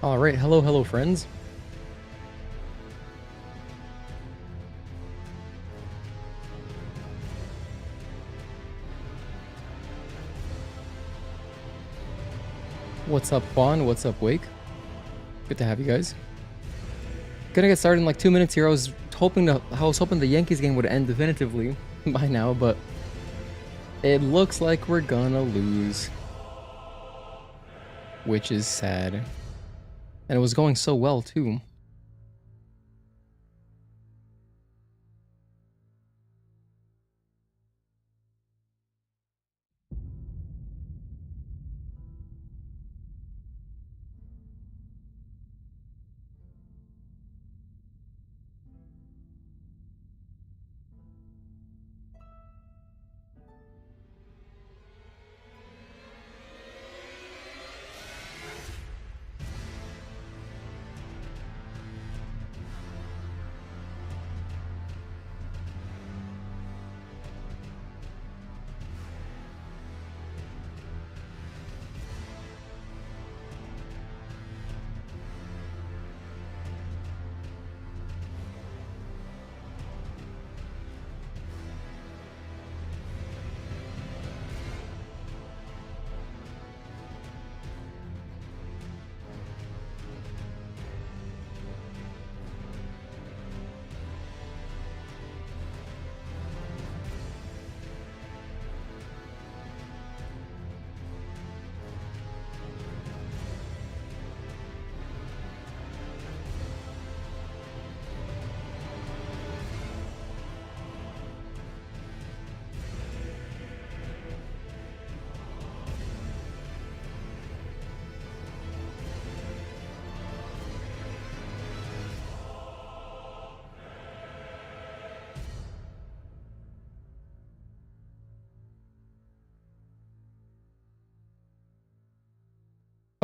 Alright, hello friends. What's up, Juan? What's up, Wake? Good to have you guys. Gonna get started in like 2 minutes here. I was hoping the Yankees game would end definitively by now, but it looks like we're gonna lose. Which is sad. And it was going so well too.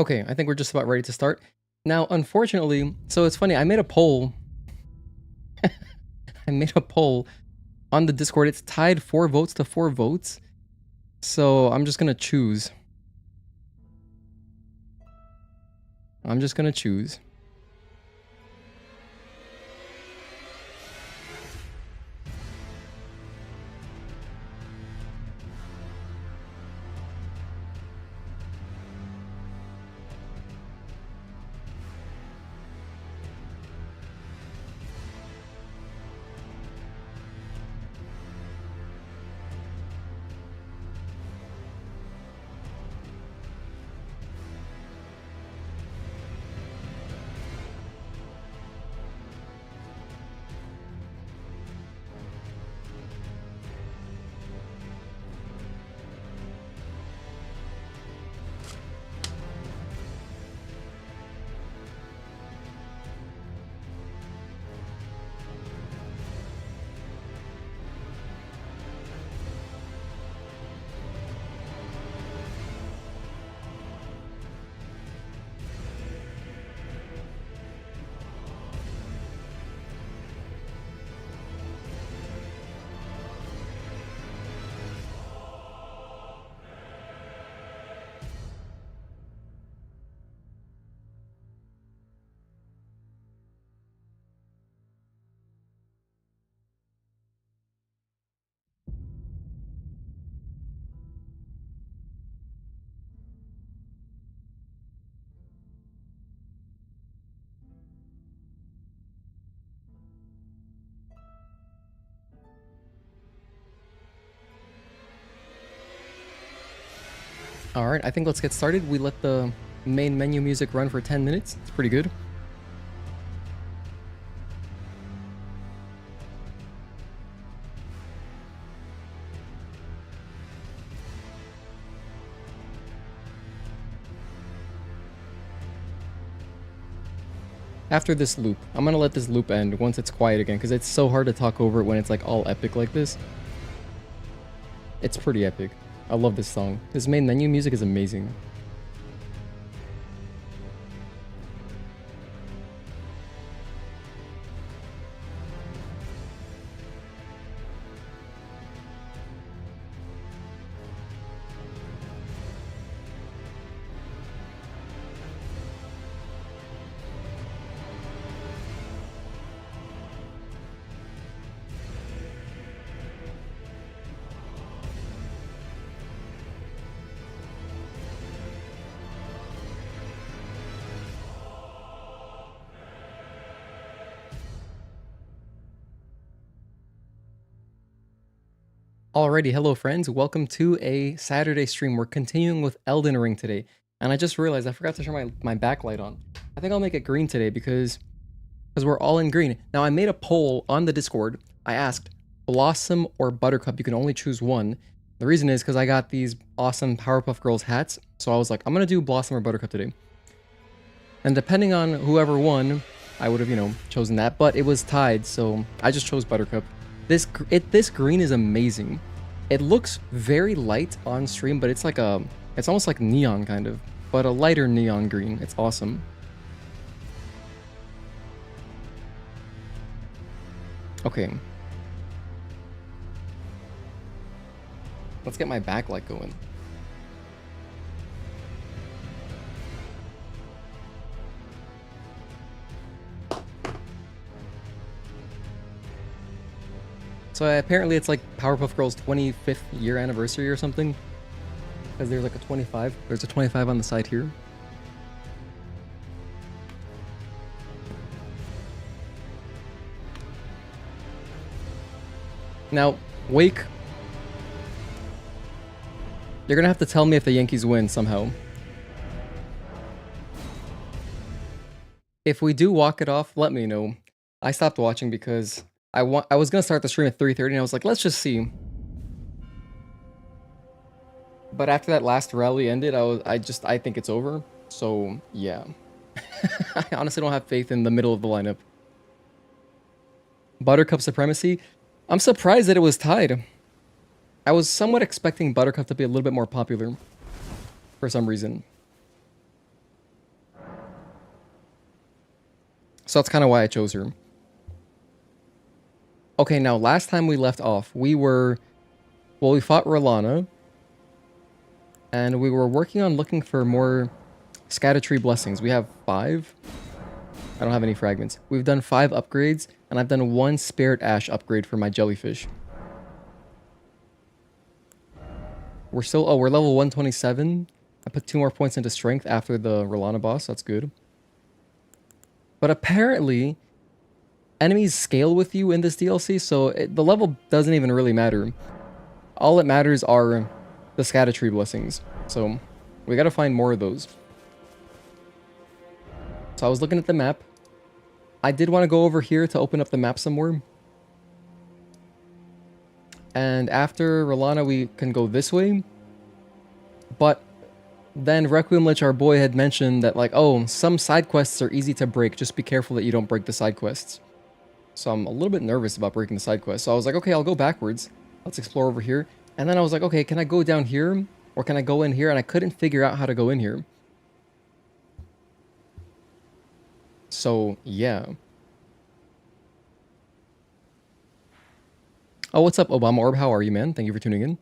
Okay, I think we're just about ready to start. Now, unfortunately, so it's funny, I made a poll. I made a poll on the Discord. It's tied 4 votes to 4 votes. So I'm just gonna choose. I'm just gonna choose. Alright, I think let's get started. We let the main menu music run for 10 minutes. It's pretty good. After this loop, I'm gonna let this loop end once it's quiet again, because it's so hard to talk over it when it's like all epic like this. It's pretty epic. I love this song. This main menu music is amazing. Alrighty, hello friends, welcome to a Saturday stream. We're continuing with Elden Ring today. And I just realized I forgot to turn my backlight on. I think I'll make it green today because we're all in green. Now I made a poll on the Discord. I asked, Blossom or Buttercup, you can only choose one. The reason is because I got these awesome Powerpuff Girls hats. So I was like, I'm going to do Blossom or Buttercup today. And depending on whoever won, I would have, chosen that. But it was tied, so I just chose Buttercup. This green is amazing. It looks very light on stream, but it's like it's almost like neon kind of, but a lighter neon green. It's awesome. Okay. Let's get my backlight going. So apparently it's like Powerpuff Girls' 25th year anniversary or something. Because there's like a 25. There's a 25 on the side here. Now, Wake. You're gonna have to tell me if the Yankees win somehow. If we do walk it off, let me know. I stopped watching because I was gonna start the stream at 3:30 and I was like, let's just see. But after that last rally ended, I think it's over. So yeah. I honestly don't have faith in the middle of the lineup. Buttercup supremacy. I'm surprised that it was tied. I was somewhat expecting Buttercup to be a little bit more popular for some reason. So that's kind of why I chose her. Okay, now last time we left off, we fought Rellana. And we were working on looking for more Scadu blessings. We have 5. I don't have any fragments. We've done 5 upgrades, and I've done 1 Spirit Ash upgrade for my Jellyfish. We're level 127. I put 2 more points into strength after the Rellana boss. That's good. But apparently, enemies scale with you in this DLC, so the level doesn't even really matter. All that matters are the Scadu blessings. So we gotta find more of those. So I was looking at the map. I did want to go over here to open up the map some more. And after Rellana, we can go this way. But then Requiem Lich, our boy, had mentioned that, like, oh, some side quests are easy to break. Just be careful that you don't break the side quests. So I'm a little bit nervous about breaking the side quests. So I was like, okay, I'll go backwards. Let's explore over here. And then I was like, okay, can I go down here? Or can I go in here? And I couldn't figure out how to go in here. So, yeah. Oh, what's up, Obama Orb? How are you, man? Thank you for tuning in.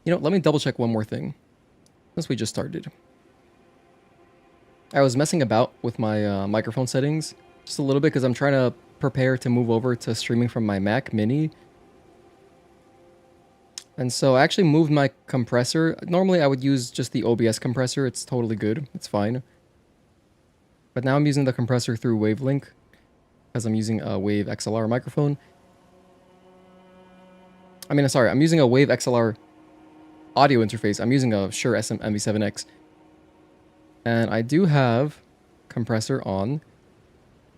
Let me double check one more thing. Since we just started. I was messing about with my microphone settings just a little bit because I'm trying to prepare to move over to streaming from my Mac Mini. And so I actually moved my compressor. Normally I would use just the OBS compressor. It's totally good. It's fine. But now I'm using the compressor through Wavelink because I'm using a Wave XLR microphone. I'm using a Wave XLR audio interface. I'm using a Shure SM-MV7X. And I do have compressor on.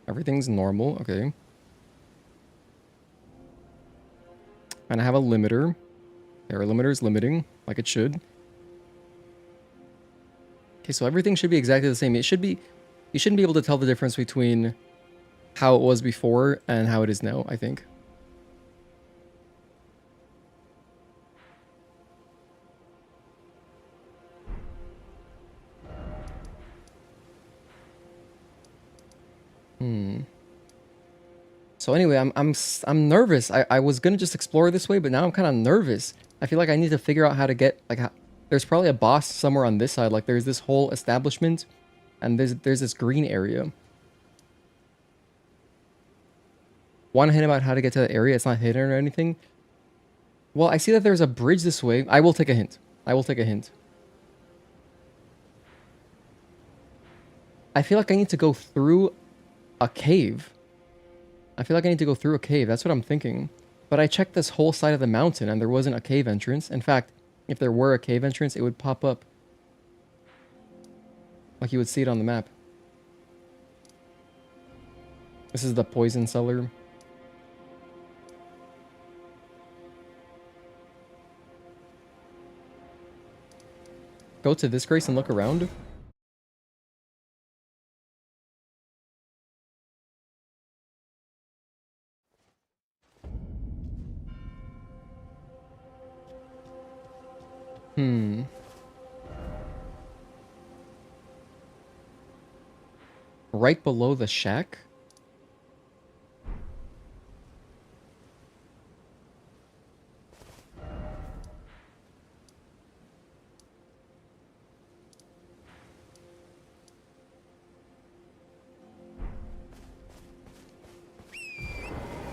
Everything's normal. Okay. And I have a limiter. Error limiter is limiting, like it should. Okay, so everything should be exactly the same. You shouldn't be able to tell the difference between how it was before and how it is now, I think. So anyway, I'm nervous. I was gonna just explore this way, but now I'm kind of nervous. I feel like I need to figure out how to get there's probably a boss somewhere on this side. Like there's this whole establishment, and there's this green area. Want to hint about how to get to the area? It's not hidden or anything. Well, I see that there's a bridge this way. I will take a hint. I feel like I need to go through a cave. I feel like I need to go through a cave. That's what I'm thinking. But I checked this whole side of the mountain and there wasn't a cave entrance. In fact, if there were a cave entrance, it would pop up. Like you would see it on the map. This is the poison cellar. Go to this grace and look around. Right below the shack?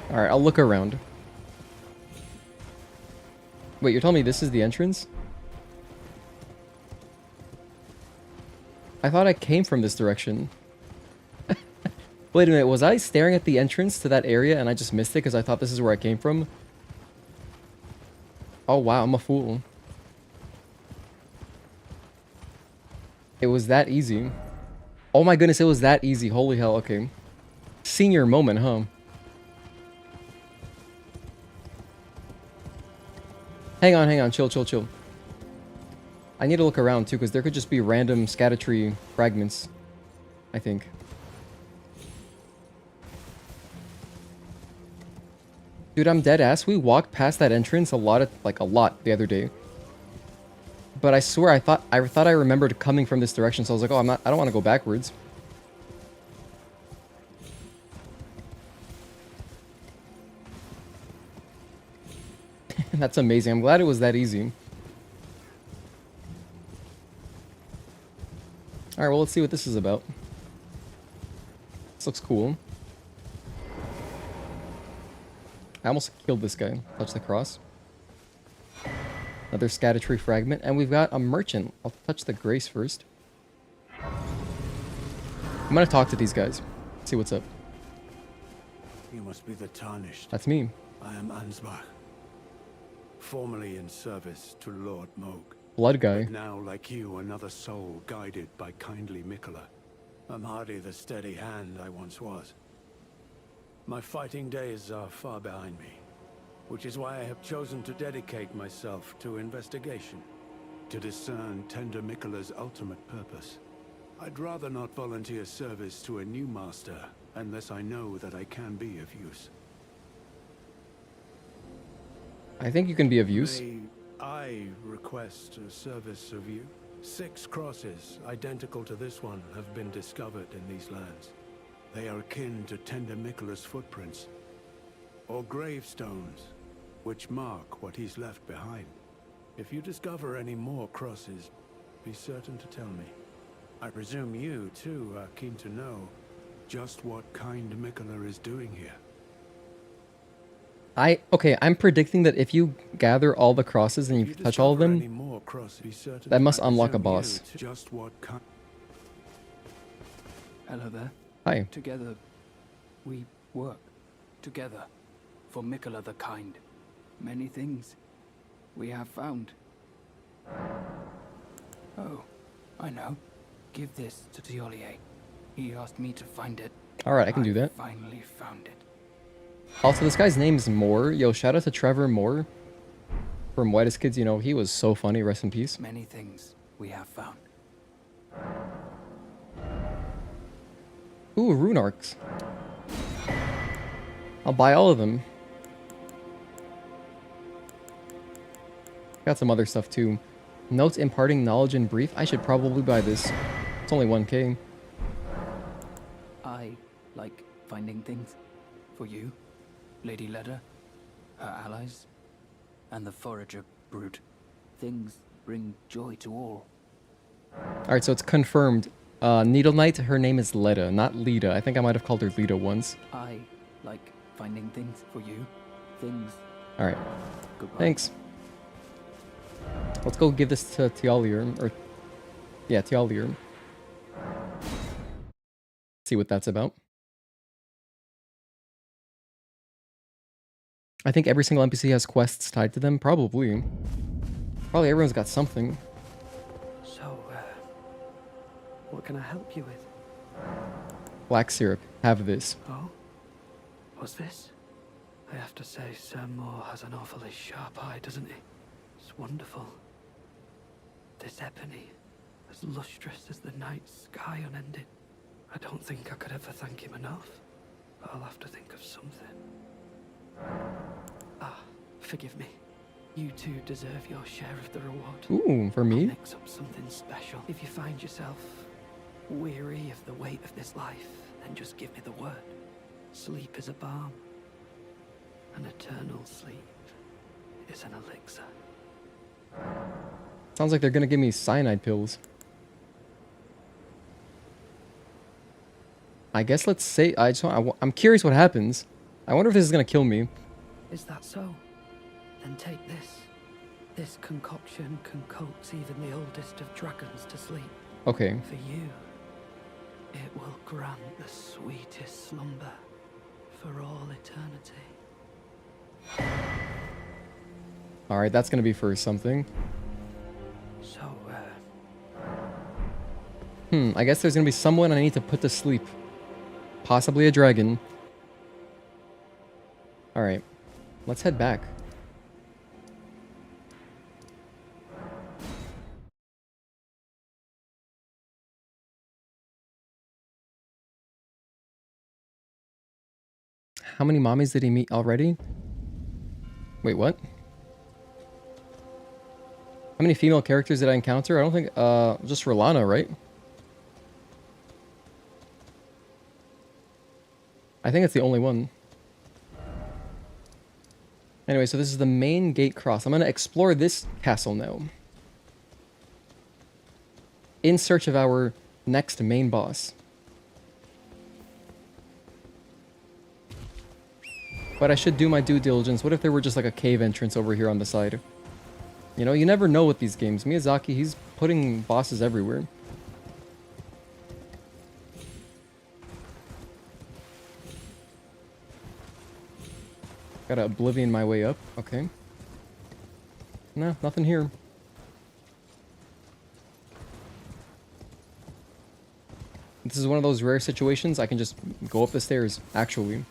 Alright, I'll look around. Wait, you're telling me this is the entrance? I thought I came from this direction. Wait a minute, was I staring at the entrance to that area and I just missed it because I thought this is where I came from? Oh wow, I'm a fool. It was that easy. Oh my goodness, it was that easy. Holy hell, okay. Senior moment, huh? Hang on, chill. I need to look around too, because there could just be random Scadu fragments, I think. Dude, I'm dead ass. We walked past that entrance a lot the other day. But I swear I thought I remembered coming from this direction, so I was like, oh, I don't want to go backwards. That's amazing. I'm glad it was that easy. Alright, well, let's see what this is about. This looks cool. I almost killed this guy. Touch the cross. Another Scadu fragment. And we've got a merchant. I'll touch the grace first. I'm gonna talk to these guys. See what's up. You must be the Tarnished. That's me. I am Ansbach. Formerly in service to Lord Moog. Blood guy. But now, like you, another soul guided by kindly Mikola. I'm hardly the steady hand I once was. My fighting days are far behind me, which is why I have chosen to dedicate myself to investigation, to discern tender Mikola's ultimate purpose. I'd rather not volunteer service to a new master unless I know that I can be of use. I think you can be of use. May I request a service of you? 6 crosses, identical to this one, have been discovered in these lands. They are akin to tender Mikola's footprints, or gravestones, which mark what he's left behind. If you discover any more crosses, be certain to tell me. I presume you, too, are keen to know just what kind Mikola is doing here. Okay, I'm predicting that if you gather all the crosses and you touch all of them, that must unlock a boss. Hello there. Hi. Together, we work. Together, for Mikola the Kind. Many things we have found. Oh, I know. Give this to Tiolier. He asked me to find it. Alright, I can do that. Finally found it. Also, this guy's name is Moore. Yo, shout out to Trevor Moore from Whitest Kids. You know, he was so funny. Rest in peace. Many things we have found. Ooh, rune arcs. I'll buy all of them. Got some other stuff too. Notes imparting knowledge in brief. I should probably buy this. It's only 1k. I like finding things for you, Lady Leda, her allies, and the forager brute. Things bring joy to all. Alright, so it's confirmed. Needle Knight, her name is Leda, not Lita. I think I might have called her Lita once. I like finding things for you. Things. Alright. Goodbye. Thanks. Let's go give this to Tiolier. Or, yeah, Tiolier. See what that's about. I think every single NPC has quests tied to them. Probably. Probably everyone's got something. So, what can I help you with? Black syrup. Have this. Oh? What's this? I have to say, Sir Moore has an awfully sharp eye, doesn't he? It's wonderful. This ebony, as lustrous as the night sky unending. I don't think I could ever thank him enough, but I'll have to think of something. Ah, forgive me. You two deserve your share of the reward. Ooh, for I'll me? mix up something special. If you find yourself weary of the weight of this life, then just give me the word. Sleep is a balm. An eternal sleep is an elixir. Sounds like they're gonna give me cyanide pills. I guess let's say I'm curious what happens. I wonder if this is gonna kill me. Is that so? Then take this. This concoction can coax even the oldest of dragons to sleep. Okay. For you, it will grant the sweetest slumber for all eternity. Alright, that's gonna be for something. So, I guess there's gonna be someone I need to put to sleep. Possibly a dragon. Alright. Let's head back. How many mommies did he meet already? Wait, what? How many female characters did I encounter? I don't think, just Rellana, right? I think it's the only one. Anyway, so this is the main gate cross. I'm going to explore this castle now. In search of our next main boss. But I should do my due diligence. What if there were just like a cave entrance over here on the side? You know, you never know with these games. Miyazaki, he's putting bosses everywhere. Gotta oblivion my way up. Okay. No, nothing here. This is one of those rare situations I can just go up the stairs, actually.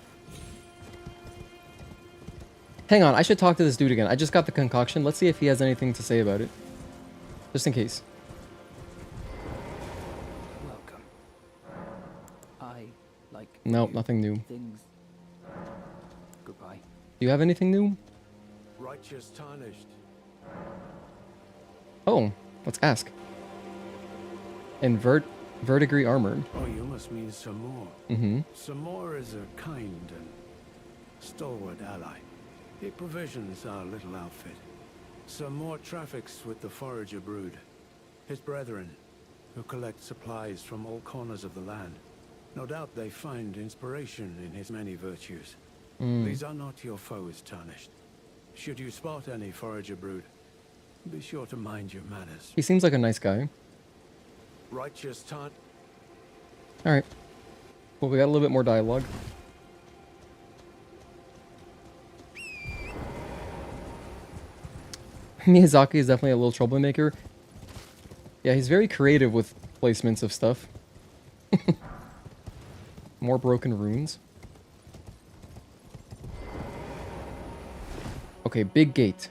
Hang on, I should talk to this dude again. I just got the concoction. Let's see if he has anything to say about it. Just in case. Welcome. I like. Nope, new nothing new. Things. Goodbye. Do you have anything new? Righteous tarnished. Oh, let's ask. Verdigris armor. Oh, you must mean Samor. Mm-hmm. Samor is a kind and stalwart ally. He provisions our little outfit. Samor traffics with the forager brood, his brethren, who collect supplies from all corners of the land. No doubt they find inspiration in his many virtues. These are not your foes, Tarnished. Should you spot any forager brood, be sure to mind your manners. He seems like a nice guy. Righteous Tarn... Alright. Well, we got a little bit more dialogue. Miyazaki is definitely a little troublemaker. Yeah, he's very creative with placements of stuff. More broken runes. Okay, big gate.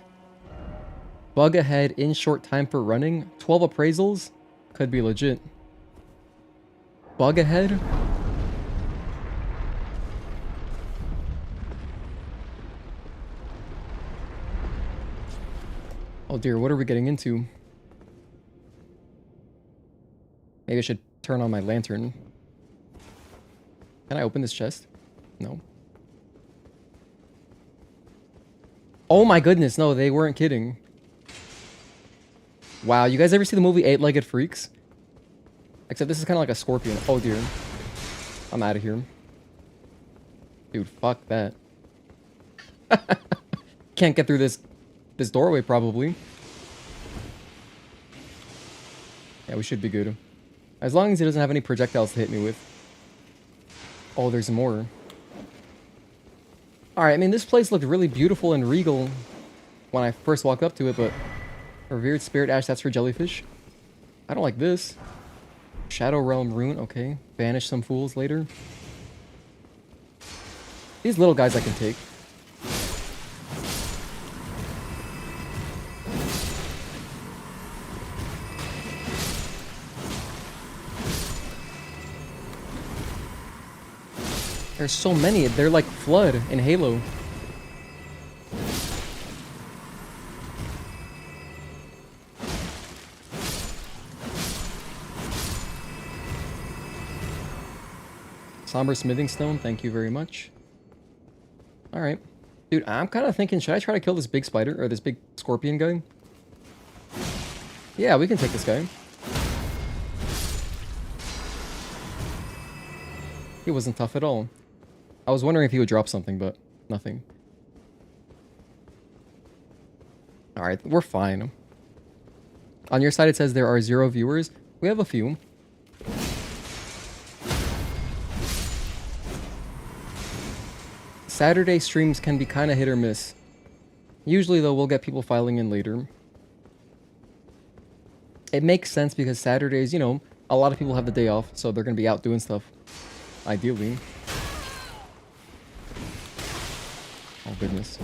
Bug ahead in short time for running. 12 appraisals? Could be legit. Bug ahead? Oh dear, what are we getting into? Maybe I should turn on my lantern. Can I open this chest? No. Oh my goodness, no, they weren't kidding. Wow, you guys ever see the movie 8-Legged Freaks? Except this is kind of like a scorpion. Oh dear. I'm out of here. Dude, fuck that. Can't get through this doorway, probably. Yeah, we should be good. As long as he doesn't have any projectiles to hit me with. Oh, there's more. Alright, I mean, this place looked really beautiful and regal when I first walked up to it, but... Revered Spirit Ash, that's for Jellyfish. I don't like this. Shadow Realm Rune, okay. Banish some fools later. These little guys I can take. There's so many. They're like Flood in Halo. Somber Smithing Stone, thank you very much. Alright. Dude, I'm kind of thinking, should I try to kill this big spider, or this big scorpion guy? Yeah, we can take this guy. He wasn't tough at all. I was wondering if he would drop something, but nothing. Alright, we're fine. On your side it says there are 0 viewers. We have a few. Saturday streams can be kind of hit or miss. Usually, though, we'll get people filing in later. It makes sense because Saturdays, you know, a lot of people have the day off, so they're going to be out doing stuff. Ideally. Oh, goodness.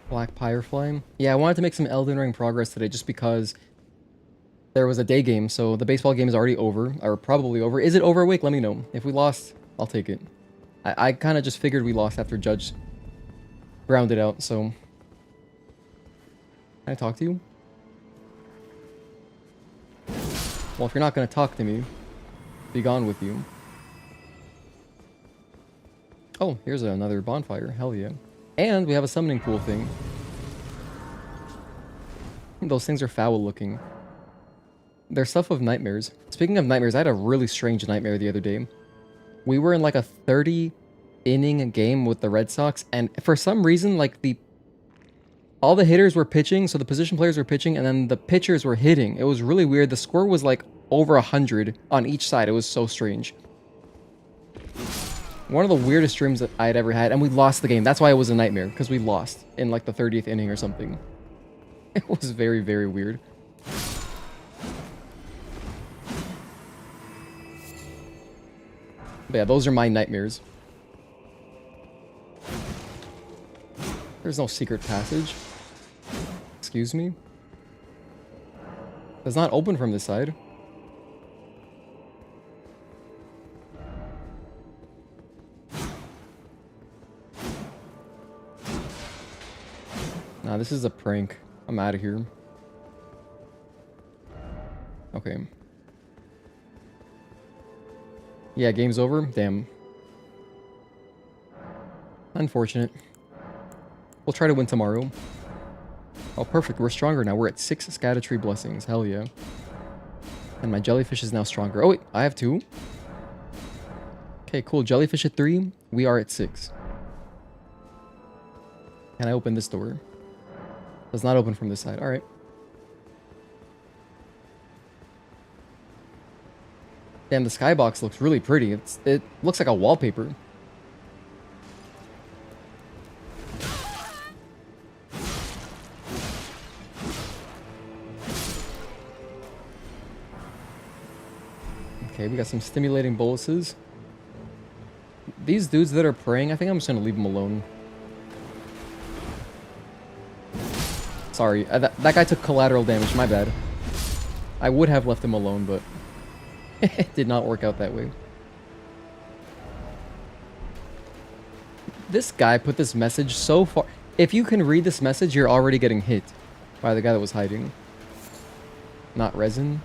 Black Firefly. Yeah, I wanted to make some Elden Ring progress today just because there was a day game, so the baseball game is already over, or probably over. Is it over, Wake? Let me know. If we lost, I'll take it. I kind of just figured we lost after Judge rounded out, so... Can I talk to you? Well, if you're not going to talk to me, be gone with you. Oh, here's another bonfire. Hell yeah. And we have a summoning pool thing. Those things are foul looking. They're stuff of nightmares. Speaking of nightmares, I had a really strange nightmare the other day. We were in like a 30-inning game with the Red Sox, and for some reason, like all the hitters were pitching, so the position players were pitching, and then the pitchers were hitting. It was really weird. The score was like over 100 on each side. It was so strange. One of the weirdest dreams that I had ever had, and we lost the game. That's why it was a nightmare, because we lost in like the 30th inning or something. It was very, very weird. But yeah, those are my nightmares. There's no secret passage. Excuse me? It's not open from this side. Nah, this is a prank. I'm out of here. Okay. Yeah, game's over? Damn. Unfortunate. We'll try to win tomorrow. Oh, perfect. We're stronger now. We're at 6 Scadu blessings. Hell yeah. And my jellyfish is now stronger. Oh, wait. I have 2. Okay, cool. Jellyfish at 3. We are at 6. Can I open this door? Does not open from this side. Alright. Damn, the skybox looks really pretty. It looks like a wallpaper. Okay, we got some stimulating boluses. These dudes that are praying, I think I'm just gonna leave them alone. Sorry, that guy took collateral damage, my bad. I would have left him alone, but it did not work out that way. This guy put this message so far. If you can read this message, you're already getting hit by the guy that was hiding. Not resin.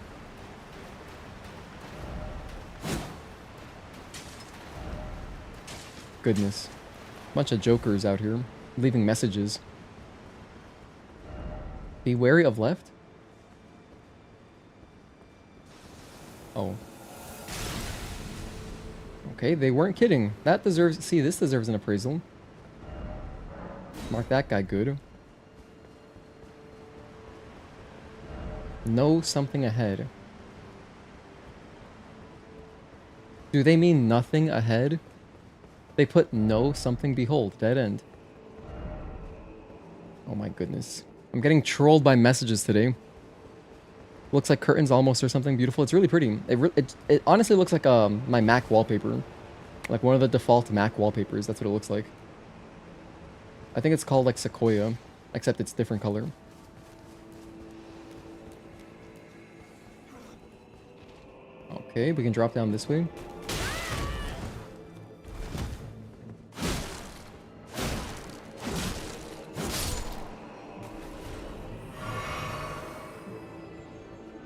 Goodness. Bunch of jokers out here, leaving messages. Be wary of left? Oh. Okay, they weren't kidding. That deserves... See, this deserves an appraisal. Mark that guy good. Know something ahead. Do they mean nothing ahead? They put know something behold. Dead end. Oh my goodness. I'm getting trolled by messages today. Looks like curtains almost or something beautiful. It's really pretty. It honestly looks like my Mac wallpaper. Like one of the default Mac wallpapers. That's what it looks like. I think it's called like Sequoia. Except it's different color. Okay, we can drop down this way.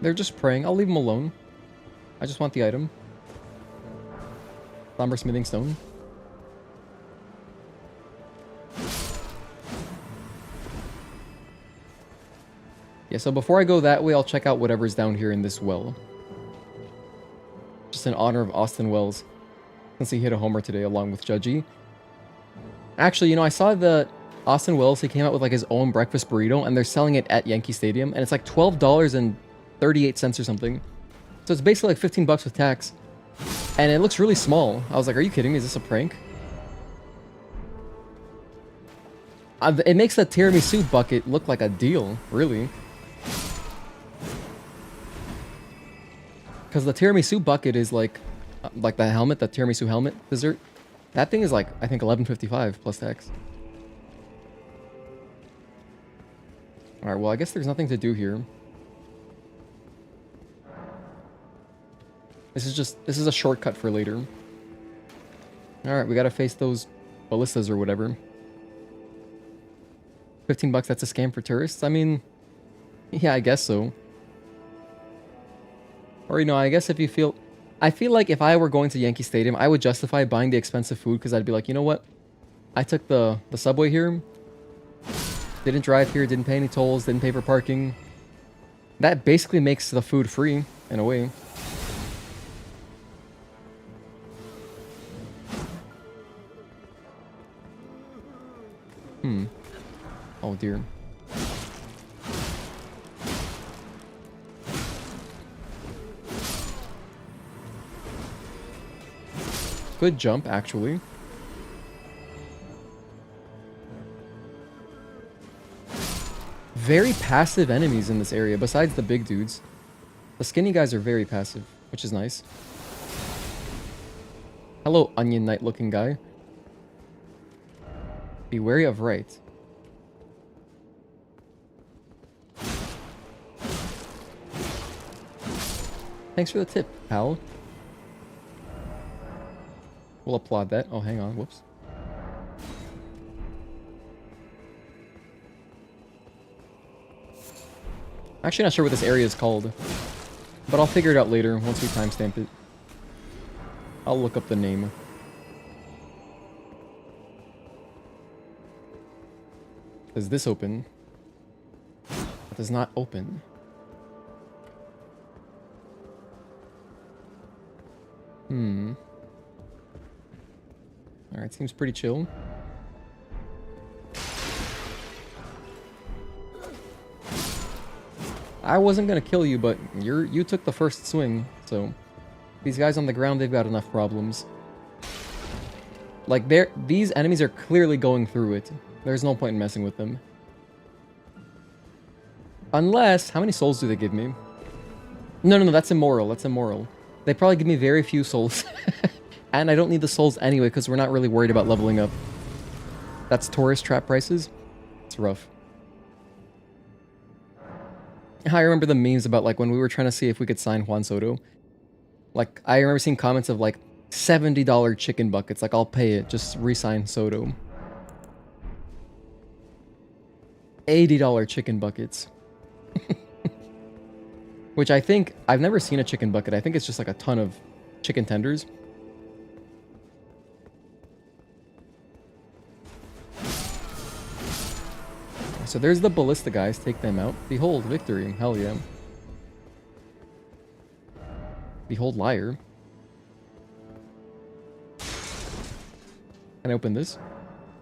They're just praying. I'll leave them alone. I just want the item. Somber smithing stone. Yeah, so before I go that way, I'll check out whatever's down here in this well. Just in honor of Austin Wells. Since he hit a homer today along with Judgy. Actually, you know, I saw that Austin Wells, he came out with like his own breakfast burrito and they're selling it at Yankee Stadium. And it's like $12.38 or something. So it's basically like 15 bucks with tax. And it looks really small. I was like, are you kidding me? Is this a prank? It makes that tiramisu bucket look like a deal, really. Because the tiramisu bucket is like the helmet, that tiramisu helmet dessert. That thing is like, I think $11.55 plus tax. Alright, well, I guess there's nothing to do here. This is a shortcut for later. Alright, we gotta face those ballistas or whatever. 15 bucks, that's a scam for tourists? I mean, yeah, I guess so. Or, you know, I guess if you feel... I feel like if I were going to Yankee Stadium, I would justify buying the expensive food because I'd be like, you know what? I took the subway here. Didn't drive here, didn't pay any tolls, didn't pay for parking. That basically makes the food free, in a way. Oh dear. Good jump, actually. Very passive enemies in this area, besides the big dudes. The skinny guys are very passive, which is nice. Hello, Onion Knight looking guy. Be wary of right. Thanks for the tip, pal. We'll applaud that. Oh, hang on. Whoops. Actually not sure what this area is called. But I'll figure it out later once we timestamp it. I'll look up the name. Does this open? It does not open. Alright, seems pretty chill. I wasn't gonna kill you, but you took the first swing, so... These guys on the ground, they've got enough problems. Like, these enemies are clearly going through it. There's no point in messing with them. Unless... How many souls do they give me? No, that's immoral. That's immoral. They probably give me very few souls. And I don't need the souls anyway, because we're not really worried about leveling up. That's tourist trap prices. It's rough. I remember the memes about, like, when we were trying to see if we could sign Juan Soto. Like, I remember seeing comments of, like, $70 chicken buckets. Like, I'll pay it. Just re-sign Soto. $80 chicken buckets. Which I think... I've never seen a chicken bucket. I think it's just, like, a ton of chicken tenders. So there's the ballista guys. Take them out. Behold, victory. Hell yeah. Behold, liar. Can I open this?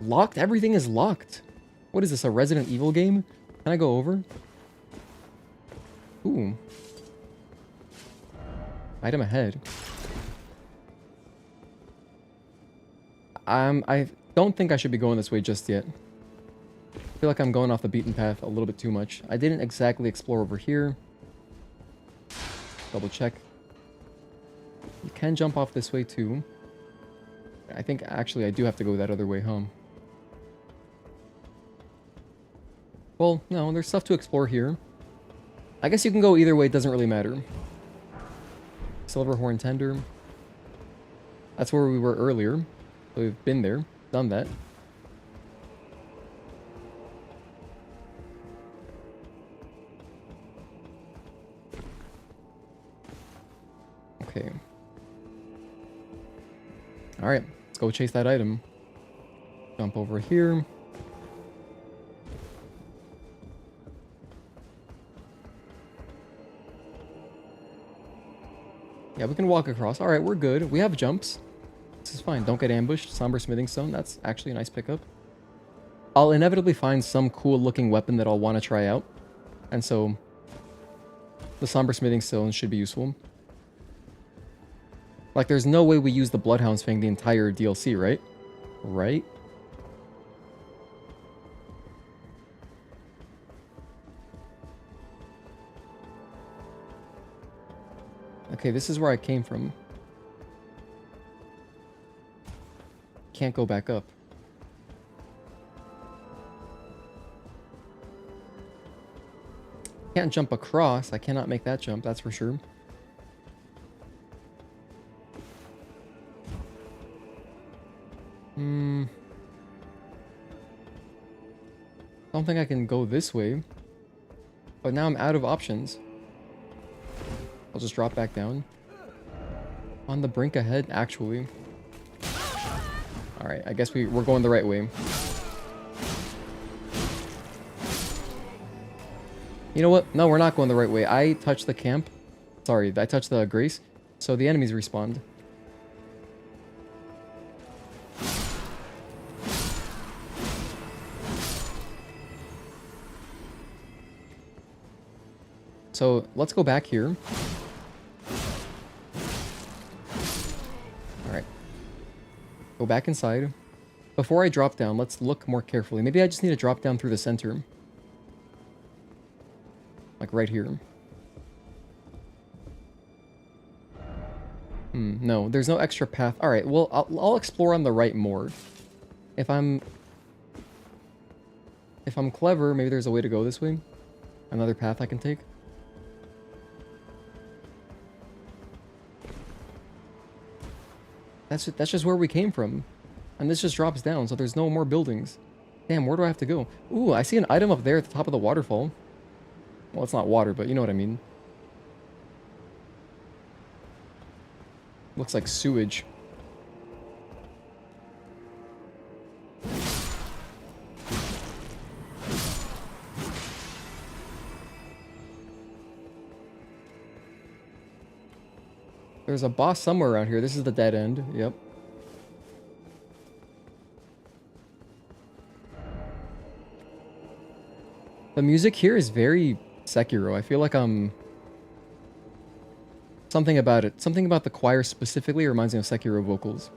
Locked? Everything is locked. What is this, a Resident Evil game? Can I go over? Ooh. Item ahead. I don't think I should be going this way just yet. I feel like I'm going off the beaten path a little bit too much. I didn't exactly explore over here. Double check. You can jump off this way too. I think actually I do have to go that other way home. Well, no, there's stuff to explore here. I guess you can go either way, it doesn't really matter. Silver Horn Tender. That's where we were earlier. So we've been there, done that. Okay. Alright, let's go chase that item. Jump over here. Yeah, we can walk across. Alright, we're good. We have jumps. This is fine. Don't get ambushed. Somber Smithing Stone. That's actually a nice pickup. I'll inevitably find some cool looking weapon that I'll want to try out. And so the Somber Smithing Stone should be useful. Like, there's no way we use the Bloodhound's Fang the entire DLC, right? Right? Okay, this is where I came from. Can't go back up. Can't jump across. I cannot make that jump, that's for sure. Don't think I can go this way. But now I'm out of options. I'll just drop back down. On the brink ahead, actually. Alright, I guess we're going the right way. You know what? No, we're not going the right way. I touched the camp. Sorry, I touched the Grace. So the enemies respawned. So let's go back here. Alright. Go back inside. Before I drop down, let's look more carefully. Maybe I just need to drop down through the center. Like right here. No, there's no extra path. Alright, well, I'll explore on the right more. If I'm clever, maybe there's a way to go this way. Another path I can take. That's just where we came from. And this just drops down, so there's no more buildings. Damn, where do I have to go? Ooh, I see an item up there at the top of the waterfall. Well, it's not water, but you know what I mean. Looks like sewage. There's a boss somewhere around here. This is the dead end. Yep. The music here is very Sekiro. I feel like something about it. Something about the choir specifically reminds me of Sekiro vocals.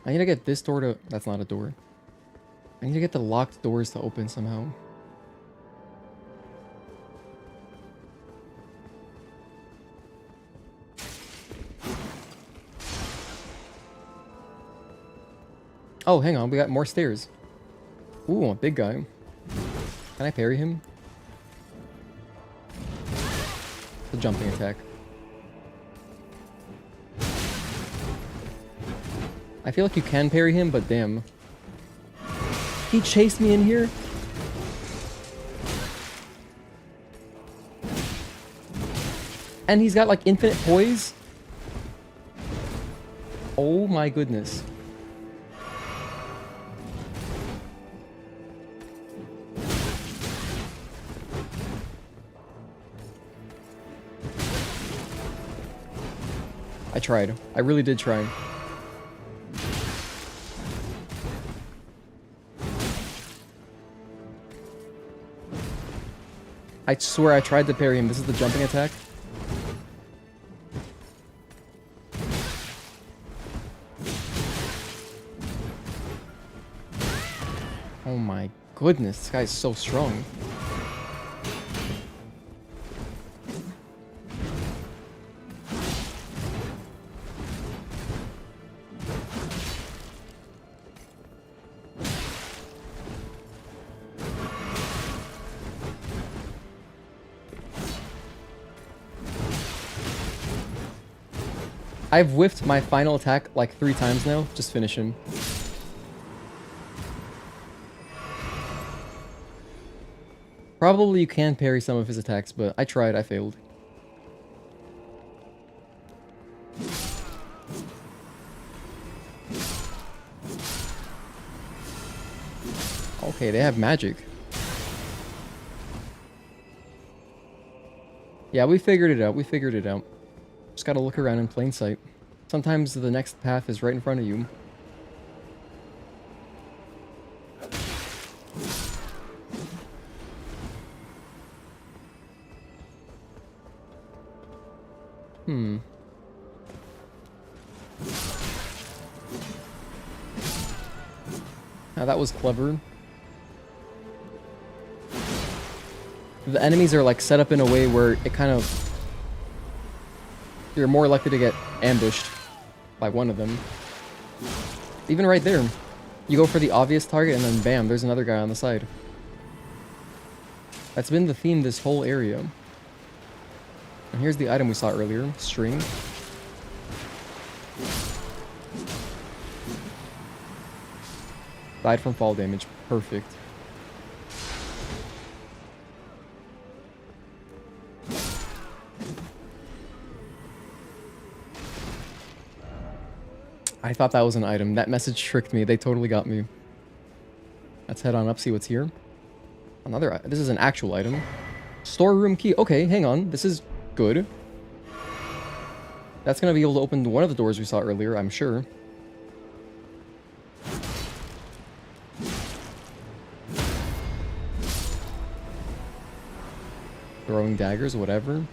I need to get this door to... That's not a door. I need to get the locked doors to open somehow. Oh, hang on. We got more stairs. Ooh, a big guy. Can I parry him? The jumping attack. I feel like you can parry him, but damn. He chased me in here? And he's got like infinite poise? Oh my goodness. I tried. I really did try. I swear I tried to parry him. This is the jumping attack. Oh my goodness, this guy is so strong. I've whiffed my final attack like 3 times now. Just finish him. Probably you can parry some of his attacks, but I tried, I failed. Okay, they have magic. Yeah, we figured it out, we figured it out. Just gotta look around in plain sight. Sometimes the next path is right in front of you. Now that was clever. The enemies are like set up in a way where it kind of... You're more likely to get ambushed by one of them. Even right there. You go for the obvious target and then bam, there's another guy on the side. That's been the theme this whole area. And here's the item we saw earlier. String. Died from fall damage. Perfect. I thought that was an item. That message tricked me. They totally got me. Let's head on up, see what's here. Another... This is an actual item. Storeroom key. Okay, hang on. This is good. That's going to be able to open one of the doors we saw earlier, I'm sure. Throwing daggers, whatever.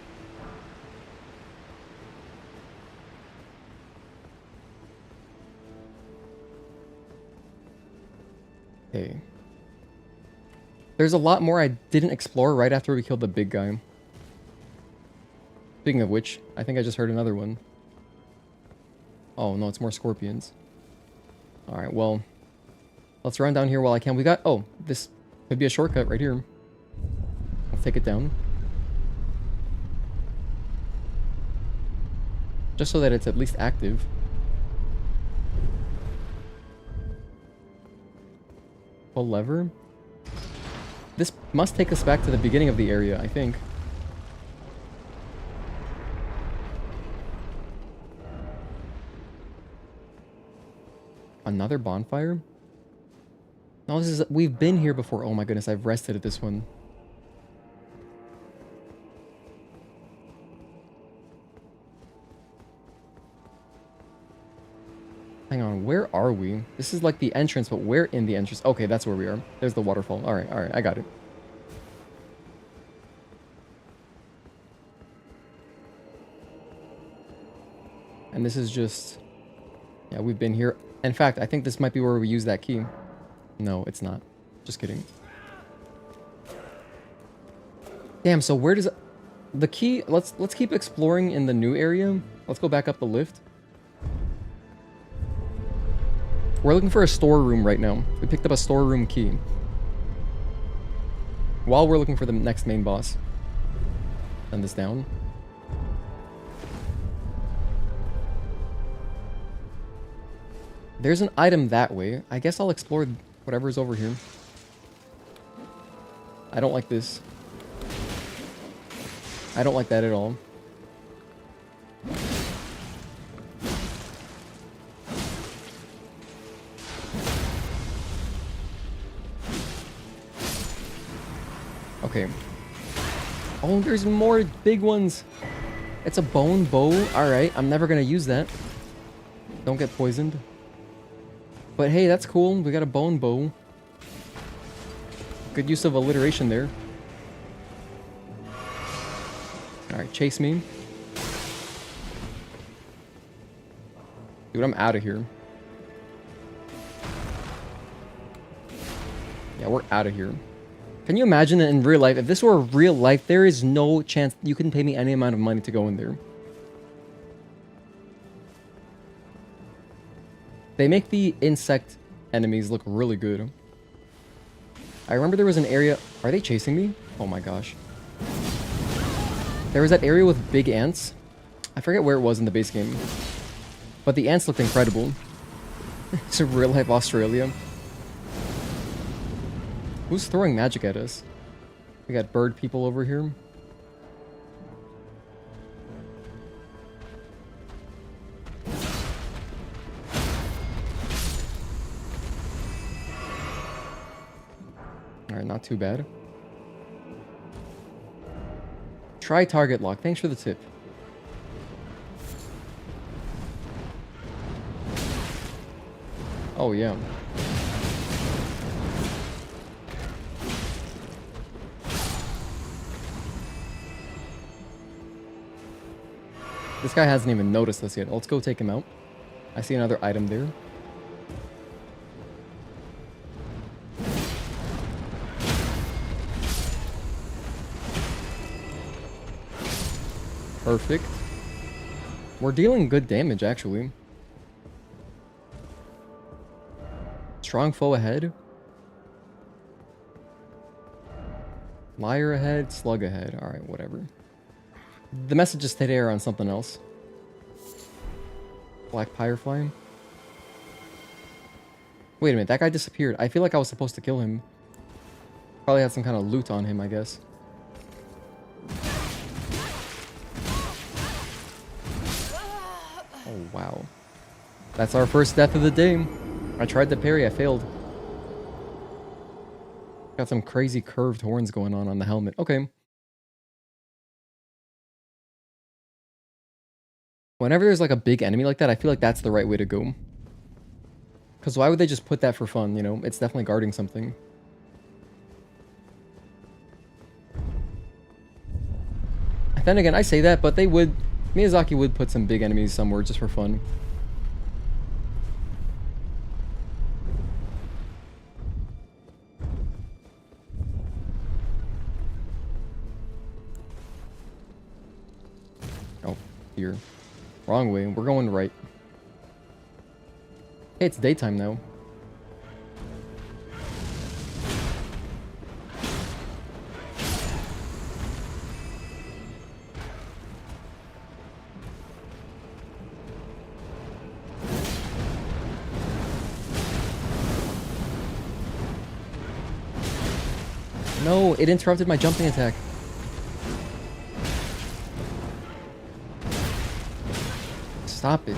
Okay. There's a lot more I didn't explore right after we killed the big guy. Speaking of which, I think I just heard another one. Oh, no, it's more scorpions. Alright, well, let's run down here while I can. We got... Oh, this could be a shortcut right here. Let's take it down. Just so that it's at least active. Pull lever. This must take us back to the beginning of the area, I think. Another bonfire? No, this is... We've been here before. Oh my goodness, I've rested at this one. Hang on, where are we? This is like the entrance, but where in the entrance? Okay, that's where we are. There's the waterfall. Alright, I got it. And this is just... Yeah, we've been here. In fact, I think this might be where we use that key. No, it's not. Just kidding. Damn, so where does... The key... Let's keep exploring in the new area. Let's go back up the lift. We're looking for a storeroom right now. We picked up a storeroom key. While we're looking for the next main boss. Send this down. There's an item that way. I guess I'll explore whatever's over here. I don't like this. I don't like that at all. Okay. Oh, there's more big ones. It's a bone bow. Alright, I'm never gonna use that. Don't get poisoned. But hey, that's cool. We got a bone bow. Good use of alliteration there. Alright, chase me. Dude, I'm out of here. Yeah, we're out of here. Can you imagine that in real life? If this were real life, there is no chance you couldn't pay me any amount of money to go in there. They make the insect enemies look really good. I remember there was an area... Are they chasing me? Oh my gosh. There was that area with big ants. I forget where it was in the base game. But the ants looked incredible. It's a real life Australia. Who's throwing magic at us? We got bird people over here. Alright, not too bad. Try target lock. Thanks for the tip. Oh, yeah. This guy hasn't even noticed us yet. Let's go take him out. I see another item there. Perfect. We're dealing good damage, actually. Strong foe ahead. Liar ahead, slug ahead. Alright, whatever. The messages today are on something else. Black Firefly. Wait a minute, that guy disappeared. I feel like I was supposed to kill him. Probably had some kind of loot on him, I guess. Oh, wow. That's our first death of the day. I tried to parry, I failed. Got some crazy curved horns going on the helmet. Okay. Whenever there's like a big enemy like that, I feel like that's the right way to go. Because why would they just put that for fun, you know? It's definitely guarding something. Then again, I say that, but they would... Miyazaki would put some big enemies somewhere just for fun. Oh, here. Wrong way. We're going right. Hey, it's daytime now. No, it interrupted my jumping attack. Stop it.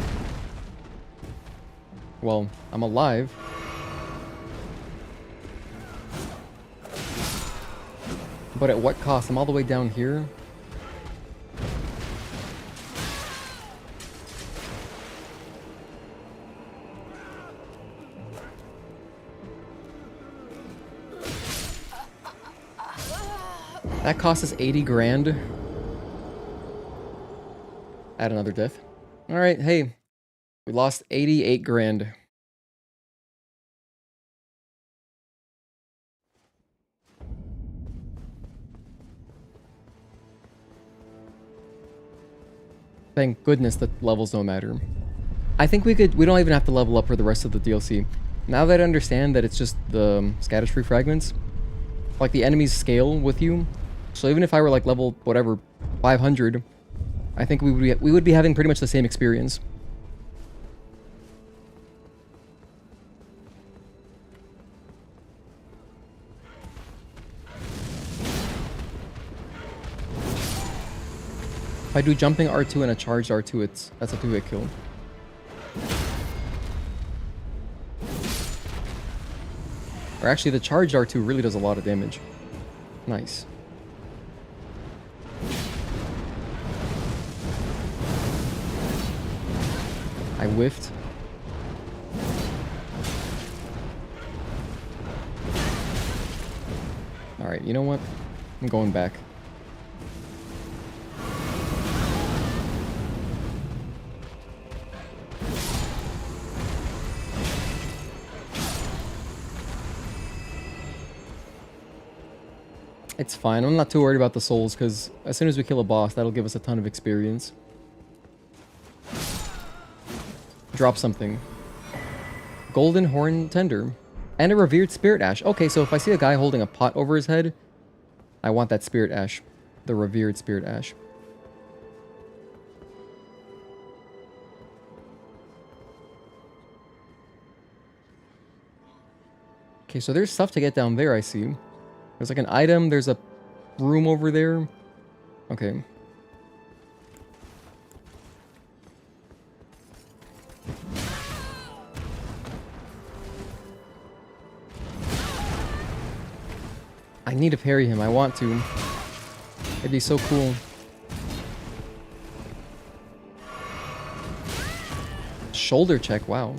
Well, I'm alive. But at what cost? I'm all the way down here. That cost us 80 grand. Add another death. Alright, hey. We lost 88 grand. Thank goodness the levels don't matter. I think we don't even have to level up for the rest of the DLC. Now that I understand that it's just the Erdtree fragments, like the enemies scale with you. So even if I were like level, whatever, 500, I think we would be having pretty much the same experience. If I do jumping R2 and a charged R2, that's a 2-hit kill. Or actually, the charged R2 really does a lot of damage. Nice. I whiffed. Alright, you know what? I'm going back. It's fine. I'm not too worried about the souls, because as soon as we kill a boss, that'll give us a ton of experience. Drop something. Golden Horn Tender. And a Revered Spirit Ash. Okay, so if I see a guy holding a pot over his head, I want that Spirit Ash. The Revered Spirit Ash. Okay, so there's stuff to get down there, I see. There's like an item, there's a room over there. Okay. I need to parry him, I want to. It'd be so cool. Shoulder check, wow.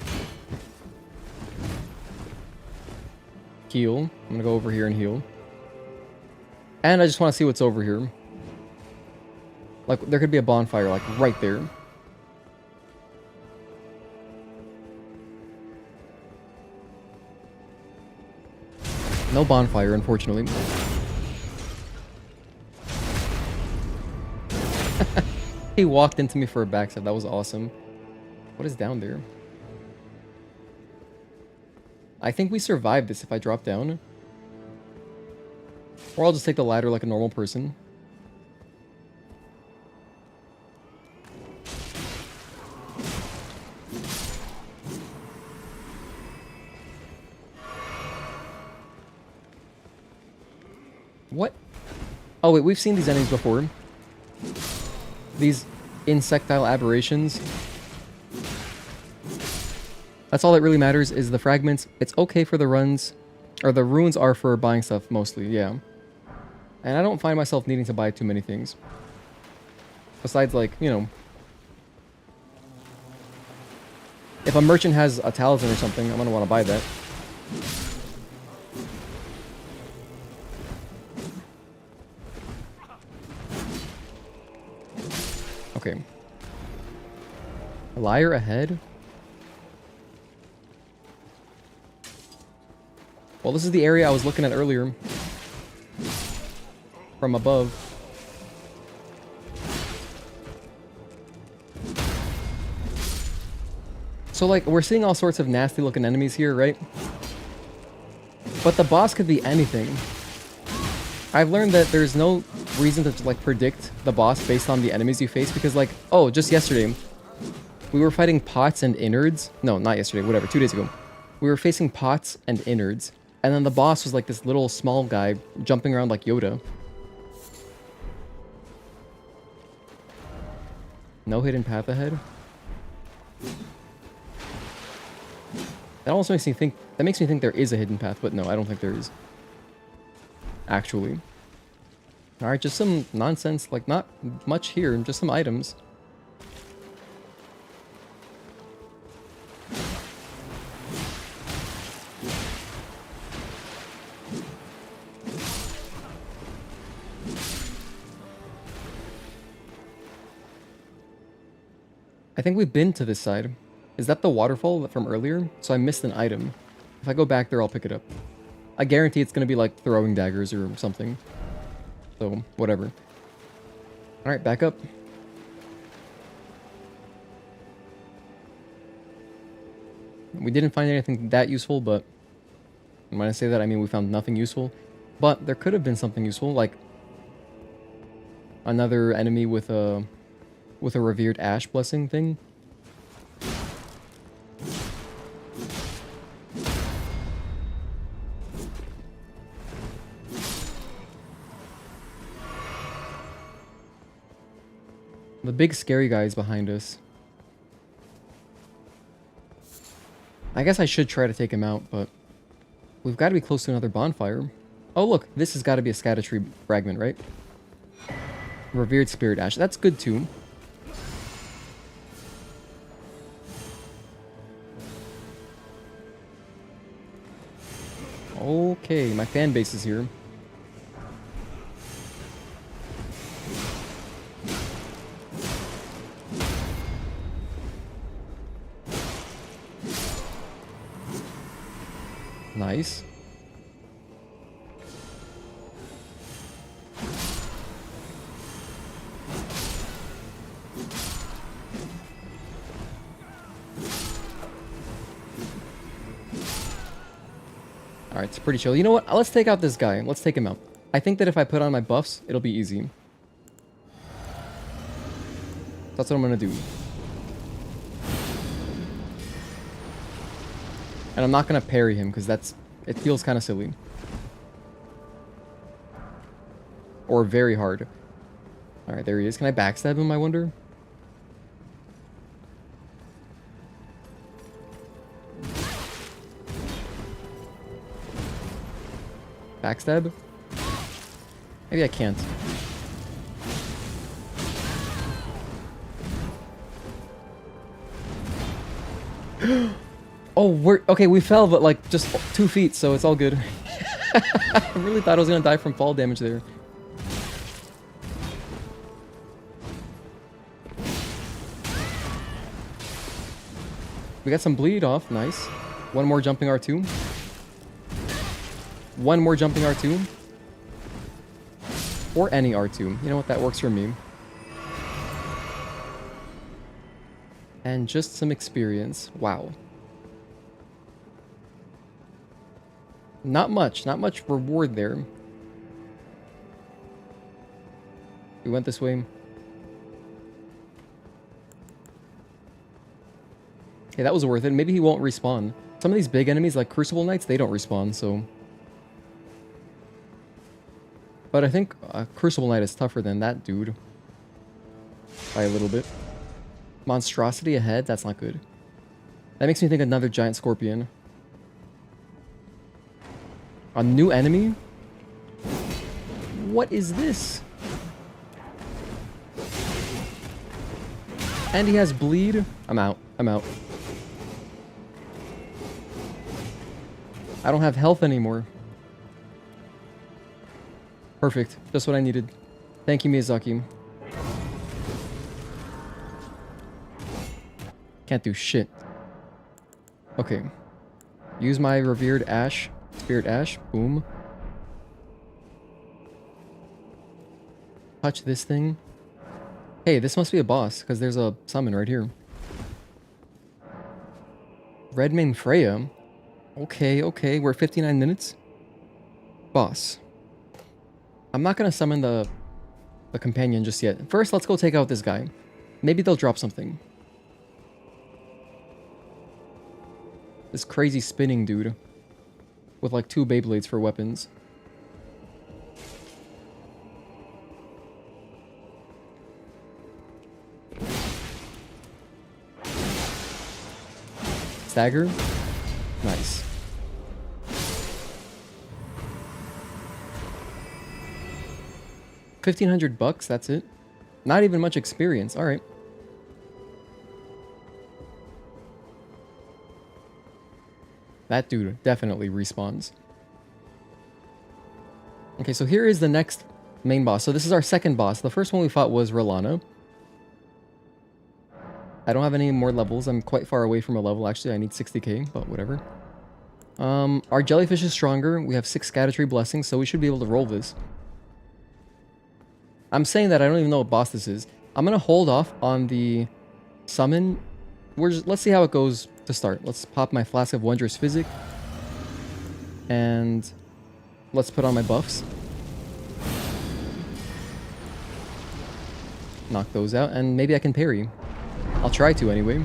Heal. I'm gonna go over here and heal. And I just want to see what's over here. Like, there could be a bonfire, like, right there. No bonfire, unfortunately. He walked into me for a backstab. That was awesome. What is down there? I think we survived this if I drop down. Or I'll just take the ladder like a normal person. What? Oh wait, we've seen these enemies before. These insectile aberrations. That's all that really matters is the fragments. It's okay for the runs. Or the runes are for buying stuff mostly, yeah. And I don't find myself needing to buy too many things. Besides, like, you know, if a merchant has a talisman or something, I'm gonna want to buy that. Okay. Liar ahead? Well, this is the area I was looking at earlier. From above. So, like, we're seeing all sorts of nasty looking enemies here, right? But the boss could be anything. I've learned that there's no reason to, like, predict the boss based on the enemies you face, because, like, oh, just yesterday, we were fighting pots and innards. No, not yesterday, whatever, 2 days ago. We were facing pots and innards, and then the boss was, like, this little small guy jumping around like Yoda. No hidden path ahead. That almost makes me think... That makes me think there is a hidden path, but no, I don't think there is. Actually. Alright, just some nonsense, like, not much here, just some items. I think we've been to this side. Is that the waterfall from earlier? So I missed an item. If I go back there, I'll pick it up. I guarantee it's going to be like throwing daggers or something. So, whatever. Alright, back up. We didn't find anything that useful, but... when I say that, I mean we found nothing useful. But there could have been something useful, like... another enemy with a revered ash blessing thing. The big scary guy is behind us. I guess I should try to take him out, but we've got to be close to another bonfire. Oh look, this has got to be a Scadu fragment, right? Revered Spirit Ash. That's good too. Okay, my fan base is here. Nice. Alright, it's pretty chill. You know what? Let's take out this guy. Let's take him out. I think that if I put on my buffs, it'll be easy. That's what I'm gonna do. And I'm not gonna parry him, because it feels kind of silly. Or very hard. Alright, there he is. Can I backstab him, I wonder? Backstab? Maybe I can't. Oh, okay, we fell, but like just 2 feet, so it's all good. I really thought I was gonna die from fall damage there. We got some bleed off, nice. One more jumping R2. One more jumping R2. Or any R2. You know what, that works for me. And just some experience. Wow. Not much reward there. We went this way. Okay, that was worth it. Maybe he won't respawn. Some of these big enemies, like Crucible Knights, they don't respawn, so... But I think Crucible Knight is tougher than that dude. By a little bit. Monstrosity ahead? That's not good. That makes me think another giant scorpion. A new enemy? What is this? And he has bleed? I'm out. I'm out. I don't have health anymore. Perfect. Just what I needed. Thank you, Miyazaki. Can't do shit. Okay. Use my revered ash. Spirit ash. Boom. Touch this thing. Hey, this must be a boss, because there's a summon right here. Redmane Freya. Okay, okay. We're at 59 minutes. Boss. I'm not going to summon the companion just yet. First, let's go take out this guy. Maybe they'll drop something. This crazy spinning dude. With like 2 Beyblades for weapons. Stagger. Nice. $1,500, that's it. Not even much experience. All right. That dude definitely respawns. Okay, so here is the next main boss. So this is our second boss. The first one we fought was Rellana. I don't have any more levels. I'm quite far away from a level. Actually, I need 60k, but whatever. Our Jellyfish is stronger. We have 6 Scadu blessings, so we should be able to roll this. I'm saying that I don't even know what boss this is. I'm going to hold off on the summon. Let's see how it goes to start. Let's pop my Flask of Wondrous Physic. And let's put on my buffs. Knock those out, and maybe I can parry. I'll try to anyway.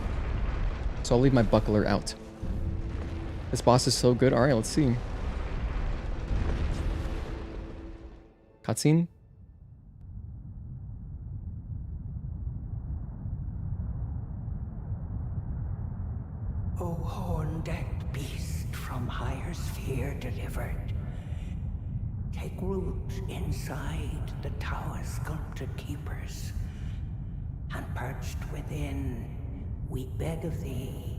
So I'll leave my buckler out. This boss is so good. Alright, let's see. Cutscene. O horn-decked beast from higher sphere delivered, take root inside the tower's sculpted keepers, and perched within, we beg of thee,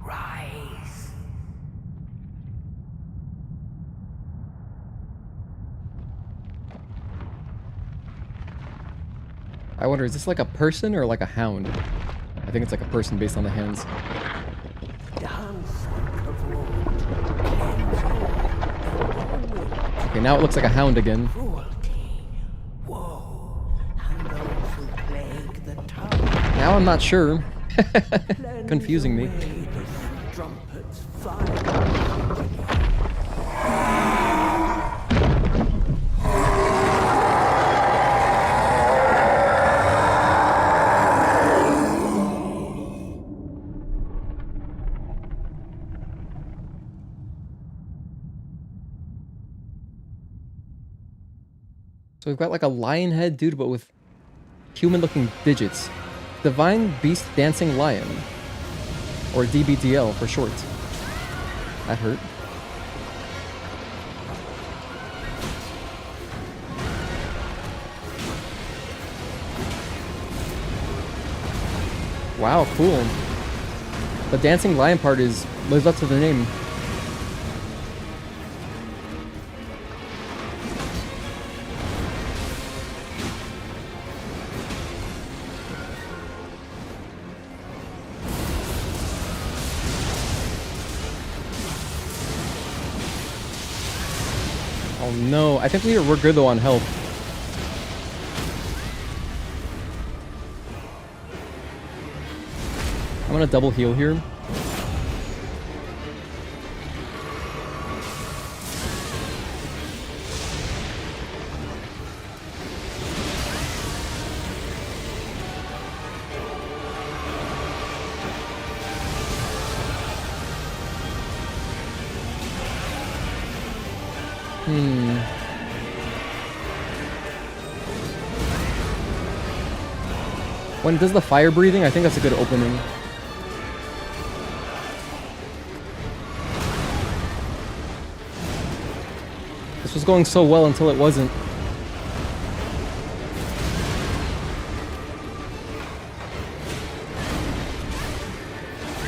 rise. I wonder, is this like a person or like a hound? I think it's like a person based on the hands. Okay, now it looks like a hound again. Now I'm not sure. Confusing me. So we've got like a lion head dude, but with human-looking digits. Divine Beast Dancing Lion. Or DBDL for short. That hurt. Wow, cool. The dancing lion part lives up to the name. Oh no, I think we're good though on health. I'm gonna double heal here. When it does the fire breathing, I think that's a good opening. This was going so well until it wasn't.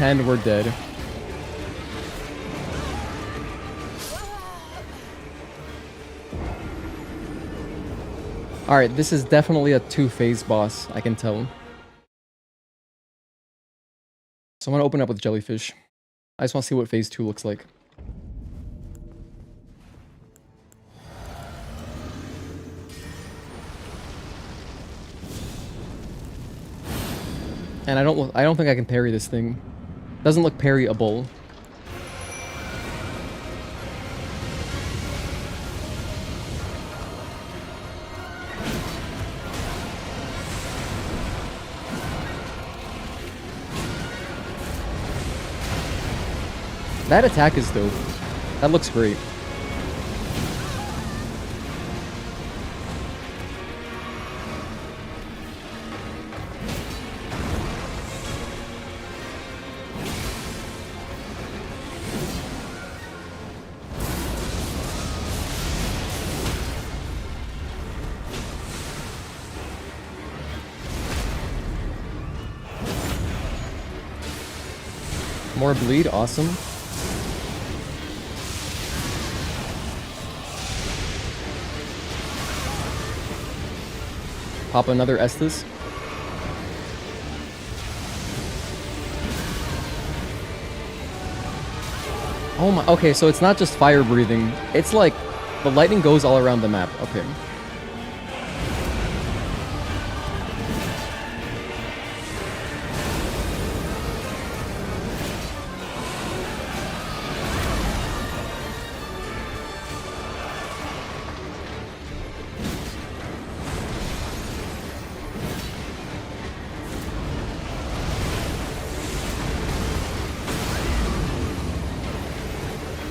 And we're dead. Alright, this is definitely a two-phase boss, I can tell. So I'm gonna open up with Jellyfish. I just want to see what phase 2 looks like. And I don't think I can parry this thing. Doesn't look parryable. That attack is dope. That looks great. More bleed, awesome. Pop another Estus. Oh my, okay, so it's not just fire breathing. It's like the lightning goes all around the map. Okay.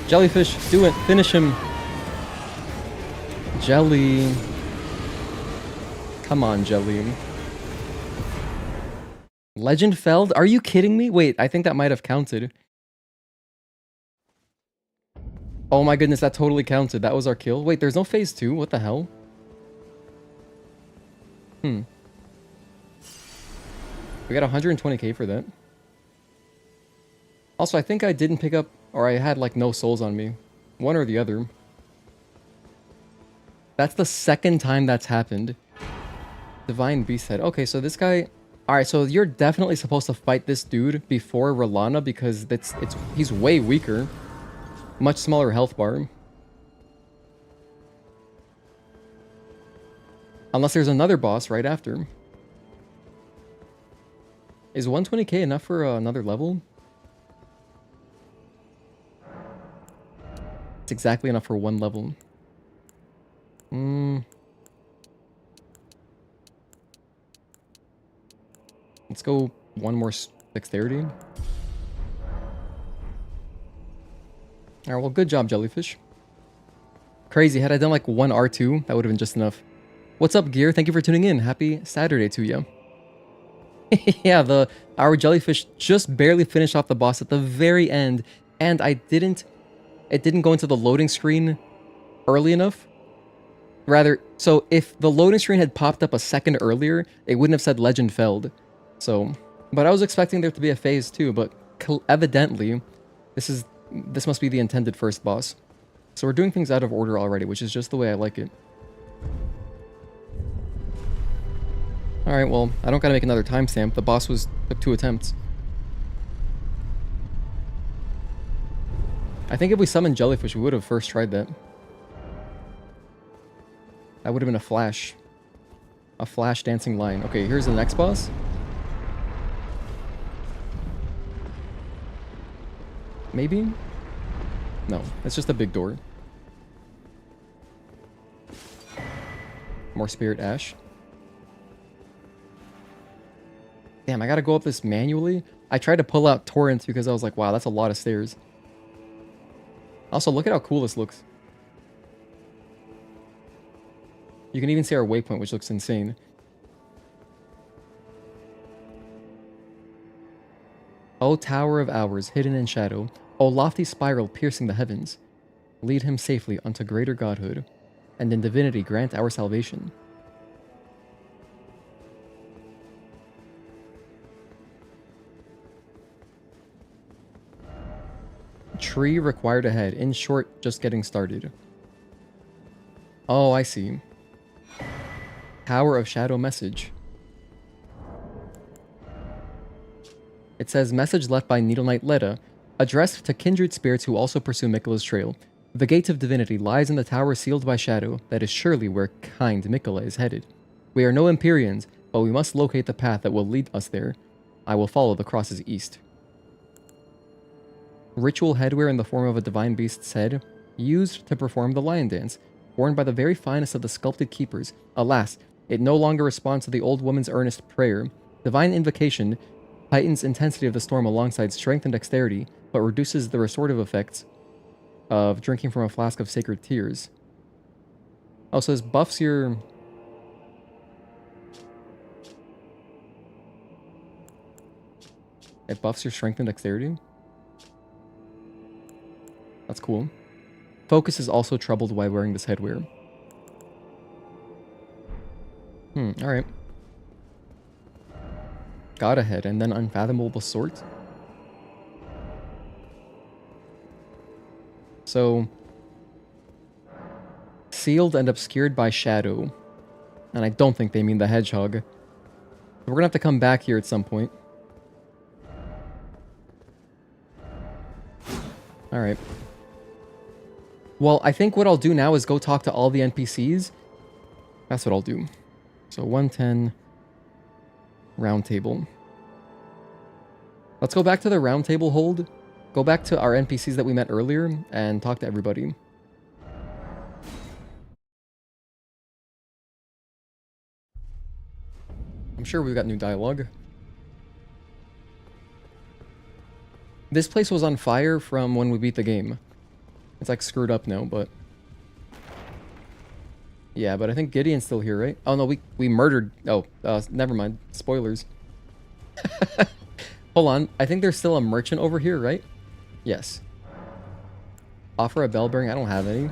Jellyfish, do it. Finish him. Jelly. Come on, Jelly. Legend Felled? Are you kidding me? Wait, I think that might have counted. Oh my goodness, that totally counted. That was our kill. Wait, there's no phase 2? What the hell? We got 120k for that. Also, I think I didn't pick up... Or I had, like, no souls on me. One or the other. That's the second time that's happened. Divine Beast Head. Okay, so this guy... Alright, so you're definitely supposed to fight this dude before Rellana because he's way weaker. Much smaller health bar. Unless there's another boss right after. Is 120k enough for another level? It's exactly enough for one level. Let's go one more dexterity. Alright, well, good job, Jellyfish. Crazy, had I done like one R2, that would have been just enough. What's up, Gear? Thank you for tuning in. Happy Saturday to you. Yeah, our Jellyfish just barely finished off the boss at the very end, and it didn't go into the loading screen early enough. Rather, so if the loading screen had popped up a second earlier, it wouldn't have said Legend Felled. So, but I was expecting there to be a phase too, but evidently, this must be the intended first boss. So we're doing things out of order already, which is just the way I like it. Alright, well, I don't gotta make another timestamp. The boss took 2 attempts. I think if we summoned Jellyfish, we would have first tried that. That would have been a flash. A flash dancing line. Okay, here's the next boss. Maybe? No, it's just a big door. More Spirit Ash. Damn, I gotta go up this manually? I tried to pull out torrents because I was like, wow, that's a lot of stairs. Also, look at how cool this looks. You can even see our waypoint, which looks insane. O Tower of Hours, hidden in shadow. O lofty spiral piercing the heavens. Lead him safely unto greater godhood, and in divinity grant our salvation. Tree required ahead. In short, just getting started. Oh, I see. Tower of Shadow message. It says, message left by Needle Knight Leda, addressed to kindred spirits who also pursue Miquella's trail. The gate of divinity lies in the tower sealed by shadow. That is surely where kind Miquella is headed. We are no Empyreans, but we must locate the path that will lead us there. I will follow the crosses east. Ritual headwear in the form of a divine beast's head, used to perform the lion dance, worn by the very finest of the sculpted keepers. Alas, it no longer responds to the old woman's earnest prayer. Divine invocation heightens intensity of the storm alongside strength and dexterity, but reduces the restorative effects of drinking from a flask of sacred tears. Oh, so this buffs your... It buffs your strength and dexterity? That's cool. Focus is also troubled while wearing this headwear. Alright. God ahead, and then unfathomable sort. So, sealed and obscured by shadow. And I don't think they mean the hedgehog. We're gonna have to come back here at some point. Alright. Well, I think what I'll do now is go talk to all the NPCs. That's what I'll do. So 110 Roundtable. Let's go back to the Roundtable Hold. Go back to our NPCs that we met earlier and talk to everybody. I'm sure we've got new dialogue. This place was on fire from when we beat the game. It's like screwed up now, but... Yeah, but I think Gideon's still here, right? Oh no, we murdered... Oh, never mind. Spoilers. Hold on. I think there's still a merchant over here, right? Yes. Offer a bell bearing. I don't have any.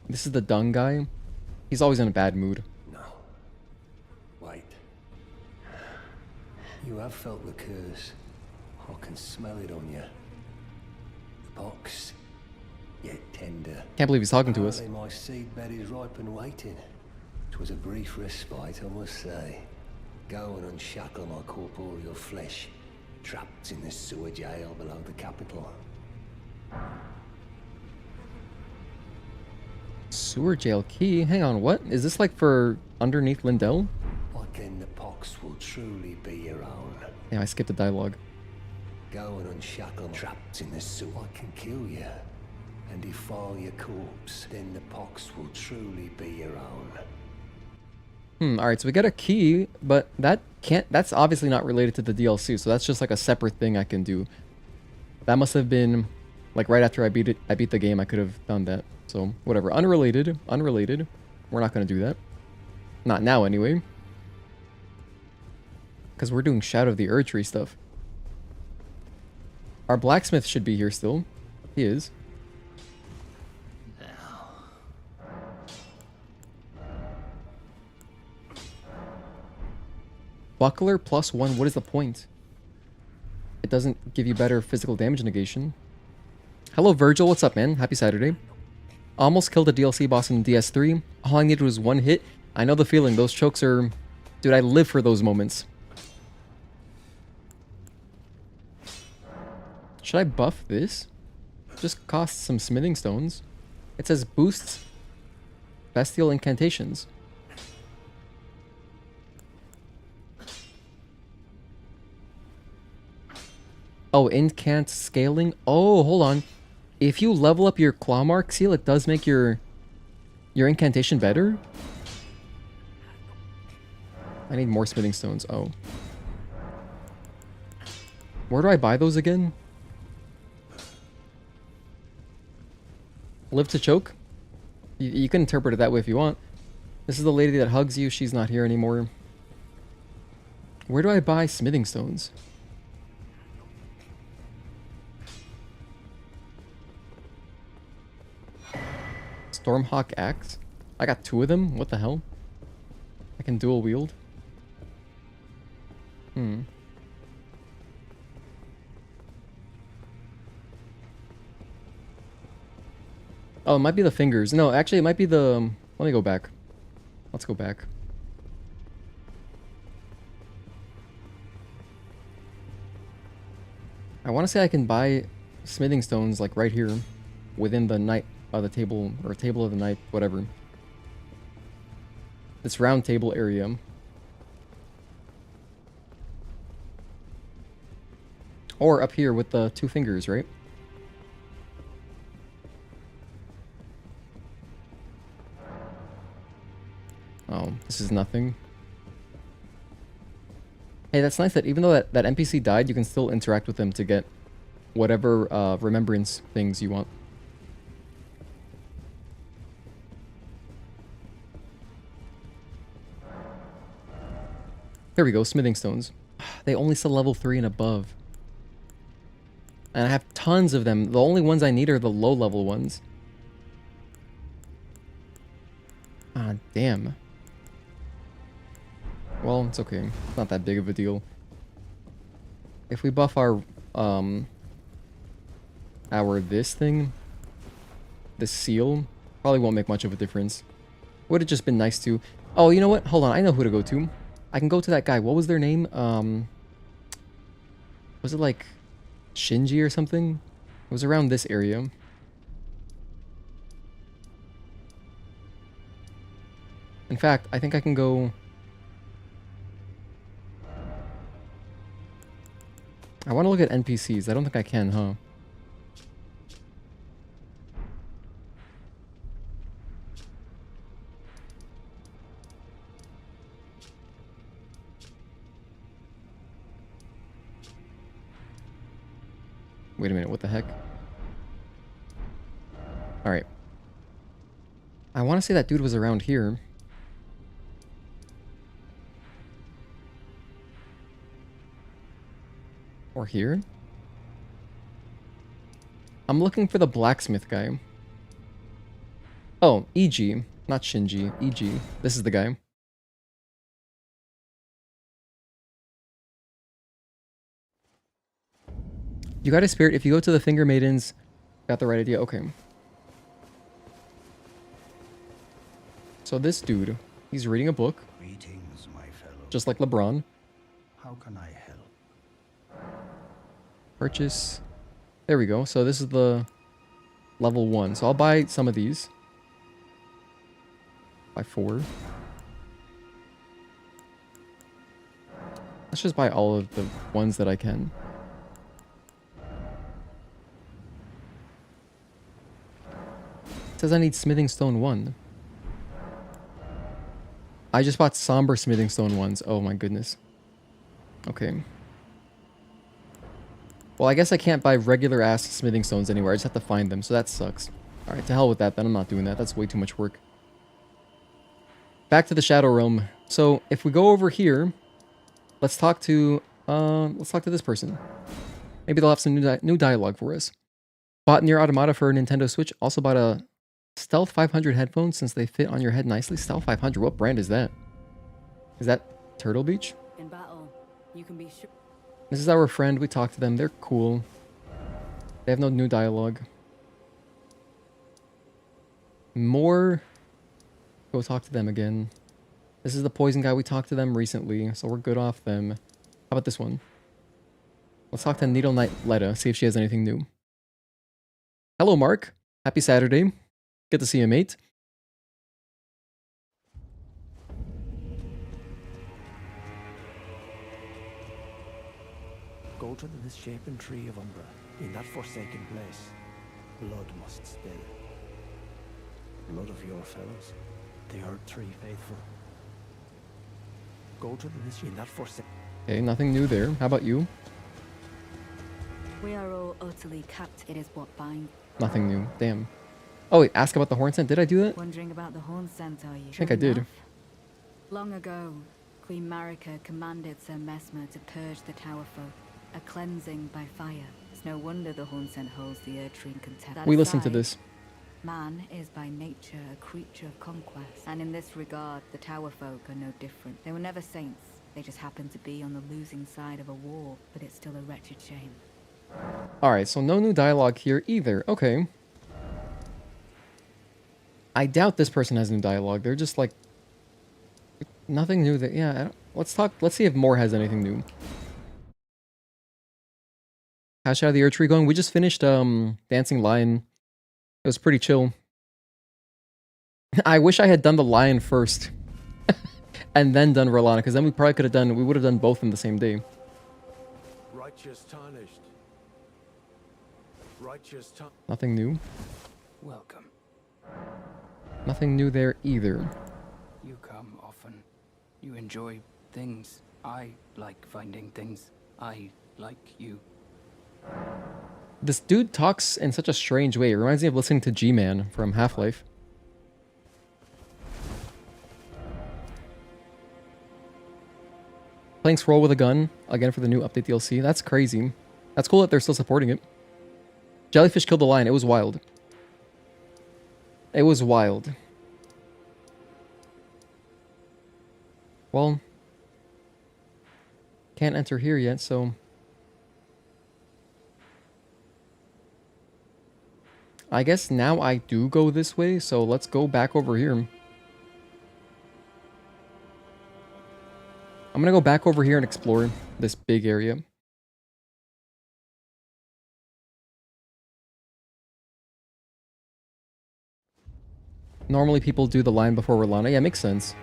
This is the dung guy. He's always in a bad mood. No. Wait. You have felt the curse. I can smell it on you. The box. yet tender. Can't believe he's talking to us. Apparently my seedbed is ripe and waiting. 'Twas a brief respite, I must say. Go and unshackle my corporeal flesh, trapped in the sewer jail below the capital. Sewer jail key? Hang on, what? Is this like for underneath Lindell? But then the pox will truly be your own. Yeah, I skipped the dialogue. Go and unshackle my trapped in the sewer. I can kill you and defile your corpse. Then the pox will truly be your own. Alright, so we got a key, but that's obviously not related to the DLC, so that's just like a separate thing I can do. That must have been, like right after I beat the game, I could have done that. So, whatever. Unrelated. We're not gonna do that. Not now, anyway. Because we're doing Shadow of the Erdtree stuff. Our blacksmith should be here still. He is. Buckler +1, what is the point? It doesn't give you better physical damage negation. Hello Virgil, what's up man? Happy Saturday. Almost killed a DLC boss in DS3. All I needed was one hit. I know the feeling, those chokes are... Dude, I live for those moments. Should I buff this? Just costs some smithing stones. It says boosts bestial incantations. Oh, incant scaling? Oh, hold on. If you level up your claw mark seal, it does make your incantation better? I need more smithing stones. Oh. Where do I buy those again? Live to choke? You can interpret it that way if you want. This is the lady that hugs you. She's not here anymore. Where do I buy smithing stones? Stormhawk axe? I got 2 of them? What the hell? I can dual wield? Oh, it might be the fingers. No, actually it might be the... Let me go back. Let's go back. I want to say I can buy smithing stones like right here within the night the table or table of the night, whatever. This round table area. Or up here with the 2 fingers, right? Oh, this is nothing. Hey, that's nice that even though that NPC died, you can still interact with them to get whatever remembrance things you want. There we go, smithing stones. They only sell level 3 and above. And I have tons of them. The only ones I need are the low level ones. Ah, damn. Well, it's okay. It's not that big of a deal. If we buff our this thing, the seal, probably won't make much of a difference. Would have just been nice to... Oh, you know what? Hold on, I know who to go to. I can go to that guy. What was their name? Was it like Shinji or something? It was around this area. In fact, I think I can go... I want to look at NPCs. I don't think I can, huh? Wait a minute, what the heck? Alright. I want to say that dude was around here. Or here? I'm looking for the blacksmith guy. Oh, EG. Not Shinji. EG. This is the guy. You got a spirit. If you go to the Finger Maidens, got the right idea. Okay. So this dude, he's reading a book, Greetings, my fellow. just like LeBron. How can I help? Purchase. There we go. So this is the level 1. So I'll buy some of these. Buy 4. Let's just buy all of the ones that I can. It says I need smithing stone 1. I just bought somber smithing stone 1s. Oh my goodness. Okay. Well, I guess I can't buy regular ass smithing stones anywhere. I just have to find them, so that sucks. Alright, to hell with that then. I'm not doing that. That's way too much work. Back to the Shadow Realm. So, if we go over here, let's talk to this person. Maybe they'll have some new dialogue for us. Bought Near Automata for a Nintendo Switch. Also bought a Stealth 500 headphones since they fit on your head nicely. Stealth 500, what brand is that? Is that Turtle Beach? In battle, you can be sure. This is our friend. We talked to them. They're cool. They have no new dialogue. More. Go talk to them again. This is the poison guy. We talked to them recently, so we're good off them. How about this one? Let's talk to Needle Knight Letta, see if she has anything new. Hello, Marc. Happy Saturday. Good to see you, mate. Go to the misshapen tree of Umbra, in that forsaken place. Blood must spill. Blood of your fellows, the Erdtree faithful. Go to the in that forsaken. Okay, nothing new there. How about you? We are all utterly capped. It is what binds. Nothing new. Damn. Oh wait, ask about the Hornsent. Did I do that? Wondering about the Hornsent, are you? I think I did. Long ago, Queen Marika commanded Sir Messmer to purge the Tower folk, a cleansing by fire. It's no wonder the Hornsent holds the Erdtree in contempt. We listened to this. Man is by nature a creature of conquest, and in this regard, the Tower folk are no different. They were never saints. They just happened to be on the losing side of a war, but it's still a wretched shame. Alright, so no new dialogue here either. Okay. I doubt this person has new dialogue. They're just like... Nothing new that... Yeah, let's talk... Let's see if Moore has anything new. How's Shadow the Erdtree going? We just finished Dancing Lion. It was pretty chill. I wish I had done the Lion first. And then done Rellana, because then we probably could have done... We would have done both in the same day. Righteous tarnished. Righteous Nothing new. Welcome. Nothing new there either. You come often. You enjoy things. I like finding things. I like you. This dude talks in such a strange way. It reminds me of listening to G-Man from Half-Life. Playing Scroll with a gun, again for the new update DLC. That's crazy. That's cool that they're still supporting it. Jellyfish killed the lion. It was wild. It was wild. Well, can't enter here yet, so... I guess now I do go this way, so let's go back over here. I'm gonna go back over here and explore this big area. Normally people do the line before Rellana. Yeah, makes sense.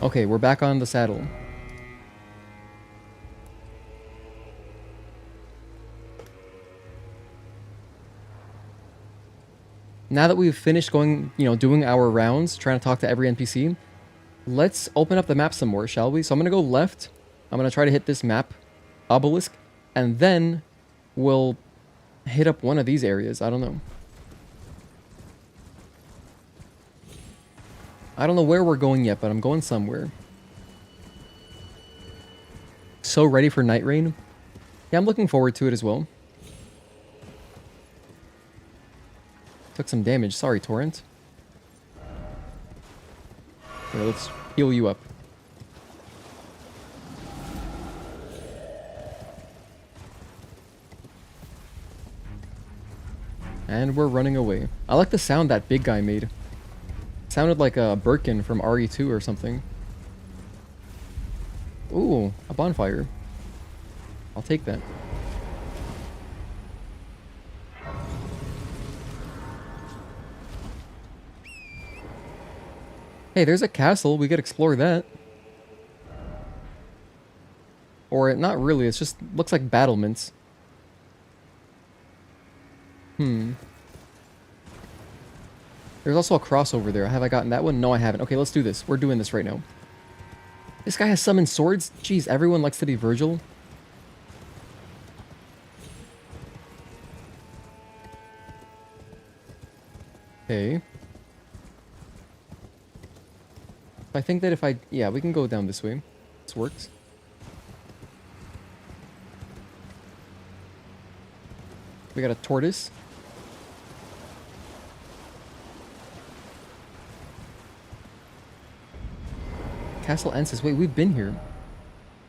Okay, we're back on the saddle. Now that we've finished going, doing our rounds, trying to talk to every NPC, let's open up the map some more, shall we? So I'm going to go left. I'm going to try to hit this map obelisk, and then we'll hit up one of these areas. I don't know. I don't know where we're going yet, but I'm going somewhere. So ready for Night Rain. Yeah, I'm looking forward to it as well. Took some damage. Sorry, Torrent. Here, let's heal you up. And we're running away. I like the sound that big guy made. It sounded like a Birkin from RE2 or something. Ooh, a bonfire. I'll take that. Hey, there's a castle. We could explore that. Or not really. It's just looks like battlements. There's also a cross over there. Have I gotten that one? No, I haven't. Okay, let's do this. We're doing this right now. This guy has summoned swords? Jeez, everyone likes to be Virgil. Okay. I think that if I... Yeah, we can go down this way. This works. We got a tortoise. Castle Ensis. Wait, we've been here.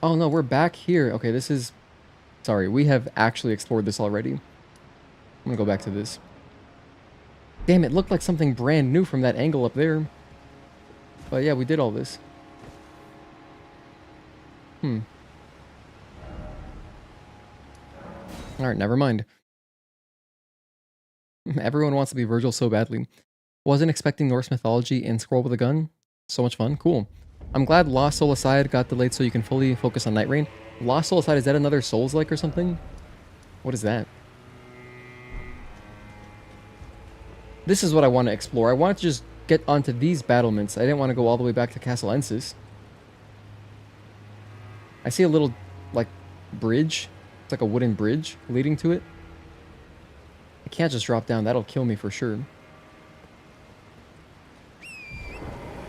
Oh no, we're back here. Okay, this is... Sorry, we have actually explored this already. I'm gonna go back to this. Damn, it looked like something brand new from that angle up there. But yeah, we did all this. Alright, never mind. Everyone wants to be Virgil so badly. Wasn't expecting Norse mythology in Scroll with a Gun. So much fun. Cool. I'm glad Lost Soul Aside got delayed so you can fully focus on Night Rain. Lost Soul Aside, is that another Souls-like or something? What is that? This is what I want to explore. I want to just get onto these battlements. I didn't want to go all the way back to Castle Ensis. I see a little, like, bridge. It's like a wooden bridge leading to it. I can't just drop down. That'll kill me for sure.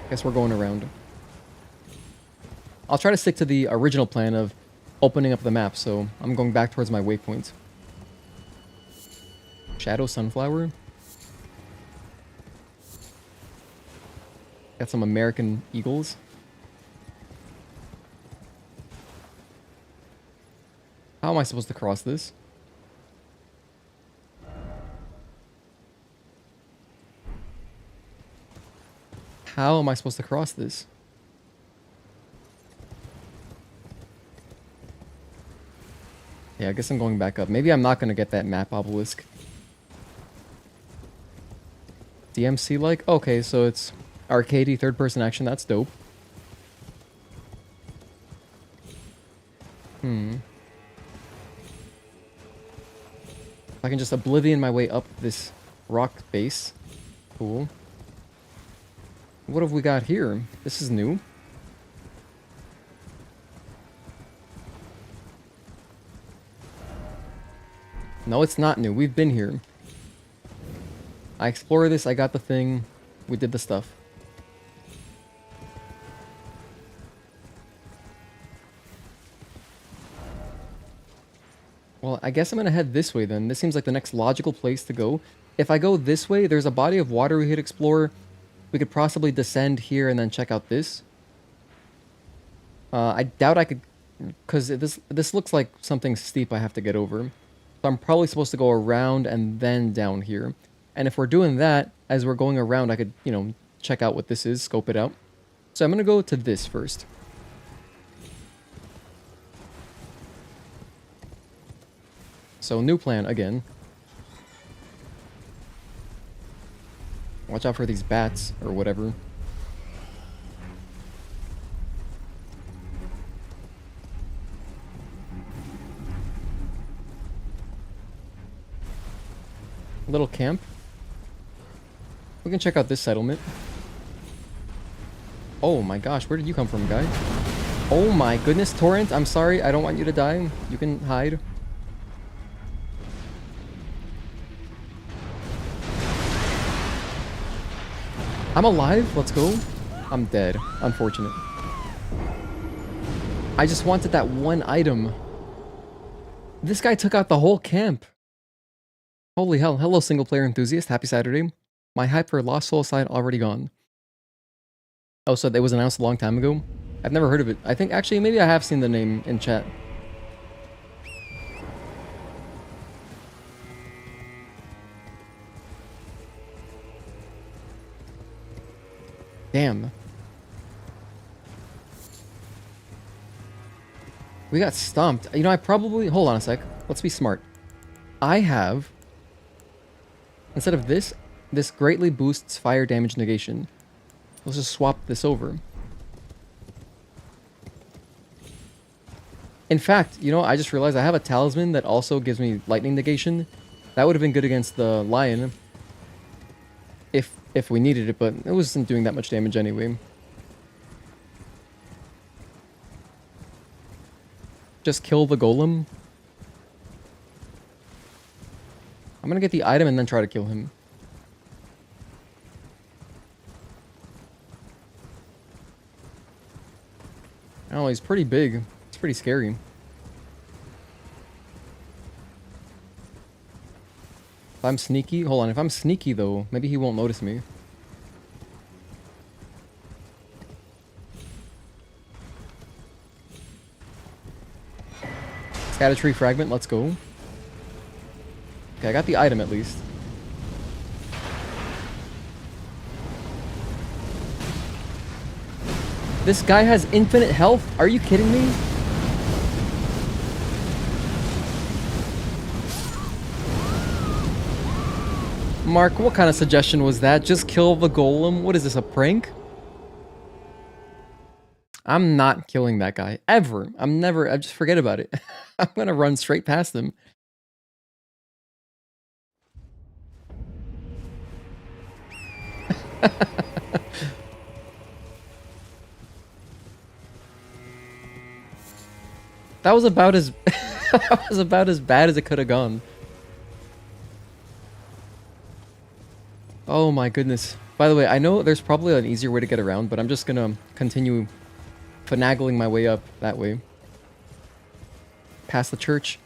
Guess we're going around. I'll try to stick to the original plan of opening up the map, so I'm going back towards my waypoint. Shadow Sunflower. Got some American eagles. How am I supposed to cross this? How am I supposed to cross this? Yeah, I guess I'm going back up. Maybe I'm not going to get that map obelisk. DMC-like? Okay, so it's arcadey third-person action. That's dope. If I can just oblivion my way up this rock base. Cool. What have we got here? This is new. No, it's not new. We've been here. I explored this. I got the thing. We did the stuff. Well, I guess I'm going to head this way then. This seems like the next logical place to go. If I go this way, there's a body of water we could explore. We could possibly descend here and then check out this. I doubt I could... Because this looks like something steep I have to get over. So I'm probably supposed to go around and then down here. And if we're doing that, as we're going around, I could, you know, check out what this is, scope it out. So I'm going to go to this first. So new plan again. Watch out for these bats or whatever. Little camp. We can check out this settlement. Oh my gosh, where did you come from, guy? Oh my goodness, Torrent, I'm sorry, I don't want you to die. You can hide. I'm alive, let's go. I'm dead, unfortunate. I just wanted that one item. This guy took out the whole camp. Holy hell. Hello, single player enthusiast. Happy Saturday. My hype for Lost Soul Aside already gone. Oh, so it was announced a long time ago? I've never heard of it. I think, actually, maybe I have seen the name in chat. Damn. We got stomped. You know, I probably... Hold on a sec. Let's be smart. I have... Instead of this greatly boosts fire damage negation. Let's just swap this over. In fact, you know, I just realized I have a talisman that also gives me lightning negation. That would have been good against the lion. If we needed it, but it wasn't doing that much damage anyway. Just kill the golem. I'm gonna get the item and then try to kill him. Oh, he's pretty big. It's pretty scary. If I'm sneaky... Hold on, if I'm sneaky though, maybe he won't notice me. Erdtree fragment, let's go. Okay, I got the item at least. This guy has infinite health? Are you kidding me? Mark, what kind of suggestion was that? Just kill the golem? What is this, a prank? I'm not killing that guy. Ever. I just forget about it. I'm gonna run straight past him. That was about as that was about as bad as it could have gone. Oh my goodness. By the way, I know there's probably an easier way to get around, but I'm just gonna continue finagling my way up that way. Past the church.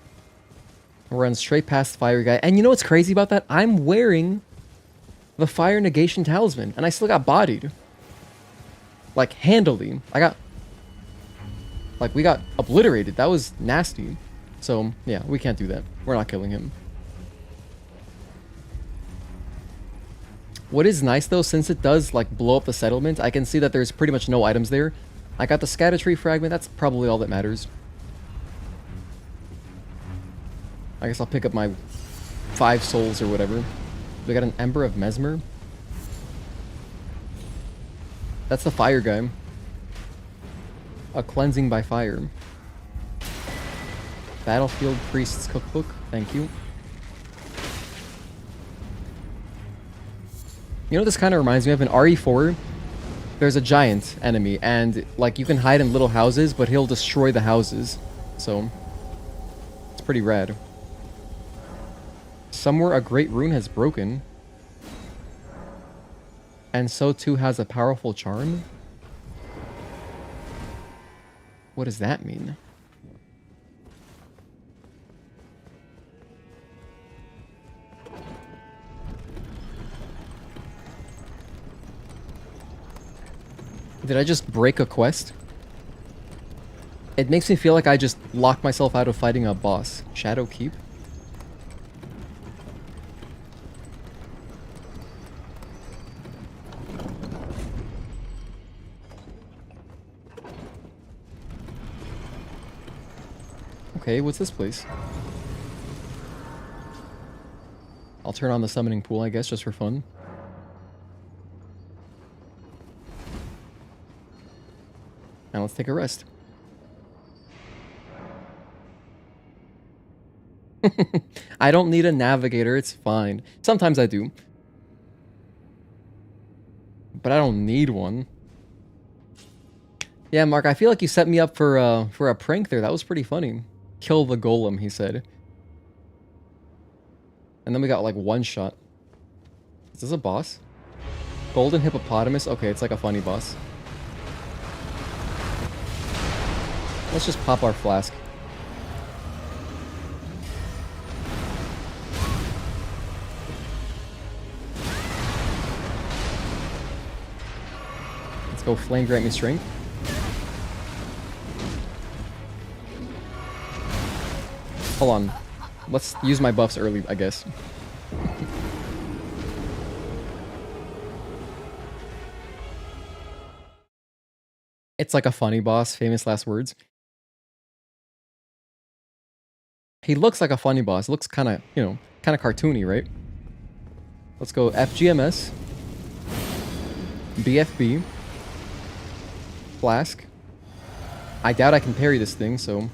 Run straight past the fire guy. And you know what's crazy about that? I'm wearing the fire negation talisman, and I still got bodied. Like, handily. We got obliterated. That was nasty. So, yeah, we can't do that. We're not killing him. What is nice, though, since it does, like, blow up the settlement, I can see that there's pretty much no items there. I got the Erdtree fragment. That's probably all that matters. I guess I'll pick up my 5 souls or whatever. We got an Ember of Messmer. That's the fire guy. A cleansing by fire. Battlefield Priest's Cookbook. Thank you. You know what this kind of reminds me of? In RE4, there's a giant enemy, and like you can hide in little houses, but he'll destroy the houses. So, it's pretty rad. Somewhere a great rune has broken. And so too has a powerful charm? What does that mean? Did I just break a quest? It makes me feel like I just locked myself out of fighting a boss. Shadow Keep? Okay, what's this place? I'll turn on the summoning pool, I guess, just for fun. Now let's take a rest. I don't need a navigator, it's fine. Sometimes I do. But I don't need one. Yeah, Mark, I feel like you set me up for a prank there. That was pretty funny. Kill the golem, he said. And then we got like one shot. Is this a boss? Golden Hippopotamus? Okay, it's like a funny boss. Let's just pop our flask. Let's go Flame Grant Me Strength. Hold on. Let's use my buffs early, I guess. It's like a funny boss, famous last words. He looks like a funny boss. Looks kind of, you know, kind of cartoony, right? Let's go FGMS. BFB. Flask. I doubt I can parry this thing, so...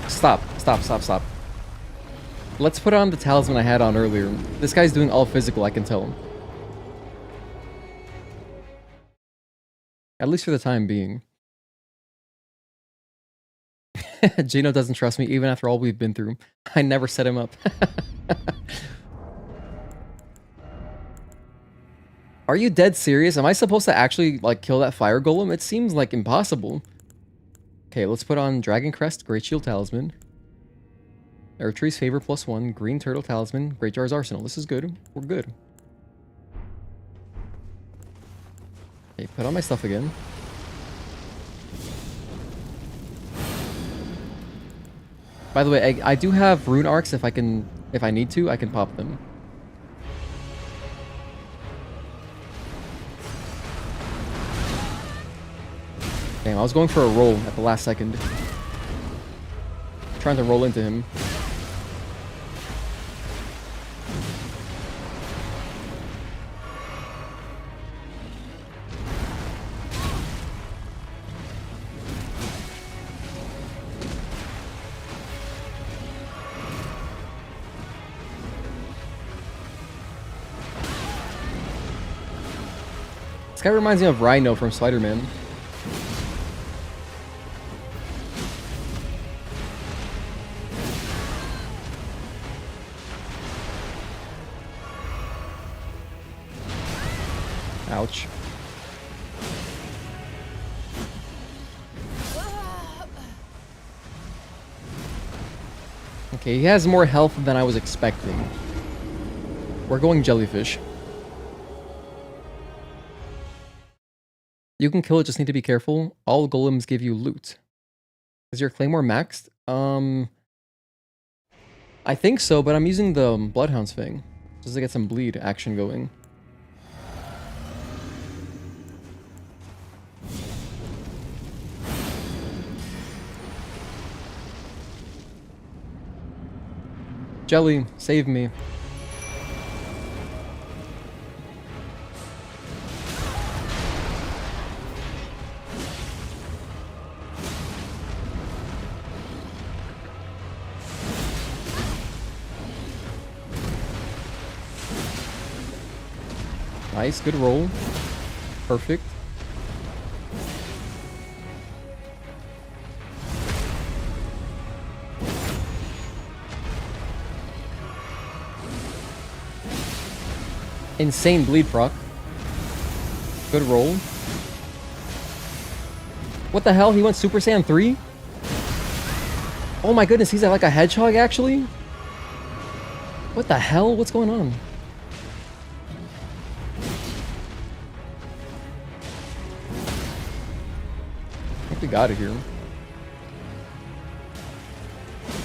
Stop. Let's put on the talisman I had on earlier. This guy's doing all physical, I can tell. At least for the time being. Gino doesn't trust me even after all we've been through. I never set him up. Are you dead serious? Am I supposed to actually, like, kill that fire golem? It seems, like, impossible. Okay, let's put on Dragon Crest, Great Shield Talisman. Erdtree's Favor +1, Green Turtle Talisman, Great Jar's Arsenal. This is good. We're good. Okay, put on my stuff again. By the way, I do have rune arcs. If I need to, I can pop them. Damn, I was going for a roll at the last second. Trying to roll into him. This guy reminds me of Rhino from Spider-Man. Ouch. Okay, he has more health than I was expecting. We're going Jellyfish. You can kill it, just need to be careful. All golems give you loot. Is your claymore maxed? I think so, but I'm using the Bloodhound's Fang just to get some bleed action going. Jelly, save me. Nice, good roll. Perfect. Insane bleed proc. Good roll. What the hell? He went Super Saiyan 3? Oh my goodness, he's like a hedgehog actually? What the hell? What's going on? I think we got it here.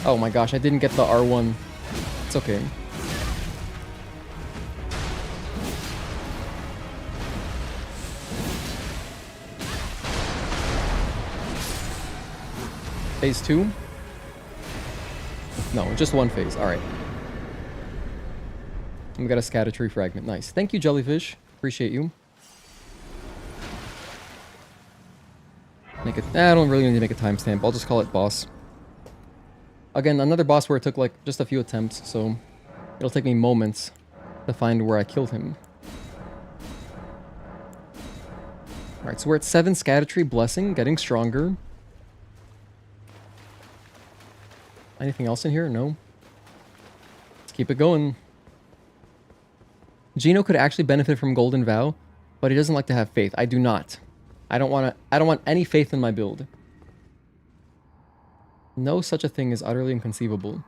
Oh my gosh, I didn't get the R1. It's okay. Phase 2? No, just one phase. Alright. We got a Scadu fragment. Nice. Thank you, Jellyfish. Appreciate you. Make it. I don't really need to make a timestamp. I'll just call it boss. Again, another boss where it took like just a few attempts, so it'll take me moments to find where I killed him. Alright, so we're at 7 Scadu Blessing, getting stronger. Anything else in here? No. Let's keep it going. Gino could actually benefit from Golden Vow, but he doesn't like to have faith. I do not. I don't want any faith in my build. No such a thing is utterly inconceivable.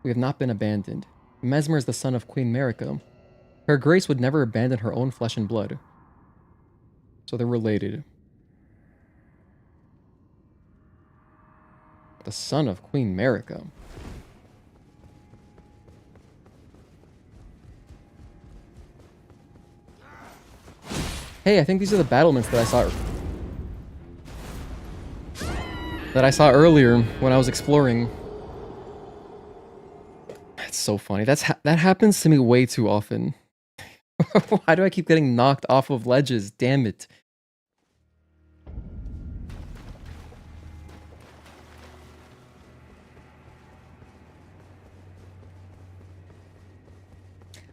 We have not been abandoned. Messmer is the son of Queen Marika. Her grace would never abandon her own flesh and blood. So they're related. The son of Queen Marika. Hey, I think these are the battlements that I saw earlier when I was exploring. That's so funny. That happens to me way too often. Why do I keep getting knocked off of ledges? Damn it.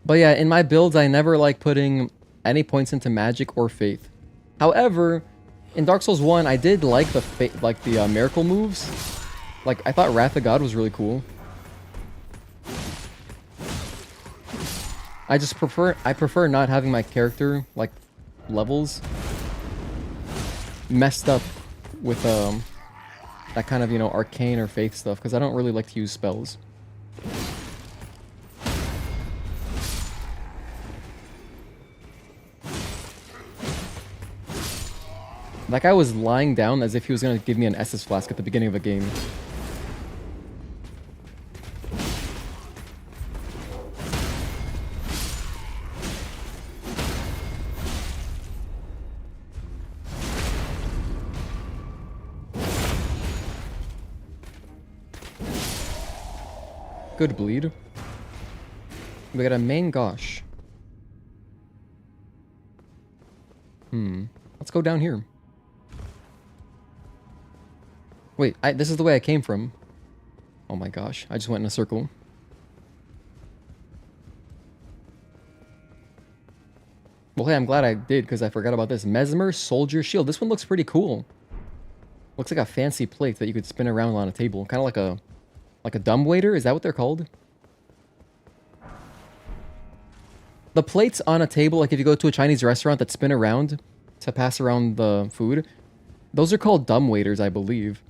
But yeah, in my builds, I never like putting any points into magic or faith. However, in Dark Souls 1, I did like the miracle moves. Like, I thought Wrath of God was really cool. I prefer not having my character, like, levels messed up with that kind of, you know, arcane or faith stuff, because I don't really like to use spells. That guy was lying down as if he was going to give me an Estus flask at the beginning of a game. Good bleed. We got a main gosh. Let's go down here. Wait, this is the way I came from. Oh my gosh, I just went in a circle. Well, hey, I'm glad I did, because I forgot about this. Messmer Soldier Shield. This one looks pretty cool. Looks like a fancy plate that you could spin around on a table. Kind of like a dumbwaiter? Is that what they're called? The plates on a table, like if you go to a Chinese restaurant that spin around to pass around the food, those are called dumbwaiters, I believe.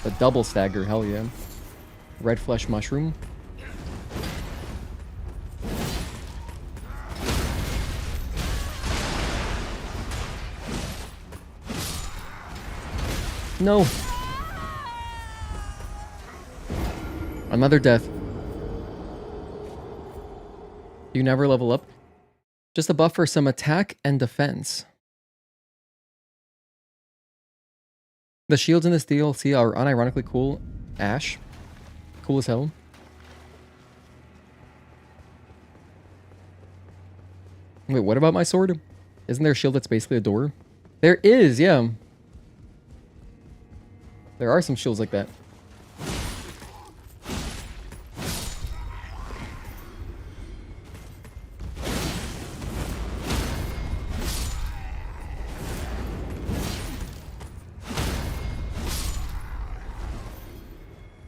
A double stagger, hell yeah. Red flesh mushroom. No. Another death. You never level up. Just a buff for some attack and defense. The shields in this DLC are unironically cool. Ash. Cool as hell. Wait, what about my sword? Isn't there a shield that's basically a door? There is, yeah. There are some shields like that.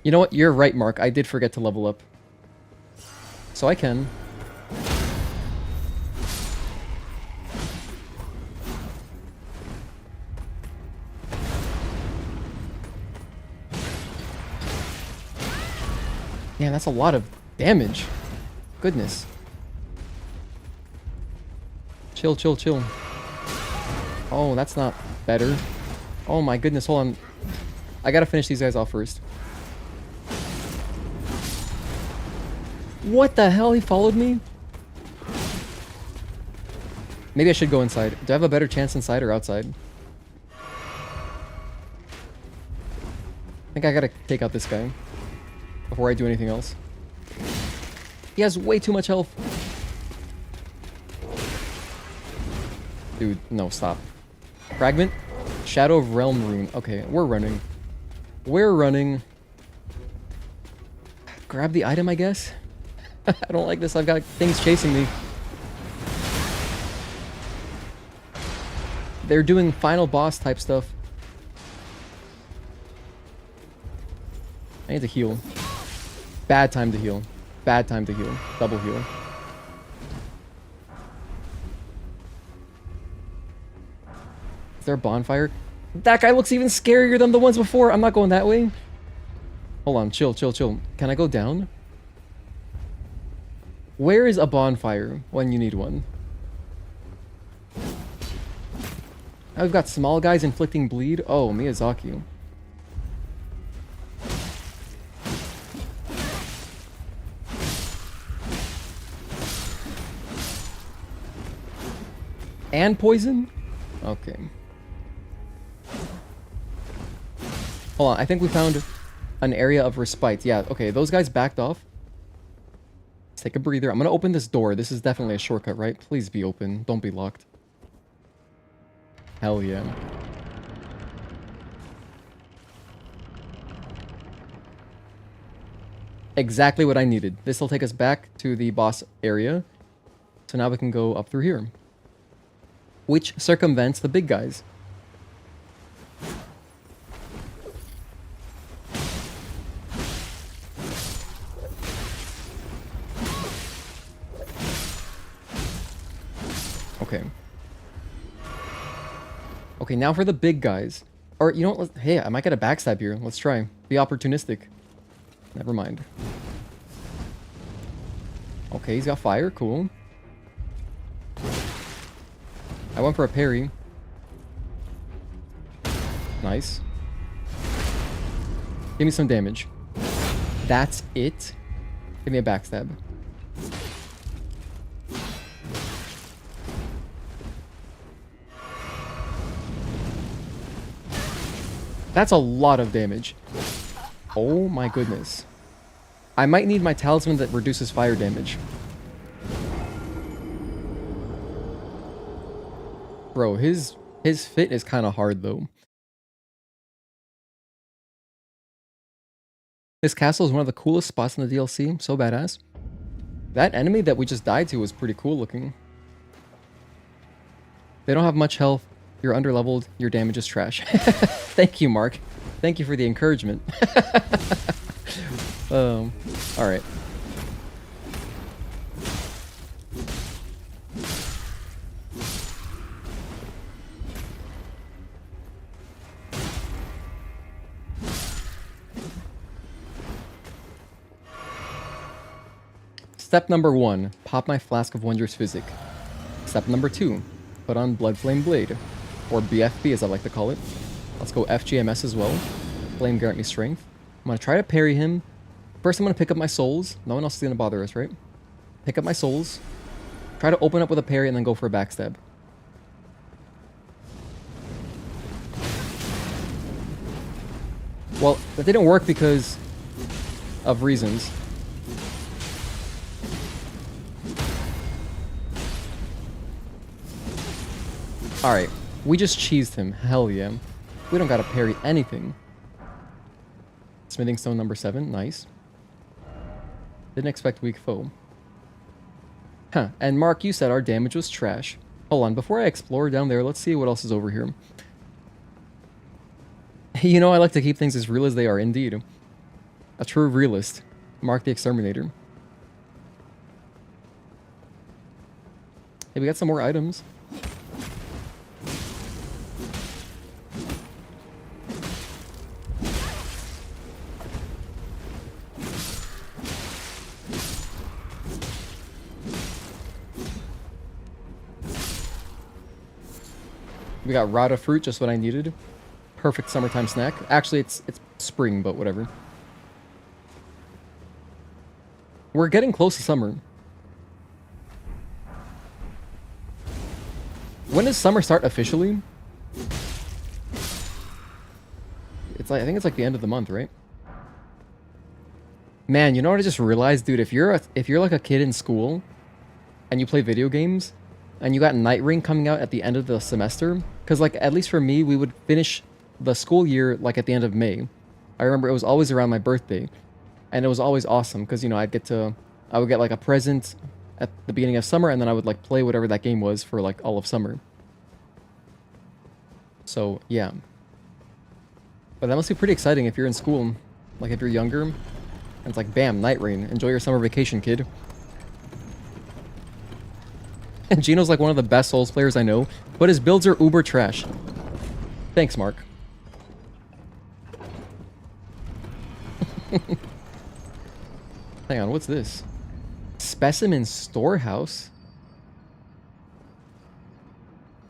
You know what? You're right, Marc. I did forget to level up. So I can. Man, that's a lot of damage. Goodness. Chill, chill, chill. Oh, that's not better. Oh my goodness, hold on. I gotta finish these guys off first. What the hell? He followed me? Maybe I should go inside. Do I have a better chance inside or outside? I think I gotta take out this guy before I do anything else. He has way too much health. Dude, no, stop. Fragment? Shadow of Realm Rune. Okay, we're running. We're running. Grab the item, I guess? I don't like this. I've got things chasing me. They're doing final boss type stuff. I need to heal. Bad time to heal. Bad time to heal. Double heal. Is there a bonfire? That guy looks even scarier than the ones before. I'm not going that way. Hold on, chill, chill, chill. Can I go down? Where is a bonfire when you need one? Now we've got small guys inflicting bleed. Oh, Miyazaki. And poison? Okay. Hold on, I think we found an area of respite. Yeah, okay, those guys backed off. Let's take a breather. I'm gonna open this door. This is definitely a shortcut, right? Please be open. Don't be locked. Hell yeah. Exactly what I needed. This will take us back to the boss area. So now we can go up through here. Which circumvents the big guys. Okay. Okay, now for the big guys. Or, you know what? Hey, I might get a backstab here. Let's try. Be opportunistic. Never mind. Okay, he's got fire. Cool. I went for a parry. Nice. Give me some damage. That's it. Give me a backstab. That's a lot of damage. Oh my goodness. I might need my talisman that reduces fire damage. Bro, his fit is kind of hard though. This castle is one of the coolest spots in the DLC. So badass. That enemy that we just died to was pretty cool looking. They don't have much health. You're underleveled. Your damage is trash. Thank you, Marc. Thank you for the encouragement. Alright. Step number 1, pop my Flask of Wondrous Physic. Step number 2, put on Bloodflame Blade, or BFB as I like to call it. Let's go FGMS as well. Flame grant me strength. I'm gonna try to parry him. First I'm gonna pick up my souls. No one else is gonna bother us, right? Pick up my souls. Try to open up with a parry and then go for a backstab. Well, that didn't work because of reasons. Alright, we just cheesed him. Hell yeah. We don't gotta parry anything. Smithing stone number 7, nice. Didn't expect weak foe. Huh, and Marc, you said our damage was trash. Hold on, before I explore down there, let's see what else is over here. You know, I like to keep things as real as they are, indeed. A true realist. Marc the Exterminator. Hey, we got some more items. We got Rauh fruit, just what I needed. Perfect summertime snack. Actually, it's spring, but whatever. We're getting close to summer. When does summer start officially? It's like, I think it's like the end of the month, right? Man, you know what I just realized, dude? If you're like a kid in school and you play video games and you got Night Ring coming out at the end of the semester, because like at least for me, we would finish the school year like at the end of May. I remember it was always around my birthday, and it was always awesome because, you know, I would get like a present at the beginning of summer, and then I would like play whatever that game was for like all of summer. So yeah, but that must be pretty exciting if you're in school, like if you're younger, and it's like bam, Night Rain, enjoy your summer vacation, kid. And Gino's like one of the best Souls players I know, but his builds are uber trash. Thanks, Marc. Hang on, what's this? Specimen Storehouse?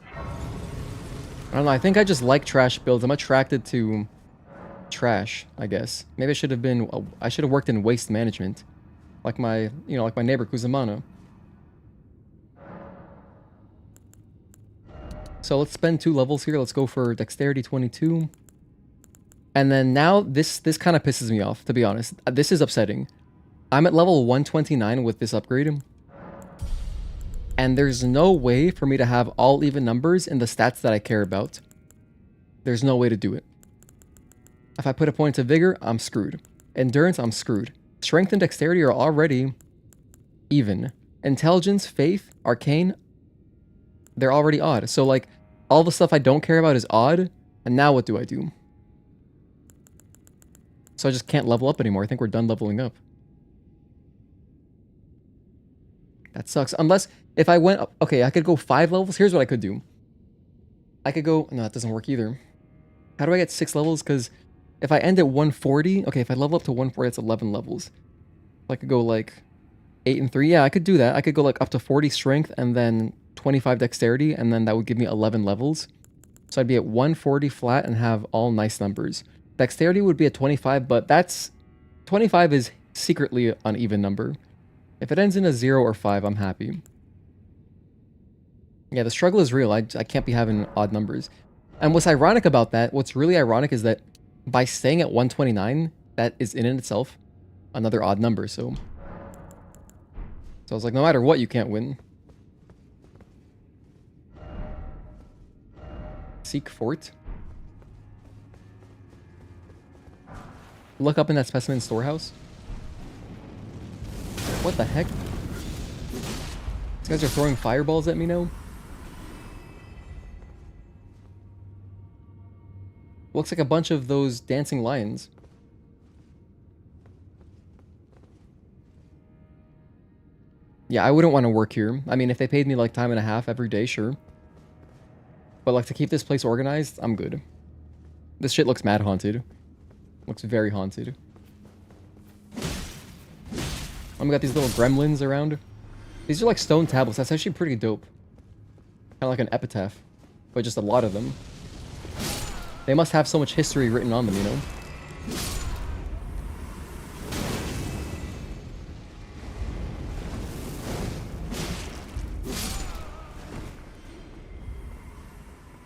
I don't know, I think I just like trash builds. I'm attracted to trash, I guess. Maybe I should have been, I should have worked in waste management. Like my, you know, like my neighbor Kuzumano. So let's spend 2 levels here. Let's go for Dexterity 22. And then now, this kind of pisses me off, to be honest. This is upsetting. I'm at level 129 with this upgrade. And there's no way for me to have all even numbers in the stats that I care about. There's no way to do it. If I put a point to Vigor, I'm screwed. Endurance, I'm screwed. Strength and Dexterity are already even. Intelligence, Faith, Arcane, they're already odd. So, like, all the stuff I don't care about is odd. And now what do I do? So I just can't level up anymore. I think we're done leveling up. That sucks. Unless, if I went up... Okay, I could go 5 levels. Here's what I could do. I could go... No, that doesn't work either. How do I get 6 levels? Because if I end at 140... Okay, if I level up to 140, it's 11 levels. I could go, like, 8 and 3. Yeah, I could do that. I could go, like, up to 40 strength and then 25 dexterity, and then that would give me 11 levels. So I'd be at 140 flat and have all nice numbers. Dexterity would be at 25, but that's... 25 is secretly an even number. If it ends in a 0 or 5, I'm happy. Yeah, the struggle is real. I can't be having odd numbers. And what's ironic about that, what's really ironic is that by staying at 129, that is in itself another odd number, so... So I was like, no matter what, you can't win. Seek Fort. Look up in that Specimen Storehouse. What the heck? These guys are throwing fireballs at me now? Looks like a bunch of those dancing lions. Yeah, I wouldn't want to work here. I mean, if they paid me like time and a half every day, sure. But like to keep this place organized, I'm good. This shit looks mad haunted. Looks very haunted. Oh, we got these little gremlins around. These are like stone tablets. That's actually pretty dope. Kind of like an epitaph. But just a lot of them. They must have so much history written on them, you know?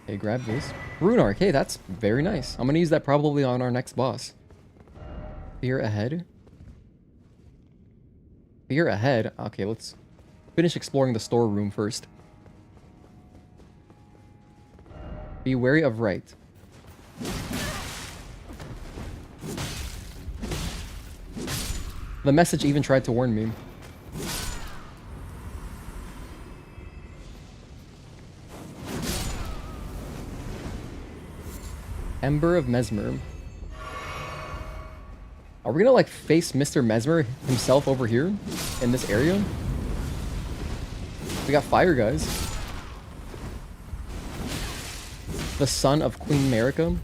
Okay, grab this. Rune Arc. Hey, that's very nice. I'm gonna use that probably on our next boss. Fear ahead. Fear ahead. Okay, let's finish exploring the storeroom first. Be wary of right. The message even tried to warn me. Ember of Messmer. Are we gonna like face Mr. Messmer himself over here in this area? We got fire guys. The son of Queen America.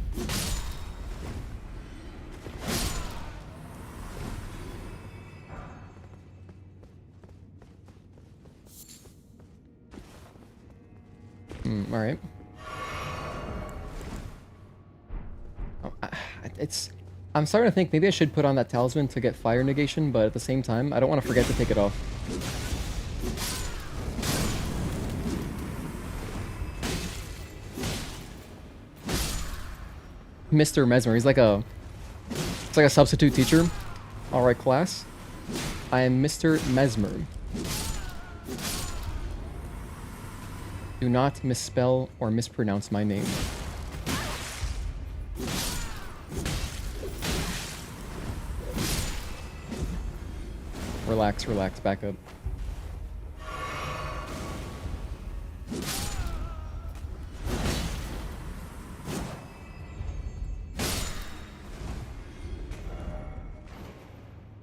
Alright. I'm starting to think maybe I should put on that talisman to get fire negation, but at the same time, I don't want to forget to take it off. Mr. Messmer, he's like a... It's like a substitute teacher. Alright, class. I am Mr. Messmer. Do not misspell or mispronounce my name. Relax, relax, back up.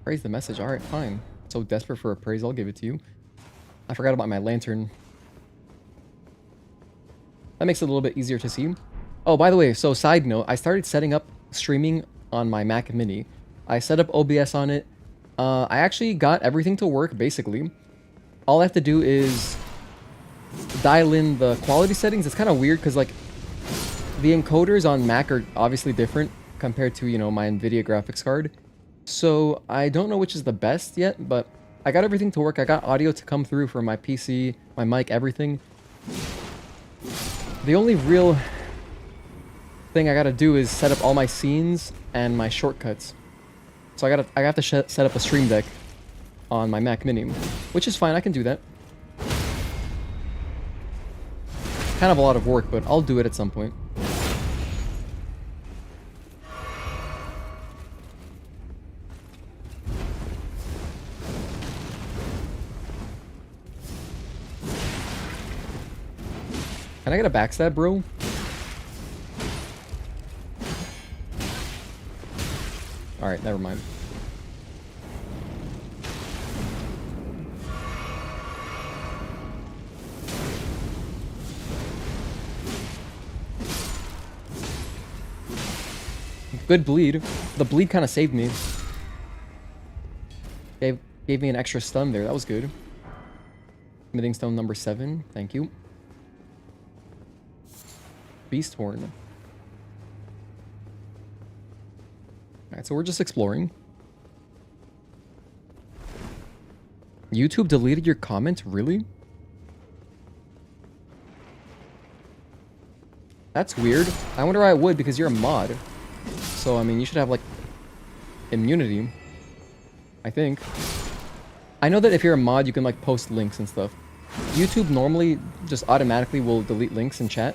Praise the message. Alright, fine. So desperate for a praise, I'll give it to you. I forgot about my lantern. That makes it a little bit easier to see. Oh, by the way, so side note, I started setting up streaming on my Mac Mini. I set up OBS on it. I actually got everything to work, basically. All I have to do is dial in the quality settings. It's kind of weird because, like, the encoders on Mac are obviously different compared to, you know, my NVIDIA graphics card. So I don't know which is the best yet, but I got everything to work. I got audio to come through from my PC, my mic, everything. The only real thing I gotta do is set up all my scenes and my shortcuts. So I have to set up a stream deck on my Mac Mini, which is fine. I can do that. Kind of a lot of work, but I'll do it at some point. Can I get a backstab, bro? Alright, never mind. Good bleed. The bleed kind of saved me. Gave me an extra stun there. That was good. Smithing stone number 7. Thank you. Beast horn. Alright, so we're just exploring. YouTube deleted your comment? Really? That's weird. I wonder why it would, because you're a mod. So, I mean, you should have, like, immunity. I think. I know that if you're a mod, you can, like, post links and stuff. YouTube normally just automatically will delete links in chat.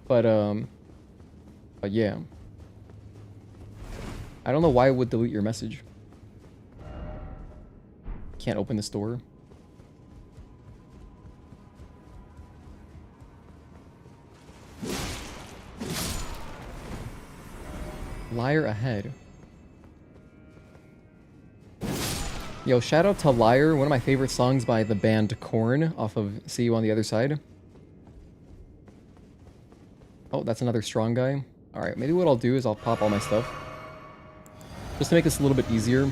But yeah. I don't know why it would delete your message. Can't open this door. Liar ahead. Yo, shout out to Liar, one of my favorite songs by the band Korn off of See You on the Other Side. Oh, that's another strong guy. Alright, maybe what I'll do is I'll pop all my stuff. Just to make this a little bit easier.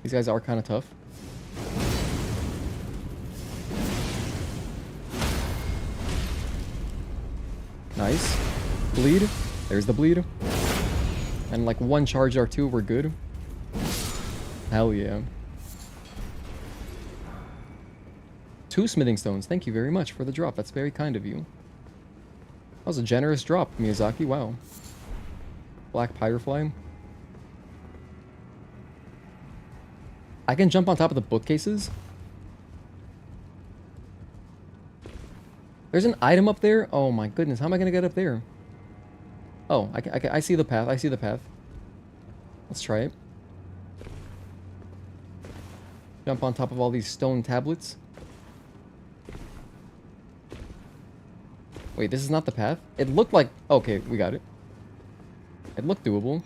These guys are kind of tough. Nice. Bleed. There's the bleed. And like one charge R2, we're good. Hell yeah. 2 smithing stones. Thank you very much for the drop. That's very kind of you. That was a generous drop, Miyazaki. Wow. Black Pyrefly. I can jump on top of the bookcases. There's an item up there? Oh my goodness, how am I gonna get up there? Oh, I see the path, I see the path. Let's try it. Jump on top of all these stone tablets. Wait, this is not the path? It looked like... Okay, we got it. It looked doable.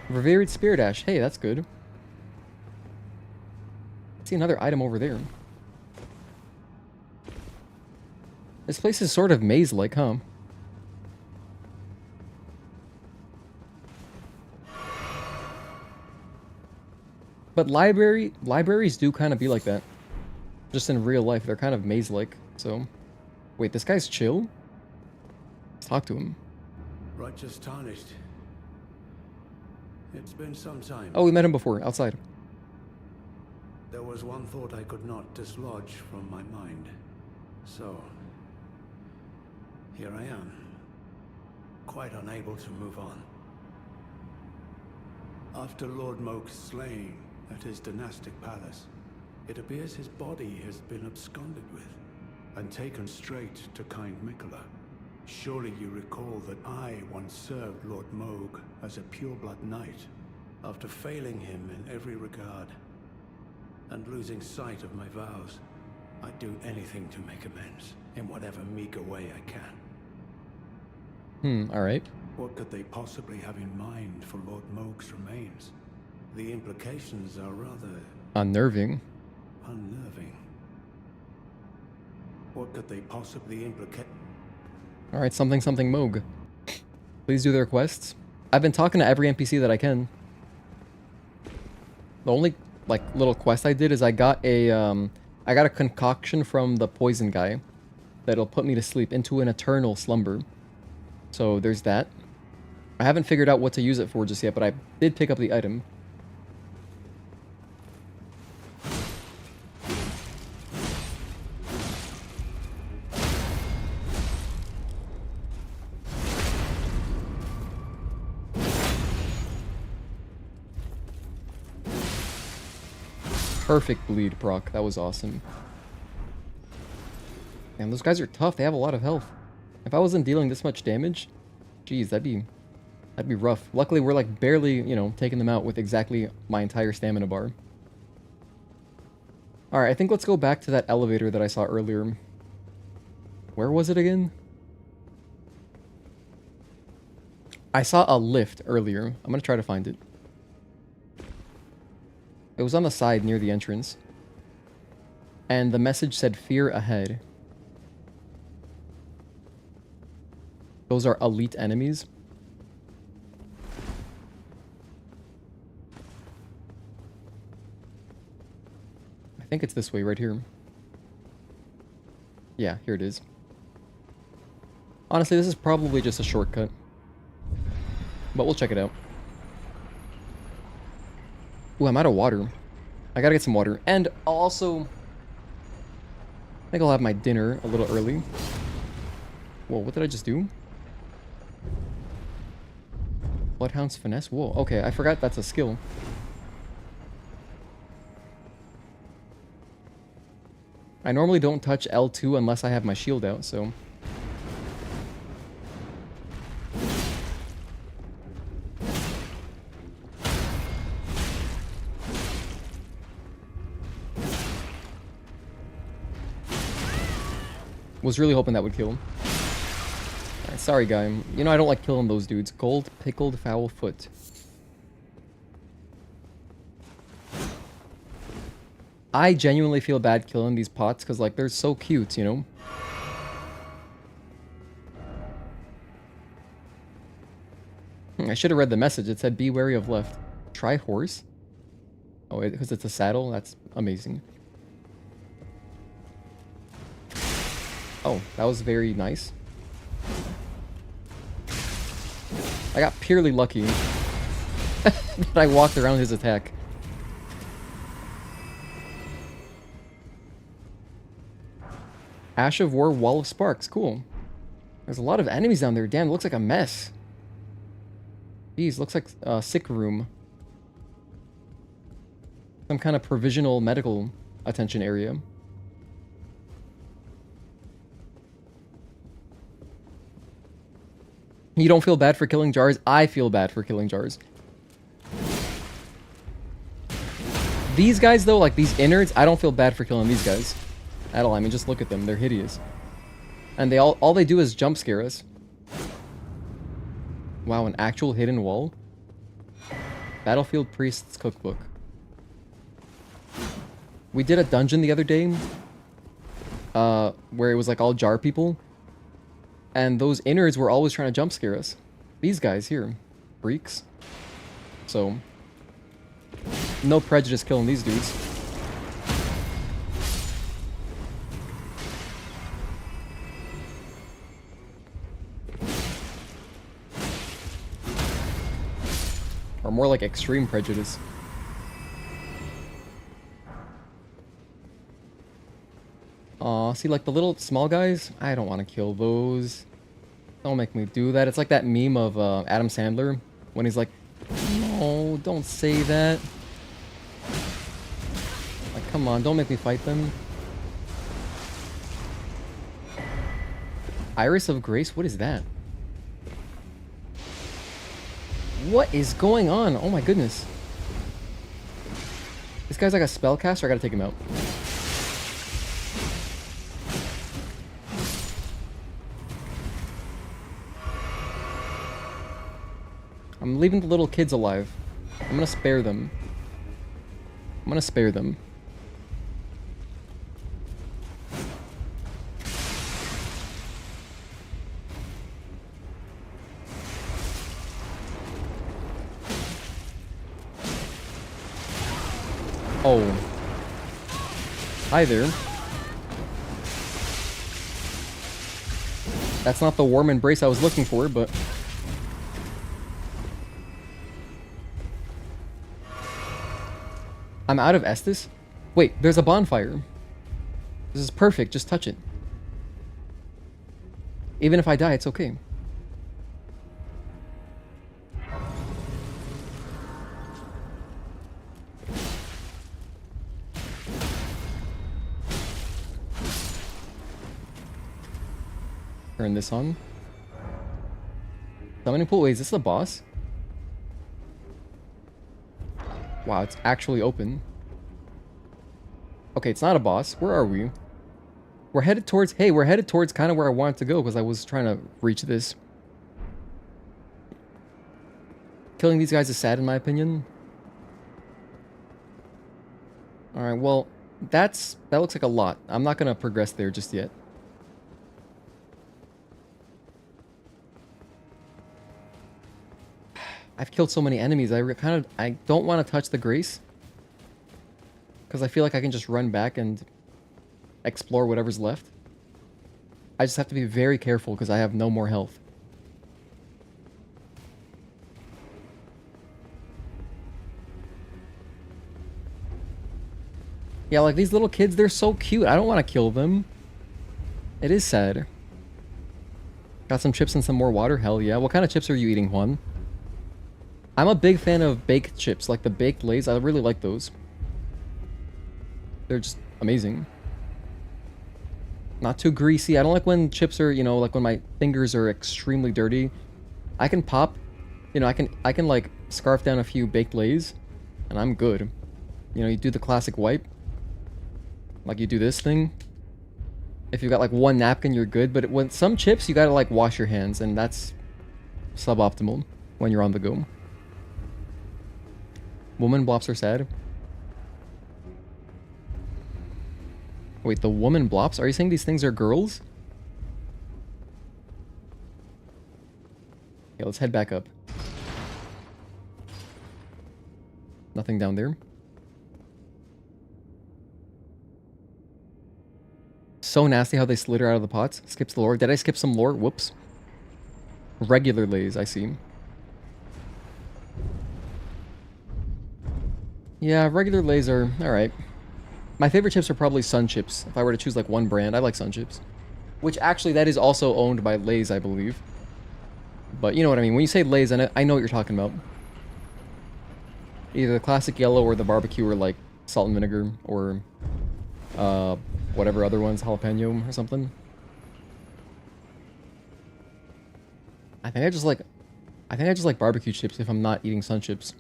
Revered Spirit Ash. Hey, that's good. I see another item over there. This place is sort of maze-like, huh? But libraries do kind of be like that. Just in real life, they're kind of maze-like, so... Wait, this guy's chill? Let's talk to him. Righteous Tarnished. It's been some time. Oh, we met him before, outside. There was one thought I could not dislodge from my mind. So... here I am. Quite unable to move on. After Lord Moke's slaying at his dynastic palace, it appears his body has been absconded with and taken straight to kind Mikola. Surely you recall that I once served Lord Moog as a pureblood knight after failing him in every regard and losing sight of my vows. I'd do anything to make amends in whatever meager way I can. Alright. What could they possibly have in mind for Lord Moog's remains? The implications are rather... unnerving. unnerving. What could they possibly implicate? Alright, something something Moog. Please do their quests. I've been talking to every NPC that I can. The only, like, little quest I did is I got a concoction from the poison guy that'll put me to sleep into an eternal slumber. So there's that. I haven't figured out what to use it for just yet, but I did pick up the item. Perfect bleed proc. That was awesome. Man, those guys are tough. They have a lot of health. If I wasn't dealing this much damage, geez, that'd be rough. Luckily, we're like barely, you know, taking them out with exactly my entire stamina bar. Alright, I think let's go back to that elevator that I saw earlier. Where was it again? I saw a lift earlier. I'm gonna try to find it. It was on the side near the entrance. And the message said, "Fear ahead." Those are elite enemies. I think it's this way, right here. Yeah, here it is. Honestly, this is probably just a shortcut. But we'll check it out. Ooh, I'm out of water. I gotta get some water. And also, I think I'll have my dinner a little early. Whoa, what did I just do? Bloodhound's Finesse? Whoa, okay, I forgot that's a skill. I normally don't touch L2 unless I have my shield out, so... Was really hoping that would kill him. Alright, sorry, guy. You know, I don't like killing those dudes. Gold pickled foul foot. I genuinely feel bad killing these pots because, like, they're so cute, you know? I should have read the message. It said, "Be wary of left." Try horse? Oh, because it's a saddle? That's amazing. Oh, that was very nice. I got purely lucky that I walked around his attack. Ash of War, Wall of Sparks. Cool. There's a lot of enemies down there. Damn, it looks like a mess. Jeez, looks like a sick room. Some kind of provisional medical attention area. You don't feel bad for killing jars? I feel bad for killing jars. These guys, though, like these innards, I don't feel bad for killing these guys at all. I mean, just look at them. They're hideous. And they all they do is jump scare us. Wow, an actual hidden wall? Battlefield Priest's Cookbook. We did a dungeon the other day where it was like all jar people. And those innards were always trying to jump scare us. These guys here. Freaks. So, no prejudice killing these dudes. Or more like extreme prejudice. Aw, see, like the little small guys? I don't want to kill those. Don't make me do that. It's like that meme of Adam Sandler when he's like, "No, don't say that." Like, come on, don't make me fight them. Iris of Grace? What is that? What is going on? Oh my goodness. This guy's like a spellcaster. I gotta take him out. I'm leaving the little kids alive. I'm gonna spare them. I'm gonna spare them. Oh. Hi there. That's not the warm embrace I was looking for, but... I'm out of Estus? Wait, there's a bonfire. This is perfect, just touch it. Even if I die, it's okay. Turn this on. Summoning pool. Wait, is this the boss? Wow, it's actually open. Okay, it's not a boss. Where are we? We're headed towards... Hey, we're headed towards kind of where I wanted to go because I was trying to reach this. Killing these guys is sad in my opinion. Alright, well, that looks like a lot. I'm not going to progress there just yet. I've killed so many enemies. I don't want to touch the Grace. Because I feel like I can just run back and explore whatever's left. I just have to be very careful because I have no more health. Yeah, like these little kids, they're so cute. I don't want to kill them. It is sad. Got some chips and some more water? Hell yeah. What kind of chips are you eating, Juan? I'm a big fan of baked chips, like the baked Lays. I really like those. They're just amazing. Not too greasy. I don't like when chips are, you know, like when my fingers are extremely dirty. I can pop, you know, I can like scarf down a few baked Lays and I'm good. You know, you do the classic wipe. Like you do this thing. If you've got like one napkin, you're good. But when some chips, you gotta like wash your hands and that's suboptimal when you're on the go. Woman blops are sad. Wait, the woman blops? Are you saying these things are girls? Okay, let's head back up. Nothing down there. So nasty how they slid her out of the pots. Skips the lore. Did I skip some lore? Whoops. Regular Lays, I see. Yeah, regular Lays are alright. My favorite chips are probably Sun Chips. If I were to choose like one brand, I like Sun Chips. Which actually, that is also owned by Lays, I believe. But you know what I mean. When you say Lays, I know what you're talking about. Either the classic yellow or the barbecue or like salt and vinegar or whatever other ones, jalapeno or something. I think I just like barbecue chips if I'm not eating Sun Chips.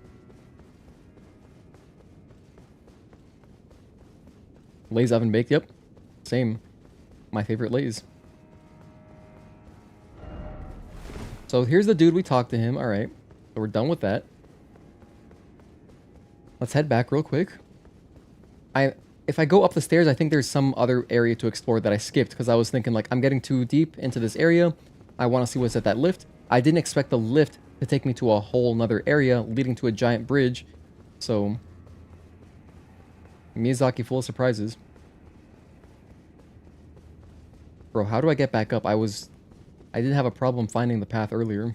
Lays oven baked, yep. Same. My favorite Lays. So here's the dude, we talked to him. Alright. So we're done with that. Let's head back real quick. If I go up the stairs, I think there's some other area to explore that I skipped because I was thinking like, I'm getting too deep into this area. I want to see what's at that lift. I didn't expect the lift to take me to a whole nother area leading to a giant bridge. So... Miyazaki full of surprises. Bro, how do I get back up? I didn't have a problem finding the path earlier.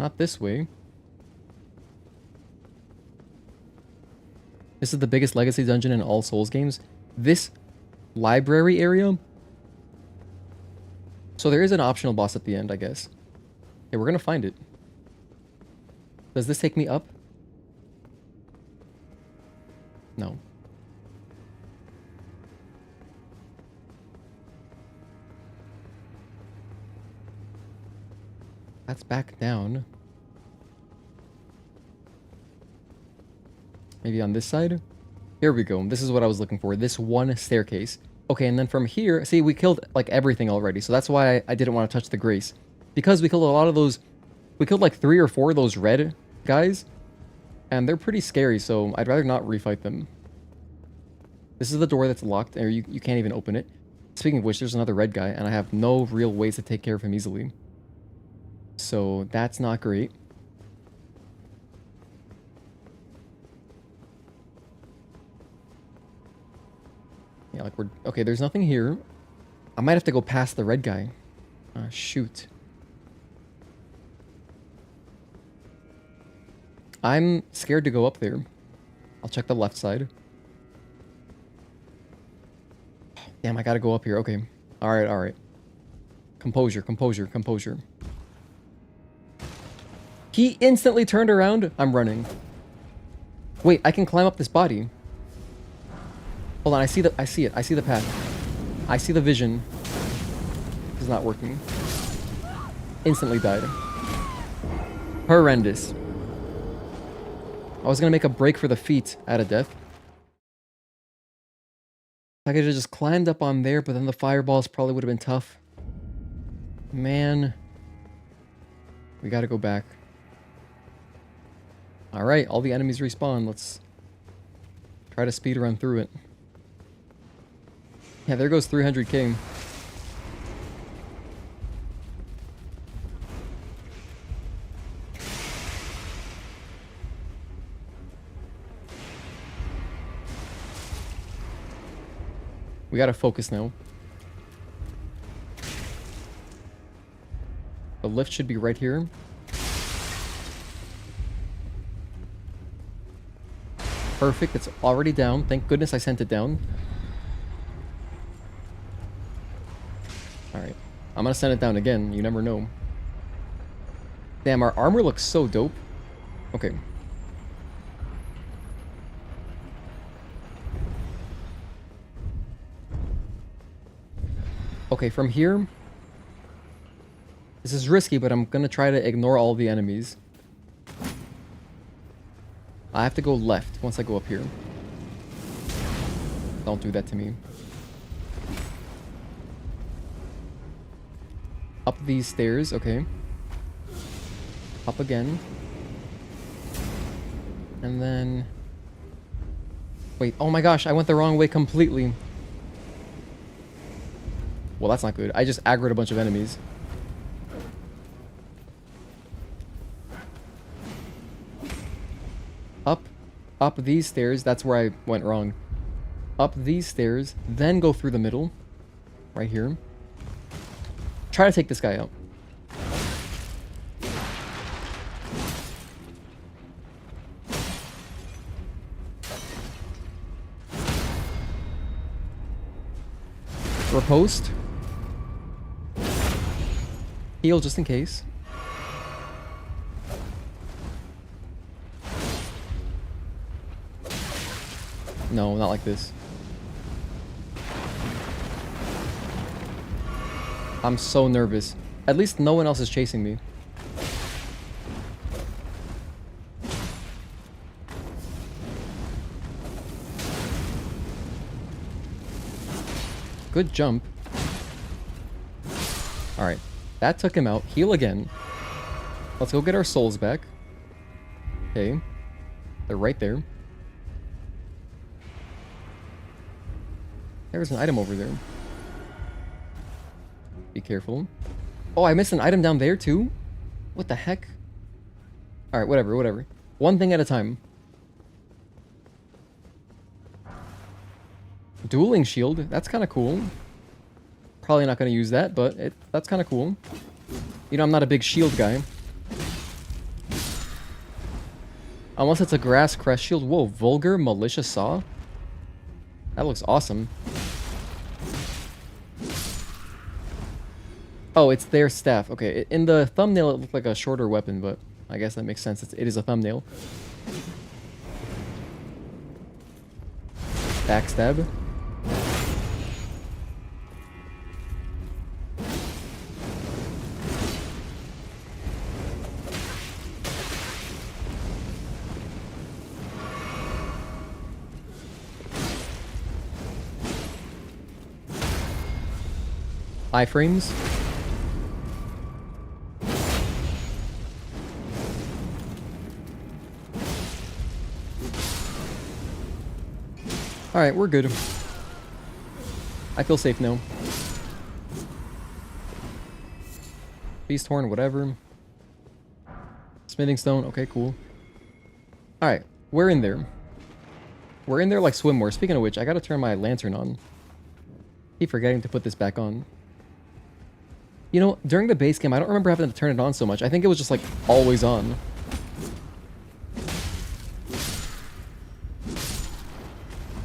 Not this way. This is the biggest legacy dungeon in all Souls games. This library area. So there is an optional boss at the end, I guess. Okay, we're gonna find it. Does this take me up? No. That's back down. Maybe on this side? Here we go. This is what I was looking for. This one staircase. Okay, and then from here, see, we killed like everything already. So that's why I didn't want to touch the Grace. Because we killed a lot of those, we killed like 3 or 4 of those red guys. And they're pretty scary, so I'd rather not refight them. This is the door that's locked, or you can't even open it. Speaking of which, there's another red guy, and I have no real ways to take care of him easily. So that's not great. Yeah, like we're... Okay, there's nothing here. I might have to go past the red guy. Shoot. I'm scared to go up there. I'll check the left side. Damn, I gotta go up here. Okay. Alright, alright. Composure, composure, composure. He instantly turned around. I'm running. Wait, I can climb up this body. Hold on, I see it. I see the path. I see the vision. It's not working. Instantly died. Horrendous. I was gonna make a break for the feet out of death. I could have just climbed up on there, but then the fireballs probably would have been tough. Man. We gotta go back. Alright, all the enemies respawn. Let's try to speedrun through it. Yeah, there goes 300k. We gotta focus now. The lift should be right here. Perfect, it's already down. Thank goodness I sent it down. Alright. I'm gonna send it down again. You never know. Damn, our armor looks so dope. Okay. Okay, from here... This is risky, but I'm gonna try to ignore all the enemies. I have to go left once I go up here. Don't do that to me. Up these stairs, okay. Up again. And then... Wait, oh my gosh, I went the wrong way completely. Well, that's not good. I just aggroed a bunch of enemies. Up these stairs. That's where I went wrong. Up these stairs, then go through the middle. Right here. Try to take this guy out. Riposte. Heal just in case. No, not like this. I'm so nervous. At least no one else is chasing me. Good jump. Alright. That took him out. Heal again. Let's go get our souls back. Okay. They're right there. There's an item over there. Be careful. Oh, I missed an item down there too? What the heck? Alright, whatever, whatever. One thing at a time. Dueling shield. That's kind of cool. Probably not going to use that, but that's kind of cool. You know, I'm not a big shield guy. Unless it's a grass crest shield. Whoa, vulgar militia saw? That looks awesome. Oh, it's their staff. Okay, in the thumbnail it looked like a shorter weapon, but I guess that makes sense. It is a thumbnail. Backstab. Iframes. Alright, we're good. I feel safe now. Beast horn, whatever. Smithing stone, okay, cool. Alright, we're in there. We're in there like swimwear. Speaking of which, I gotta turn my lantern on. Keep forgetting to put this back on. You know, during the base game, I don't remember having to turn it on so much. I think it was just like always on.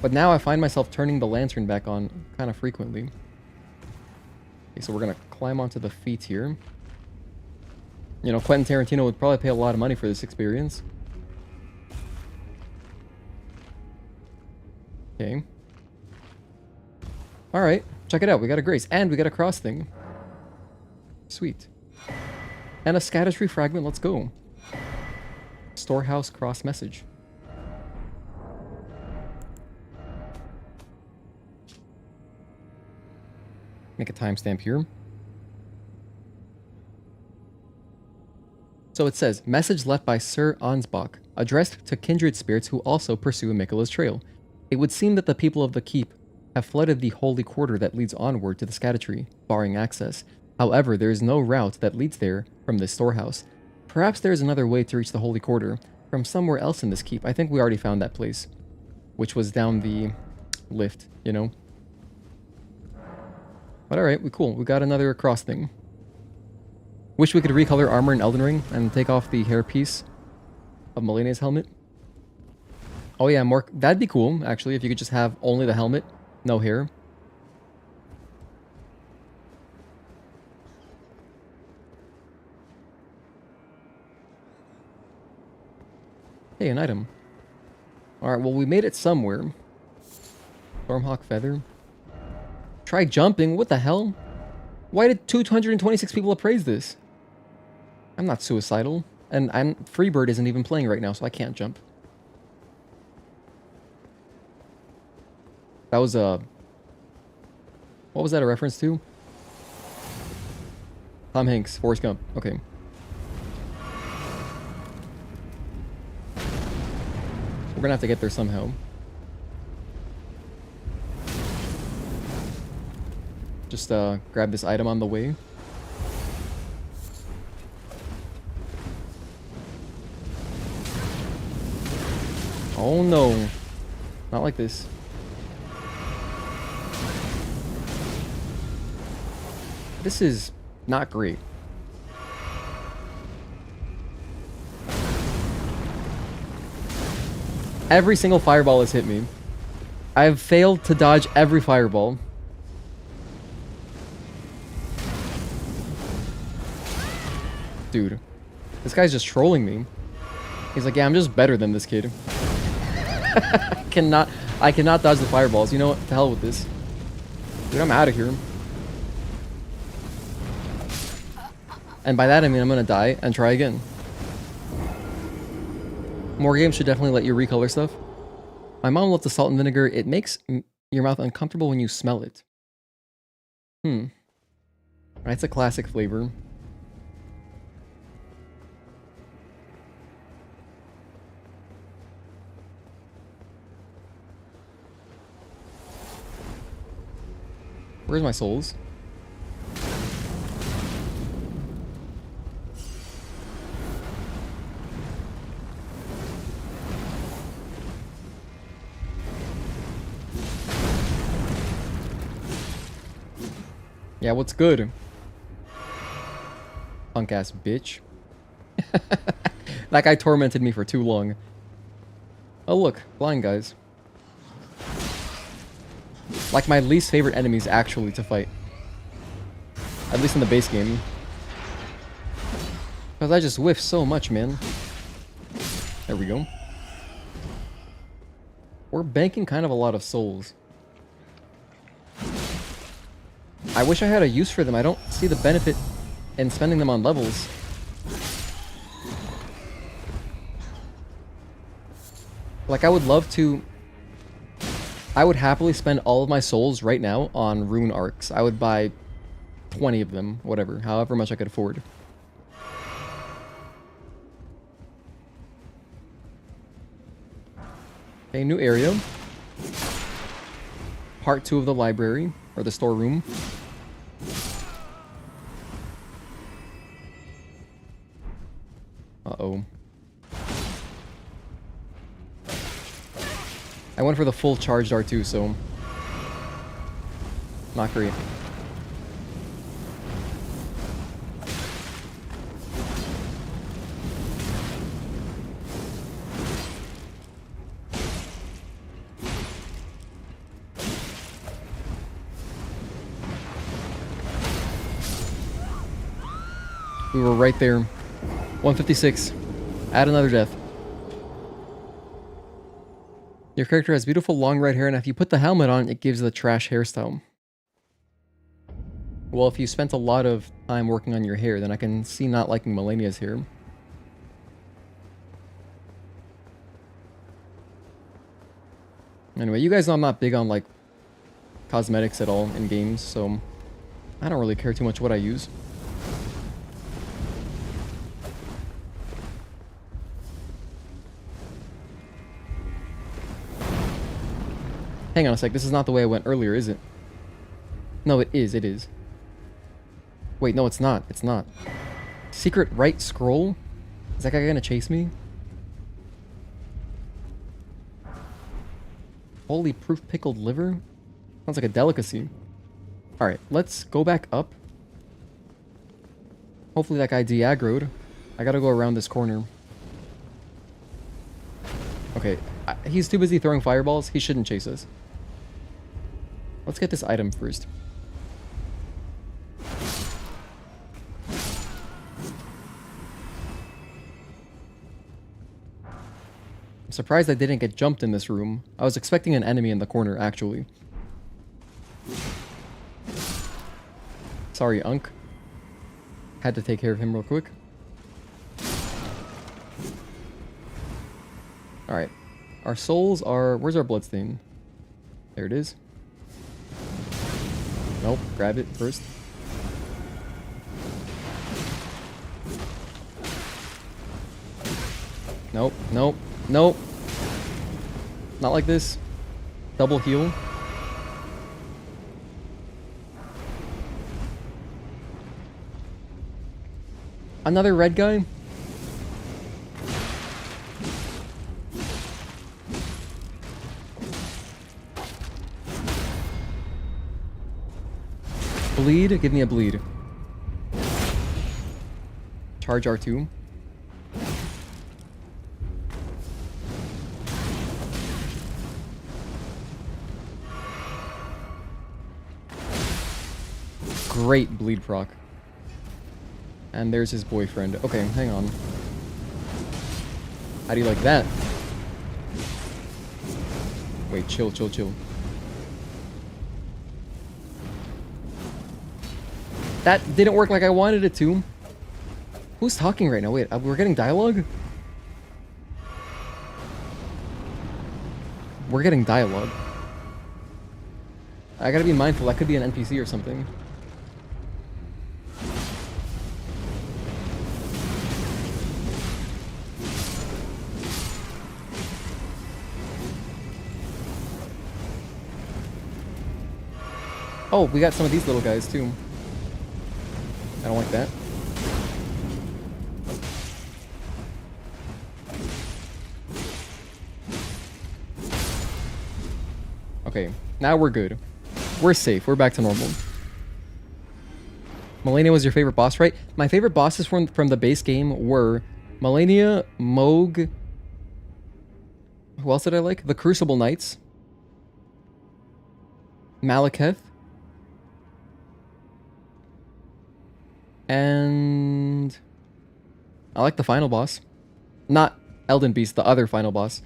But now I find myself turning the lantern back on kind of frequently. Okay, so we're gonna climb onto the feet here. You know, Quentin Tarantino would probably pay a lot of money for this experience. Okay. Alright, check it out. We got a grace. And we got a cross thing. Sweet. And a Scadu fragment. Let's go. Storehouse cross message. Make a timestamp here. So it says, message left by Sir Ansbach, addressed to kindred spirits who also pursue Mikola's trail. It would seem that the people of the keep have flooded the holy quarter that leads onward to the Scadu, barring access. However, there is no route that leads there from this storehouse. Perhaps there is another way to reach the holy quarter from somewhere else in this keep. I think we already found that place, which was down the lift, you know? But alright, cool. We got another cross thing. Wish we could recolor armor in Elden Ring and take off the hairpiece of Melena's helmet. Oh yeah, Marc, that'd be cool, actually, if you could just have only the helmet, no hair. Hey, an item. Alright, well, we made it somewhere. Stormhawk feather. Try jumping, what the hell? Why did 226 people appraise this? I'm not suicidal. And Freebird isn't even playing right now, so I can't jump. That was a... What was that a reference to? Tom Hanks, Forrest Gump. Okay. We're gonna have to get there somehow. Just grab this item on the way. Oh no. Not like this. This is not great. Every single fireball has hit me. I have failed to dodge every fireball. Dude, this guy's just trolling me. He's like, yeah, I'm just better than this kid. I cannot dodge the fireballs. You know what? To hell with this. Dude, I'm out of here. And by that I mean I'm gonna die and try again. More games should definitely let you recolor stuff. My mom loved the salt and vinegar. It makes your mouth uncomfortable when you smell it. It's a classic flavor. Where's my souls? Yeah, what's good? Punk ass bitch. That guy tormented me for too long. Oh look, blind guys. Like my least favorite enemies actually to fight. At least in the base game. Because I just whiff so much, man. There we go. We're banking kind of a lot of souls. I wish I had a use for them. I don't see the benefit in spending them on levels. Like, I would love to... I would happily spend all of my souls right now on rune arcs. I would buy 20 of them, whatever, however much I could afford. Okay, new area. Part 2 of the library, or the storeroom. Uh-oh. I went for the full charged R2, so... not great. We were right there. 156. Add another death. Your character has beautiful long red hair, and if you put the helmet on, it gives the trash hairstyle. Well, if you spent a lot of time working on your hair, then I can see not liking Malenia's hair. Anyway, you guys know I'm not big on, like, cosmetics at all in games, so I don't really care too much what I use. Hang on a sec, this is not the way I went earlier, is it? No, it is, it is. Wait, no, it's not, it's not. Secret right scroll? Is that guy gonna chase me? Holy proof pickled liver? Sounds like a delicacy. Alright, let's go back up. Hopefully that guy de-aggroed. I gotta go around this corner. Okay, he's too busy throwing fireballs. He shouldn't chase us. Let's get this item first. I'm surprised I didn't get jumped in this room. I was expecting an enemy in the corner, actually. Sorry, Unk. Had to take care of him real quick. Alright. Our souls are... where's our bloodstain? There it is. Nope, grab it first. Nope, nope, nope. Not like this. Double heal. Another red guy? Bleed? Give me a bleed. Charge R2. Great bleed proc. And there's his boyfriend. Okay, hang on. How do you like that? Wait, chill, chill, chill. That didn't work like I wanted it to. Who's talking right now? Wait, we're getting dialogue? We're getting dialogue. I gotta be mindful, that could be an NPC or something. Oh, we got some of these little guys too. I don't like that. Okay, now we're good. We're safe. We're back to normal. Malenia was your favorite boss, right? My favorite bosses from the base game were Malenia, Moog. Who else did I like? The Crucible Knights. Malekith. And I like the final boss. Not Elden Beast, the other final boss.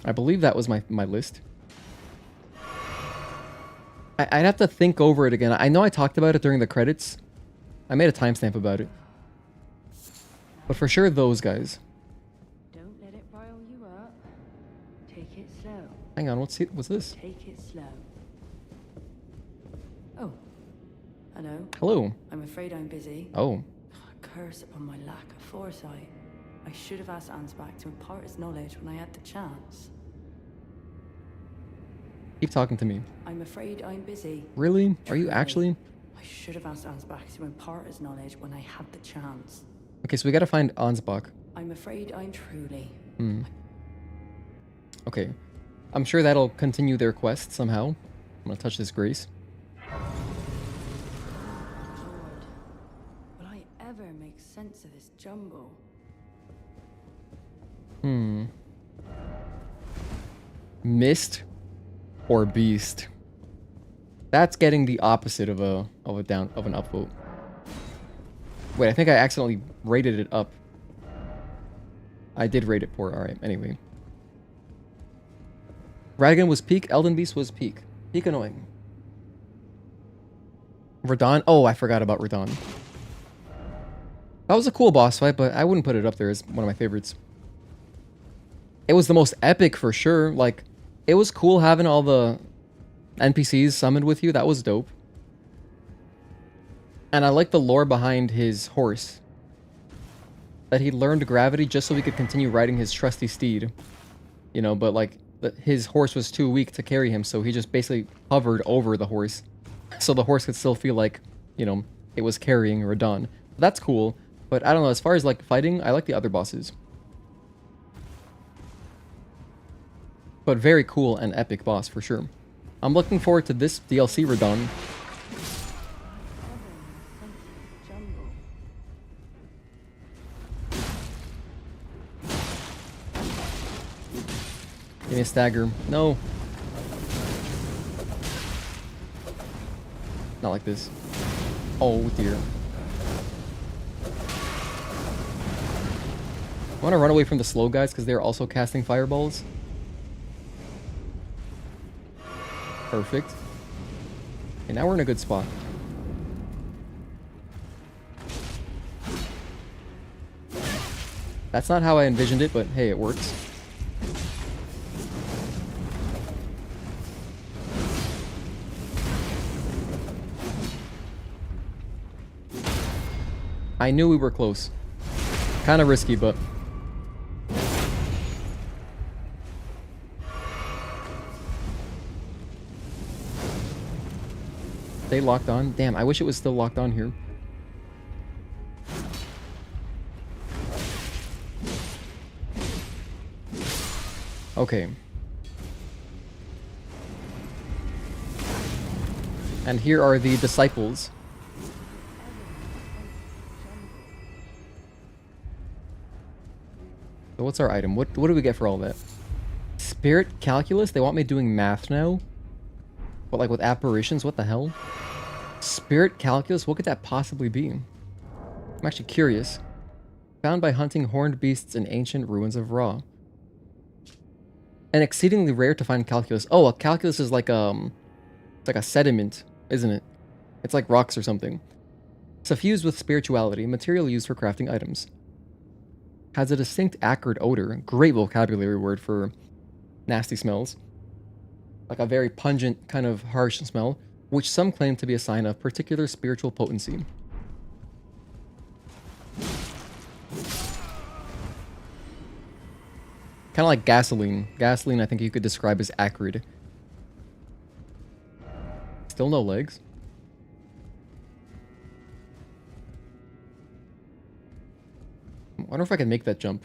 I believe that was my list. I'd have to think over it again. I know I talked about it during the credits. I made a timestamp about it. But for sure, those guys. Don't let it rile you up. Take it slow. Hang on, what's this? Take it slow. Oh. Hello. Hello. I'm afraid I'm busy. Oh. Curse upon my lack of foresight. I should have asked Ansbach to impart his knowledge when I had the chance. Keep talking to me. I'm afraid I'm busy. Really? Are you actually? I I should have asked Ansbach to impart his knowledge when I had the chance. Okay, so we gotta find Ansbach. I'm afraid I'm truly... Okay. I'm sure that'll continue their quest somehow. I'm gonna touch this grace. Lord, will I ever make sense of this jumble? Mist or beast? That's getting the opposite of an upvote. Wait, I think I accidentally rated it up. I did rate it poor. Alright, anyway. Radagon was peak, Elden Beast was peak. Peak annoying. Radon? Oh, I forgot about Radon. That was a cool boss fight, but I wouldn't put it up there as one of my favorites. It was the most epic for sure. Like, it was cool having all the NPCs summoned with you. That was dope. And I like the lore behind his horse. That he learned gravity just so he could continue riding his trusty steed. You know, but like, his horse was too weak to carry him, so he just basically hovered over the horse. So the horse could still feel like, you know, it was carrying Radon. That's cool, but I don't know, as far as like fighting, I like the other bosses. But very cool and epic boss for sure. I'm looking forward to this DLC Radon. Give me a stagger. No. Not like this. Oh dear. I want to run away from the slow guys because they're also casting fireballs. Perfect. And now we're in a good spot. That's not how I envisioned it, but hey, it works. I knew we were close. Kind of risky, but... They locked on? Damn, I wish it was still locked on here. Okay. And here are the disciples. So what's our item? What do we get for all that? Spirit calculus? They want me doing math now? But like with apparitions? What the hell? Spirit calculus? What could that possibly be? I'm actually curious. Found by hunting horned beasts in ancient ruins of Rauh. And exceedingly rare to find calculus. Oh, a calculus is like it's like a sediment, isn't it? It's like rocks or something. Suffused with spirituality, material used for crafting items. Has a distinct acrid odor. Great vocabulary word for nasty smells. Like a very pungent, kind of harsh smell, which some claim to be a sign of particular spiritual potency. Kind of like gasoline. Gasoline, I think you could describe as acrid. Still no legs. I wonder if I can make that jump.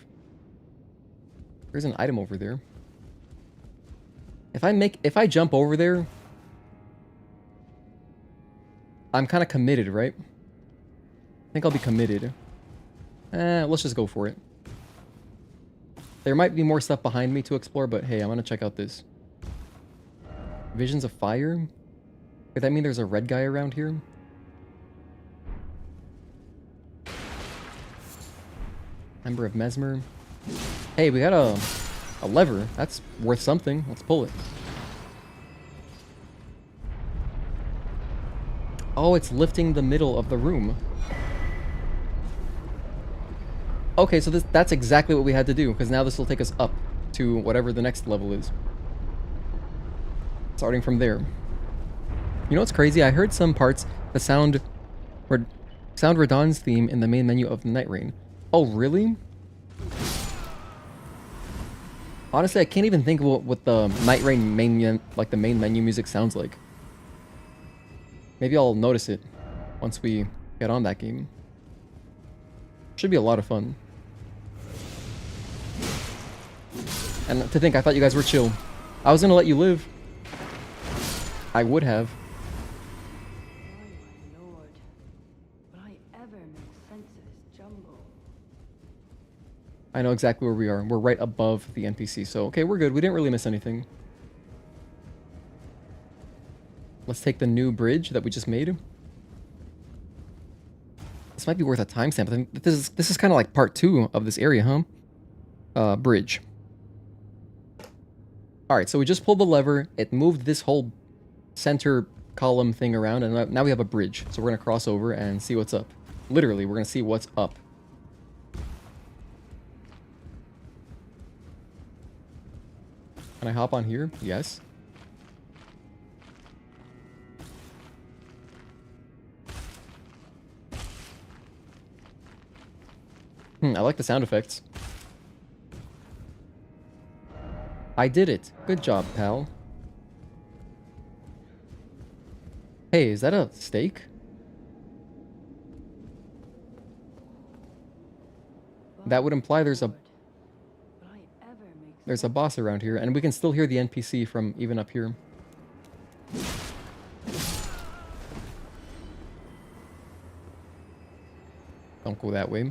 There's an item over there. If I jump over there, I'm kind of committed, right? I think I'll be committed. Let's just go for it. There might be more stuff behind me to explore, but hey, I'm gonna check out this. Visions of fire? Could that mean there's a red guy around here? Ember of Messmer. Hey, we got a lever. That's worth something. Let's pull it. Oh, it's lifting the middle of the room. Okay, so that's exactly what we had to do, because now this will take us up to whatever the next level is. Starting from there. You know what's crazy? I heard some parts that sound Radon's theme in the main menu of the Night Rain. Oh, really? Honestly, I can't even think of what the Night Rain main menu music sounds like. Maybe I'll notice it once we get on that game. Should be a lot of fun. And to think, I thought you guys were chill. I was gonna let you live. I would have. My lord. Will I ever make sense of this jumble? I know exactly where we are. We're right above the NPC, so okay, we're good. We didn't really miss anything. Let's take the new bridge that we just made. This might be worth a timestamp. I think this is kind of like part 2 of this area, huh? Bridge. Alright, so we just pulled the lever. It moved this whole center column thing around, and now we have a bridge. So we're going to cross over and see what's up. Literally, we're going to see what's up. Can I hop on here? Yes. I like the sound effects. I did it. Good job, pal. Hey, is that a steak? That would imply there's a boss around here, and we can still hear the NPC from even up here. Don't go that way.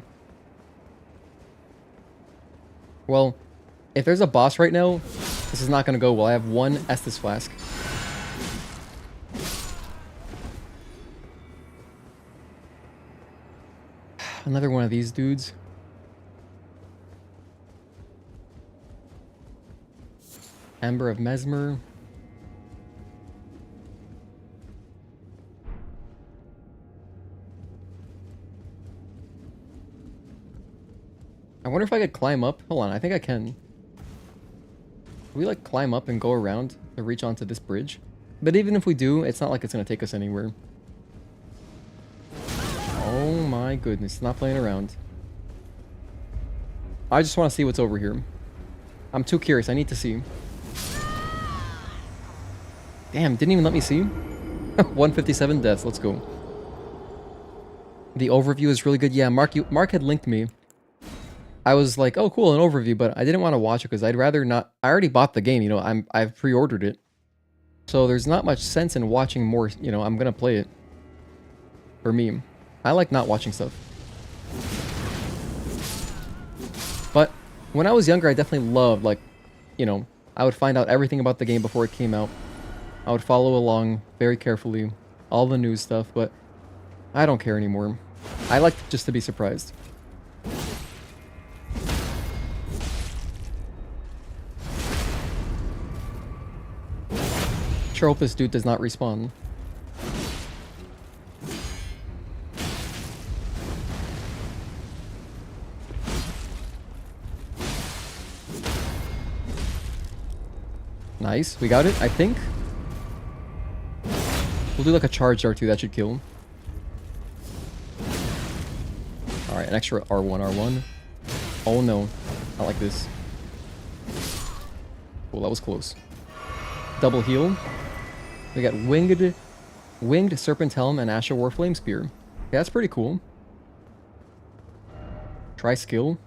Well, if there's a boss right now, this is not going to go well. I have 1 Estus flask. Another one of these dudes. Ember of Messmer. I wonder if I could climb up. Hold on, I think I can. Can we like climb up and go around to reach onto this bridge? But even if we do, it's not like it's going to take us anywhere. Oh my goodness, not playing around. I just want to see what's over here. I'm too curious, I need to see. Damn, didn't even let me see. 157 deaths, let's go. The overview is really good. Yeah, Marc had linked me. I was like, oh cool, an overview, but I didn't want to watch it because I'd rather not. I already bought the game, you know, I've pre-ordered it. So there's not much sense in watching more, you know, I'm gonna play it. For me. I like not watching stuff. But when I was younger, I definitely loved, like, you know, I would find out everything about the game before it came out. I would follow along very carefully, all the news stuff, but I don't care anymore. I like just to be surprised. Sure hope this dude does not respawn. Nice, we got it, I think. We'll do like a charge R2, that should kill him. Alright, an extra R1. Oh no, not like this. Well, that was close. Double heal. We got winged serpent helm and Asher Warflame spear. Okay, that's pretty cool. Try skill.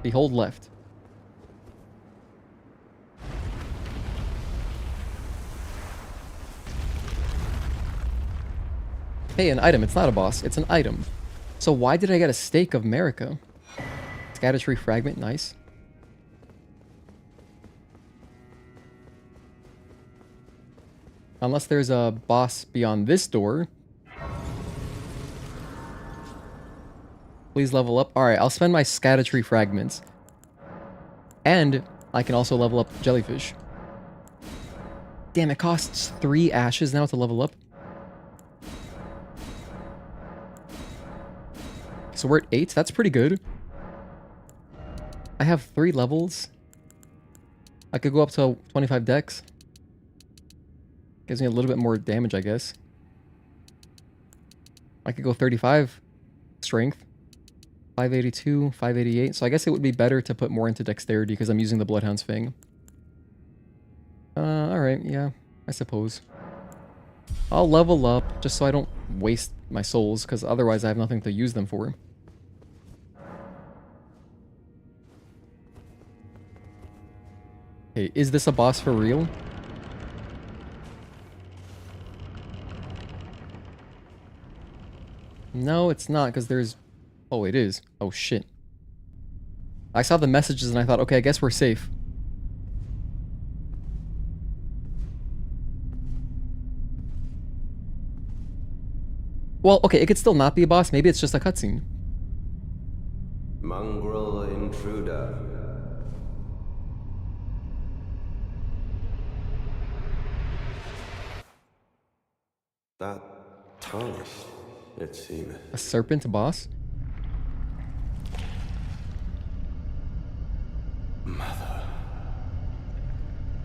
Behold left. Hey, an item. It's not a boss. It's an item. So why did I get a stake of America? Scadu fragment. Nice. Unless there's a boss beyond this door. Please level up. Alright, I'll spend my Scadu fragments. And I can also level up Jellyfish. Damn, it costs 3 ashes now to level up. So we're at 8. That's pretty good. I have 3 levels. I could go up to 25 dex. Gives me a little bit more damage, I guess. I could go 35 strength. 582, 588. So I guess it would be better to put more into dexterity because I'm using the Bloodhound's Fang. Alright, yeah, I suppose. I'll level up just so I don't waste my souls, because otherwise I have nothing to use them for. Okay, is this a boss for real? No, it's not, because there's... Oh, it is. Oh, shit. I saw the messages and I thought, okay, I guess we're safe. Well, okay, it could still not be a boss. Maybe it's just a cutscene. Mongrel intruder. That tarnished, it seems. A serpent boss? Mother,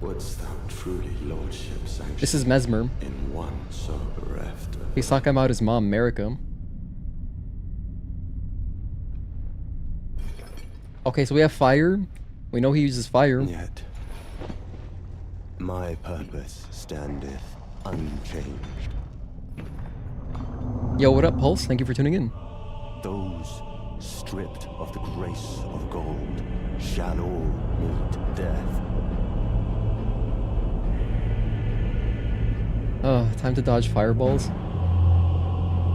wouldst thou truly lordship sanction? This is Messmer. In one so bereft. He's talking about his mom, Marika. Okay, so we have fire. We know he uses fire. Yet, my purpose standeth unchanged. Yo, what up, Pulse? Thank you for tuning in. Those stripped of the grace of gold shall all meet death. Oh, time to dodge fireballs.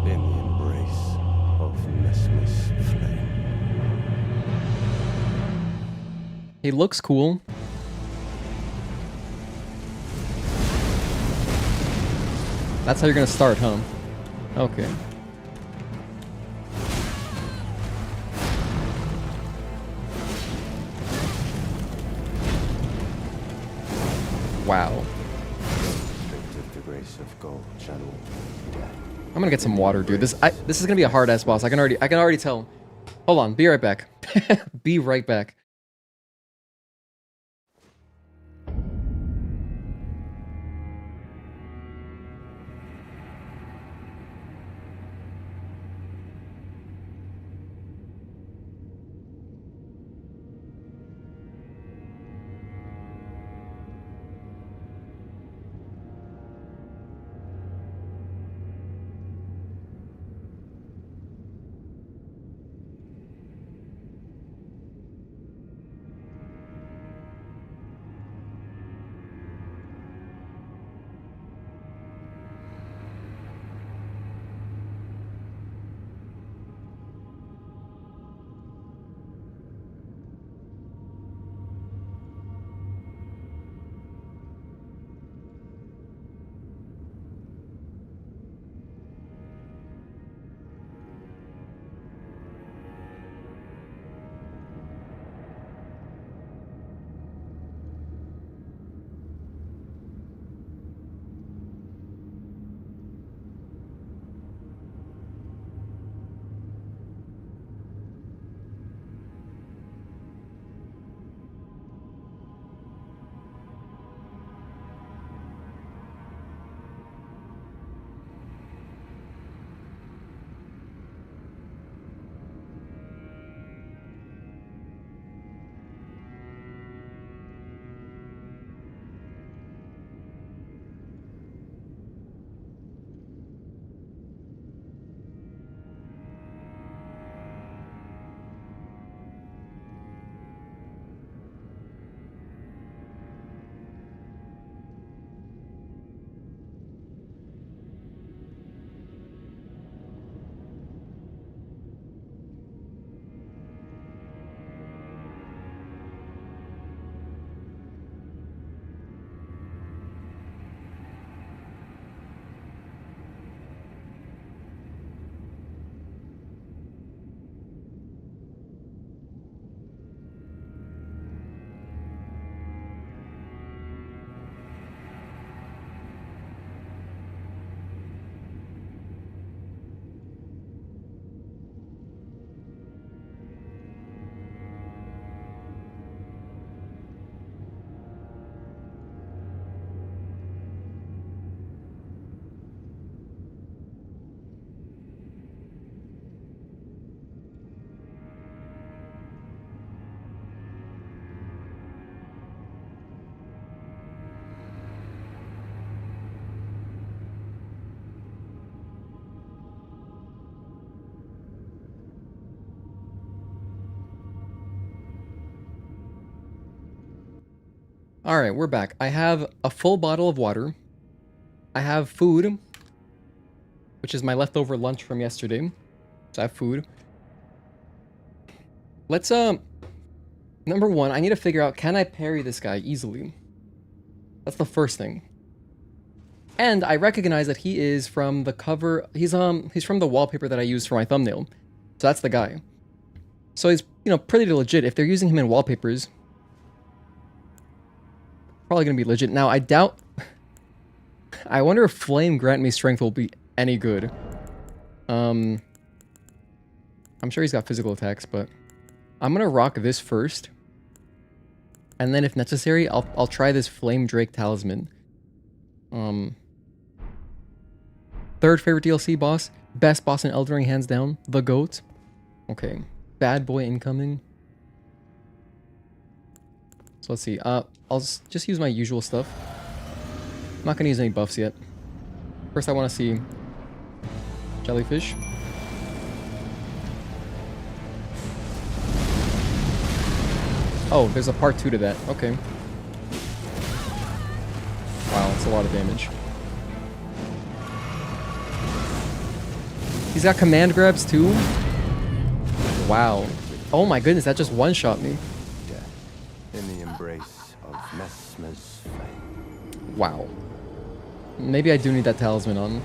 In the embrace of Messmer's flame. He looks cool. That's how you're gonna start, huh? Okay. Wow. The grace of gold shall all meet death. I'm gonna get some water, dude. This is gonna be a hard ass boss. I can already tell. Hold on, be right back. Be right back. Alright, we're back. I have a full bottle of water. I have food, which is my leftover lunch from yesterday. So I have food. Let's, number one, I need to figure out, can I parry this guy easily? That's the first thing. And I recognize that he is from the cover, he's from the wallpaper that I used for my thumbnail. So that's the guy. So he's, you know, pretty legit. If they're using him in wallpapers, probably gonna be legit. Now, I doubt, I wonder if Flame Grant Me Strength will be any good. I'm sure he's got physical attacks, but I'm gonna rock this first. And then if necessary, I'll try this Flame Drake Talisman. Third favorite DLC boss. Best boss in Elden Ring, hands down. The GOAT. Okay. Bad boy incoming. So let's see. I'll just use my usual stuff. I'm not gonna use any buffs yet. First I want to see Jellyfish. Oh, there's a part 2 to that. Okay. Wow, that's a lot of damage. He's got command grabs too? Wow. Oh my goodness, that just one-shot me. Death in the embrace of Messmer's flame. Wow. Maybe I do need that talisman on.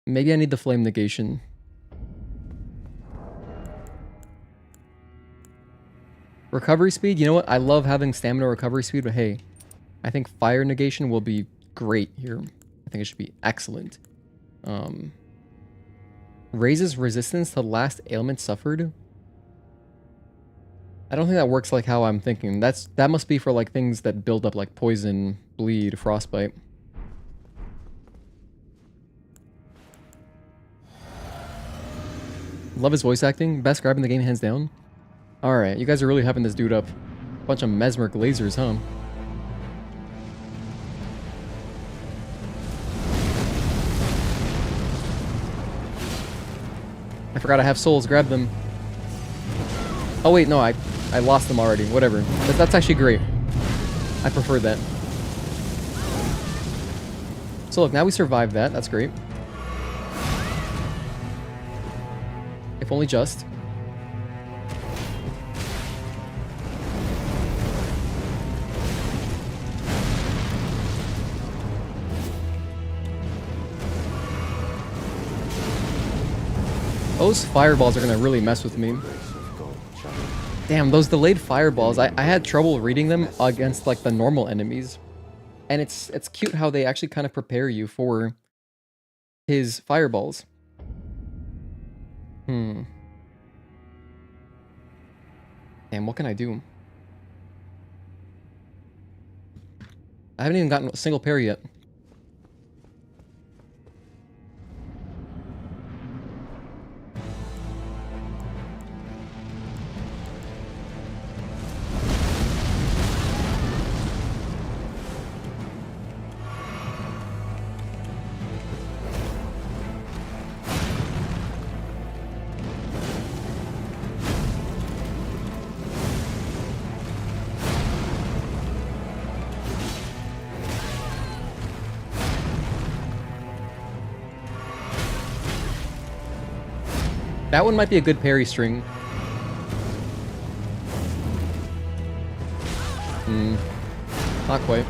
Maybe I need the flame negation. Recovery speed? You know what? I love having stamina recovery speed, but hey, I think fire negation will be great here. I think it should be excellent. Raises resistance to last ailment suffered. I don't think that works like how I'm thinking. That must be for like things that build up like poison, bleed, frostbite. Love his voice acting. Best grab in the game, hands down. Alright, you guys are really hyping this dude up. Bunch of mesmeric lasers, huh? I forgot I have souls. Grab them. Oh wait, no, I lost them already. Whatever. That's actually great. I prefer that. So look, now we survived that. That's great. If only just. Those fireballs are gonna really mess with me. Damn, those delayed fireballs, I had trouble reading them against like the normal enemies. And it's cute how they actually kind of prepare you for his fireballs. Damn, what can I do? I haven't even gotten a single parry yet. That one might be a good parry string. Not quite.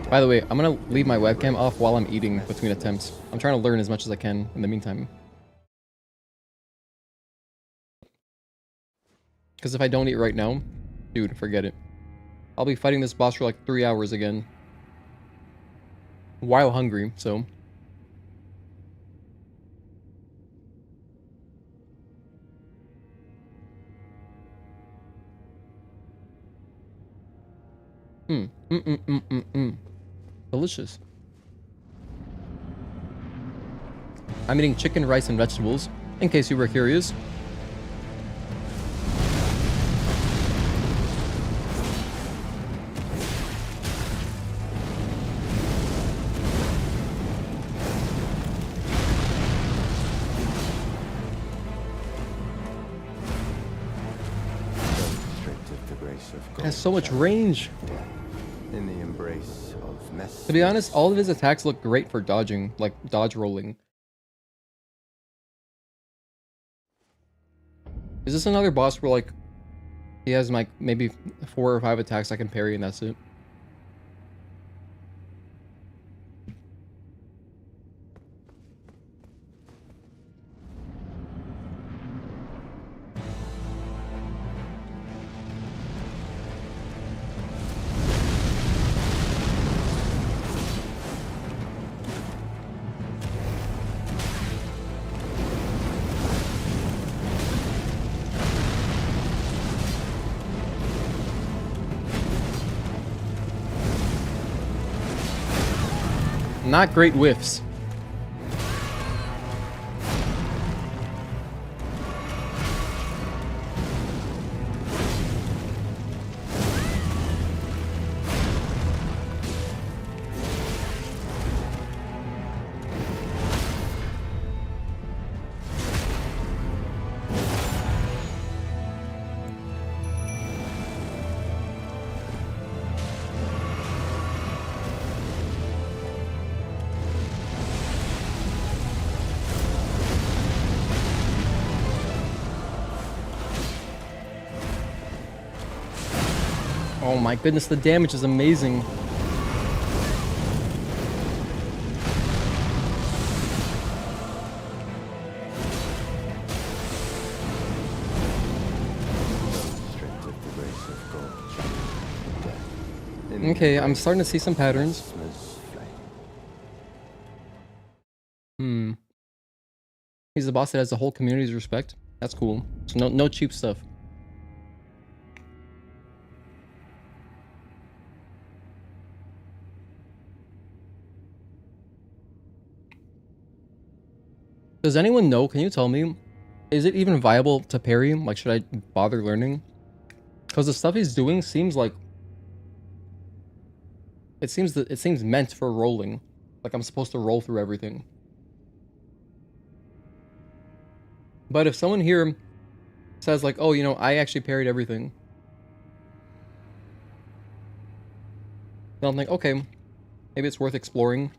By the way, I'm gonna leave my webcam off while I'm eating between attempts. I'm trying to learn as much as I can in the meantime. Because if I don't eat right now, dude, forget it. I'll be fighting this boss for like 3 hours again. While hungry, so... Delicious. I'm eating chicken, rice, and vegetables, in case you were curious. has so much range. In the embrace of mess. To be honest, all of his attacks look great for dodging, like dodge rolling. Is this another boss where like he has like maybe 4 or 5 attacks I can parry and that's it? Not great whiffs. Oh my goodness, the damage is amazing. Okay, I'm starting to see some patterns. He's the boss that has the whole community's respect. That's cool. So no cheap stuff. Does anyone know? Can you tell me? Is it even viable to parry him? Like, should I bother learning? Because the stuff he's doing seems like it seems meant for rolling. Like I'm supposed to roll through everything. But if someone here says like, oh, you know, I actually parried everything, then I'm like, okay, maybe it's worth exploring.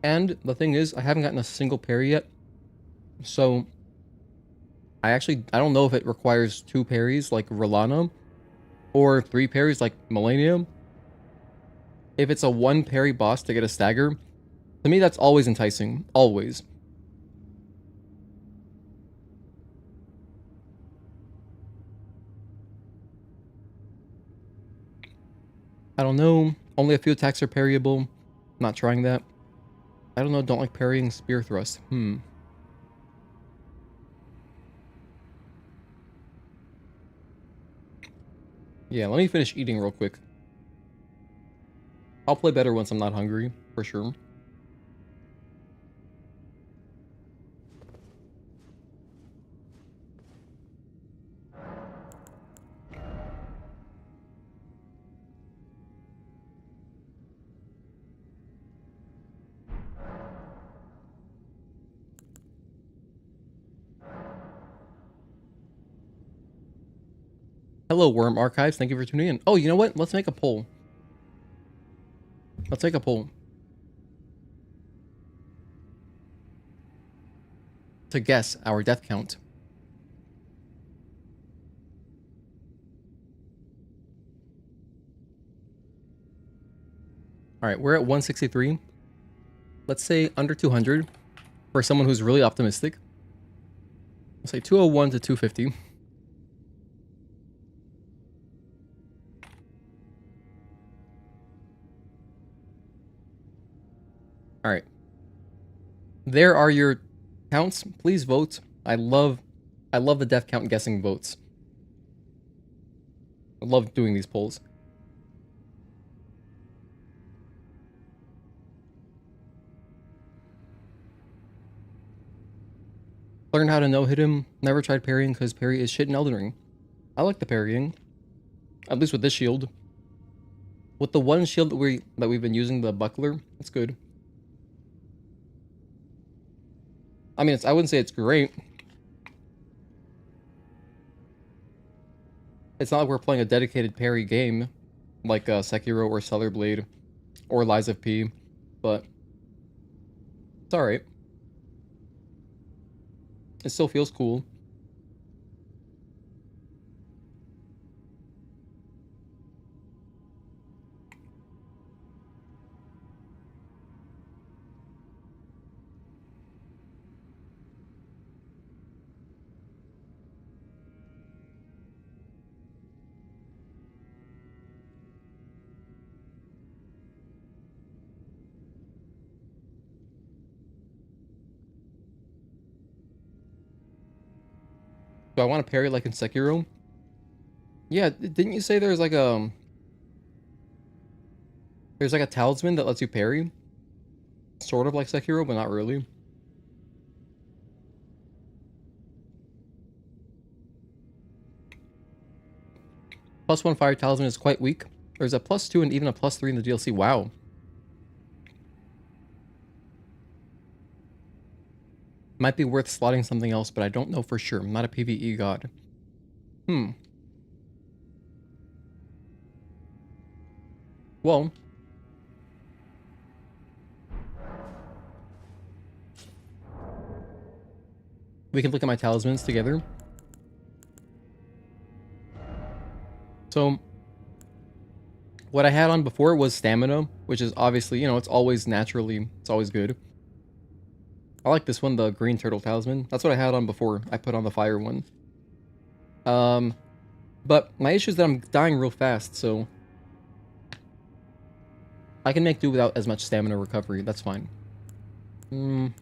And the thing is, I haven't gotten a single parry yet. So, I don't know if it requires 2 parries like Rellana, or 3 parries like Millennium. If it's a 1 parry boss to get a stagger, to me that's always enticing. Always. I don't know. Only a few attacks are parryable. Not trying that. I don't know, don't like parrying spear thrust. Yeah, let me finish eating real quick. I'll play better once I'm not hungry, for sure. Hello, Worm Archives. Thank you for tuning in. Oh, you know what? Let's make a poll. Let's take a poll. To guess our death count. Alright, we're at 163. Let's say under 200 for someone who's really optimistic. Let's say 201 to 250. Alright. There are your counts. Please vote. I love the death count guessing votes. I love doing these polls. Learn how to no-hit him. Never tried parrying because parry is shit in Elden Ring. I like the parrying. At least with this shield. With the one shield that we've been using, the buckler, it's good. I mean, I wouldn't say it's great, It's not like we're playing a dedicated parry game like Sekiro or Stellar Blade or Lies of P, but it's alright. It still feels cool. Do I want to parry like in Sekiro? Yeah, didn't you say there's like a talisman that lets you parry? Sort of like Sekiro, but not really. +1 fire talisman is quite weak. There's a +2 and even a +3 in the DLC. Wow. Might be worth slotting something else, but I don't know for sure. I'm not a PvE god. Well. We can look at my talismans together. So, what I had on before was stamina, which is obviously, you know, it's always good. I like this one, the green turtle talisman. That's what I had on before I put on the fire one. But my issue is that I'm dying real fast, so I can make do without as much stamina recovery. That's fine. And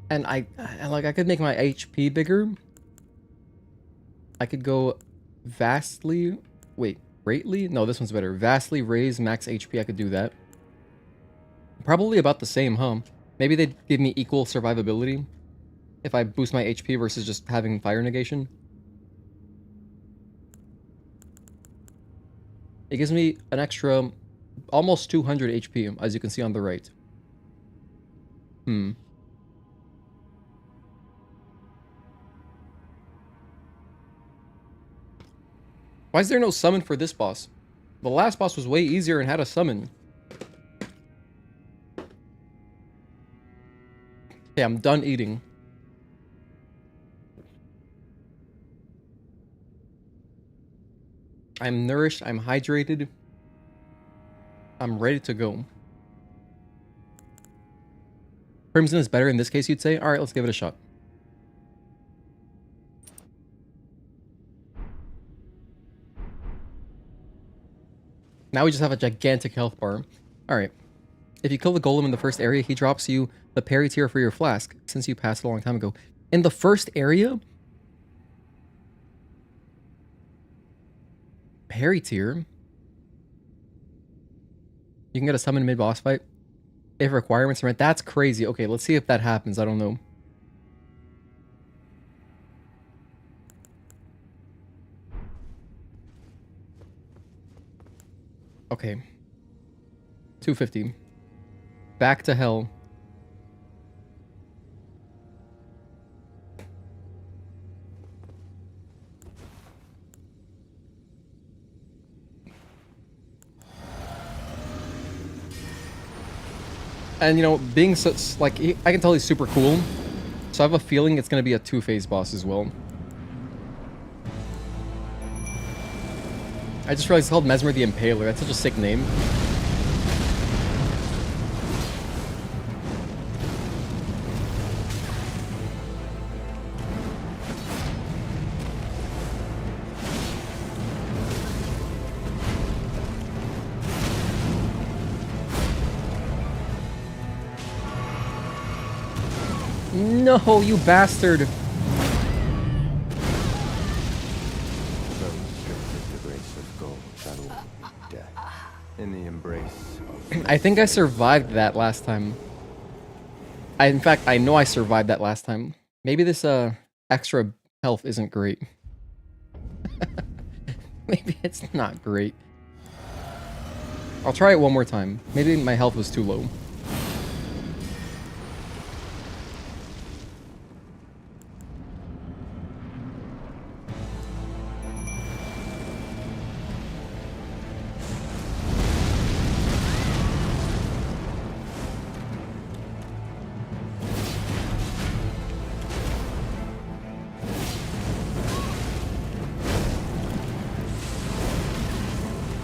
I could make my HP bigger. I could go vastly... Wait, greatly? No, this one's better. Vastly raise max HP, I could do that. Probably about the same, huh? Maybe they'd give me equal survivability if I boost my HP versus just having fire negation. It gives me an extra almost 200 HP, as you can see on the right. Why is there no summon for this boss? The last boss was way easier and had a summon. Okay, I'm done eating. I'm nourished, I'm hydrated. I'm ready to go. Crimson is better in this case, you'd say? Alright, let's give it a shot. Now we just have a gigantic health bar. Alright. If you kill the golem in the first area, he drops you the parry tier for your flask, since you passed a long time ago. In the first area? Parry tier? You can get a summon mid-boss fight if requirements are met. That's crazy. Okay, let's see if that happens. I don't know. Okay. 250. Back to hell. And, you know, being such, like, I can tell he's super cool. So I have a feeling it's going to be a two-phase boss as well. I just realized it's called Messmer the Impaler. That's such a sick name. No, you bastard! In the embrace I think I survived that last time. In fact, I know I survived that last time. Maybe this extra health isn't great. Maybe it's not great. I'll try it one more time. Maybe my health was too low.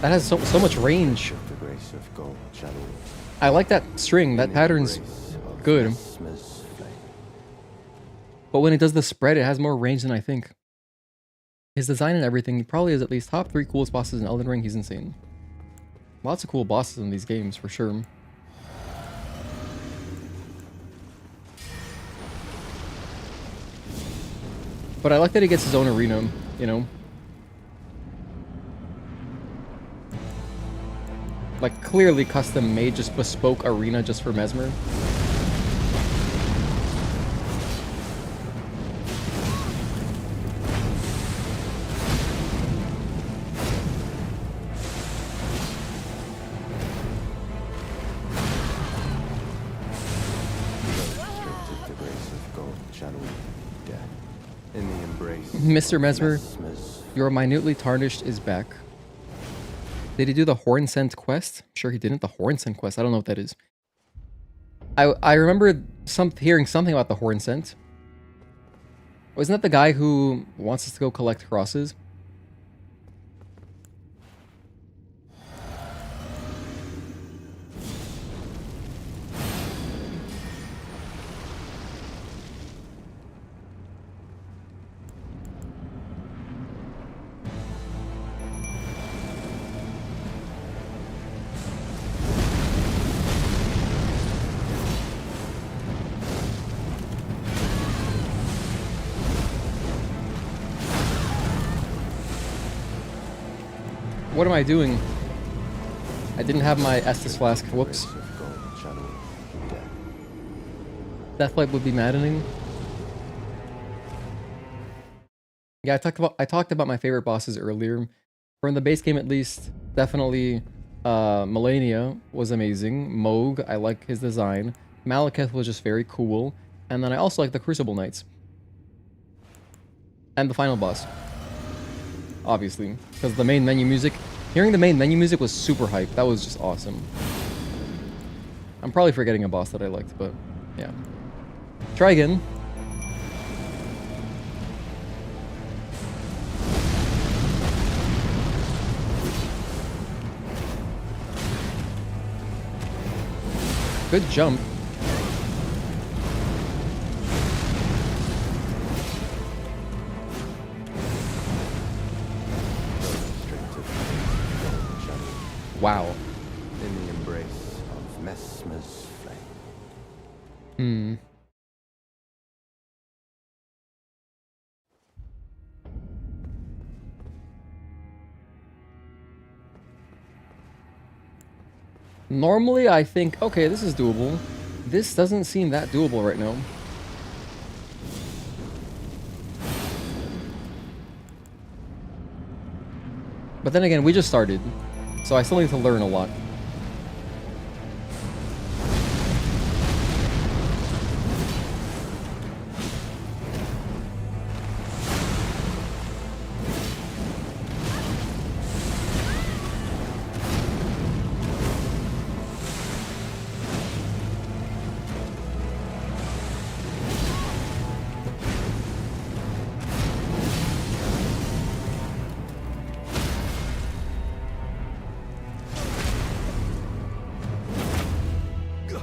That has so much range. With the grace of God, shall we? I like that string. That In the pattern's embrace of good. Messmer's flame. But when it does the spread, it has more range than I think. His design and everything, he probably is at least top 3 coolest bosses in Elden Ring. He's insane. Lots of cool bosses in these games, for sure. But I like that he gets his own arena, you know? Like, clearly custom made, just bespoke arena just for Messmer. With the grace of God, shall we? Death. In the embrace. Mr. of Messmer, Messmer's your minutely tarnished is back. Did he do the Hornsent quest? Sure he didn't. The Hornsent quest. I don't know what that is. I remember hearing something about the Hornsent. Wasn't that the guy who wants us to go collect crosses? What am I doing? I didn't have my Estus flask. Whoops. grace of God, shall we? Death. Deathlight would be maddening. Yeah, I talked about my favorite bosses earlier. From the base game at least, definitely Melania was amazing. Moog, I like his design. Malekith was just very cool. And then I also like the Crucible Knights. And the final boss. Obviously. Because the main menu music, hearing the main menu music was super hype. That was just awesome. I'm probably forgetting a boss that I liked, but yeah. Try again. Good jump. Wow. In the embrace of Messmer's flame. Hmm. Normally, I think, okay, this is doable. This doesn't seem that doable right now. But then again, we just started, so I still need to learn a lot.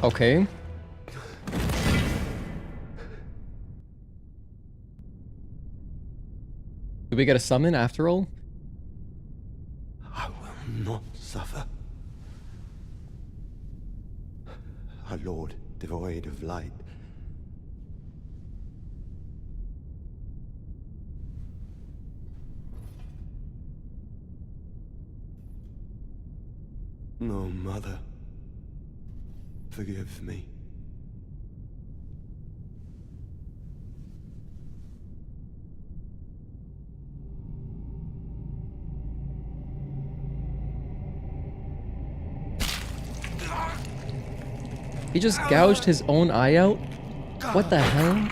Okay. Do we get a summon after all? I will not suffer. A lord devoid of light. No, mother. Forgive me. He just gouged his own eye out? What the hell?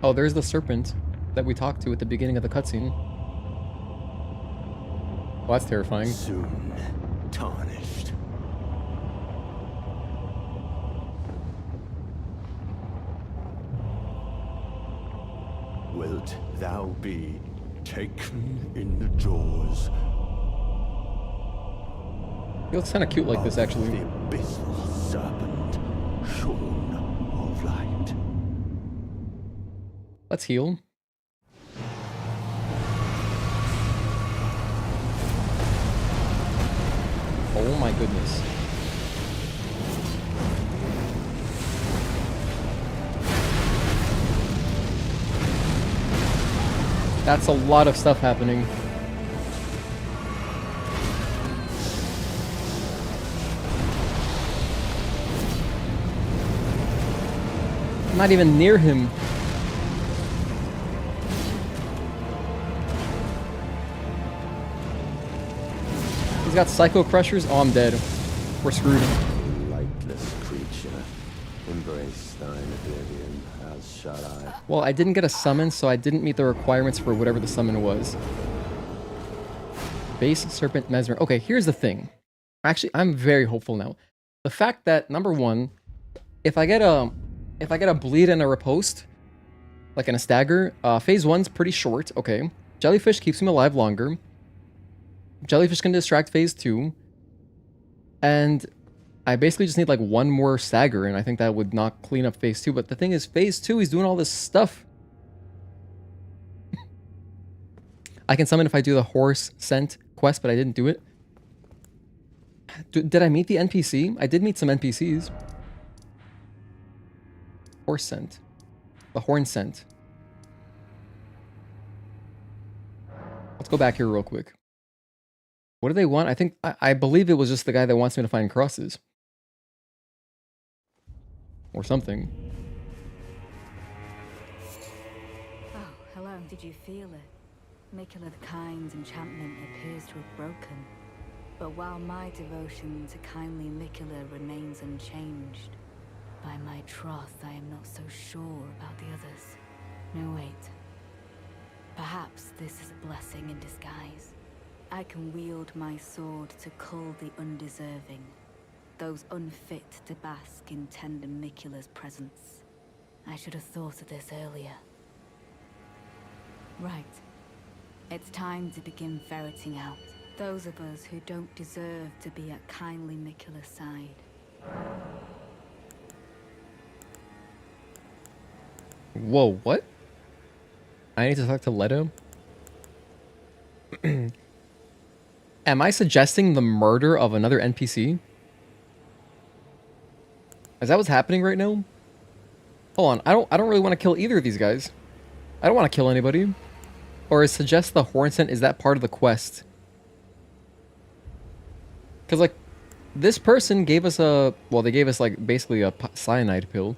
Oh, there's the serpent that we talked to at the beginning of the cutscene. Well, that's terrifying. Soon tarnished. Wilt thou be taken in the jaws? He looks kind of cute like this, actually. The abyssal serpent, shorn of light. Let's heal. Oh my goodness. That's a lot of stuff happening. I'm not even near him. He's got Psycho Crushers. Oh, I'm dead. We're screwed. Lightless creature, embrace thine oblivion, as shall I. Well, I didn't get a summon, so I didn't meet the requirements for whatever the summon was. Base Serpent Messmer. Okay, here's the thing. Actually, I'm very hopeful now. The fact that, number one, if I get a bleed and a riposte, like in a stagger, phase 1's pretty short, okay. Jellyfish keeps me alive longer. Jellyfish can distract phase 2. And I basically just need like one more stagger, and I think that would not clean up phase 2. But the thing is, phase 2, he's doing all this stuff. I can summon if I do the Hornsent quest, but I didn't do it. Did I meet the NPC? I did meet some NPCs. Hornsent. The Hornsent. Let's go back here real quick. What do they want? I believe it was just the guy that wants me to find crosses. Or something. Oh, hello. Did you feel it? Mikula the Kind's enchantment appears to have broken. But while my devotion to kindly Mikula remains unchanged, by my troth I am not so sure about the others. No, wait. Perhaps this is a blessing in disguise. I can wield my sword to cull the undeserving, those unfit to bask in tender Mikula's presence. I should have thought of this earlier. Right. It's time to begin ferreting out those of us who don't deserve to be at kindly Mikula's side. Whoa, what? I need to talk to Leto? Am I suggesting the murder of another NPC? Is that what's happening right now? Hold on, I don't really want to kill either of these guys. I don't want to kill anybody. Or suggest the Hornsent, is that part of the quest? Because, like, this person gave us a... Well, they gave us, like, basically a cyanide pill.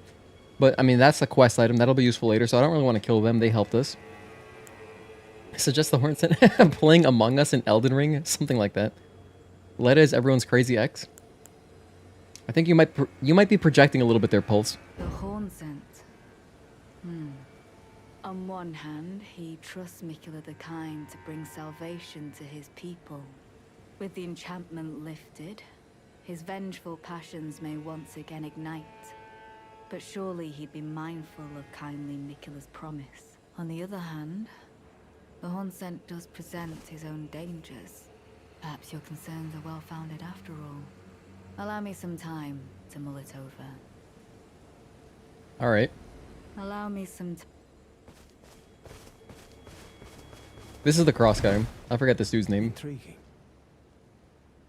But, I mean, that's a quest item. That'll be useful later, so I don't really want to kill them. They helped us. Suggest the Hornsent playing Among Us in Elden Ring? Something like that. Letta is everyone's crazy ex. I think you might be projecting a little bit there, Pulse. The Hornsent. On one hand, he trusts Mikula the Kind to bring salvation to his people. With the enchantment lifted, his vengeful passions may once again ignite. But surely he'd be mindful of kindly Mikula's promise. On the other hand, the Hornsent does present his own dangers. Perhaps your concerns are well-founded after all. Allow me some time to mull it over. Alright. Allow me some This is the cross guy. I forget this dude's name. Intriguing.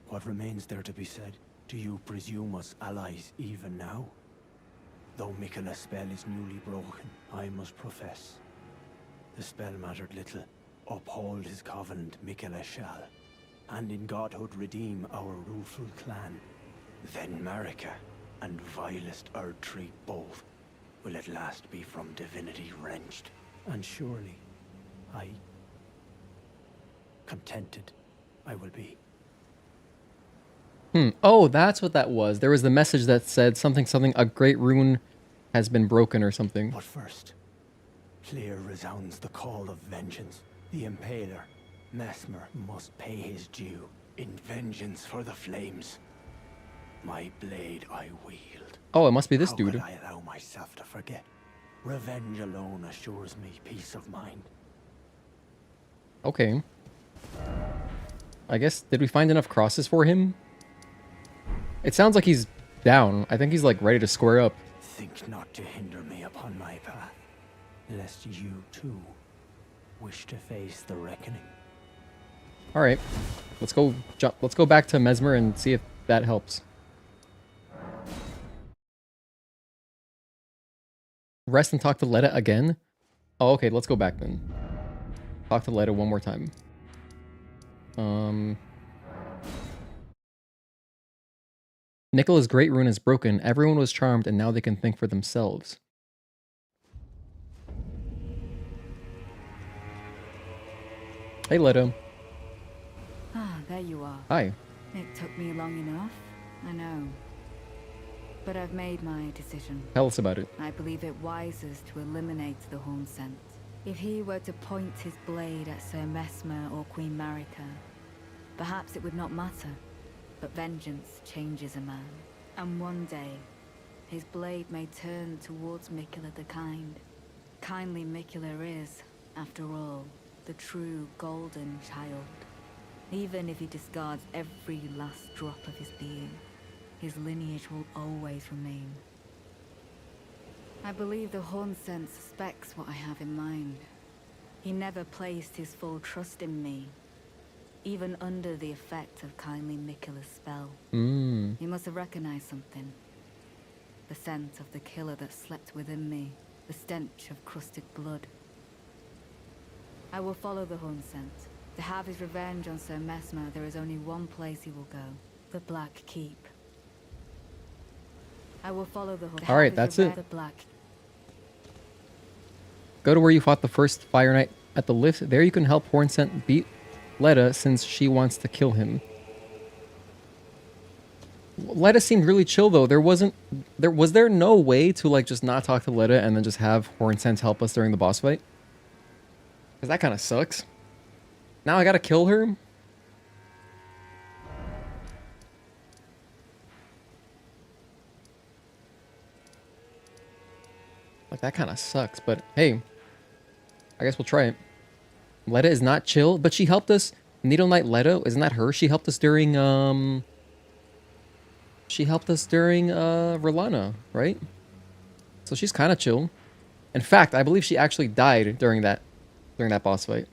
What remains there to be said? Do you presume us allies even now? Though Mikula's spell is newly broken, I must profess. The spell mattered little. Uphold his covenant, Mikula shall, and in godhood redeem our rueful clan. Then Marika and vilest Erdtree both will at last be from divinity wrenched. And surely, contented I will be. Oh, that's what that was. There was the message that said something, a great rune has been broken or something. But first, Clear resounds the call of vengeance. The Impaler, Messmer, must pay his due in vengeance for the flames. My blade I wield. Oh, it must be this How dude. could I allow myself to forget? Revenge alone assures me peace of mind. Okay. I guess, did we find enough crosses for him? It sounds like he's down. I think he's like ready to square up. Think not to hinder me upon my path, lest you too wish to face the reckoning. All right, let's go. Let's go back to Messmer and see if that helps. Rest and talk to Letta again. Oh, okay. Let's go back then. Talk to Letta one more time. Nicola's great rune is broken. Everyone was charmed, and now they can think for themselves. Hey, Letta. Ah, there you are. Hi. It took me long enough, I know. But I've made my decision. Tell us about it. I believe it wisest to eliminate the Hornsent. If he were to point his blade at Sir Messmer or Queen Marika, perhaps it would not matter. But vengeance changes a man. And one day, his blade may turn towards Miquella the Kind. Kindly Miquella is, after all, the true golden child. Even if he discards every last drop of his being, his lineage will always remain. I believe the Hornsent suspects what I have in mind. He never placed his full trust in me, even under the effect of kindly Miquella's spell. He must have recognized something. The scent of the killer that slept within me, the stench of crusted blood. I will follow the Hornsent. To have his revenge on Sir Messmer, there is only one place he will go. The Black Keep. I will follow the Hornsent. Alright, that's it. The Black. Go to where you fought the first Fire Knight at the lift. There you can help Hornsent beat Letta since she wants to kill him. Letta seemed really chill though. Was there no way to like just not talk to Letta and then just have Hornsent help us during the boss fight? Cause that kind of sucks. Now I gotta kill her? Like that kind of sucks, but hey, I guess we'll try it. Letta is not chill, but she helped us. Needle Knight Letta, isn't that her? She helped us during Rellana, right? So she's kind of chill. In fact, I believe she actually died during that boss fight.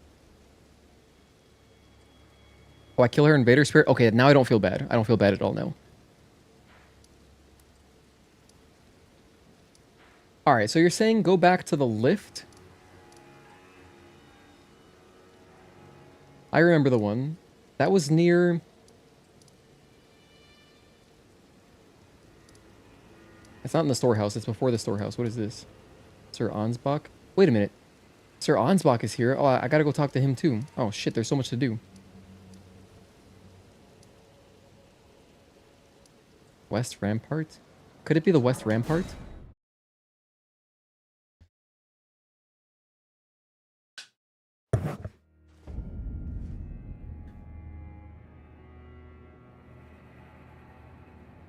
Oh, I kill her Invader Spirit? Okay, now I don't feel bad. I don't feel bad at all now. Alright, so you're saying go back to the lift? I remember the one. That was near... It's not in the storehouse. It's before the storehouse. What is this? Sir Ansbach? Wait a minute. Sir Ansbach is here. Oh, I gotta go talk to him too. Oh shit, there's so much to do. West Rampart? Could it be the West Rampart?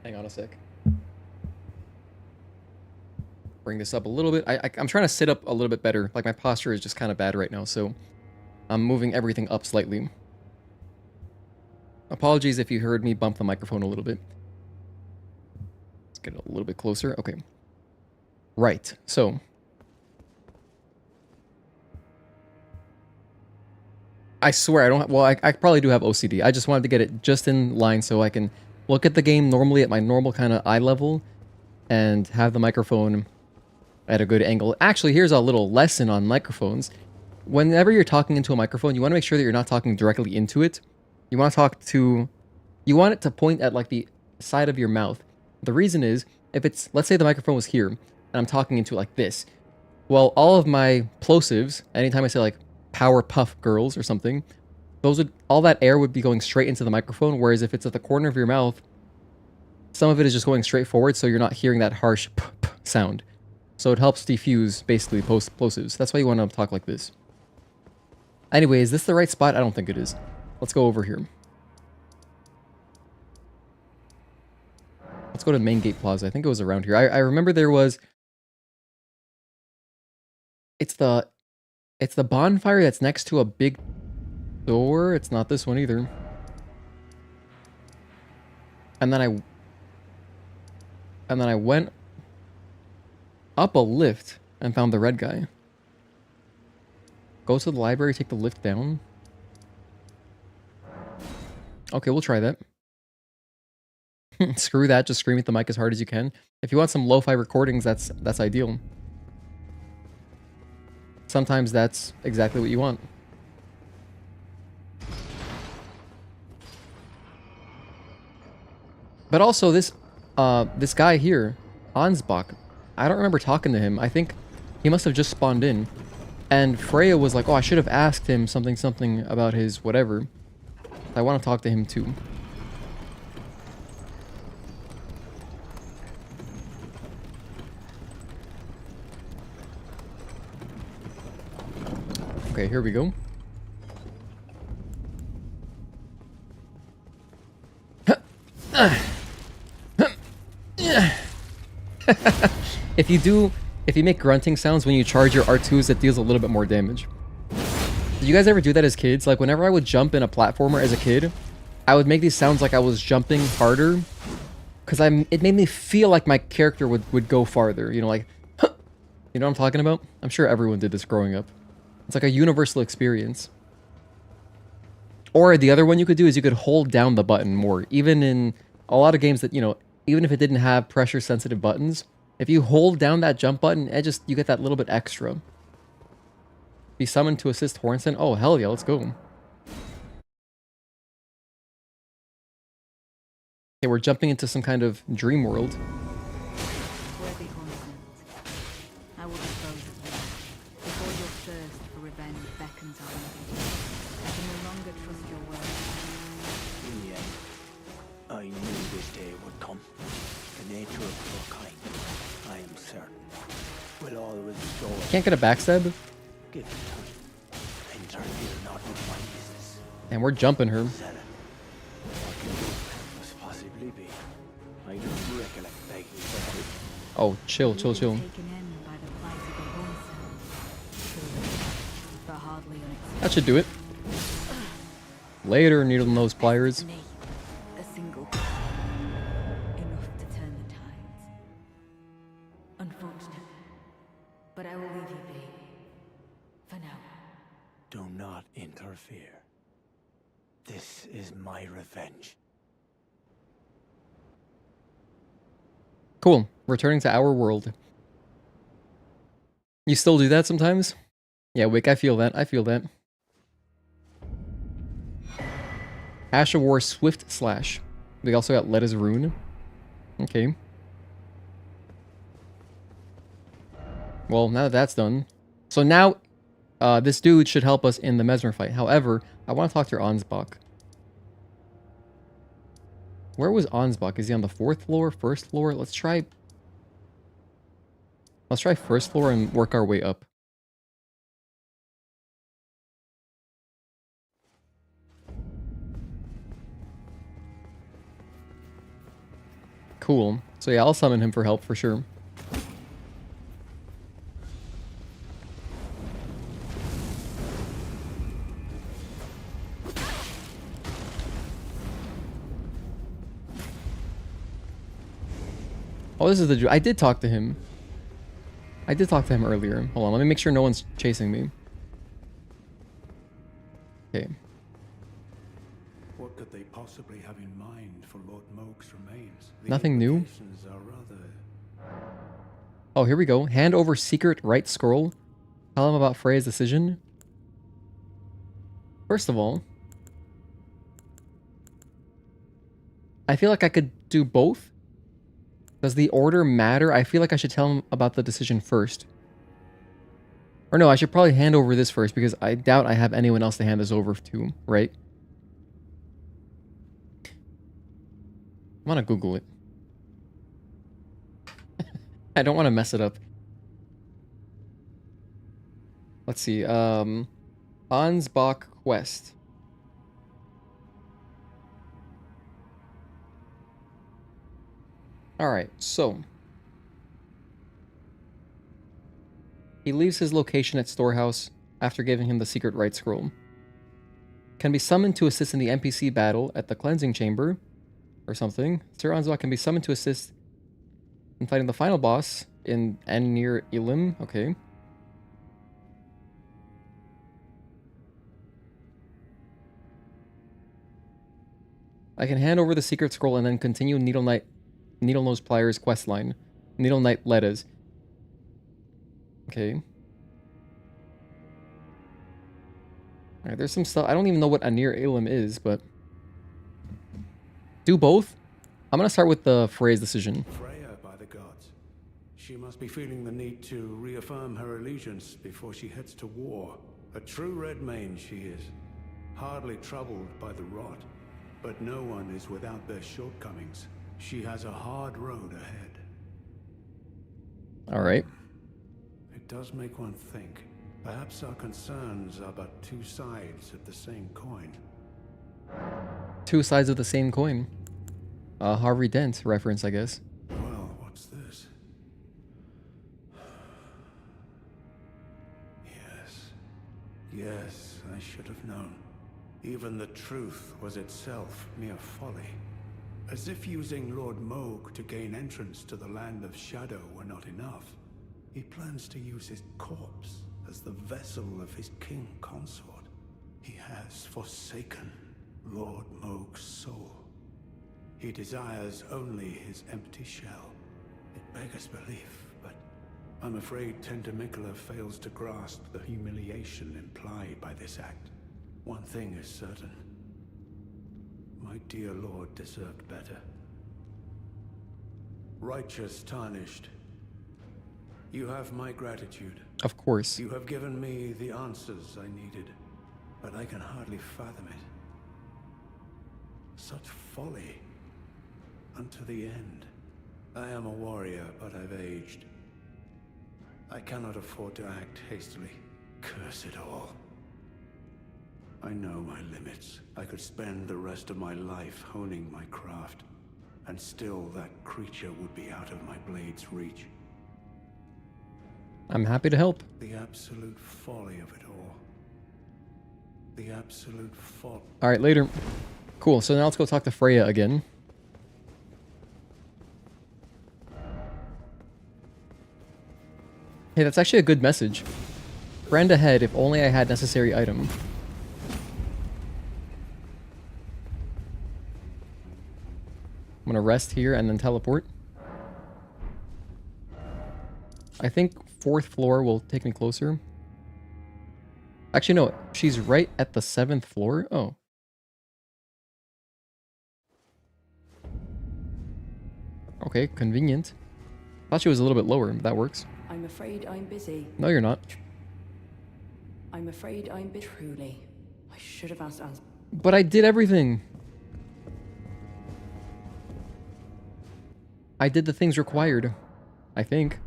Hang on a sec. Bring this up a little bit. I'm trying to sit up a little bit better. Like my posture is just kind of bad right now, so I'm moving everything up slightly. Apologies if you heard me bump the microphone a little bit. Let's get it a little bit closer. Okay. Right. So I swear I don't have, well, I probably do have OCD. I just wanted to get it just in line so I can look at the game normally at my normal kind of eye level and have the microphone at a good angle. Actually, here's a little lesson on microphones. Whenever you're talking into a microphone, you want to make sure that you're not talking directly into it. You want it to point at like the side of your mouth. The reason is, if it's, let's say the microphone was here and I'm talking into it like this. Well, all of my plosives, anytime I say like Powerpuff Girls or something, all that air would be going straight into the microphone, whereas if it's at the corner of your mouth, some of it is just going straight forward, so you're not hearing that harsh p sound. So it helps defuse, basically, explosives. That's why you want to talk like this. Anyway, is this the right spot? I don't think it is. Let's go over here. Let's go to Main Gate Plaza. I think it was around here. I remember there was... It's the bonfire that's next to a big door. It's not this one either. And then I went up a lift and found the red guy. Go to the library, take the lift down. Okay, we'll try that. Screw that, just scream at the mic as hard as you can. If you want some lo-fi recordings, that's ideal. Sometimes that's exactly what you want. But also this guy here, Ansbach, I don't remember talking to him. I think he must have just spawned in. And Freya was like, oh, I should have asked him something about his whatever. I want to talk to him too. Okay, here we go. If you make grunting sounds when you charge your R2s, it deals a little bit more damage. Did you guys ever do that as kids? Like whenever I would jump in a platformer as a kid, I would make these sounds like I was jumping harder. Because it made me feel like my character would go farther. You know, like, you know what I'm talking about? I'm sure everyone did this growing up. It's like a universal experience. Or the other one you could do is you could hold down the button more. Even in a lot of games that, you know, even if it didn't have pressure sensitive buttons, if you hold down that jump button, you get that little bit extra. Be summoned to assist Hornsent. Oh, hell yeah, let's go. Okay, we're jumping into some kind of dream world. Worthy Hornsent, I will dispose of you. Before your thirst for revenge beckons our way, I can no longer trust your word. In the end, I knew this day would come. The nature of your kind, I am certain, will always show us. Can't get a backstab? Give it time. Interfere not with my business. And we're jumping her. What can your purpose possibly be? I don't recollect begging for help. Oh, chill. Taken in by the plight of the Hornsent. True, but hardly unexpected. That should do it. Later, needle nose pliers. Me, a single enough to turn the tides. Unfortunate, but I will leave you be. For now. Do not interfere. This is my revenge. Cool. Returning to our world. You still do that sometimes? Yeah, Wick, I feel that. I feel that. Ash of War Swift Slash. We also got Let Us Rune. Okay. Well, now that that's done. So now, this dude should help us in the Messmer fight. However, I want to talk to Ansbach. Where was Ansbach? Is he on the 4th floor? 1st floor? Let's try 1st floor and work our way up. Cool. So yeah, I'll summon him for help for sure. Oh, this is the dude. I did talk to him. I did talk to him earlier. Hold on, let me make sure no one's chasing me. Okay. What could they possibly have in mind for Lord Moog's remains? The Nothing new. implications are rather... Oh, here we go. Hand over secret right scroll. Tell him about Freya's decision. First of all, I feel like I could do both. Does the order matter? I feel like I should tell him about the decision first. Or no, I should probably hand over this first because I doubt I have anyone else to hand this over to, right? I want to Google it. I don't want to mess it up. Let's see. Ansbach quest. Alright, so he leaves his location at Storehouse after giving him the secret right scroll. Can be summoned to assist in the NPC battle at the cleansing chamber or something. Sir Ansbach can be summoned to assist in fighting the final boss in and near Elim. Okay. I can hand over the secret scroll and then continue Needle Nose Pliers questline. Needle Knight Letters. Okay. Alright, there's some stuff. I don't even know what Anir Elim is, but... Do both? I'm gonna start with the Freya's decision. Freya, by the gods. She must be feeling the need to reaffirm her allegiance before she heads to war. A true red mane she is. Hardly troubled by the rot. But no one is without their shortcomings. She has a hard road ahead. Alright. It does make one think. Perhaps our concerns are but two sides of the same coin. Two sides of the same coin. Harvey Dent reference, I guess. Well, what's this? Yes, I should have known. Even the truth was itself mere folly. As if using Lord Mohg to gain entrance to the land of Shadow were not enough, he plans to use his corpse as the vessel of his king consort. He has forsaken Lord Mohg's soul. He desires only his empty shell. It beggars belief, but I'm afraid Tentamicola fails to grasp the humiliation implied by this act. One thing is certain. My dear lord deserved better. Righteous tarnished. You have my gratitude. Of course. You have given me the answers I needed, but I can hardly fathom it. Such folly. Unto the end. I am a warrior, but I've aged. I cannot afford to act hastily. Curse it all. I know my limits. I could spend the rest of my life honing my craft, and still that creature would be out of my blade's reach. I'm happy to help. The absolute folly of it all. The absolute folly. Alright, later. Cool, so now let's go talk to Freya again. Hey, that's actually a good message. Friend ahead, if only I had necessary item. I'm gonna rest here and then teleport. I think 4th floor will take me closer. Actually, no. She's right at the 7th floor. Oh. Okay, convenient. Thought she was a little bit lower. That works. I'm afraid I'm busy. No, you're not. I'm afraid I'm truly. I should have asked Ans. But I did everything. I did the things required. I think.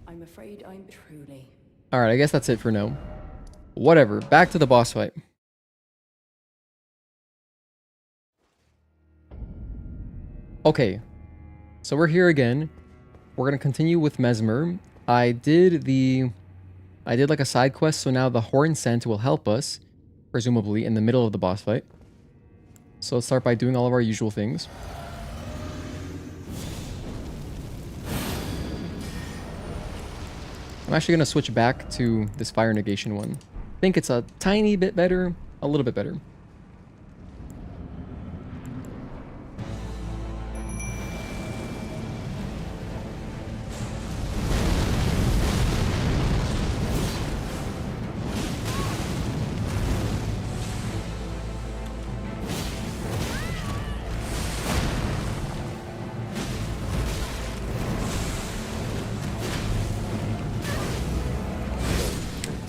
I'm afraid I'm truly. Alright, I guess that's it for now. Whatever. Back to the boss fight. Okay. So we're here again. We're gonna continue with Messmer. I did like a side quest, so now the Hornsent will help us, presumably, in the middle of the boss fight. So let's start by doing all of our usual things. I'm actually going to switch back to this fire negation one. I think it's a tiny bit better, a little bit better.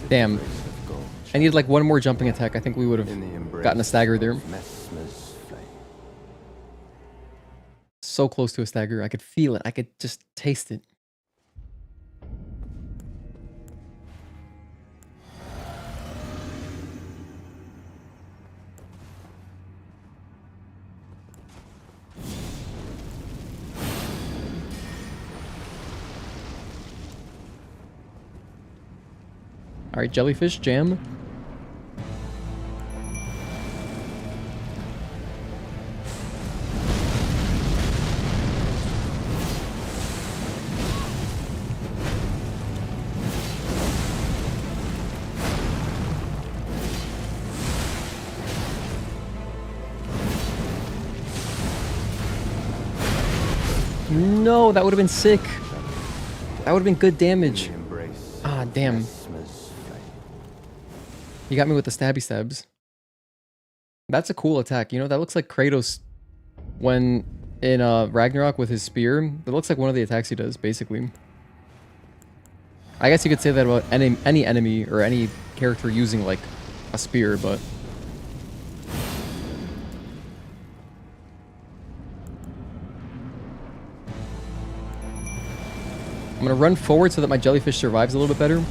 Damn. I need like one more jumping attack. I think we would have gotten a stagger there. So close to a stagger. I could feel it. I could just taste it. Alright, Jellyfish, jam. No, that would have been sick. That would have been good damage. Ah, damn. You got me with the stabby stabs. That's a cool attack. You know, that looks like Kratos when in Ragnarok with his spear. That looks like one of the attacks he does, basically. I guess you could say that about any enemy or any character using, like, a spear, but... I'm gonna run forward so that my jellyfish survives a little bit better.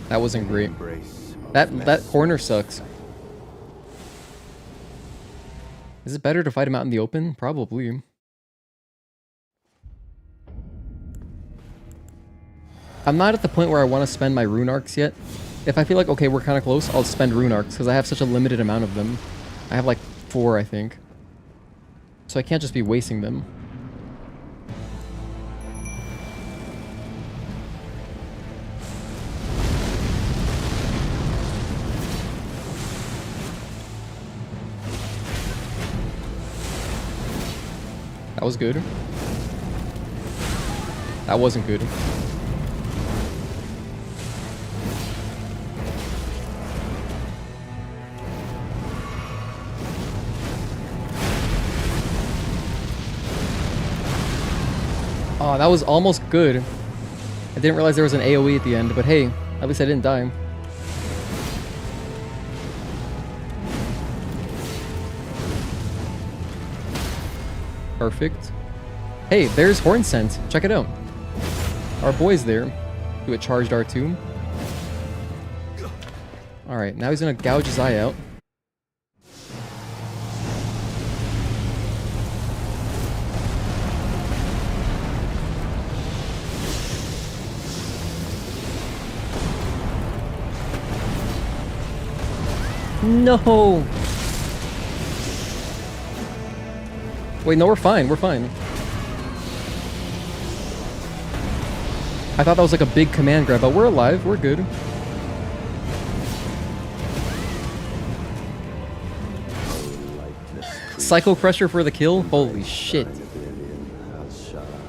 That wasn't great. That corner sucks. Is it better to fight him out in the open? Probably. I'm not at the point where I want to spend my rune arcs yet. If I feel like, okay, we're kind of close, I'll spend rune arcs, because I have such a limited amount of them. I have like 4, I think. So I can't just be wasting them. That was good. That wasn't good. Oh, that was almost good. I didn't realize there was an AoE at the end, but hey, at least I didn't die. Perfect. Hey, there's Hornsent. Check it out. Our boy's there. Do a charged R2. Alright, now he's gonna gouge his eye out. No! Wait, no, we're fine. We're fine. I thought that was like a big command grab, but we're alive. We're good. Psycho Crusher for the kill? Holy shit.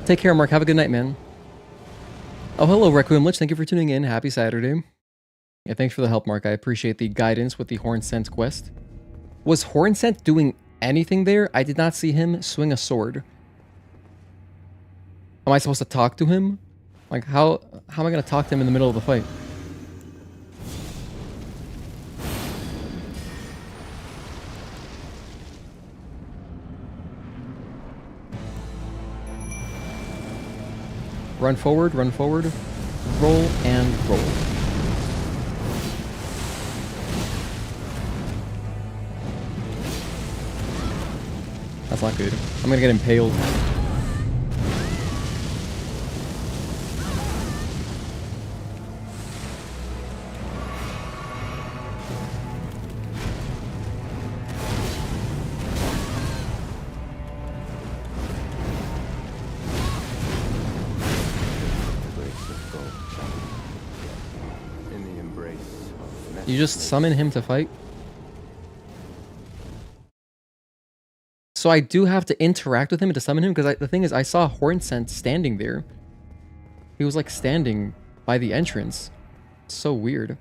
Take care, Marc. Have a good night, man. Oh, hello, Requiem Lich. Thank you for tuning in. Happy Saturday. Yeah, thanks for the help, Marc. I appreciate the guidance with the Hornsent quest. Was Hornsent doing anything there? I did not see him swing a sword. Am I supposed to talk to him? Like, how am I going to talk to him in the middle of the fight? Run forward, roll and roll. That's not good. I'm gonna get impaled. You just summon him to fight? So I do have to interact with him to summon him? Because the thing is, I saw Hornsent standing there. He was like standing by the entrance. It's so weird.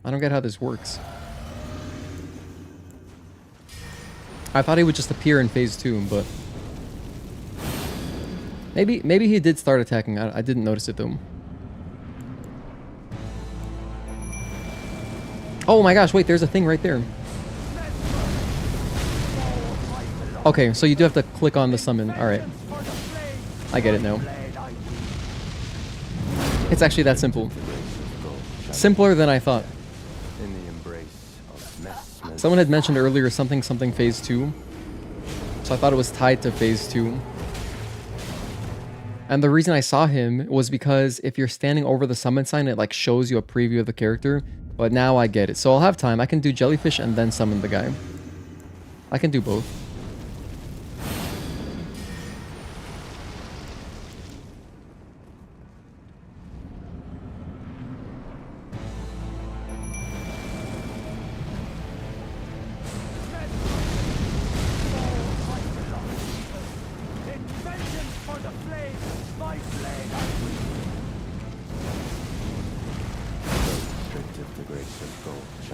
I don't get how this works. I thought he would just appear in phase 2, but... Maybe he did start attacking. I didn't notice it though. Oh my gosh, wait, there's a thing right there. Okay, so you do have to click on the summon. Alright. I get it now. It's actually that simple. Simpler than I thought. In the embrace of Messmer. Someone had mentioned earlier something phase 2. So I thought it was tied to phase 2. And the reason I saw him was because if you're standing over the summon sign, it like shows you a preview of the character. But now I get it. So I'll have time. I can do Jellyfish and then summon the guy. I can do both.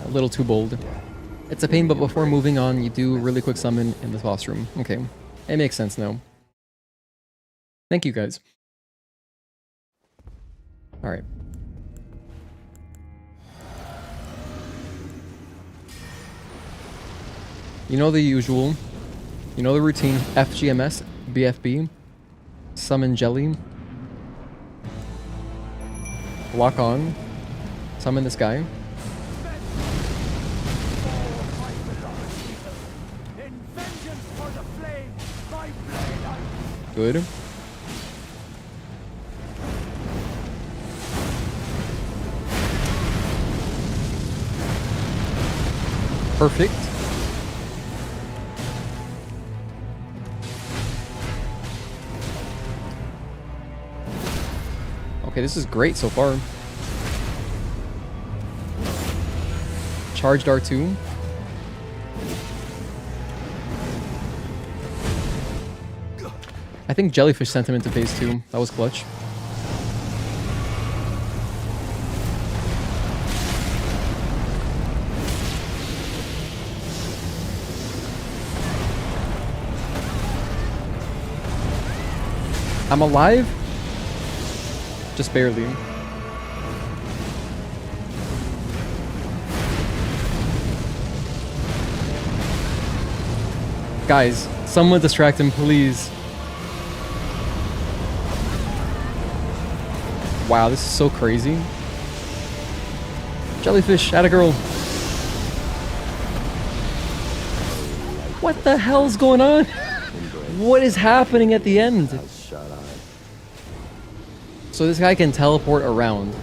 A little too bold. It's a pain, but before moving on, you do really quick summon in the boss room. Okay. It makes sense now. Thank you, guys. Alright. You know the usual. You know the routine. FGMS, BFB, summon Jelly, lock on, summon this guy. Good. Perfect. Okay, this is great so far. Charged R2. I think Jellyfish sent him into phase 2. That was clutch. I'm alive? Just barely. Guys, someone distract him, please. Wow, this is so crazy. Jellyfish, atta girl. What the hell's going on? What is happening at the end? So this guy can teleport around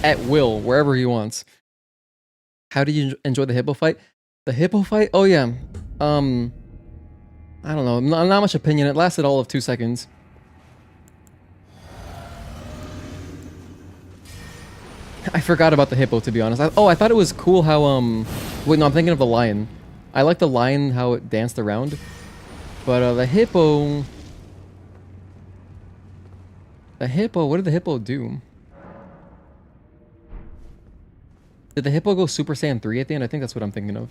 at will, wherever he wants. How do you enjoy the hippo fight? The hippo fight? Oh yeah. I don't know. Not much opinion. It lasted all of 2 seconds. I forgot about the hippo, to be honest. I thought it was cool how, wait, no, I'm thinking of the lion. I like the lion, how it danced around. But, the hippo... what did the hippo do? Did the hippo go Super Saiyan 3 at the end? I think that's what I'm thinking of.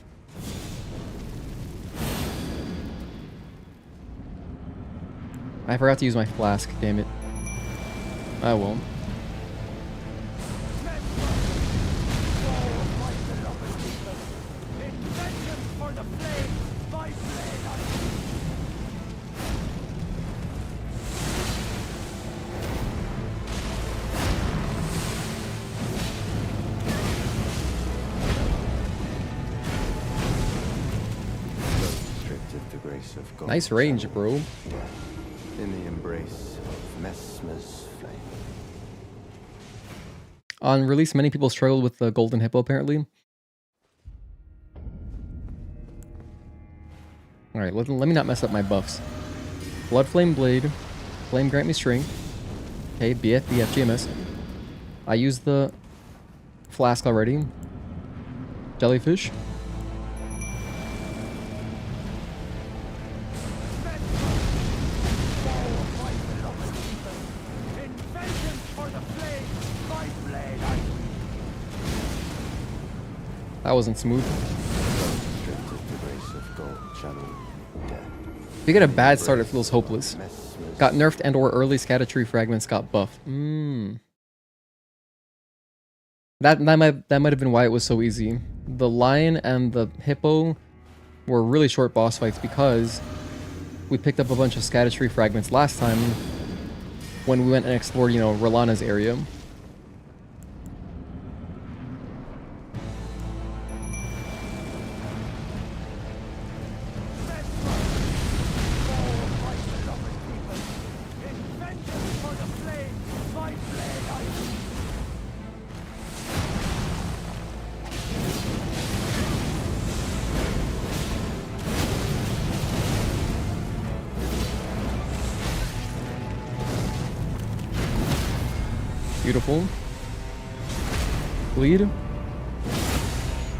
I forgot to use my flask, damn it. I won't. Nice range, bro. In the embrace of Messmer's flame. On release, many people struggled with the golden hippo, apparently. Alright, let me not mess up my buffs. Blood Flame Blade. Flame grant me strength. Okay, BFB, FGMS. I used the flask already. Jellyfish. That wasn't smooth. If you get a bad start, it feels hopeless. Got nerfed and or early Scadu fragments got buffed. That might have been why it was so easy. The lion and the hippo were really short boss fights because we picked up a bunch of Scadu fragments last time when we went and explored, you know, Rellana's area. Beautiful. Bleed?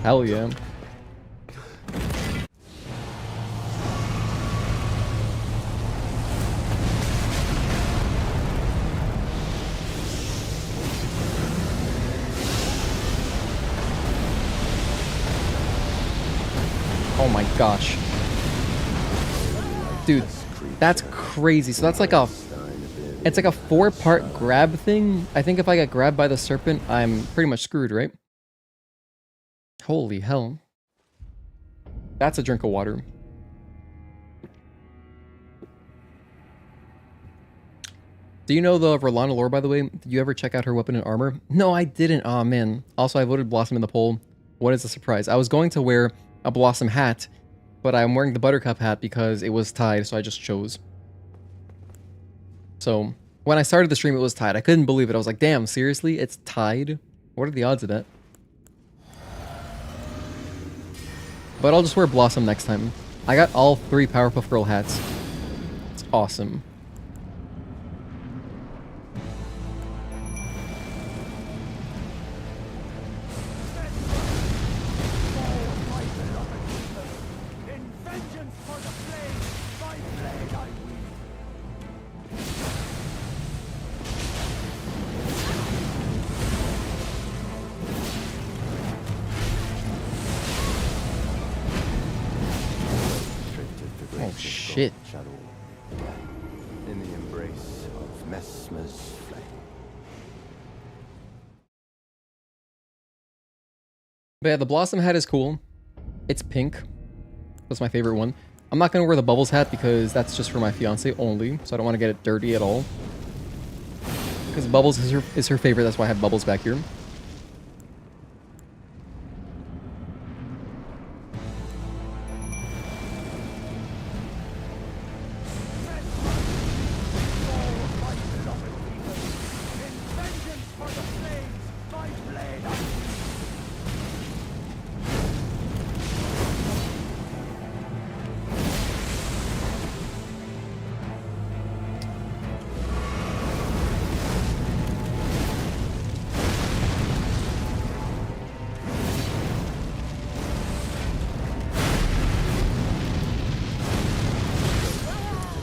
Hell yeah. Oh my gosh. Dude, that's crazy. So that's like a... It's like a 4-part grab thing. I think if I get grabbed by the serpent, I'm pretty much screwed, right? Holy hell. That's a drink of water. Do you know the Rellana lore, by the way? Did you ever check out her weapon and armor? No, I didn't. Aw, man. Also, I voted Blossom in the poll. What is the surprise? I was going to wear a Blossom hat, but I'm wearing the Buttercup hat because it was tied, so I just chose. So, when I started the stream, it was tied. I couldn't believe it. I was like, damn, seriously? It's tied? What are the odds of that? But I'll just wear Blossom next time. I got all 3 Powerpuff Girl hats. It's awesome. Shit. Shadow. In the embrace of Messmer's flame. But yeah, the Blossom hat is cool. It's pink. That's my favorite one. I'm not gonna wear the Bubbles hat because that's just for my fiance only, so I don't want to get it dirty at all. Because Bubbles is her favorite, that's why I have Bubbles back here.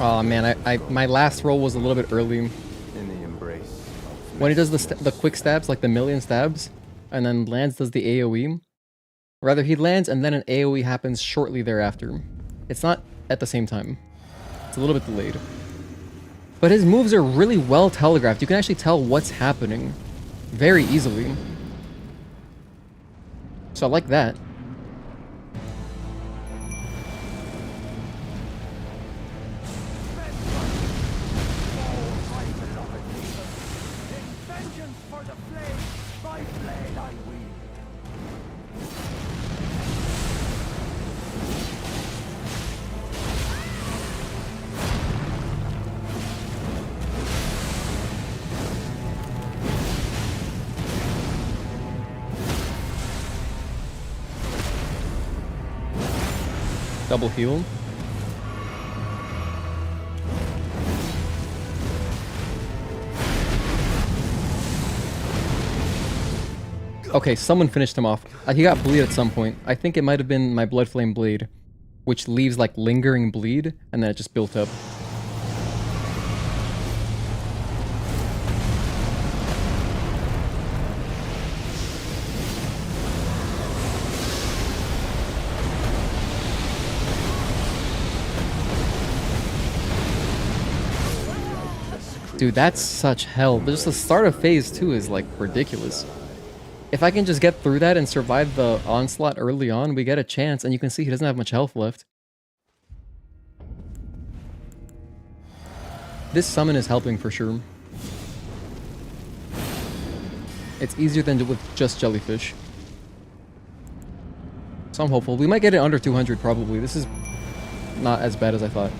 Oh man, my last roll was a little bit early. In the embrace When he does the quick stabs, like the million stabs, and then Lance does the AoE. Rather, he lands and then an AoE happens shortly thereafter. It's not at the same time. It's a little bit delayed. But his moves are really well telegraphed. You can actually tell what's happening very easily. So I like that. Double heal. Okay, someone finished him off. He got bleed at some point. I think it might have been my Blood Flame Blade, which leaves like lingering bleed, and then it just built up. Dude, that's such hell. Just the start of phase 2 is like ridiculous. If I can just get through that and survive the onslaught early on, we get a chance, and you can see he doesn't have much health left. This summon is helping for sure. It's easier than with just Jellyfish. So I'm hopeful. We might get it under 200 probably. This is not as bad as I thought.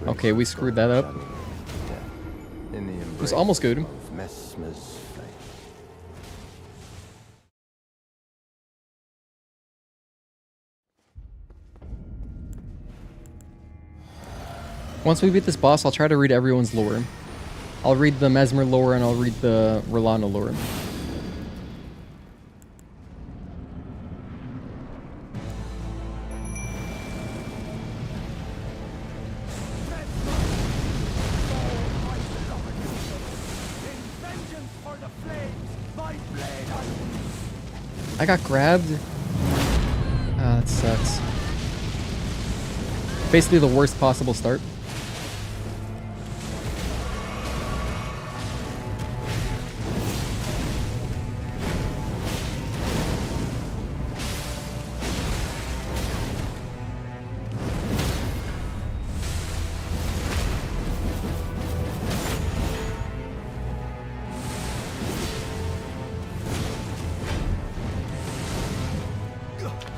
Okay, we screwed that up. It was almost good. Messmer's fate. Once we beat this boss, I'll try to read everyone's lore. I'll read the Messmer lore and I'll read the Rellana lore. I got grabbed. Ah, that sucks. Basically the worst possible start.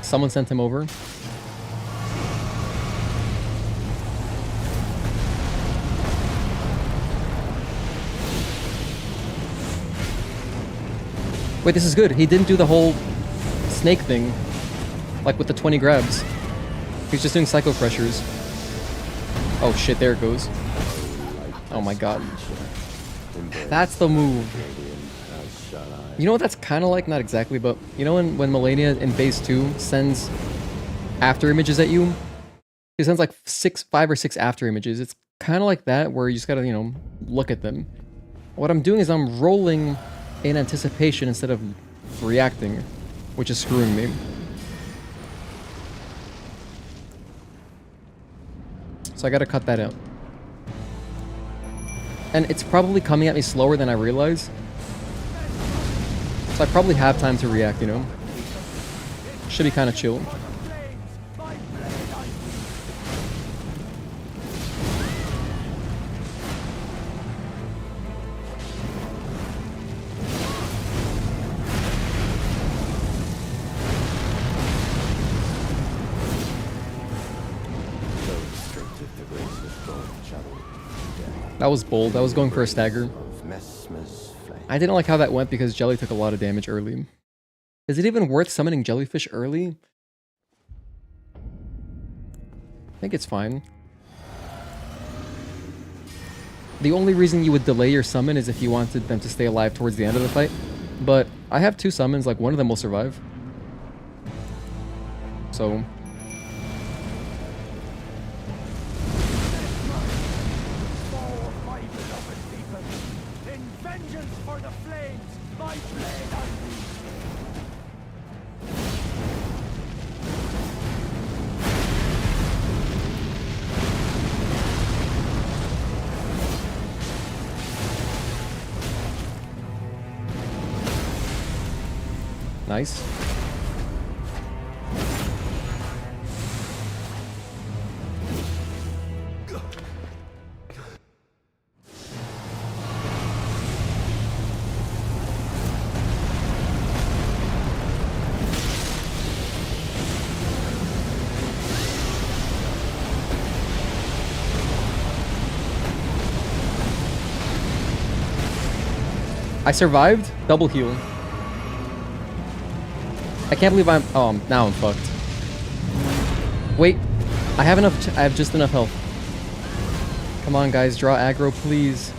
Someone sent him over. Wait, this is good. He didn't do the whole snake thing, like with the 20 grabs. He's just doing psycho pressures. Oh shit, there it goes. Oh my god. That's the move. You know what that's kind of like? Not exactly, but you know when Malenia in Phase 2 sends after images at you? He sends like 5 or 6 after images. It's kind of like that, where you just gotta, you know, look at them. What I'm doing is I'm rolling in anticipation instead of reacting, which is screwing me. So I gotta cut that out. And it's probably coming at me slower than I realize. So I probably have time to react, you know? Should be kind of chill. That was bold. I was going for a stagger. I didn't like how that went because Jelly took a lot of damage early. Is it even worth summoning Jellyfish early? I think it's fine. The only reason you would delay your summon is if you wanted them to stay alive towards the end of the fight. But I have 2 summons, like one of them will survive. So... Nice. I survived. Double heal. I can't believe I'm... Oh, now I'm fucked. Wait. I have enough... I have just enough health. Come on, guys. Draw aggro, please.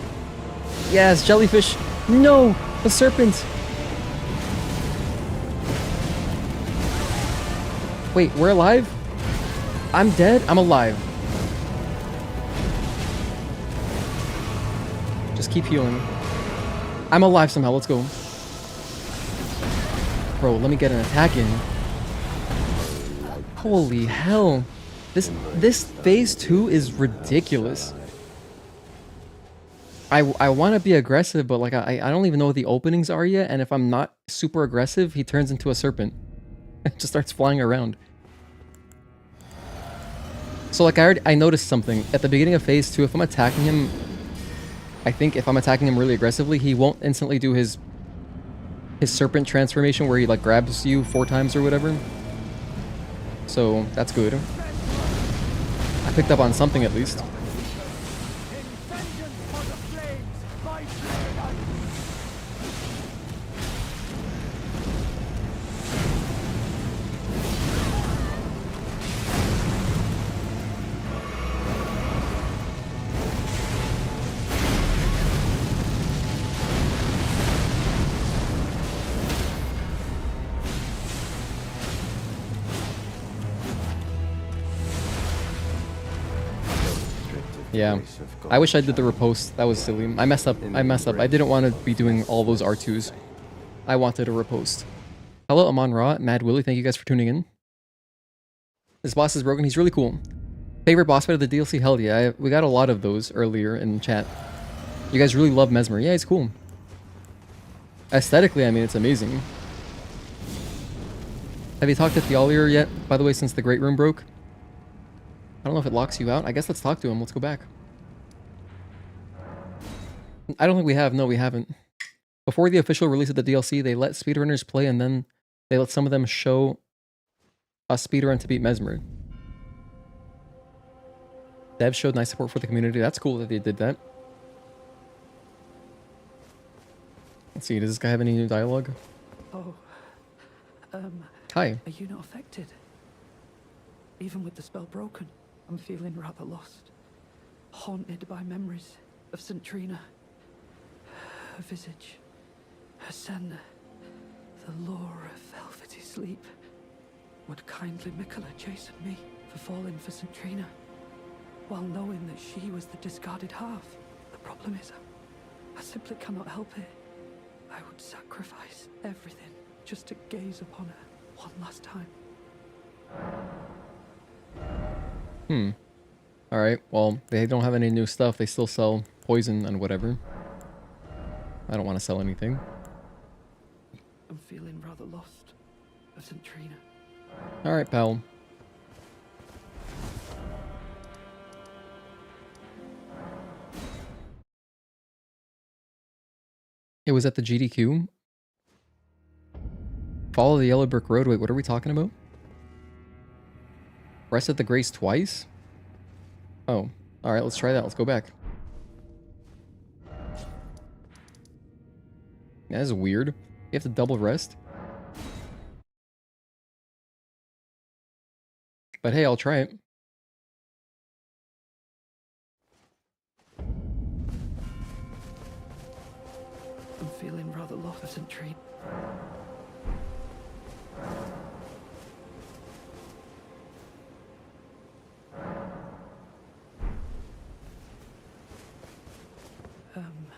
Yes, Jellyfish. No! The serpent! Wait, we're alive? I'm dead? I'm alive. keep healing. I'm alive somehow. Let's go. Bro, let me get an attack in. Holy hell. This phase 2 is ridiculous. I want to be aggressive, but like I don't even know what the openings are yet, and if I'm not super aggressive, he turns into a serpent. It just starts flying around. So like I noticed something. At the beginning of phase 2, if I'm attacking him, I think if I'm attacking him really aggressively, he won't instantly do his serpent transformation where he like grabs you 4 times or whatever. So that's good. I picked up on something at least. Yeah, I wish I did the riposte. That was silly. I messed up. I didn't want to be doing all those R2s. I wanted a riposte. Hello, Amon Ra, Mad Willie. Thank you guys for tuning in. This boss is broken. He's really cool. Favorite boss fight of the DLC? Hell yeah. We got a lot of those earlier in chat. You guys really love Messmer. Yeah, he's cool. Aesthetically, I mean, it's amazing. Have you talked to Theolier yet, by the way, since the Great Room broke? I don't know if it locks you out. I guess let's talk to him. Let's go back. I don't think we have. No, we haven't. Before the official release of the DLC, they let speedrunners play, and then they let some of them show a speedrun to beat Messmer. Dev showed nice support for the community. That's cool that they did that. Let's see. Does this guy have any new dialogue? Oh, Hi. Are you not affected? Even with the spell broken, I'm feeling rather lost. Haunted by memories of St. Trina. Her visage. Her scent. The lure of velvety sleep. Would kindly Mikola chasten me for falling for St. Trina, while knowing that she was the discarded half? The problem is, I simply cannot help it. I would sacrifice everything just to gaze upon her one last time. Alright, well, they don't have any new stuff. They still sell poison and whatever. I don't want to sell anything. I'm feeling rather lost of St. Trina. Alright, pal. It was at the GDQ. Follow the yellow brick road. Wait, what are we talking about? Rest at the Grace twice? Oh, alright, let's try that. Let's go back. That is weird. You have to double rest? But hey, I'll try it. I'm feeling rather lost of St. Trina.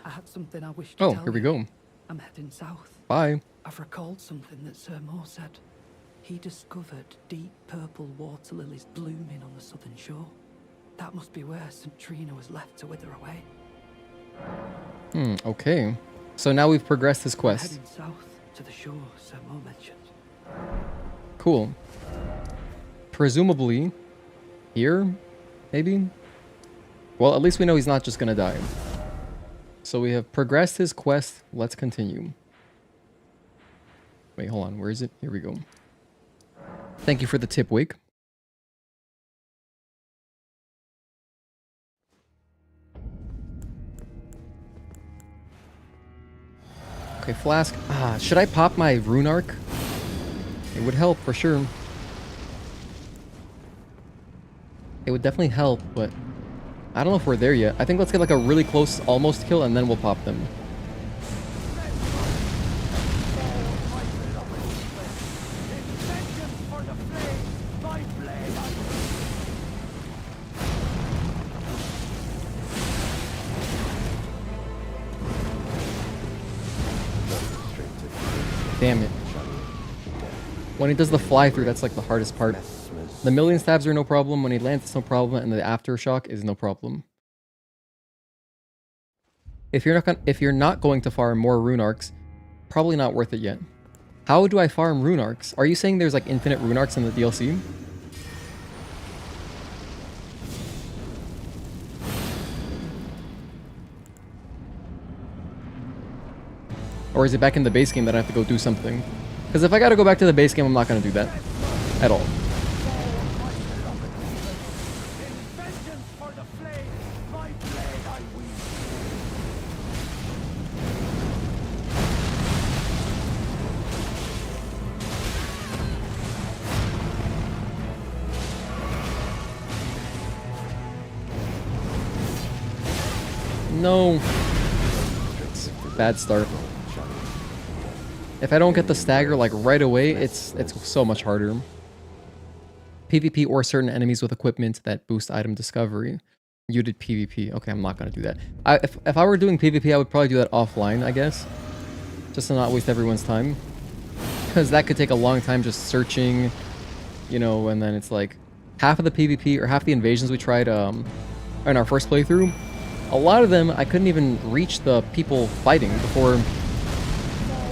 I had something I wish to tell you. Oh, here we go. I'm heading south. Bye. I've recalled something that Sir Moore said. He discovered deep purple water lilies blooming on the southern shore. That must be where St. Trina was left to wither away. Okay. So now we've progressed this quest. Heading south to the shore Sir Moore mentioned. Cool. Presumably here, maybe? Well, at least we know he's not just gonna die. So we have progressed his quest. Let's continue. Wait, hold on. Where is it? Here we go. Thank you for the tip, Wake. Okay, Flask. Should I pop my Rune Arc? It would help for sure. It would definitely help, but I don't know if we're there yet. I think let's get like a really close almost kill and then we'll pop them. Damn it. When he does the fly through, that's like the hardest part. The million stabs are no problem. When he lands, it's no problem, and the aftershock is no problem. If you're not going to farm more rune arcs, probably not worth it yet. How do I farm rune arcs? Are you saying there's like infinite rune arcs in the DLC? Or is it back in the base game that I have to go do something? Because if I gotta go back to the base game, I'm not gonna do that. At all. No. It's a bad start. If I don't get the stagger like right away, it's so much harder. PvP or certain enemies with equipment that boost item discovery. You did PvP. Okay, I'm not gonna do that. If I were doing PvP, I would probably do that offline, I guess. Just to not waste everyone's time. Because that could take a long time just searching, you know, and then it's like half of the PvP or half the invasions we tried in our first playthrough. A lot of them, I couldn't even reach the people fighting before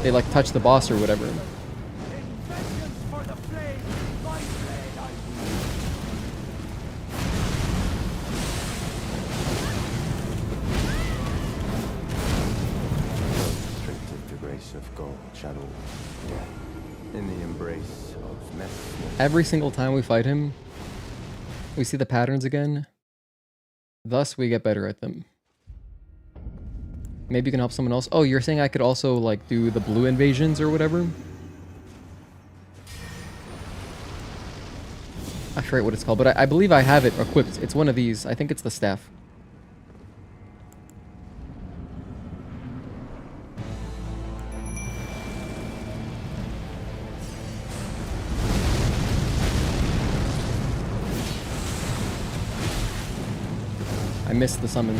they like touch the boss or whatever. Restricted the grace of God, Shadow, in the embrace of Messmer. Every single time we fight him, we see the patterns again. Thus, we get better at them. Maybe you can help someone else. Oh, you're saying I could also, like, do the blue invasions or whatever? I forget what it's called, but I believe I have it equipped. It's one of these. I think it's the staff. I missed the summon.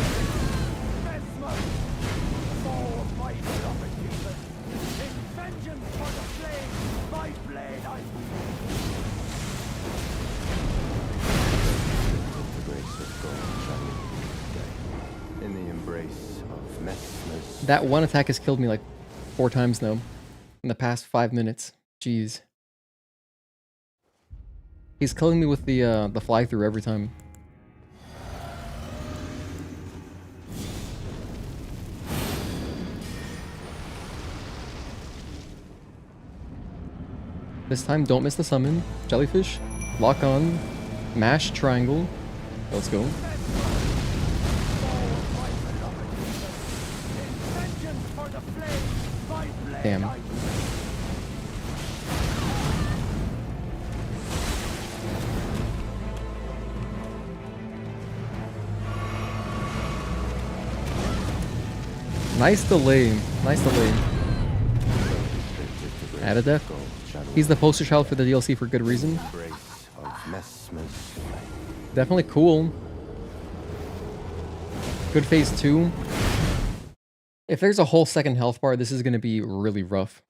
That one attack has killed me like 4 times now in the past 5 minutes. Jeez. He's killing me with the fly through every time. This time, don't miss the summon. Jellyfish, lock on, mash triangle. Let's go. Damn. Nice delay. Nice delay. Add a death. He's the poster child for the DLC for good reason. Definitely cool. Good phase 2. If there's a whole second health bar, this is going to be really rough.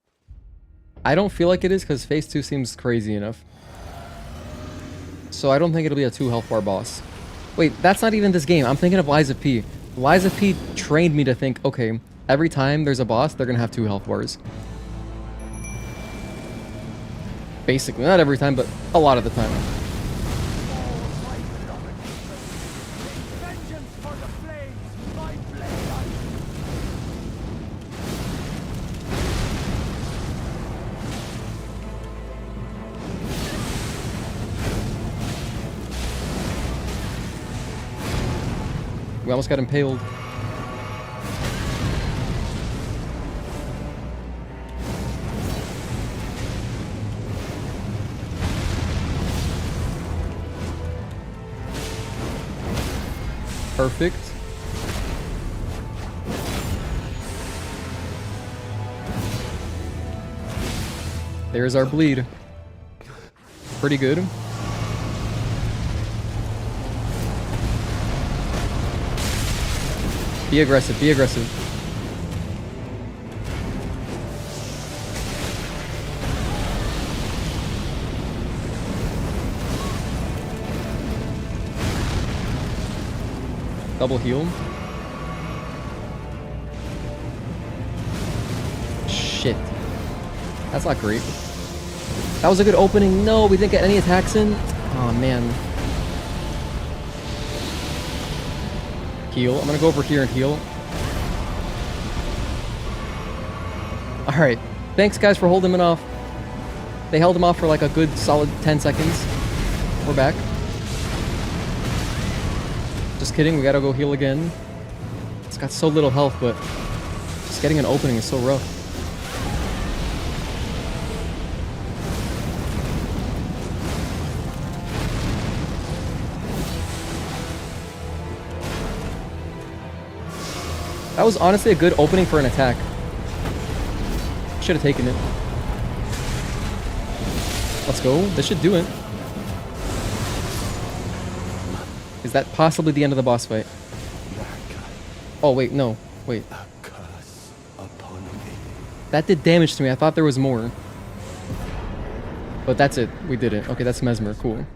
I don't feel like it is because phase 2 seems crazy enough. So I don't think it'll be a 2 health bar boss. Wait, that's not even this game. I'm thinking of Lies of P. Lies of P trained me to think, okay, every time there's a boss, they're going to have 2 health bars. Basically, not every time, but a lot of the time. We almost got impaled. Perfect. There's our bleed. Pretty good. Be aggressive, be aggressive. Double heal. Shit. That's not great. That was a good opening. No, we didn't get any attacks in. Oh, man. Heal. I'm gonna go over here and heal. Alright. Thanks, guys, for holding him off. They held him off for like a good solid 10 seconds. We're back. Just kidding, we gotta go heal again. It's got so little health, but just getting an opening is so rough. That was honestly a good opening for an attack. Should have taken it. Let's go. This should do it. Is that possibly the end of the boss fight? Oh, wait, no. Wait. That did damage to me. I thought there was more. But that's it. We did it. Okay, that's Messmer. Cool.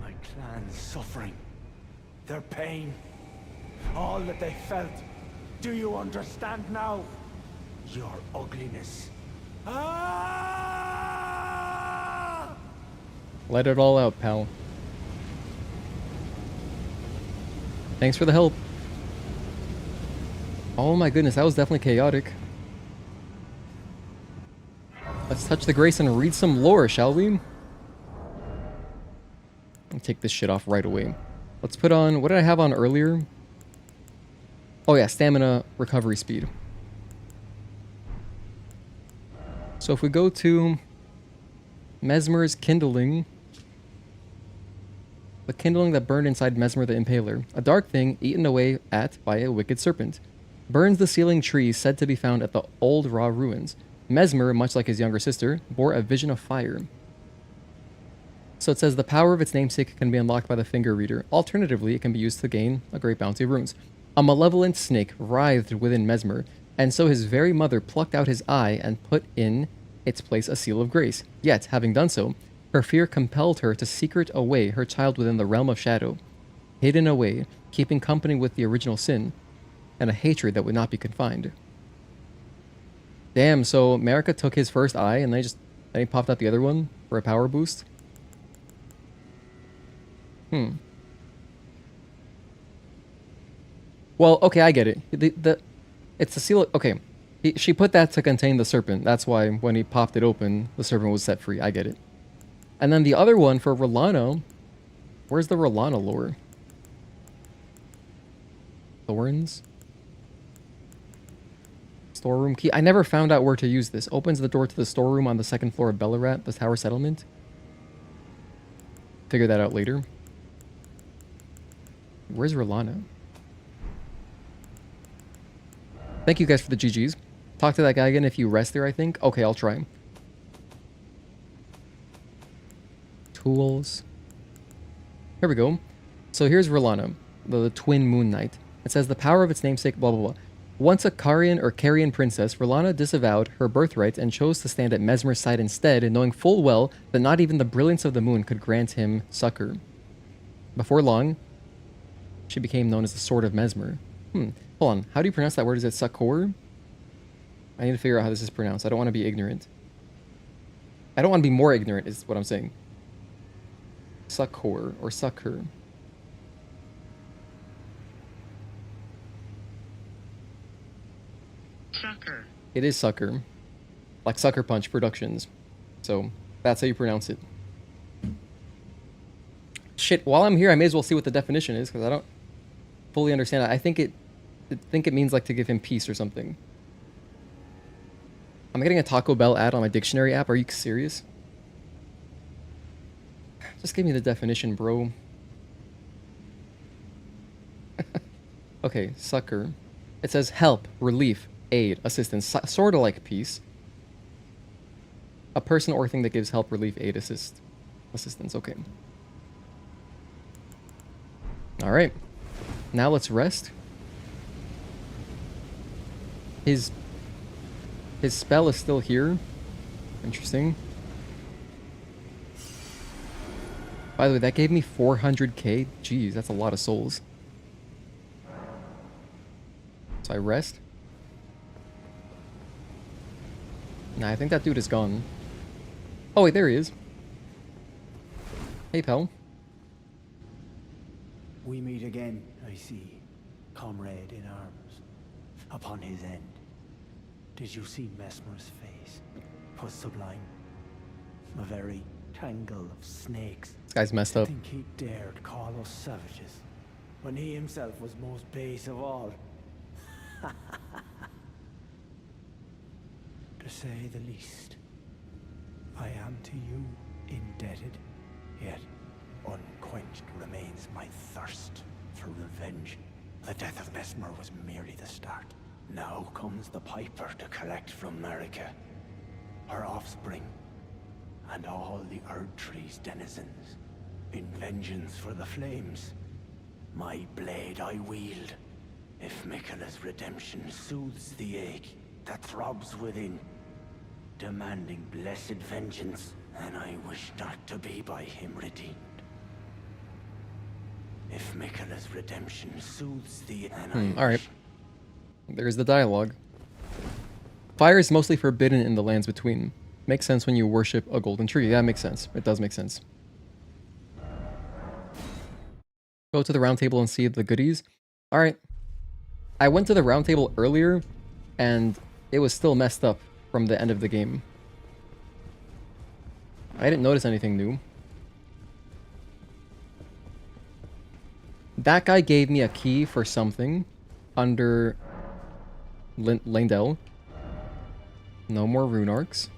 My clan's suffering. Their pain. All that they felt. Do you understand now? Your ugliness. Ah! Let it all out, pal. Thanks for the help. Oh my goodness, that was definitely chaotic. Let's touch the grace and read some lore, shall we? I'll take this shit off right away. Let's put on... What did I have on earlier? Oh yeah, stamina recovery speed. So if we go to Messmer's kindling... The kindling that burned inside Messmer the Impaler, a dark thing eaten away at by a wicked serpent, burns the sealing tree said to be found at the old Rauh ruins. Messmer, much like his younger sister, bore a vision of fire. So it says the power of its namesake can be unlocked by the finger reader. Alternatively, it can be used to gain a great bounty of runes. A malevolent snake writhed within Messmer, and so his very mother plucked out his eye and put in its place a seal of grace. Yet, having done so, her fear compelled her to secret away her child within the realm of shadow, hidden away, keeping company with the original sin, and a hatred that would not be confined. Damn, so Marc took his first eye and then he popped out the other one for a power boost. Well, okay, I get it. It's the seal. Okay, she put that to contain the serpent. That's why when he popped it open, the serpent was set free. I get it. And then the other one for Rellana. Where's the Rellana lore? Thorns? Storeroom key. I never found out where to use this. Opens the door to the storeroom on the second floor of Belurat, the tower settlement. Figure that out later. Where's Rellana? Thank you guys for the GGs. Talk to that guy again if you rest there, I think. Okay, I'll try. Tools. Here we go. So here's Rellana, the twin moon knight. It says the power of its namesake, blah, blah, blah. Once a Carian princess, Rellana disavowed her birthright and chose to stand at Messmer's side instead, knowing full well that not even the brilliance of the moon could grant him succor. Before long, she became known as the Sword of Messmer. Hold on. How do you pronounce that word? Is it succor? I need to figure out how this is pronounced. I don't want to be ignorant. I don't want to be more ignorant, is what I'm saying. Succor or succor. Sucker. It is succor. Like Sucker Punch Productions. So that's how you pronounce it. Shit, while I'm here, I may as well see what the definition is, because I don't fully understand it. I think it means like to give him peace or something. I'm getting a Taco Bell ad on my dictionary app. Are you serious? Just give me the definition, bro. Okay, succor. It says help, relief, aid, assistance, sort of like peace. A person or thing that gives help, relief, aid, assistance. Okay. All right. Now let's rest. His spell is still here. Interesting. By the way, that gave me 400k. Jeez, that's a lot of souls. So I rest. Nah, I think that dude is gone. Oh wait, there he is. Hey, pal. We meet again, I see. Comrade in arms. Upon his end. Did you see Messmer's face? 'Twas sublime. A very tangle of snakes. This guy's messed up. I think he dared call us savages, when he himself was most base of all. To say the least, I am to you indebted, yet unquenched remains my thirst for revenge. The death of Messmer was merely the start. Now comes the piper to collect from America, her offspring, and all the Erdtree's denizens, in vengeance for the flames. My blade I wield, if Miquella's redemption soothes the ache that throbs within, demanding blessed vengeance, and I wish not to be by him redeemed. If Miquella's redemption soothes the Alright. There's the dialogue. Fire is mostly forbidden in the lands between. Makes sense when you worship a golden tree. Yeah, it makes sense. It does make sense. Go to the round table and see the goodies. Alright. I went to the round table earlier, and it was still messed up from the end of the game. I didn't notice anything new. That guy gave me a key for something under Lindell. No more rune arcs.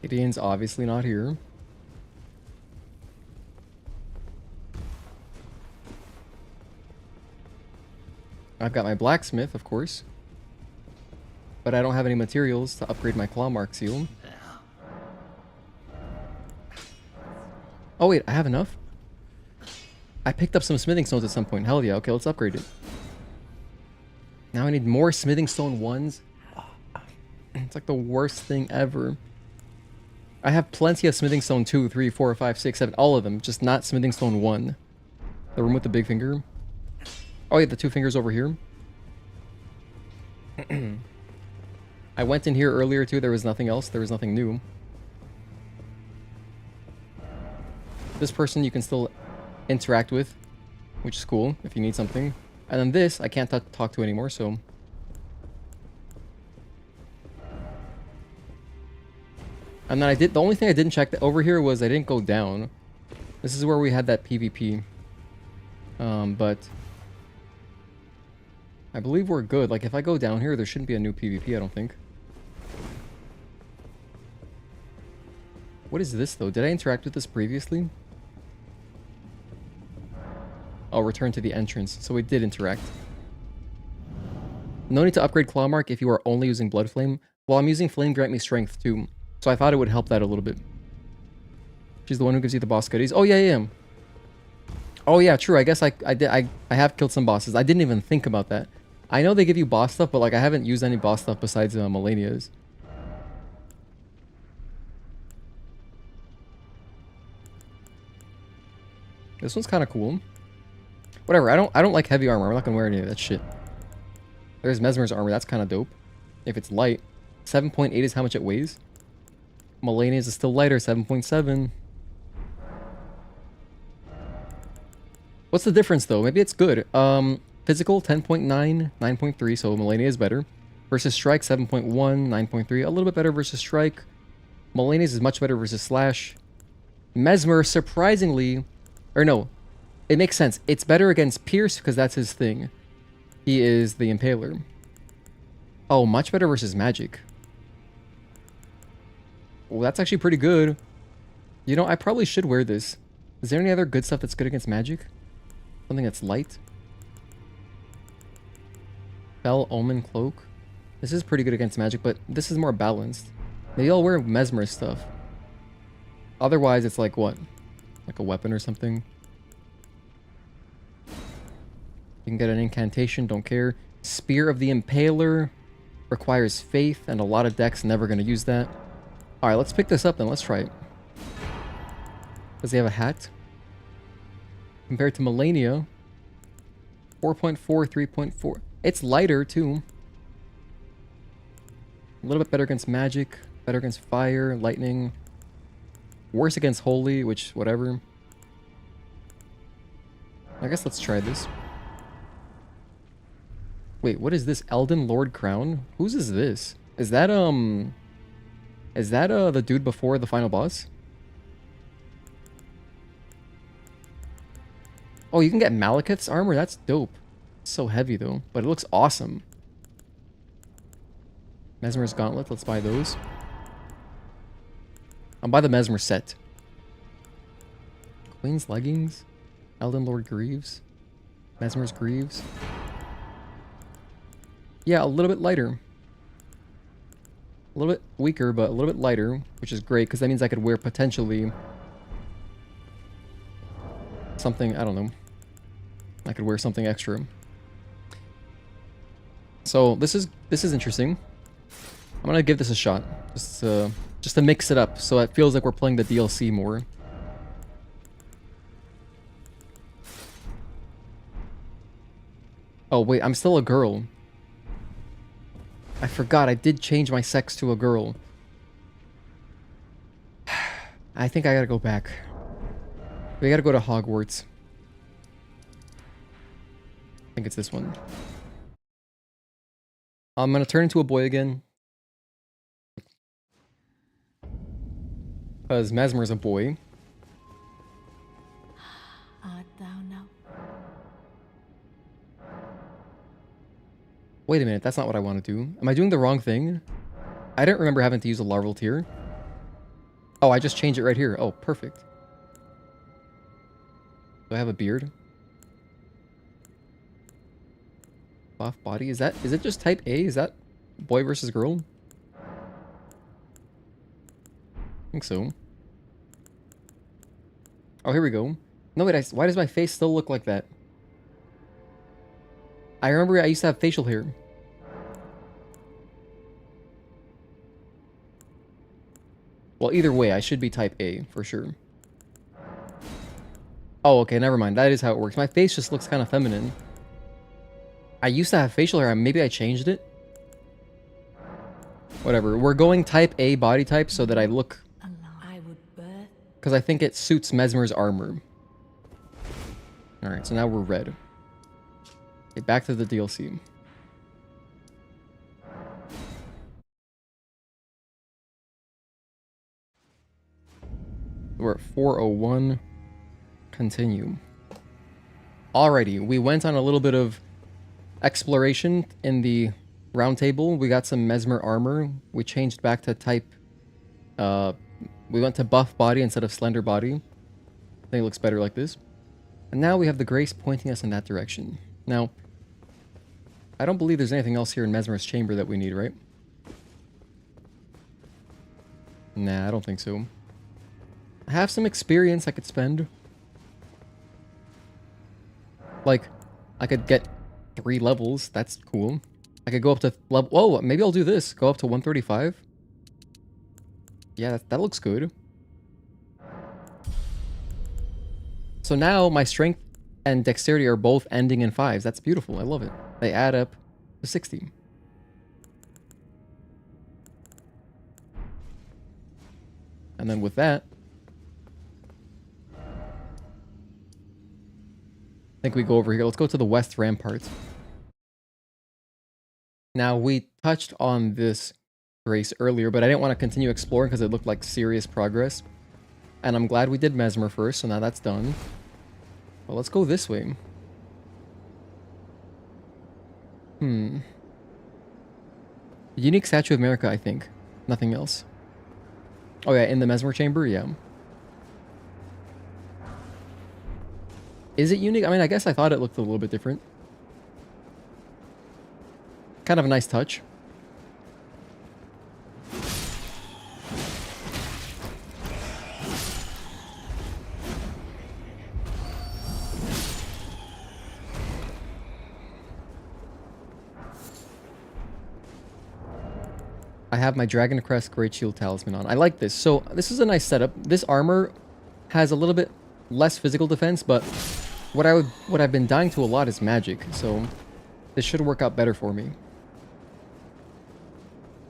Gideon's obviously not here. I've got my blacksmith, of course. But I don't have any materials to upgrade my claw mark seal. Oh wait, I have enough? I picked up some smithing stones at some point. Hell yeah, okay, let's upgrade it. Now I need more smithing stone 1s. It's like the worst thing ever. I have plenty of smithing stone 2, 3, 4, 5, 6, 7, all of them. Just not smithing stone 1. The one with the big finger. Oh yeah, the 2 fingers over here. I went in here earlier too, there was nothing else, there was nothing new. This person you can still interact with, which is cool if you need something. And then this, I can't talk to anymore, so... And then the only thing I didn't check over here was I didn't go down. This is where we had that PvP. But... I believe we're good. Like, if I go down here, there shouldn't be a new PvP, I don't think. What is this, though? Did I interact with this previously? Oh, return to the entrance. So we did interact. No need to upgrade Claw Mark if you are only using Blood Flame. Well, I'm using Flame Grant Me Strength, too. So I thought it would help that a little bit. She's the one who gives you the boss goodies. Oh, yeah. Oh, yeah, true. I guess I have killed some bosses. I didn't even think about that. I know they give you boss stuff, but like I haven't used any boss stuff besides Melania's. This one's kind of cool. Whatever. I don't like heavy armor. I'm not gonna wear any of that shit. There's Messmer's armor. That's kind of dope. If it's light, 7.8 is how much it weighs. Melania's is still lighter, 7.7. What's the difference though? Maybe it's good. Physical 10.9, 9.3, so Melania is better. Versus Strike 7.1, 9.3, a little bit better versus Strike. Melania's is much better versus Slash. Messmer, surprisingly, or no, it makes sense. It's better against Pierce because that's his thing. He is the Impaler. Oh, much better versus Magic. Well, that's actually pretty good. You know, I probably should wear this. Is there any other good stuff that's good against Magic? Something that's light? Fell Omen Cloak. This is pretty good against Magic, but this is more balanced. Maybe I'll wear Messmer stuff. Otherwise, it's like what? Like a weapon or something? You can get an incantation, don't care. Spear of the Impaler requires faith, and a lot of decks never going to use that. Alright, let's pick this up then. Let's try it. Does he have a hat? Compared to Melania, 4.4, 3.4. It's lighter too. A little bit better against magic, better against fire, lightning. Worse against holy, which whatever. I guess let's try this. Wait, what is this? Elden Lord Crown? Whose is this? Is that the dude before the final boss? Oh, you can get Malekith's armor? That's dope. It's so heavy though, but it looks awesome. Messmer's Gauntlet, let's buy those. I'll buy the Messmer set. Queen's Leggings. Elden Lord Greaves. Messmer's Greaves. Yeah, a little bit lighter. A little bit weaker, but a little bit lighter, which is great, because that means I could wear potentially something, I don't know. I could wear something extra. So this is interesting. I'm gonna give this a shot, just to mix it up, so it feels like we're playing the DLC more. Oh wait, I'm still a girl. I forgot, I did change my sex to a girl. I think I gotta go back. We gotta go to Hogwarts. I think it's this one. I'm gonna turn into a boy again. Because Messmer's a boy. Art thou now? Wait a minute, that's not what I want to do. Am I doing the wrong thing? I didn't remember having to use a larval tier. Oh, I just changed it right here. Oh, perfect. Do I have a beard? Buff body? Is it just type A? Is that boy versus girl? I think so. Oh, here we go. No, wait, why does my face still look like that? I remember I used to have facial hair. Well, either way, I should be type A, for sure. Oh, okay, never mind. That is how it works. My face just looks kind of feminine. I used to have facial hair. Maybe I changed it? Whatever. We're going type A body type so that I look... Because I think it suits Messmer's armor. Alright, so now we're red. Okay, back to the DLC. We're at 401. Continue. Alrighty, we went on a little bit of exploration in the Roundtable. We got some Messmer armor. We changed back to type... we went to buff body instead of slender body. I think it looks better like this. And now we have the Grace pointing us in that direction. Now, I don't believe there's anything else here in Messmer's chamber that we need, right? Nah, I don't think so. I have some experience I could spend. Like, I could get 3 levels. That's cool. I could go up to level... Oh, maybe I'll do this. Go up to 135. Yeah, that looks good. So now my strength and dexterity are both ending in 5s. That's beautiful. I love it. They add up to 60. And then with that, I think we go over here. Let's go to the West Rampart. Now, we touched on this Grace earlier, but I didn't want to continue exploring because it looked like serious progress. And I'm glad we did Messmer first, so now that's done. Well, let's go this way. Unique Statue of America, I think. Nothing else. Oh yeah, in the Messmer chamber, yeah. Is it unique? I mean, I guess I thought it looked a little bit different. Kind of a nice touch. I have my Dragon Crest Great Shield Talisman on. I like this. So this is a nice setup. This armor has a little bit less physical defense, but what I've been dying to a lot is magic, so this should work out better for me.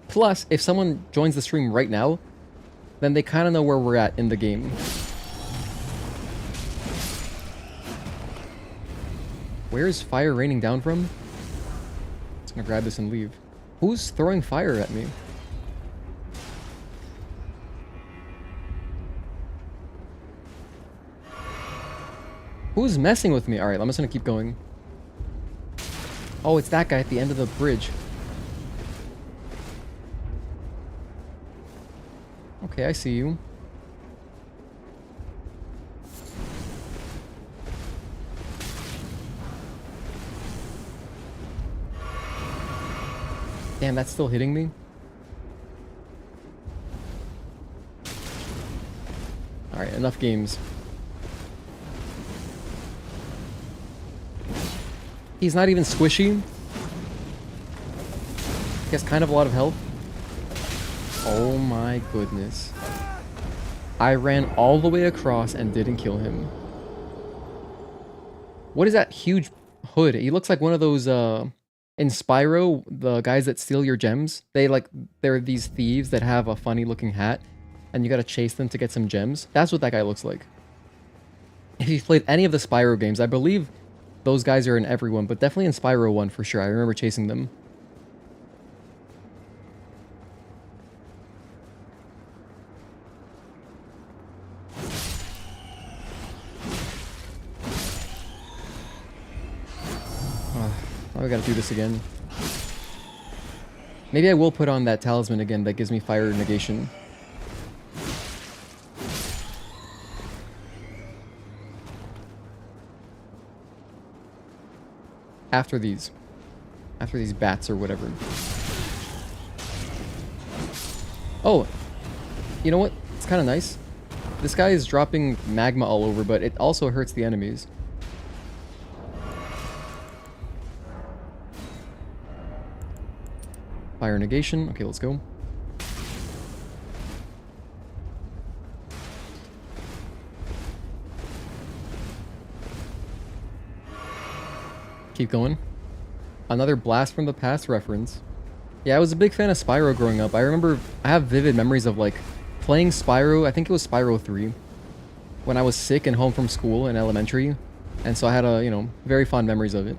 Plus, if someone joins the stream right now, then they kind of know where we're at in the game. Where is fire raining down from? Just gonna grab this and leave. Who's throwing fire at me? Who's messing with me? Alright, I'm just gonna keep going. Oh, it's that guy at the end of the bridge. Okay, I see you. Damn, that's still hitting me. Alright, enough games. He's not even squishy. He has kind of a lot of health. Oh my goodness. I ran all the way across and didn't kill him. What is that huge hood? He looks like one of those, in Spyro, the guys that steal your gems. They're these thieves that have a funny looking hat, and you gotta chase them to get some gems. That's what that guy looks like. If you've played any of the Spyro games, I believe those guys are in every one, but definitely in Spyro 1 for sure. I remember chasing them. We gotta do this again. Maybe I will put on that talisman again that gives me fire negation. After these bats or whatever. Oh, you know what? It's kind of nice. This guy is dropping magma all over, but it also hurts the enemies. Fire negation. Okay, let's go. Keep going. Another Blast from the Past reference. Yeah, I was a big fan of Spyro growing up. I remember I have vivid memories of like playing Spyro. I think it was Spyro 3 when I was sick and home from school in elementary. And so I had a, very fond memories of it.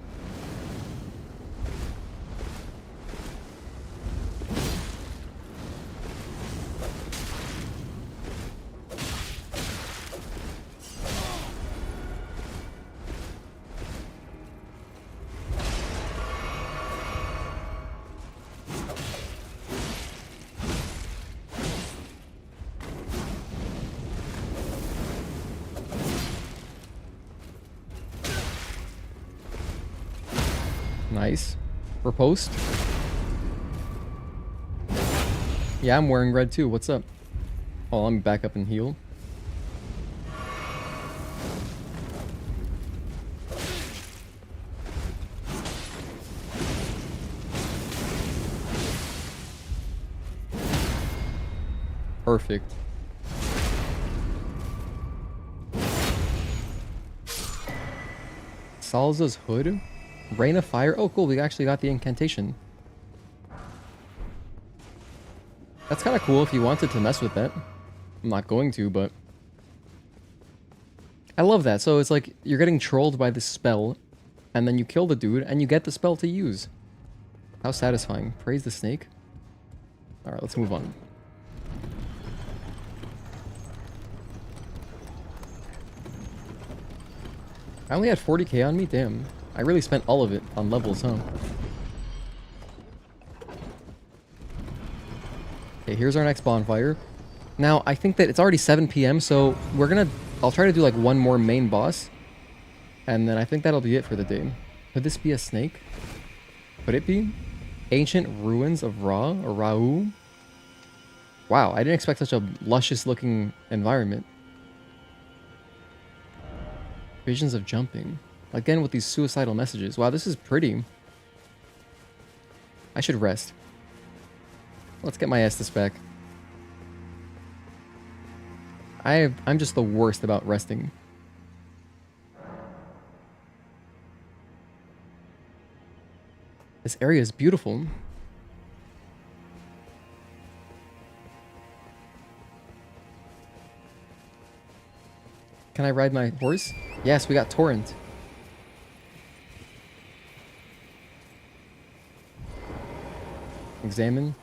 Nice. Riposte. Yeah, I'm wearing red too. What's up? Oh, let me back up and heal. Perfect. Salza's hood? Rain of Fire? Oh, cool. We actually got the incantation. That's kind of cool if you wanted to mess with that. I'm not going to, but... I love that. So it's like you're getting trolled by this spell, and then you kill the dude, and you get the spell to use. How satisfying. Praise the snake. Alright, let's move on. I only had 40k on me? Damn. I really spent all of it on levels, huh? Okay, here's our next bonfire. Now, I think that it's already 7 p.m., so I'll try to do like one more main boss. And then I think that'll be it for the day. Could this be a snake? Could it be? Ancient Ruins of Rauh or Rauh? Wow, I didn't expect such a luscious looking environment. Visions of jumping. Again with these suicidal messages. Wow, this is pretty. I should rest. Let's get my Estus back. I'm just the worst about resting. This area is beautiful. Can I ride my horse? Yes, we got Torrent. Examine.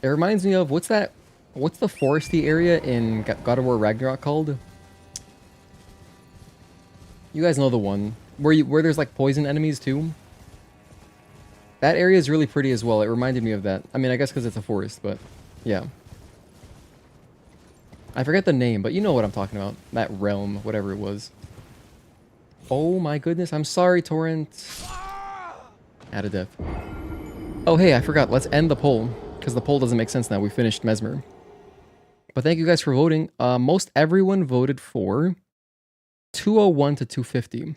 It reminds me of, what's the foresty area in God of War Ragnarok called? You guys know the one. Where there's like poison enemies too? That area is really pretty as well. It reminded me of that. I mean, I guess because it's a forest, but yeah. I forget the name, but you know what I'm talking about. That realm, whatever it was. Oh my goodness, I'm sorry, Torrent. Out of death. Oh hey, I forgot. Let's end the poll, because the poll doesn't make sense now. We finished Messmer. But thank you guys for voting. Most everyone voted for 201 to 250.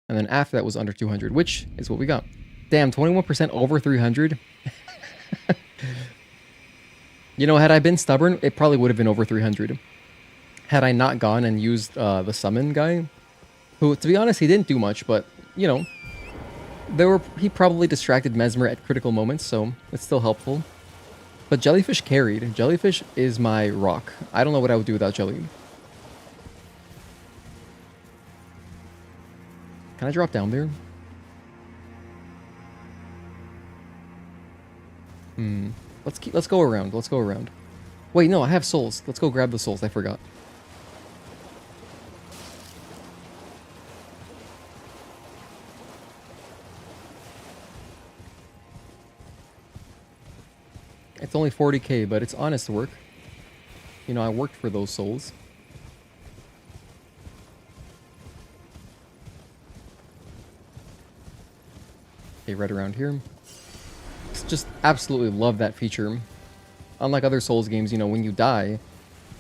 And then after that was under 200, which is what we got. Damn, 21% over 300. You know, had I been stubborn, it probably would have been over 300. Had I not gone and used the summon guy, who, to be honest, he didn't do much, but, you know, he probably distracted Messmer at critical moments, so it's still helpful. But Jellyfish carried. Jellyfish is my rock. I don't know what I would do without Jelly. Can I drop down there? Let's go around. Let's go around. Wait, no, I have souls. Let's go grab the souls. I forgot. It's only 40k, but it's honest work. You know, I worked for those souls. Okay, right around here. Just absolutely love that feature. Unlike other Souls games, you know, when you die,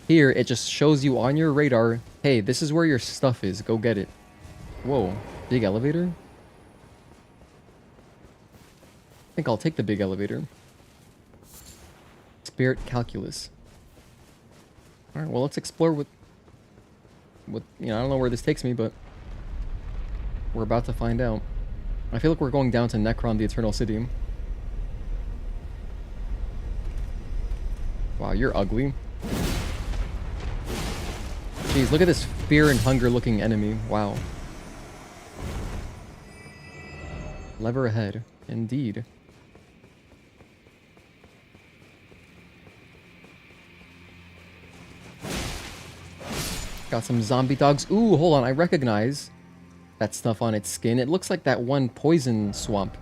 here it just shows you on your radar, hey, this is where your stuff is, go get it. Whoa, big elevator? I think I'll take the big elevator. Spirit Calculus. Alright, well, let's explore with, you know, I don't know where this takes me, but we're about to find out. I feel like we're going down to Necron, the Eternal City. Wow, you're ugly. Jeez, look at this fear and hunger looking enemy. Wow. Lever ahead. Indeed. Got some zombie dogs. Ooh, hold on. I recognize that stuff on its skin. It looks like that one poison swamp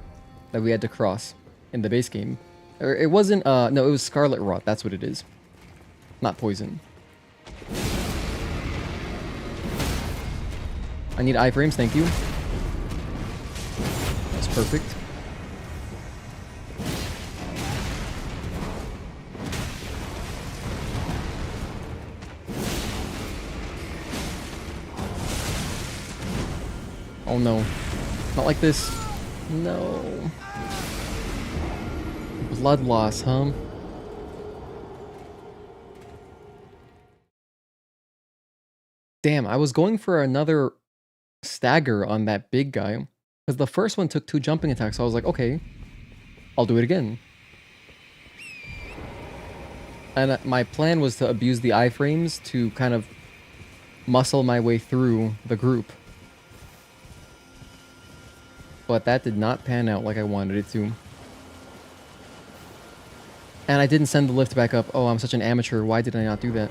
that we had to cross in the base game. Or it wasn't, no, it was Scarlet Rot. That's what it is. Not poison. I need iframes, thank you. That's perfect. Oh no. Not like this. No. Blood loss, huh? Damn, I was going for another stagger on that big guy. Because the first one took 2 jumping attacks, so I was like, okay, I'll do it again. And my plan was to abuse the iframes to kind of muscle my way through the group. But that did not pan out like I wanted it to. And I didn't send the lift back up. Oh, I'm such an amateur. Why did I not do that?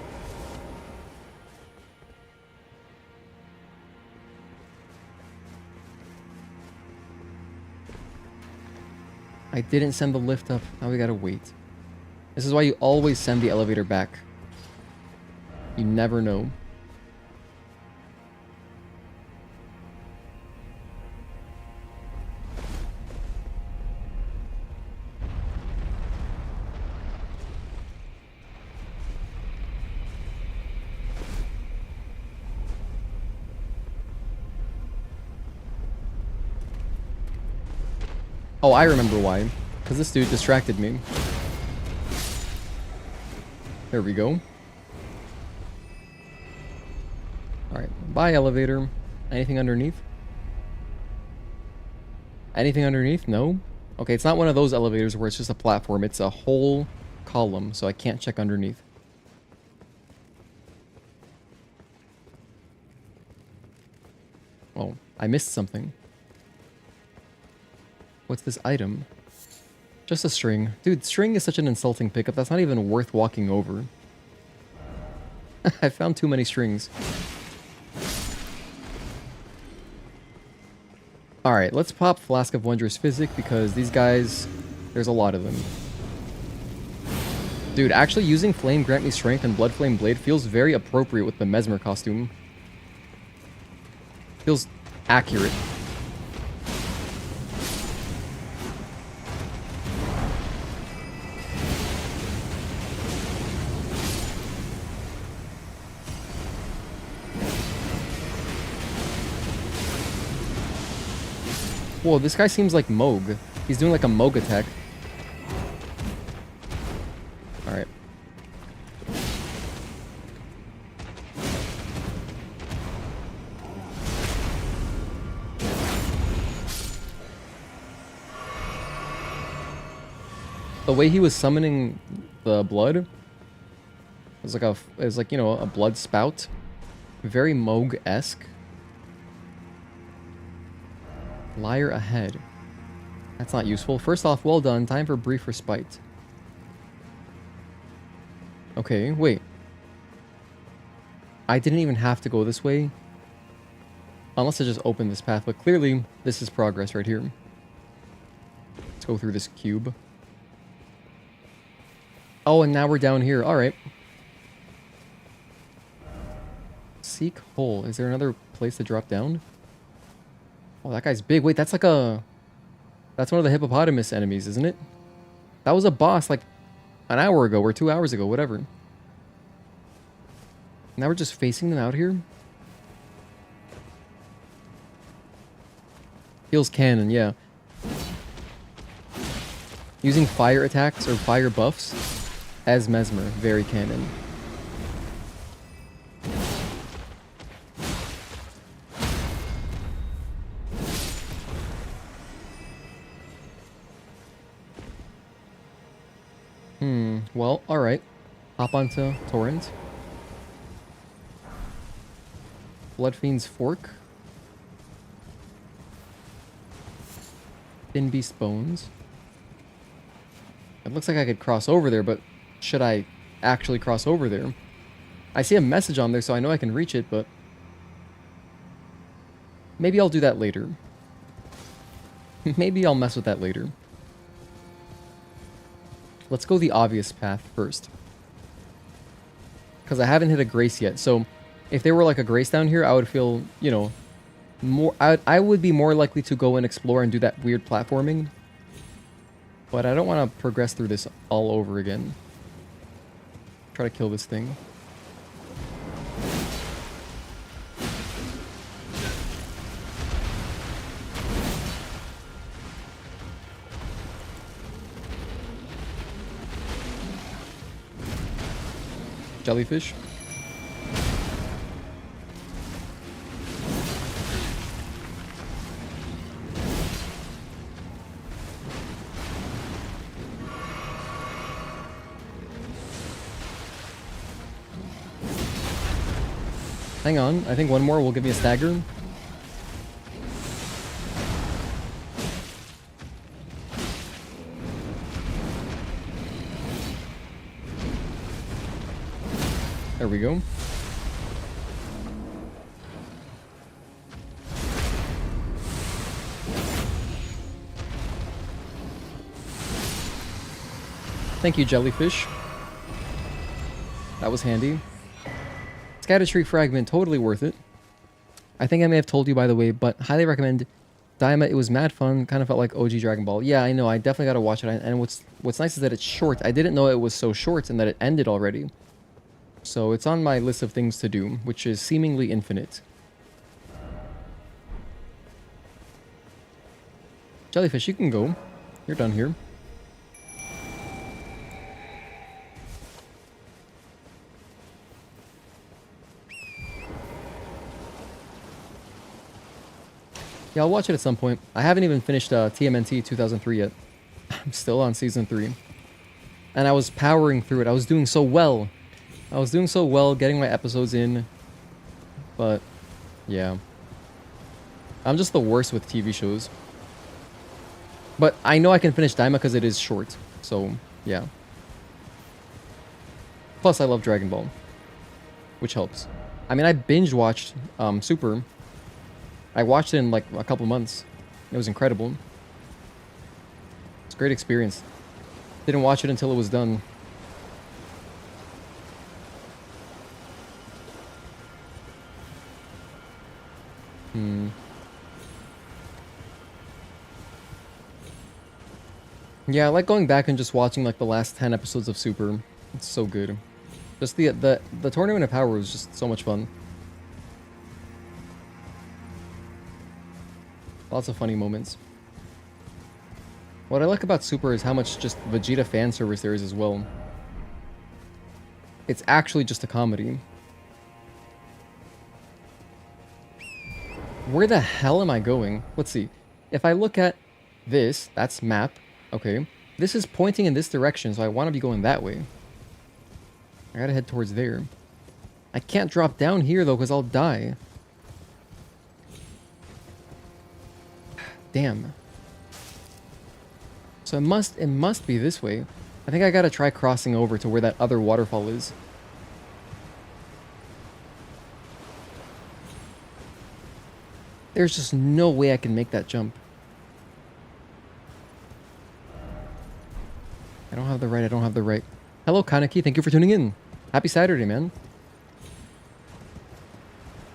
I didn't send the lift up. Now we gotta wait. This is why you always send the elevator back. You never know. Oh, I remember why. Because this dude distracted me. There we go. Alright, bye elevator. Anything underneath? Anything underneath? No? Okay, it's not one of those elevators where it's just a platform. It's a whole column, so I can't check underneath. Oh, I missed something. What's this item? Just a string. Dude, string is such an insulting pickup. That's not even worth walking over. I found too many strings. Alright, let's pop Flask of Wondrous Physic because these guys, there's a lot of them. Dude, actually using Flame Grant Me Strength and Blood Flame Blade feels very appropriate with the Messmer costume. Feels accurate. Whoa, this guy seems like Moog. He's doing like a Moog attack. Alright. The way he was summoning the blood was like you know, a blood spout. Very Moog-esque. Liar ahead. That's not useful. First off, well done. Time for brief respite. Okay, wait. I didn't even have to go this way. Unless I just opened this path, but clearly this is progress right here. Let's go through this cube. Oh, and now we're down here. Alright. Seek hole. Is there another place to drop down? Oh, that guy's big. Wait, that's like a... That's one of the Hippopotamus enemies, isn't it? That was a boss like an hour ago or 2 hours ago, whatever. Now we're just facing them out here? Feels canon, yeah. Using fire attacks or fire buffs as Messmer, very canon. Well, alright. Hop onto Torrent. Bloodfiend's Fork. Thin Beast Bones. It looks like I could cross over there, but should I actually cross over there? I see a message on there, so I know I can reach it, but... Maybe I'll do that later. Maybe I'll mess with that later. Let's go the obvious path first. Because I haven't hit a Grace yet, so if there were like a Grace down here, I would feel, you know, more... I would be more likely to go and explore and do that weird platforming. But I don't want to progress through this all over again. Try to kill this thing. Jellyfish. Hang on, I think one more will give me a stagger. There we go. Thank you, Jellyfish. That was handy. Erdtree fragment, totally worth it. I think I may have told you, by the way, but highly recommend Daima. It was mad fun. Kind of felt like OG Dragon Ball. Yeah, I know. I definitely got to watch it. And what's nice is that it's short. I didn't know it was so short and that it ended already. So it's on my list of things to do, which is seemingly infinite. Jellyfish, you can go. You're done here. Yeah, I'll watch it at some point. I haven't even finished TMNT 2003 yet. I'm still on season 3. And I was powering through it. I was doing so well. I was doing so well getting my episodes in. But, yeah. I'm just the worst with TV shows. But I know I can finish Daima because it is short. So, yeah. Plus, I love Dragon Ball. Which helps. I mean, I binge watched Super. I watched it in like a couple months. It was incredible. It's a great experience. Didn't watch it until it was done. Yeah, I like going back and just watching like the last 10 episodes of Super. It's so good. Just the Tournament of Power was just so much fun. Lots of funny moments. What I like about Super is how much just Vegeta fan service there is as well. It's actually just a comedy. Where the hell am I going? Let's see. If I look at this, that's map. Okay. This is pointing in this direction, so I want to be going that way. I gotta head towards there. I can't drop down here, though, because I'll die. Damn. So it must be this way. I think I gotta try crossing over to where that other waterfall is. There's just no way I can make that jump. I don't have the right. Hello, Kaneki. Thank you for tuning in. Happy Saturday, man.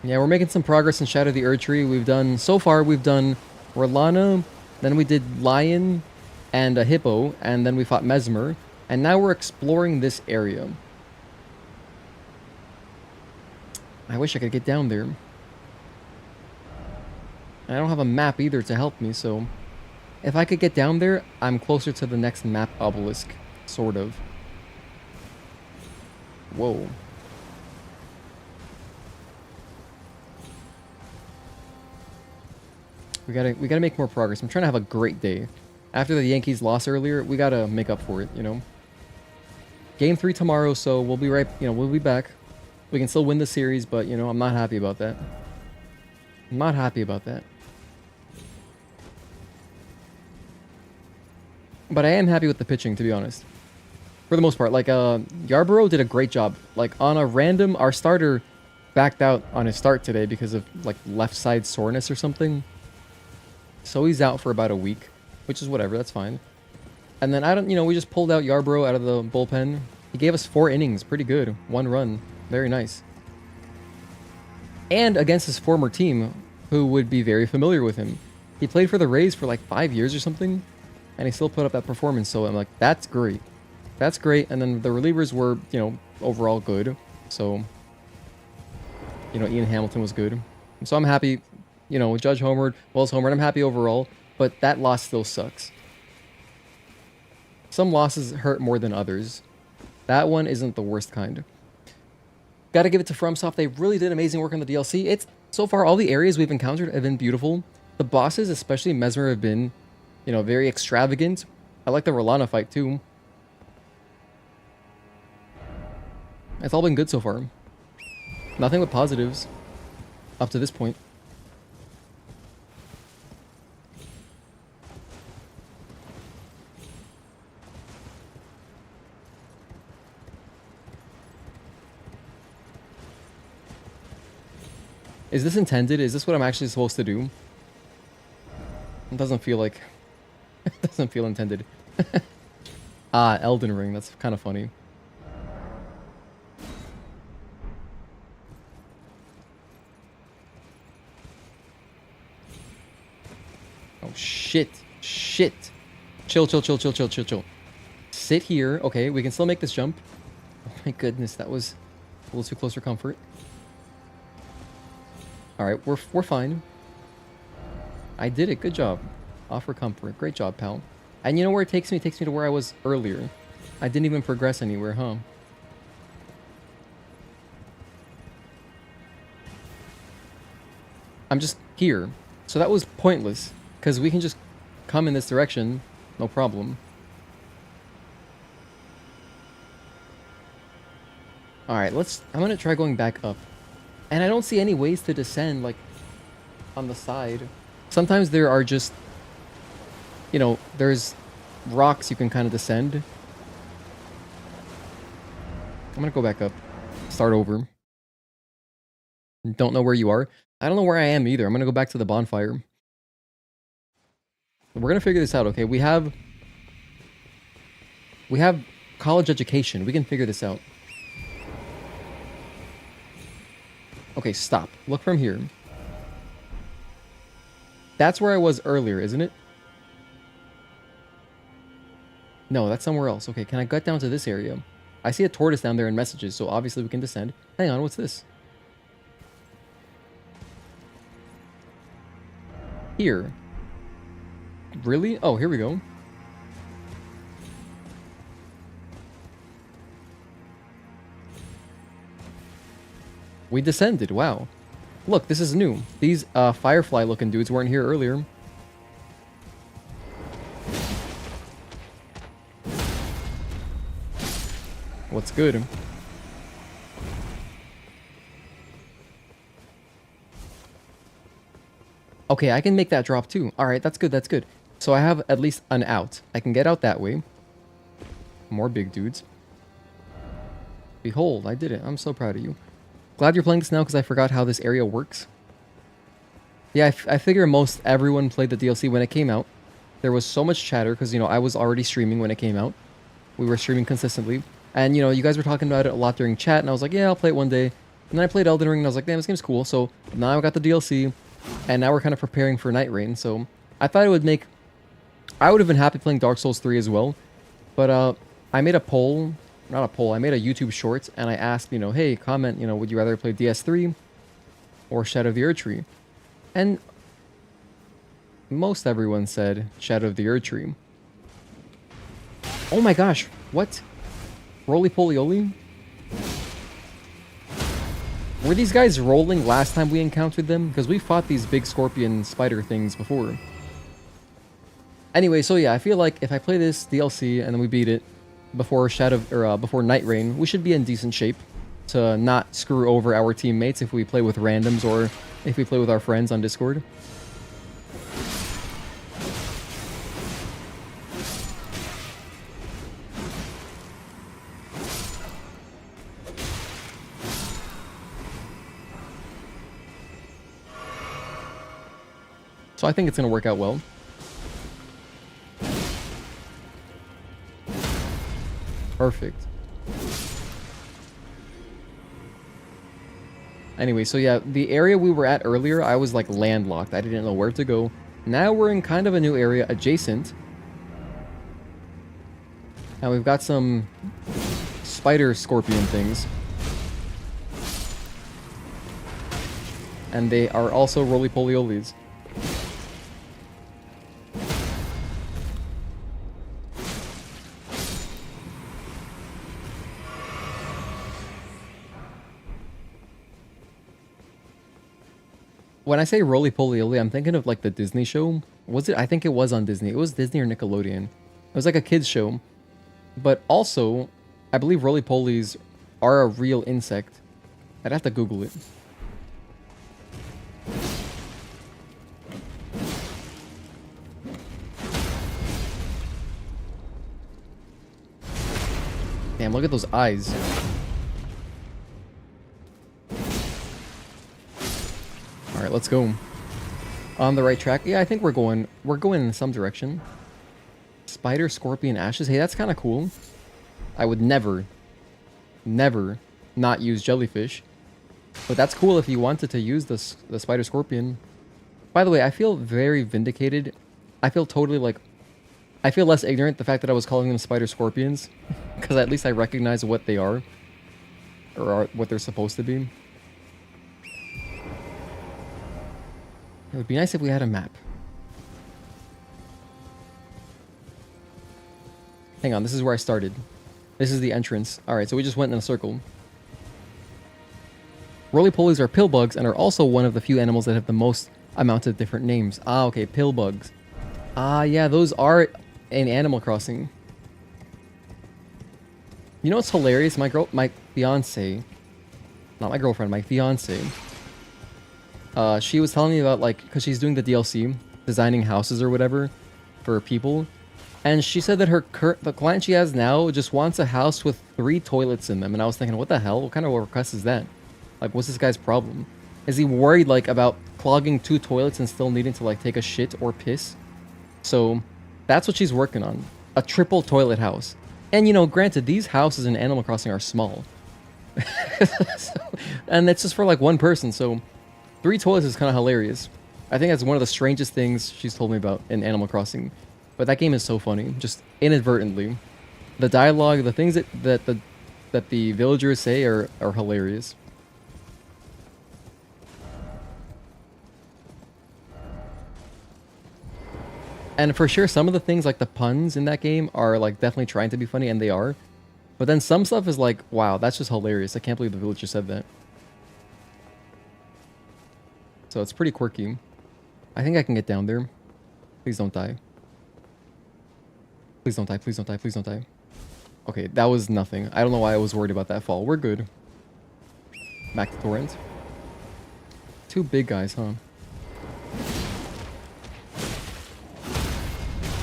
Yeah, we're making some progress in Shadow of the Erdtree. So far, we've done Rellana, then we did Lion and a Hippo, and then we fought Messmer, and now we're exploring this area. I wish I could get down there. I don't have a map either to help me, so if I could get down there, I'm closer to the next map obelisk, sort of. Whoa. We gotta make more progress. I'm trying to have a great day. After the Yankees lost earlier, we gotta make up for it, you know? Game 3 tomorrow, so we'll be we'll be back. We can still win the series, but, you know, I'm not happy about that. I'm not happy about that. But I am happy with the pitching, to be honest. For the most part. Like, Yarborough did a great job. Like, on a random, our starter backed out on his start today because of, like, left side soreness or something. So he's out for about a week, which is whatever, that's fine. And then, we just pulled out Yarborough out of the bullpen. He gave us 4 innings, pretty good. 1 run, very nice. And against his former team, who would be very familiar with him. He played for the Rays for like 5 years or something, and he still put up that performance, so I'm like, that's great. That's great, and then the relievers were, overall good. So, Ian Hamilton was good. So I'm happy, Judge homered, Wells homered, I'm happy overall, but that loss still sucks. Some losses hurt more than others. That one isn't the worst kind. Gotta give it to FromSoft, they really did amazing work on the DLC. So far, all the areas we've encountered have been beautiful. The bosses, especially Messmer, have been, very extravagant. I like the Rellana fight, too. It's all been good so far. Nothing but positives. Up to this point. Is this intended? Is this what I'm actually supposed to do? It doesn't feel like... it doesn't feel intended. Elden Ring. That's kind of funny. Oh, shit. Shit. Chill. Sit here. Okay, we can still make this jump. Oh my goodness, that was a little too close for comfort. Alright, we're fine. I did it. Good job. Offer comfort. Great job, pal. And you know where it takes me? It takes me to where I was earlier. I didn't even progress anywhere, huh? I'm just here. So that was pointless, because we can just come in this direction, no problem. Alright, I'm gonna try going back up. And I don't see any ways to descend, like, on the side. Sometimes there are just, you know, there's rocks you can kind of descend. I'm gonna go back up. Start over. Don't know where you are. I don't know where I am either. I'm gonna go back to the bonfire. We're gonna figure this out, okay? We have college education. We can figure this out. Okay, stop. Look from here. That's where I was earlier, isn't it? No, that's somewhere else. Okay, can I get down to this area? I see a tortoise down there in messages, so obviously we can descend. Hang on, what's this? Here. Really? Oh, here we go. We descended, wow. Look, this is new. These firefly-looking dudes weren't here earlier. What's good? Okay, I can make that drop too. Alright, that's good, that's good. So I have at least an out. I can get out that way. More big dudes. Behold, I did it. I'm so proud of you. Glad you're playing this now because I forgot how this area works. Yeah, I figure most everyone played the DLC when it came out. There was so much chatter because, you know, I was already streaming when it came out. We were streaming consistently. And, you know, you guys were talking about it a lot during chat, and I was like, yeah, I'll play it one day. And then I played Elden Ring, and I was like, damn, this game's cool. So now I got the DLC, and now we're kind of preparing for Night Rain. So I thought it would make... I would have been happy playing Dark Souls 3 as well. But I made a poll... Not a poll, I made a YouTube short, and I asked, you know, hey, comment, you know, would you rather play DS3 or Shadow of the Erdtree? And most everyone said Shadow of the Erdtree. Oh my gosh, what? Roly-poly-oly? Were these guys rolling last time we encountered them? Because we fought these big scorpion spider things before. Anyway, so yeah, I feel like if I play this DLC and then we beat it, before before Night Rain, we should be in decent shape to not screw over our teammates if we play with randoms or if we play with our friends on Discord. So I think it's going to work out well. Perfect. Anyway, so yeah, the area we were at earlier, I was like landlocked. I didn't know where to go. Now we're in kind of a new area adjacent. Now we've got some spider scorpion things. And they are also roly-poly-olies. When I say roly-poly-oly, I'm thinking of like the Disney show. Was it? I think it was on Disney. It was Disney or Nickelodeon. It was like a kid's show. But also, I believe roly-polies are a real insect. I'd have to Google it. Damn, look at those eyes. Alright, let's go. On the right track. Yeah, I think we're going in some direction. Spider, scorpion, ashes. Hey, that's kind of cool. I would never not use jellyfish. But that's cool if you wanted to use the spider scorpion. By the way, I feel very vindicated. I feel totally like... I feel less ignorant the fact that I was calling them spider scorpions. Because at least I recognize what they are. Or what they're supposed to be. It would be nice if we had a map. Hang on, this is where I started. This is the entrance. Alright, so we just went in a circle. Roly-polies are pill bugs and are also one of the few animals that have the most Amount of different names. Ah, okay, pill bugs. Ah, yeah, those are in Animal Crossing. You know what's hilarious? My fiance, not my girlfriend, my fiance. She was telling me about, like, because she's doing the DLC, designing houses or whatever for people, and she said that the client she has now just wants a house with 3 toilets in them. And I was thinking, what the hell? What kind of request is that? Like, what's this guy's problem? Is he worried, like, about clogging 2 toilets and still needing to, like, take a shit or piss? So that's what she's working on, a triple toilet house. And, you know, granted, these houses in Animal Crossing are small. And it's just for, like, 1 person, so 3 toilets is kind of hilarious. I think that's one of the strangest things she's told me about in Animal Crossing. But that game is so funny, just inadvertently. The dialogue, the things that the villagers say are hilarious. And for sure, some of the things, like the puns in that game, are like definitely trying to be funny, and they are. But then some stuff is like, wow, that's just hilarious. I can't believe the villager said that. So it's pretty quirky. I think I can get down there. Please don't die. Please don't die, please don't die, please don't die. Okay, that was nothing. I don't know why I was worried about that fall. We're good. Back to Torrent. 2 big guys, huh?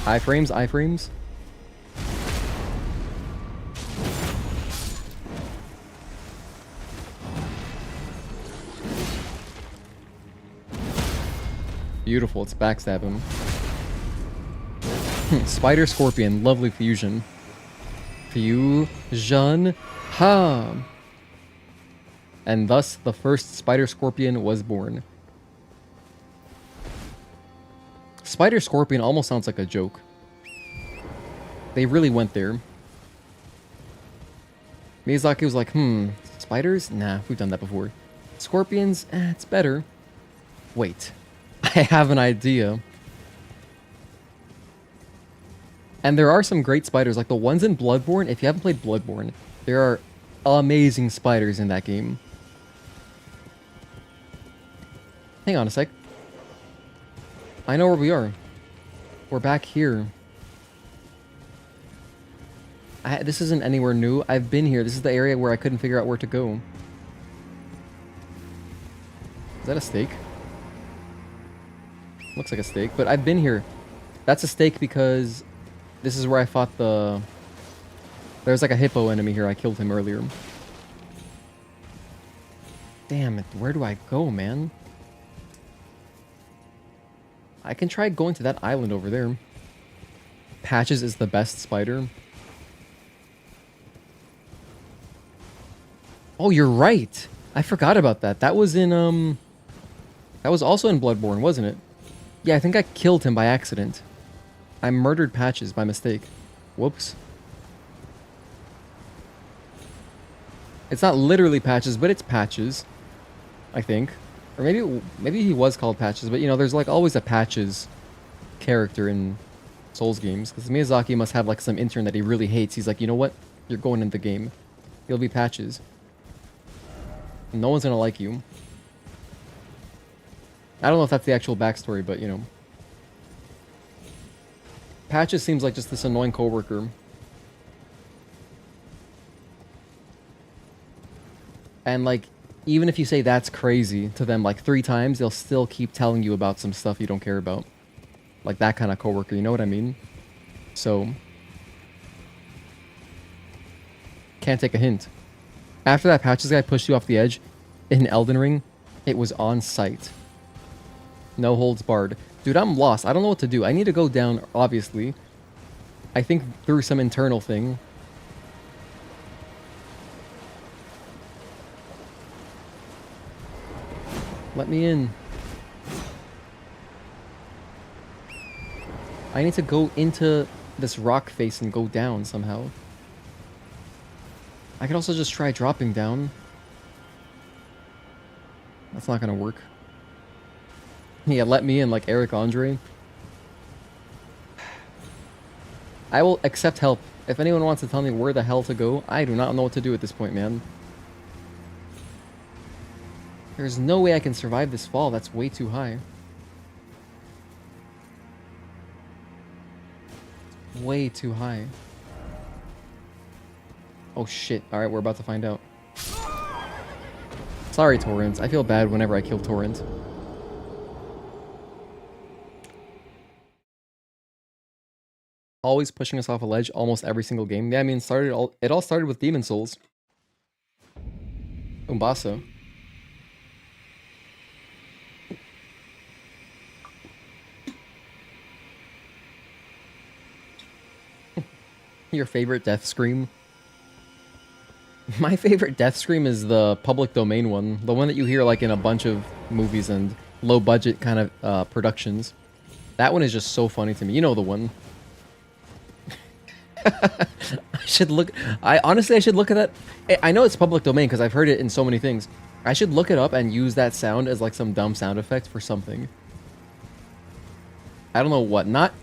Iframes, iframes. Beautiful, it's backstab him. Spider Scorpion, lovely fusion. Fusion. Ha! And thus, the first Spider Scorpion was born. Spider Scorpion almost sounds like a joke. They really went there. Miyazaki was like, spiders? Nah, we've done that before. Scorpions? It's better. Wait. I have an idea. And there are some great spiders, like the ones in Bloodborne. If you haven't played Bloodborne, there are amazing spiders in that game. Hang on a sec. I know where we are. We're back here. This isn't anywhere new. I've been here. This is the area where I couldn't figure out where to go. Is that a stake? Looks like a stake, but I've been here. That's a stake because this is where I fought the... There's like a hippo enemy here. I killed him earlier. Damn it. Where do I go, man? I can try going to that island over there. Patches is the best spider. Oh, you're right. I forgot about that. That was in, that was also in Bloodborne, wasn't it? Yeah, I think I killed him by accident. I murdered Patches by mistake. Whoops. It's not literally Patches, but it's Patches. I think. Or maybe he was called Patches, but you know, there's like always a Patches character in Souls games. Because Miyazaki must have like some intern that he really hates. He's like, you know what? You're going in the game. You'll be Patches. And no one's gonna like you. I don't know if that's the actual backstory, but you know. Patches seems like just this annoying coworker. And like, even if you say that's crazy to them like 3 times, they'll still keep telling you about some stuff you don't care about. Like that kind of coworker, you know what I mean? So, can't take a hint. After that Patches guy pushed you off the edge in Elden Ring, it was on sight. No holds barred. Dude, I'm lost. I don't know what to do. I need to go down, obviously. I think through some internal thing. Let me in. I need to go into this rock face and go down somehow. I could also just try dropping down. That's not gonna work. Yeah, let me in like Eric Andre. I will accept help. If anyone wants to tell me where the hell to go, I do not know what to do at this point, man. There's no way I can survive this fall. That's way too high. Way too high. Oh shit. Alright, we're about to find out. Sorry, Torrent. I feel bad whenever I kill Torrent. Always pushing us off a ledge almost every single game. Yeah, I mean, it all started with Demon Souls. Umbasa. Your favorite death scream? My favorite death scream is the public domain one. The one that you hear like in a bunch of movies and low budget kind of productions. That one is just so funny to me. You know the one. I should look. Honestly, I should look at that. I know it's public domain because I've heard it in so many things. I should look it up and use that sound as like some dumb sound effect for something. I don't know what. Not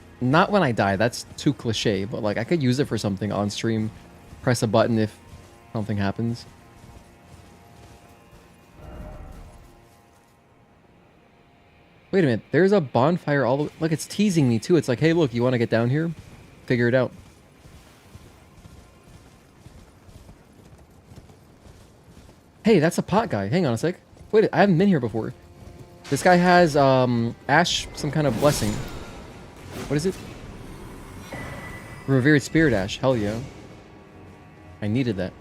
when I die. That's too cliche. But like I could use it for something on stream. Press a button if something happens. Wait a minute. There's a bonfire all the way. Look, it's teasing me too. It's like, hey, look, you want to get down here? Figure it out. Hey, that's a pot guy. Hang on a sec. Wait, I haven't been here before. This guy has, ash, some kind of blessing. What is it? Revered Spirit Ash. Hell yeah. I needed that.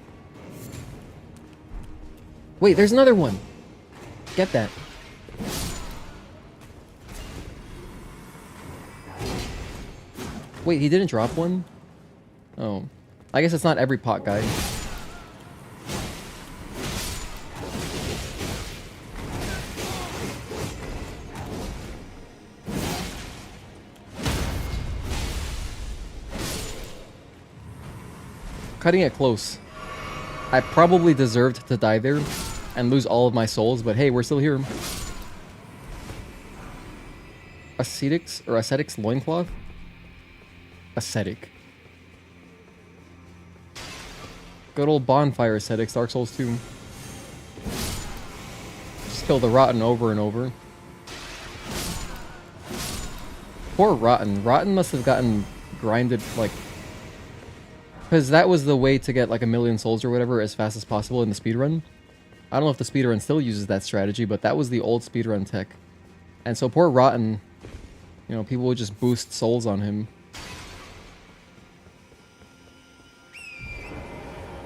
Wait, there's another one. Get that. Wait, he didn't drop one? Oh. I guess it's not every pot guy. Cutting it close. I probably deserved to die there and lose all of my souls, but hey, we're still here. Ascetic's loincloth? Ascetic. Good old bonfire ascetics, Dark Souls 2. Just kill the Rotten over and over. Poor Rotten. Rotten must have gotten grinded, like... Because that was the way to get like 1,000,000 souls or whatever as fast as possible in the speedrun. I don't know if the speedrun still uses that strategy, but that was the old speedrun tech. And so poor Rotten, you know, people would just boost souls on him.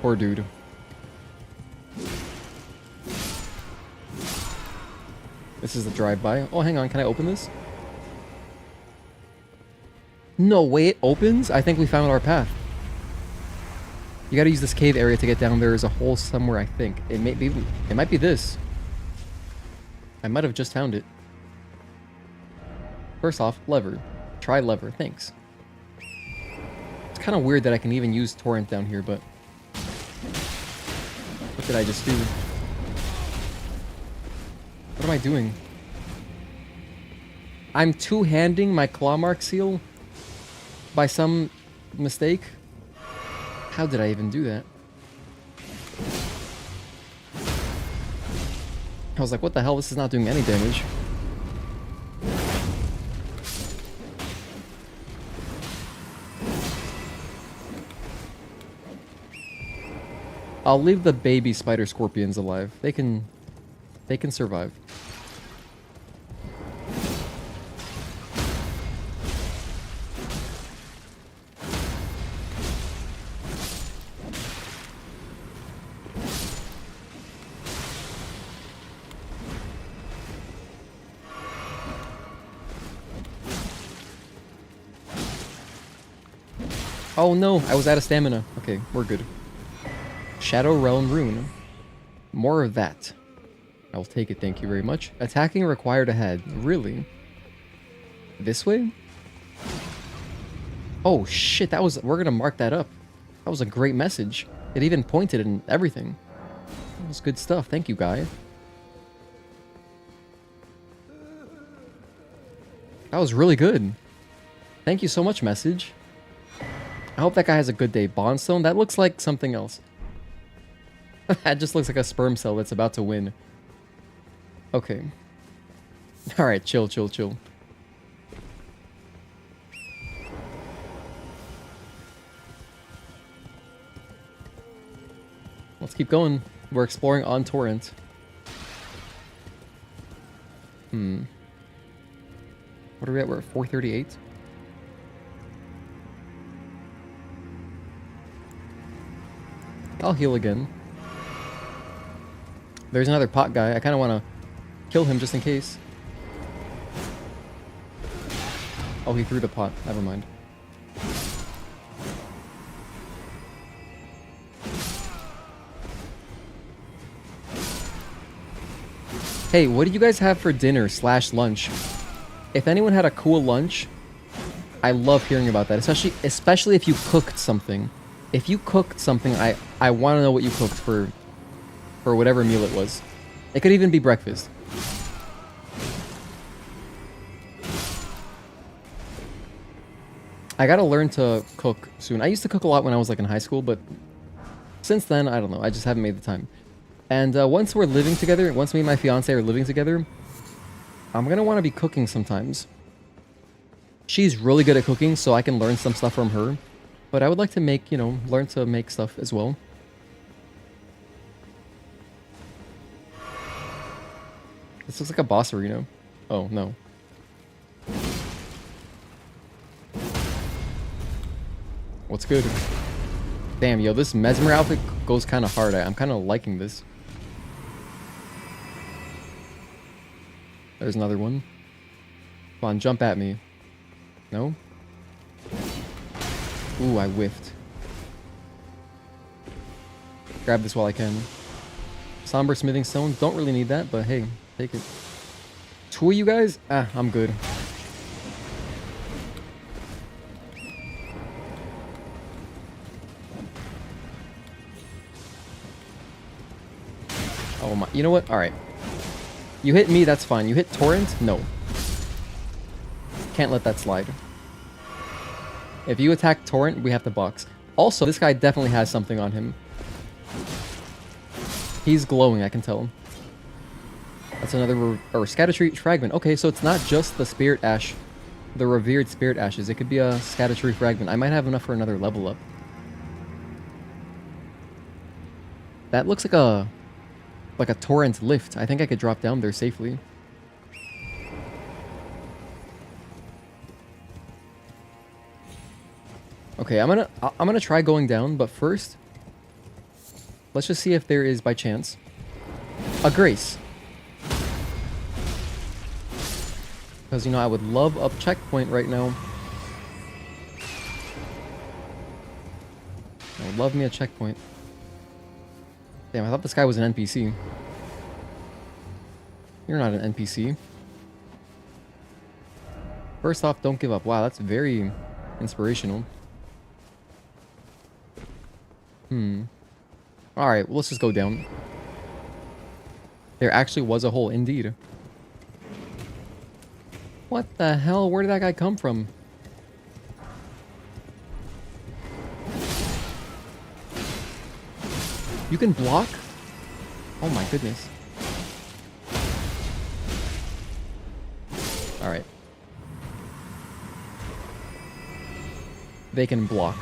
Poor dude. This is the drive-by. Oh, hang on. Can I open this? No way, it opens? I think we found our path. You gotta use this cave area to get down. There is a hole somewhere, I think. It might be this. I might have just found it. First off, lever. Try lever, thanks. It's kind of weird that I can even use torrent down here, but... What did I just do? What am I doing? I'm two-handing my claw mark seal by some mistake. How did I even do that? I was like, what the hell? This is not doing any damage. I'll leave the baby spider scorpions alive. They can survive. Oh no, I was out of stamina. Okay, we're good. Shadow Realm Rune. More of that. I'll take it, thank you very much. Attacking required ahead. Really? This way? Oh shit, we're gonna mark that up. That was a great message. It even pointed and everything. That was good stuff. Thank you, guy. That was really good. Thank you so much, message. I hope that guy has a good day. Bondstone? That looks like something else. That just looks like a sperm cell that's about to win. Okay. Alright, chill, chill, chill. Let's keep going. We're exploring on Torrent. What are we at? We're at 438. I'll heal again. There's another pot guy. I kind of want to kill him just in case. Oh, he threw the pot. Never mind. Hey, what do you guys have for dinner / lunch? If anyone had a cool lunch, I love hearing about that. Especially if you cooked something. If you cooked something, I want to know what you cooked for whatever meal it was. It could even be breakfast. I gotta learn to cook soon. I used to cook a lot when I was like in high school, but since then, I don't know. I just haven't made the time. And once we're living together, once me and my fiance are living together, I'm gonna want to be cooking sometimes. She's really good at cooking, so I can learn some stuff from her. But I would like to make, learn to make stuff as well. This looks like a boss arena. Oh, no. What's good? Damn, yo, this Messmer outfit goes kind of hard. I'm kind of liking this. There's another one. Come on, jump at me. No? Ooh, I whiffed. Grab this while I can. Somber smithing stone. Don't really need that, but hey, take it. Two of you guys? Ah, I'm good. Oh my, you know what? Alright. You hit me, that's fine. You hit Torrent? No. Can't let that slide. If you attack Torrent, we have to box. Also, this guy definitely has something on him. He's glowing, I can tell. That's another Scadu fragment. Okay, so it's not just the Spirit Ash, the revered Spirit Ashes. It could be a Scadu fragment. I might have enough for another level up. That looks like a Torrent lift. I think I could drop down there safely. Okay, I'm gonna try going down, but first, let's just see if there is, by chance, a grace. Because, I would love a checkpoint right now. I would love me a checkpoint. Damn, I thought this guy was an NPC. You're not an NPC. First off, don't give up. Wow, that's very inspirational. Alright, well, let's just go down. There actually was a hole, indeed. What the hell? Where did that guy come from? You can block? Oh my goodness. Alright. They can block.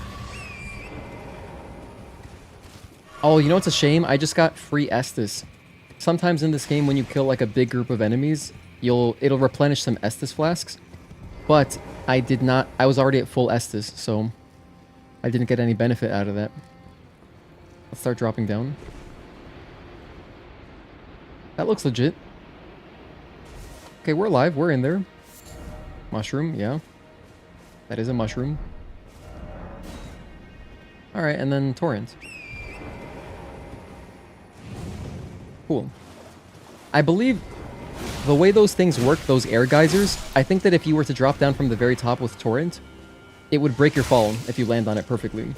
Oh, you know what's a shame? I just got free Estus. Sometimes in this game, when you kill like a big group of enemies, it'll replenish some Estus flasks. But I did not. I was already at full Estus, so I didn't get any benefit out of that. Let's start dropping down. That looks legit. Okay, we're alive. We're in there. Mushroom, yeah. That is a mushroom. Alright, and then Torrent. Cool. I believe the way those things work, those air geysers, I think that if you were to drop down from the very top with Torrent, it would break your fall if you land on it perfectly.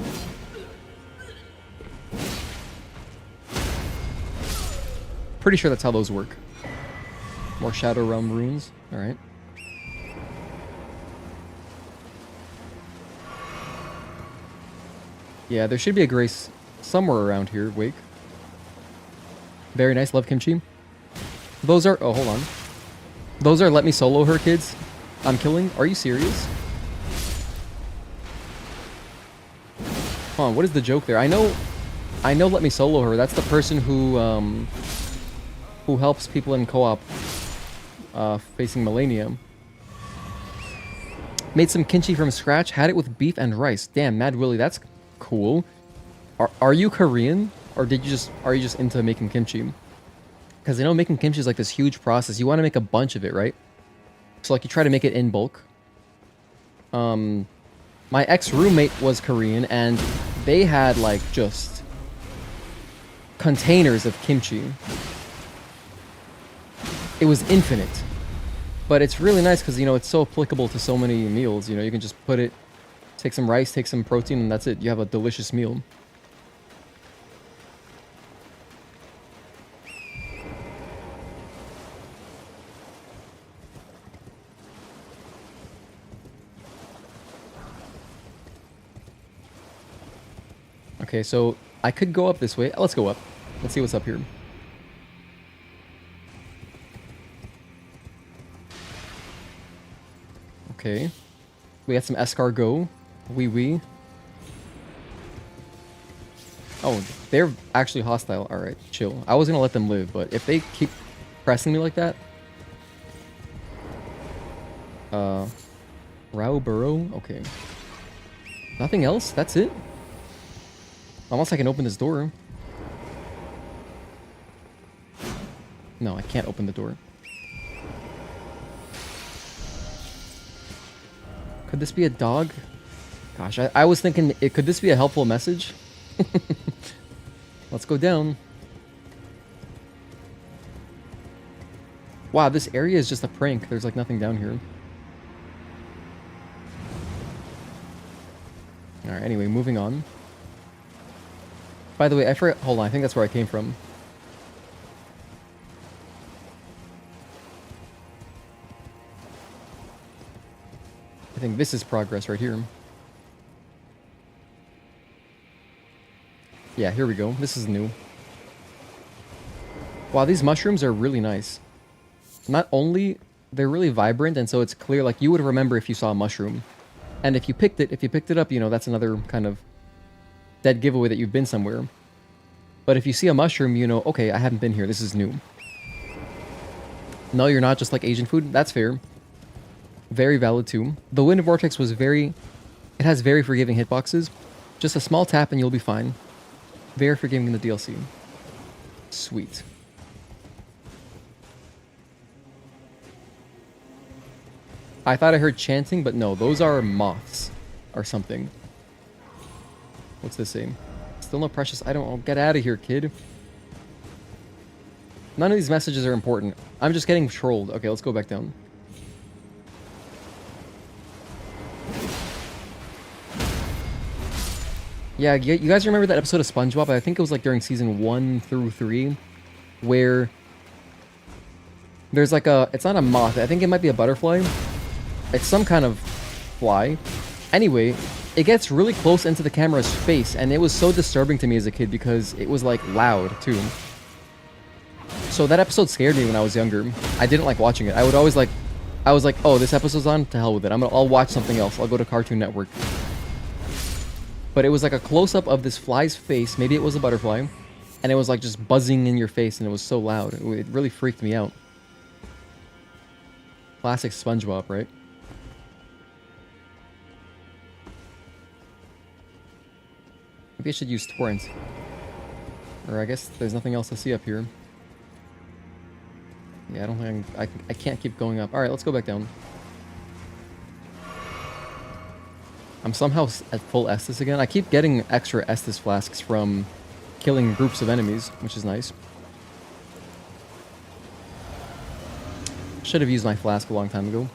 Pretty sure that's how those work. More Shadow Realm runes. Alright. Yeah, there should be a grace somewhere around here, Wake. Very nice, love kimchi. Those are... Oh, hold on. Those are let me solo her kids I'm killing? Are you serious? Hold on, what is the joke there? I know I know Let Me Solo Her. That's the person who helps people in co-op facing Millennium. Made some kimchi from scratch. Had it with beef and rice. Damn, Mad Willie, that's cool. Are you Korean, or are you just into making kimchi? Because I know making kimchi is like this huge process. You want to make a bunch of it, right? So like you try to make it in bulk. My ex-roommate was Korean, and they had like just containers of kimchi. It was infinite. But it's really nice because, you know, it's so applicable to so many meals. You know, you can just put it, take some rice, take some protein, and that's it. You have a delicious meal. Okay, so I could go up this way. Let's go up. Let's see what's up here. Okay. We got some escargot. Wee. Oh, they're actually hostile. Alright, chill. I was gonna let them live, but if they keep pressing me like that... Rauh burrow? Okay. Nothing else? That's it? Unless I can open this door. No, I can't open the door. Could this be a dog? Gosh, I was thinking, could this be a helpful message? Let's go down. Wow, this area is just a prank. There's like nothing down here. Alright, anyway, moving on. By the way, I forgot. Hold on, I think that's where I came from. I think this is progress right here. Yeah, here we go. This is new. Wow, these mushrooms are really nice. Not only they're really vibrant, and so it's clear, like you would remember if you saw a mushroom. And if you picked it up, you know, that's another kind of dead giveaway that you've been somewhere. But if you see a mushroom, you know, okay, I haven't been here. This is new. No, you're not just like Asian food. That's fair. Very valid too. The Wind Vortex was it has very forgiving hitboxes. Just a small tap and you'll be fine. Very forgiving in the DLC. Sweet. I thought I heard chanting, but no, those are moths or something. What's this saying? Still no precious item. Oh, get out of here, kid. None of these messages are important. I'm just getting trolled. Okay, let's go back down. Yeah, you guys remember that episode of SpongeBob? I think it was like during season 1 through 3, where there's like it's not a moth. I think it might be a butterfly. It's some kind of fly. Anyway, it gets really close into the camera's face, and it was so disturbing to me as a kid because it was like loud too. So that episode scared me when I was younger. I didn't like watching it. I was like, oh, this episode's on? To hell with it. I'll watch something else. I'll go to Cartoon Network. But it was like a close-up of this fly's face. Maybe it was a butterfly. And it was like just buzzing in your face, and it was so loud. It really freaked me out. Classic SpongeBob, right? Maybe I should use torrent. Or I guess there's nothing else to see up here. Yeah, I don't think I can't keep going up. Alright, let's go back down. I'm somehow at full Estus again. I keep getting extra Estus flasks from killing groups of enemies, which is nice. Should have used my flask a long time ago.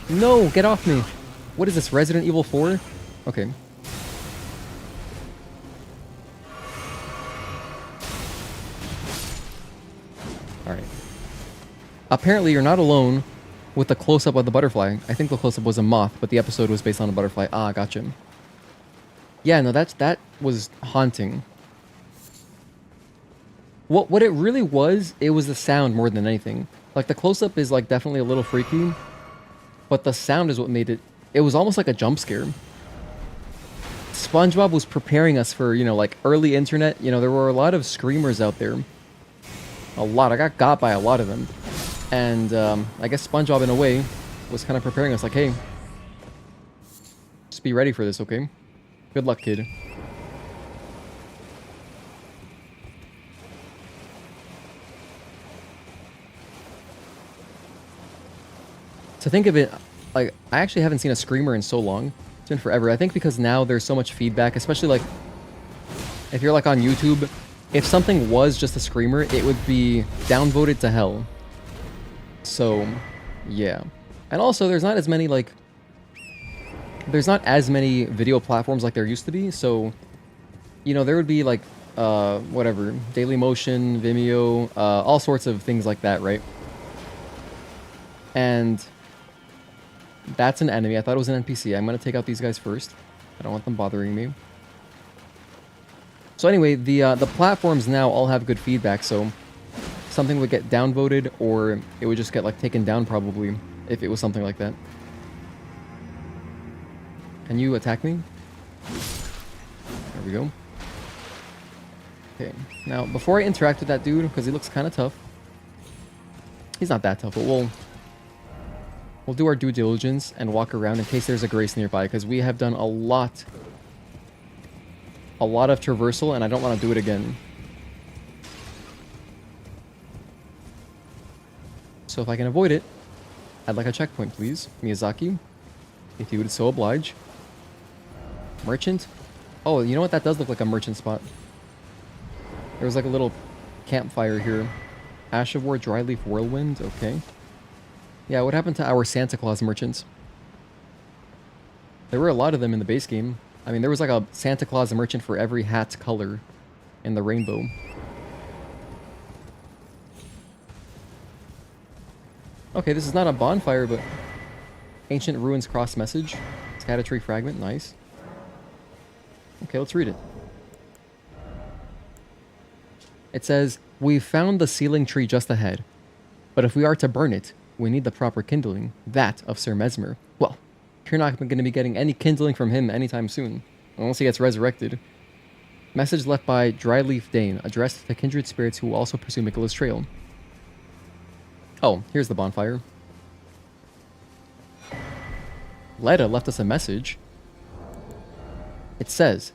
No, get off me. What is this, Resident Evil 4? Okay. Alright. Apparently you're not alone with the close-up of the butterfly. I think the close-up was a moth, but the episode was based on a butterfly. Ah, gotcha. Yeah, no, that was haunting. What it really was, it was the sound more than anything. Like the close-up is like definitely a little freaky, but the sound is what made it. It was almost like a jump scare. SpongeBob was preparing us for, you know, like early internet. You know, there were a lot of screamers out there. A lot. I got by a lot of them. And I guess SpongeBob, in a way, was kind of preparing us like, hey, just be ready for this, okay? Good luck, kid. To think of it, like, I actually haven't seen a screamer in so long. It's been forever. I think because now there's so much feedback, especially like if you're like on YouTube, if something was just a screamer, it would be downvoted to hell. So, yeah. And also, there's not as many like video platforms like there used to be. So, you know, there would be like whatever, Dailymotion, Vimeo, all sorts of things like that, right? And that's an enemy. I thought it was an NPC. I'm going to take out these guys first. I don't want them bothering me. So anyway, the platforms now all have good feedback, so something would get downvoted, or it would just get like taken down probably, if it was something like that. Can you attack me? There we go. Okay, now before I interact with that dude, because he looks kind of tough. He's not that tough, but we'll do our due diligence and walk around in case there's a grace nearby, because we have done a lot of traversal, and I don't want to do it again. So if I can avoid it, I'd like a checkpoint, please. Miyazaki, if you would so oblige. Merchant? Oh, you know what? That does look like a merchant spot. There was like a little campfire here. Ash of War, Dryleaf Whirlwind, okay. Yeah, what happened to our Santa Claus merchants? There were a lot of them in the base game. I mean, there was like a Santa Claus merchant for every hat color in the rainbow. Okay, this is not a bonfire, but Ancient Ruins Cross Message. Erdtree Fragment, nice. Okay, let's read it. It says, "We've found the sealing tree just ahead, but if we are to burn it, we need the proper kindling, that of Sir Messmer. Well, you're not going to be getting any kindling from him anytime soon, unless he gets resurrected. Message left by Dryleaf Dane, addressed to kindred spirits who will also pursue Miquella's trail." Oh, here's the bonfire. Leda left us a message. It says,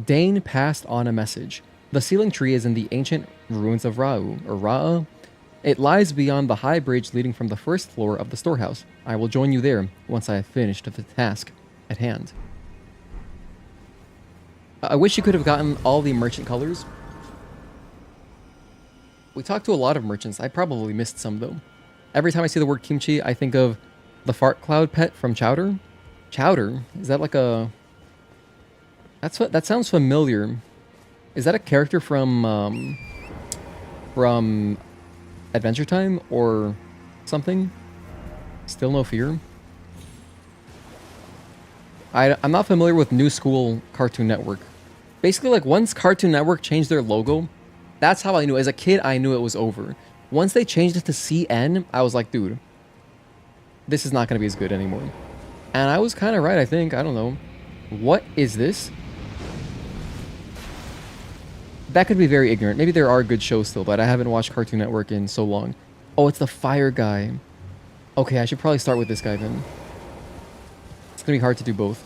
Dane passed on a message. The sealing tree is in the ancient ruins of Rauh, or Rauh. It lies beyond the high bridge leading from the first floor of the storehouse. I will join you there once I have finished the task at hand. I wish you could have gotten all the merchant colors. We talked to a lot of merchants. I probably missed some, though. Every time I see the word kimchi, I think of the fart cloud pet from Chowder. Chowder? Is that like a... That sounds familiar. Is that a character from Adventure Time or something? Still no fear? I'm not familiar with New School Cartoon Network. Basically, like, once Cartoon Network changed their logo, that's how I knew. As a kid, I knew it was over. Once they changed it to CN, I was like, dude, this is not going to be as good anymore. And I was kind of right, I think. I don't know. What is this? That could be very ignorant. Maybe there are good shows still, but I haven't watched Cartoon Network in so long. Oh, it's the fire guy. Okay, I should probably start with this guy then. It's going to be hard to do both.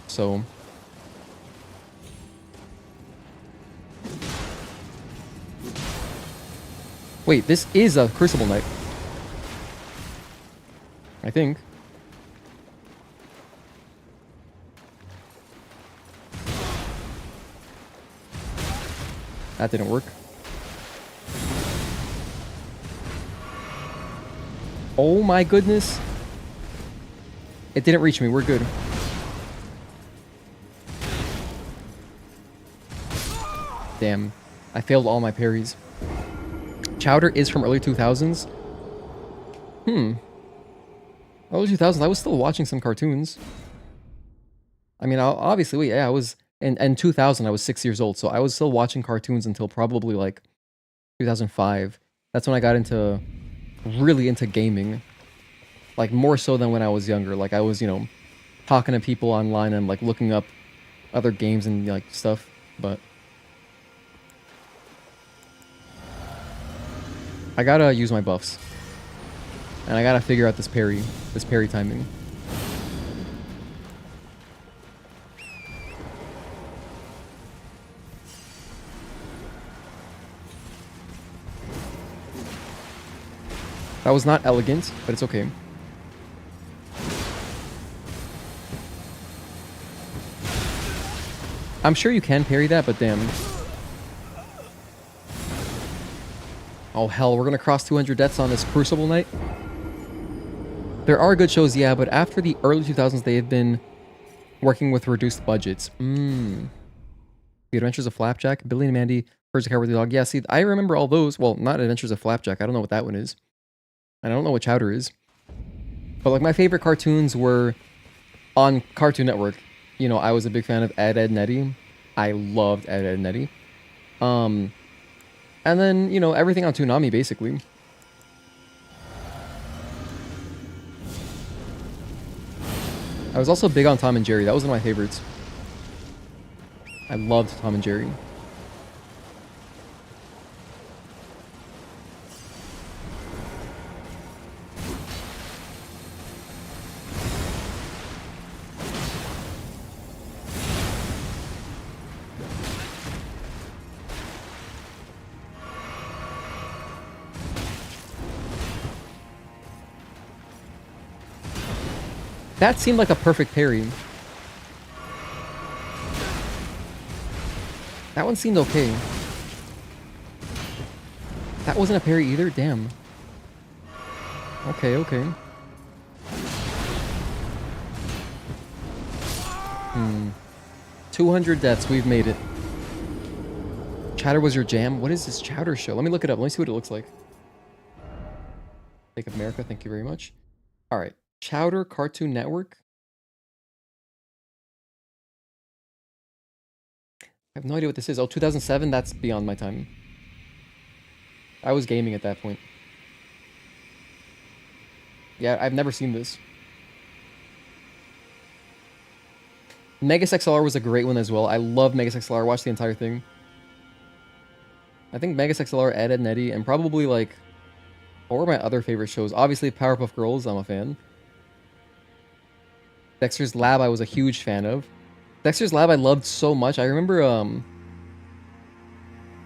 So... Wait, this is a Crucible Knight. I think. That didn't work. Oh my goodness. It didn't reach me. We're good. Damn. I failed all my parries. Chowder is from early 2000s. Early 2000s. I was still watching some cartoons. I mean, obviously, yeah, I was and 2000 I was 6 years old, so I was still watching cartoons until probably like 2005. That's when I got into really into gaming, like more so than when I was younger. Like I was, you know, talking to people online and like looking up other games and like stuff. But I gotta use my buffs, and I gotta figure out this parry timing. That was not elegant, but it's okay. I'm sure you can parry that, but damn. Oh hell, we're gonna cross 200 deaths on this Crucible Knight. There are good shows, yeah, but after the early 2000s, they have been working with reduced budgets. The Adventures of Flapjack, Billy and Mandy, Persia Cowardly Dog. Yeah, see, I remember all those. Well, not Adventures of Flapjack. I don't know what that one is. I don't know what Chowder is. But like my favorite cartoons were on Cartoon Network. You know, I was a big fan of Ed, Edd n Eddy. I loved Ed, Edd n Eddy. And then, you know, everything on Toonami, basically. I was also big on Tom and Jerry. That was one of my favorites. I loved Tom and Jerry. That seemed like a perfect parry. That one seemed okay. That wasn't a parry either? Damn. Okay, okay. 200 deaths, we've made it. Chowder was your jam? What is this Chowder show? Let me look it up. Let me see what it looks like. Take America, thank you very much. Alright. Chowder Cartoon Network? I have no idea what this is. Oh, 2007? That's beyond my time. I was gaming at that point. Yeah, I've never seen this. Megas XLR was a great one as well. I love Megas XLR. I watched the entire thing. I think Megas XLR, Ed, Edd n Eddy, and probably like... What were my other favorite shows? Obviously, Powerpuff Girls, I'm a fan. Dexter's Lab, I was a huge fan of. Dexter's Lab, I loved so much. I remember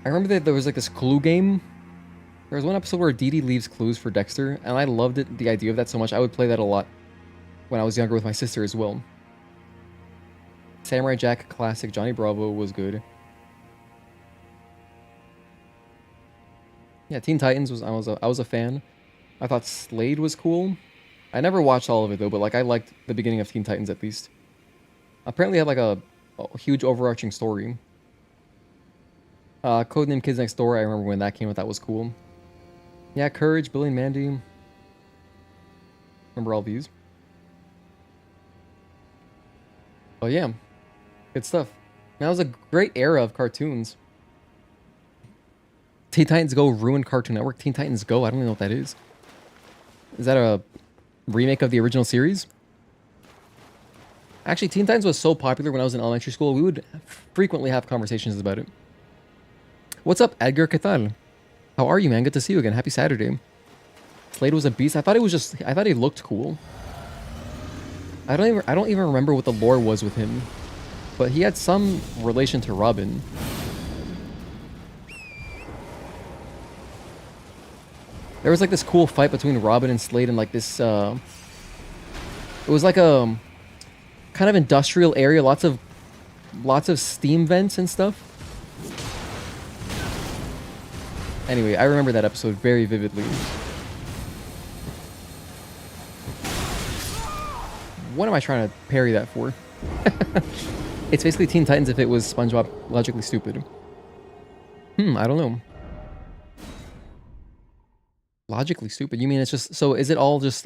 that there was like this clue game. There was one episode where Dee Dee leaves clues for Dexter, and I loved it, the idea of that so much. I would play that a lot when I was younger with my sister as well. Samurai Jack classic, Johnny Bravo was good. Yeah, Teen Titans was I was a fan. I thought Slade was cool. I never watched all of it though, but like I liked the beginning of Teen Titans at least. Apparently it had like a huge overarching story. Codename Kids Next Door, I remember when that came out, that was cool. Yeah, Courage, Billy and Mandy. Remember all these. Oh yeah, good stuff. That was a great era of cartoons. Teen Titans Go ruined Cartoon Network. Teen Titans Go, I don't even know what that is. Is that a remake of the original series? Actually, Teen Titans was so popular when I was in elementary school, we would frequently have conversations about it. What's up, Edgar? ¿Qué tal? How are you, man? Good to see you again. Happy Saturday. Slade was a beast. I thought he looked cool. I don't even remember what the lore was with him, but he had some relation to Robin. There was like this cool fight between Robin and Slade and like this it was like a kind of industrial area, lots of steam vents and stuff. Anyway, I remember that episode very vividly. What am I trying to parry that for? It's basically Teen Titans if it was SpongeBob Logically Stupid. I don't know. Logically Stupid? You mean it's just... So is it all just...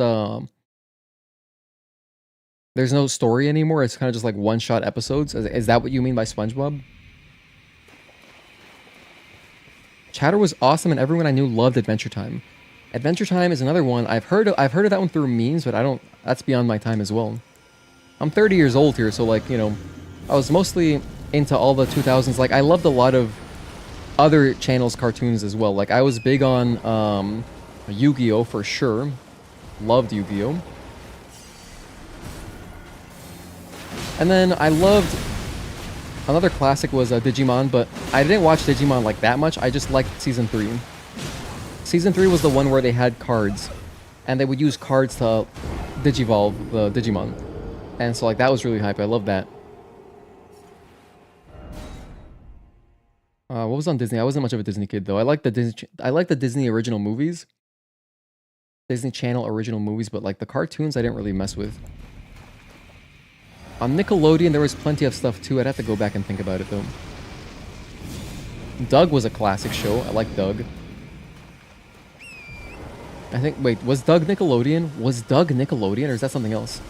There's no story anymore. It's kind of just like one-shot episodes. Is that what you mean by SpongeBob? Chatter was awesome, and everyone I knew loved Adventure Time. Adventure Time is another one I've heard of that one through memes, but I don't. That's beyond my time as well. I'm 30 years old here, so like, you know, I was mostly into all the 2000s. Like, I loved a lot of other channels' cartoons as well. Like, I was big on Yu-Gi-Oh for sure. Loved Yu-Gi-Oh. And then I loved another classic was Digimon, but I didn't watch Digimon like that much. I just liked season 3. Season 3 was the one where they had cards, and they would use cards to digivolve the Digimon. And so like that was really hype. I love that. What was on Disney? I wasn't much of a Disney kid though. I like the Disney original movies. Disney Channel original movies, but like the cartoons I didn't really mess with. On Nickelodeon there was plenty of stuff too. I'd have to go back and think about it though. Doug was a classic show. I like Doug. I think, wait, was Doug Nickelodeon? Was Doug Nickelodeon or is that something else?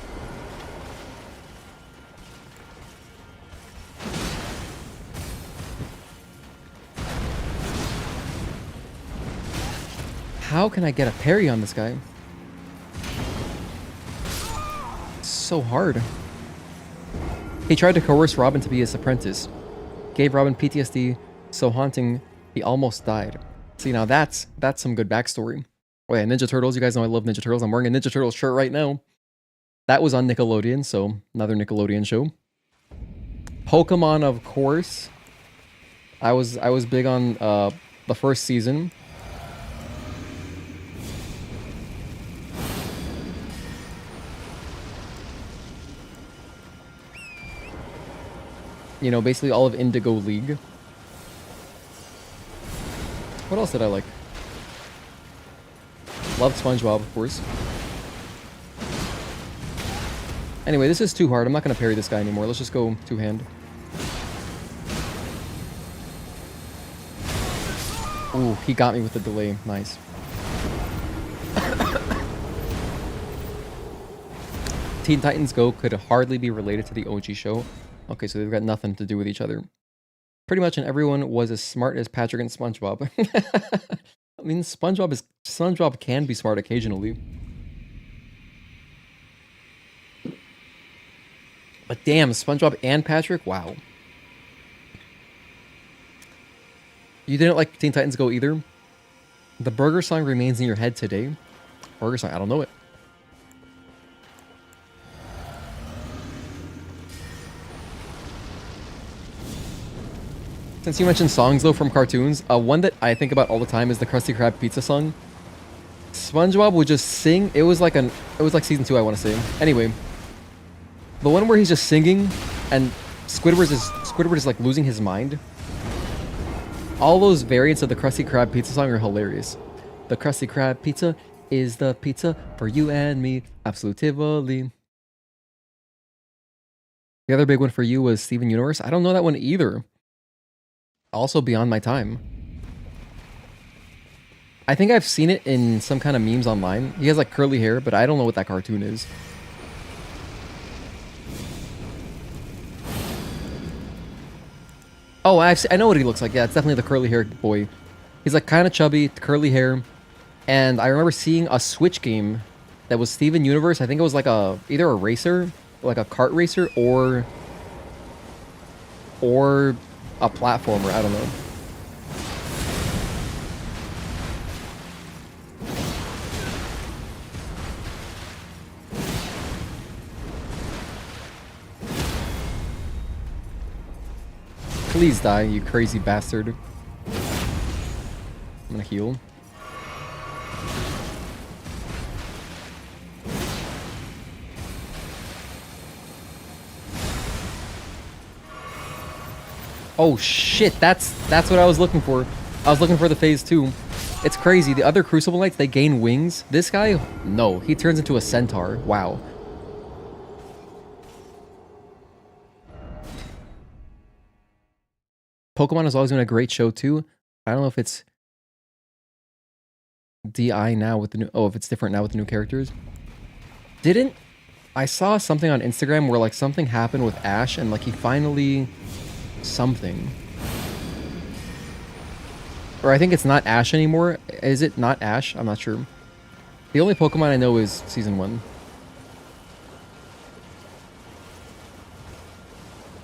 How can I get a parry on this guy? It's so hard. He tried to coerce Robin to be his apprentice. Gave Robin PTSD so haunting he almost died. See, now that's some good backstory. Oh yeah, Ninja Turtles. You guys know I love Ninja Turtles. I'm wearing a Ninja Turtles shirt right now. That was on Nickelodeon, so another Nickelodeon show. Pokemon, of course. I was big on the first season. You know, basically all of Indigo League. What else did I like? Loved SpongeBob, of course. Anyway, this is too hard. I'm not going to parry this guy anymore. Let's just go two-hand. Ooh, he got me with the delay. Nice. Teen Titans Go could hardly be related to the OG show. Okay, so they've got nothing to do with each other. Pretty much, and everyone was as smart as Patrick and SpongeBob. I mean, SpongeBob can be smart occasionally. But damn, SpongeBob and Patrick? Wow. You didn't like Teen Titans Go either? The burger song remains in your head today. Burger song, I don't know it. Since you mentioned songs though from cartoons, one that I think about all the time is the Krusty Krab pizza song. SpongeBob would just sing. It was like season 2, I want to say. Anyway, the one where he's just singing and Squidward is like losing his mind. All those variants of the Krusty Krab pizza song are hilarious. The Krusty Krab pizza is the pizza for you and me. Absolutely. The other big one for you was Steven Universe. I don't know that one either. Also beyond my time. I think I've seen it in some kind of memes online. He has like curly hair, but I don't know what that cartoon is. Oh, I know what he looks like. Yeah, it's definitely the curly haired boy. He's like kind of chubby, curly hair. And I remember seeing a Switch game that was Steven Universe. I think it was like either a racer, like a kart racer, or a platformer, I don't know. Please die, you crazy bastard. I'm gonna heal. Oh shit, that's what I was looking for. I was looking for the phase 2. It's crazy. The other Crucible Knights, they gain wings. This guy, no. He turns into a centaur. Wow. Pokemon has always been a great show too. I don't know if it's DI now with the new... Oh, if it's different now with the new characters. Didn't I saw something on Instagram where like something happened with Ash and like he finally something. Or I think it's not Ash anymore. Is it not Ash? I'm not sure. The only Pokemon I know is Season 1.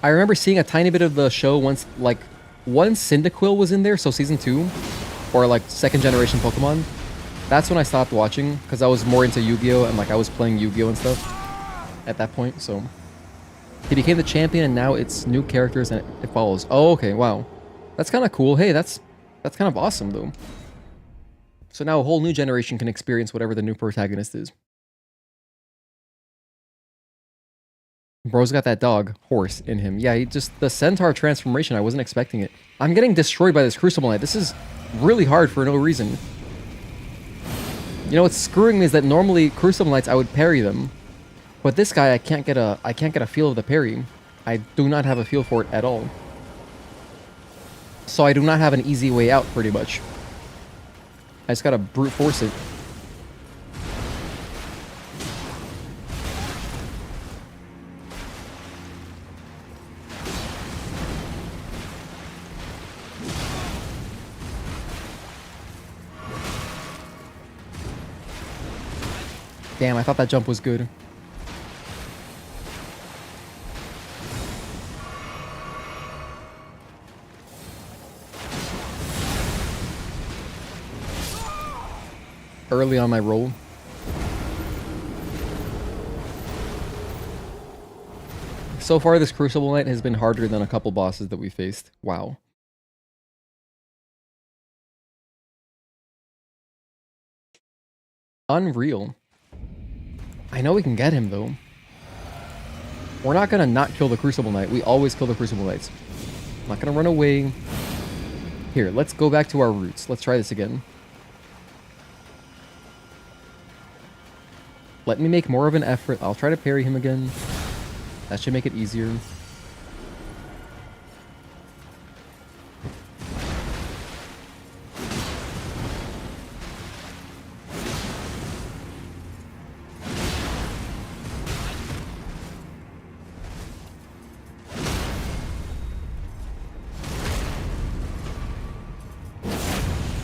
I remember seeing a tiny bit of the show once, like, once Cyndaquil was in there, so Season 2, or like second generation Pokemon. That's when I stopped watching, because I was more into Yu-Gi-Oh! And like I was playing Yu-Gi-Oh! And stuff at that point, so. He became the champion and now it's new characters and it follows. Oh, okay, wow. That's kind of cool. Hey, that's kind of awesome though. So now a whole new generation can experience whatever the new protagonist is. Bro's got that dog, horse, in him. Yeah, he just, the centaur transformation, I wasn't expecting it. I'm getting destroyed by this Crucible Knight. This is really hard for no reason. You know, what's screwing me is that normally Crucible Knights, I would parry them. But this guy, I can't get a feel of the parry. I do not have a feel for it at all. So I do not have an easy way out, pretty much. I just gotta brute force it. Damn, I thought that jump was good. Early on my roll. So far, this Crucible Knight has been harder than a couple bosses that we faced. Wow. Unreal. I know we can get him, though. We're not gonna not kill the Crucible Knight. We always kill the Crucible Knights. I'm not gonna run away. Here, let's go back to our roots. Let's try this again. Let me make more of an effort. I'll try to parry him again. That should make it easier.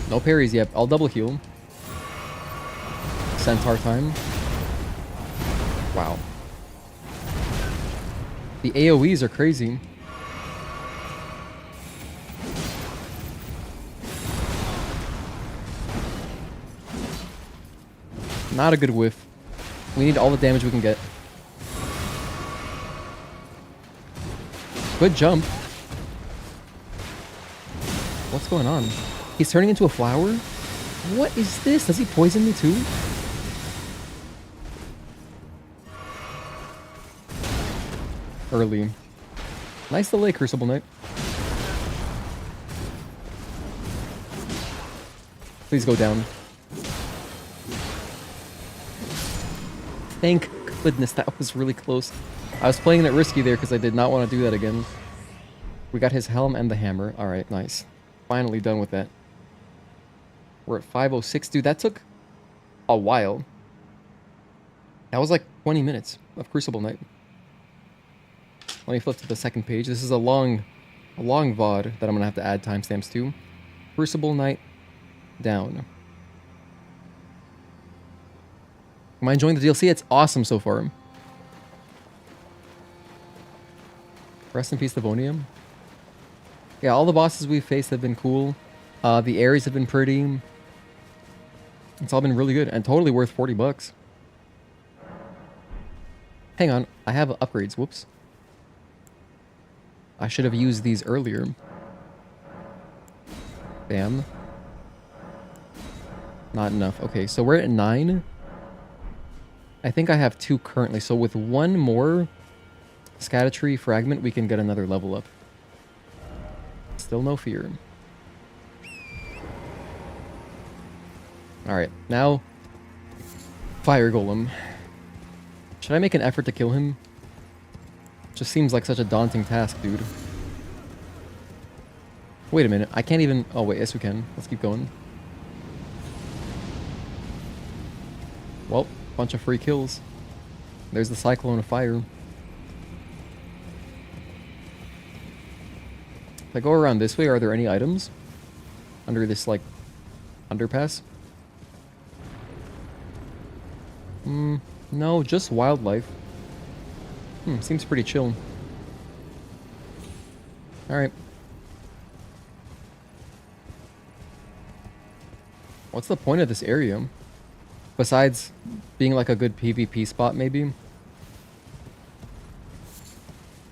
No parries yet. I'll double heal. Centaur time. Wow. The AoEs are crazy. Not a good whiff. We need all the damage we can get. Good jump. What's going on? He's turning into a flower? What is this? Does he poison me too? Early. Nice delay, Crucible Knight. Please go down. Thank goodness, that was really close. I was playing it risky there because I did not want to do that again. We got his helm and the hammer. Alright, nice. Finally done with that. We're at 5:06. Dude, that took a while. That was like 20 minutes of Crucible Knight. Let me flip to the second page. This is a long VOD that I'm going to have to add timestamps to. Crucible Knight down. Am I enjoying the DLC? It's awesome so far. Rest in peace, Livonium. Yeah, all the bosses we've faced have been cool. The areas have been pretty. It's all been really good and totally worth 40 bucks. Hang on, I have upgrades. Whoops. I should have used these earlier. Bam. Not enough. Okay, so we're at 9. I think I have 2 currently. So with one more Scadu fragment, we can get another level up. Still no fear. Alright, now Fire Golem. Should I make an effort to kill him? Just seems like such a daunting task, dude. Wait a minute, I can't even... Oh wait, yes we can. Let's keep going. Well, bunch of free kills. There's the cyclone of fire. If I go around this way, are there any items under this, like, underpass? No, just wildlife. Seems pretty chill. Alright. What's the point of this area? Besides being like a good PvP spot, maybe?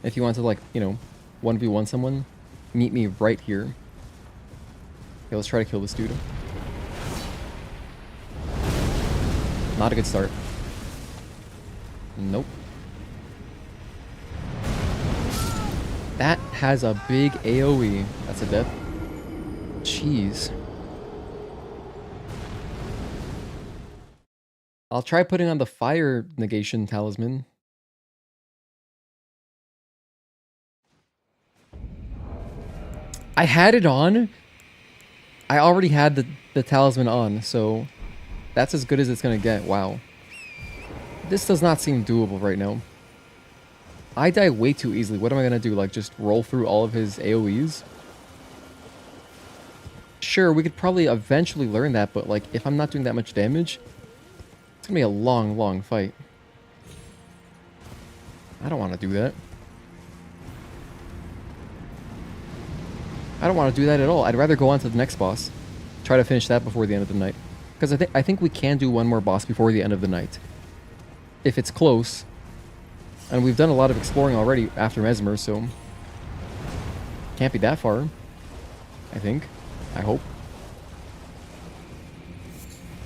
If you want to, like, you know, 1v1 someone, meet me right here. Okay, let's try to kill this dude. Not a good start. Nope. That has a big AoE. That's a death. Jeez. I'll try putting on the fire negation talisman. I had it on. I already had the talisman on, so that's as good as it's gonna get. Wow. This does not seem doable right now. I die way too easily. What am I gonna do? Like, just roll through all of his AoEs? Sure, we could probably eventually learn that, but like, if I'm not doing that much damage, it's gonna be a long, long fight. I don't want to do that. I don't want to do that at all. I'd rather go on to the next boss. Try to finish that before the end of the night. Because I think we can do one more boss before the end of the night. If it's close. And we've done a lot of exploring already after Messmer, so... Can't be that far. I think. I hope.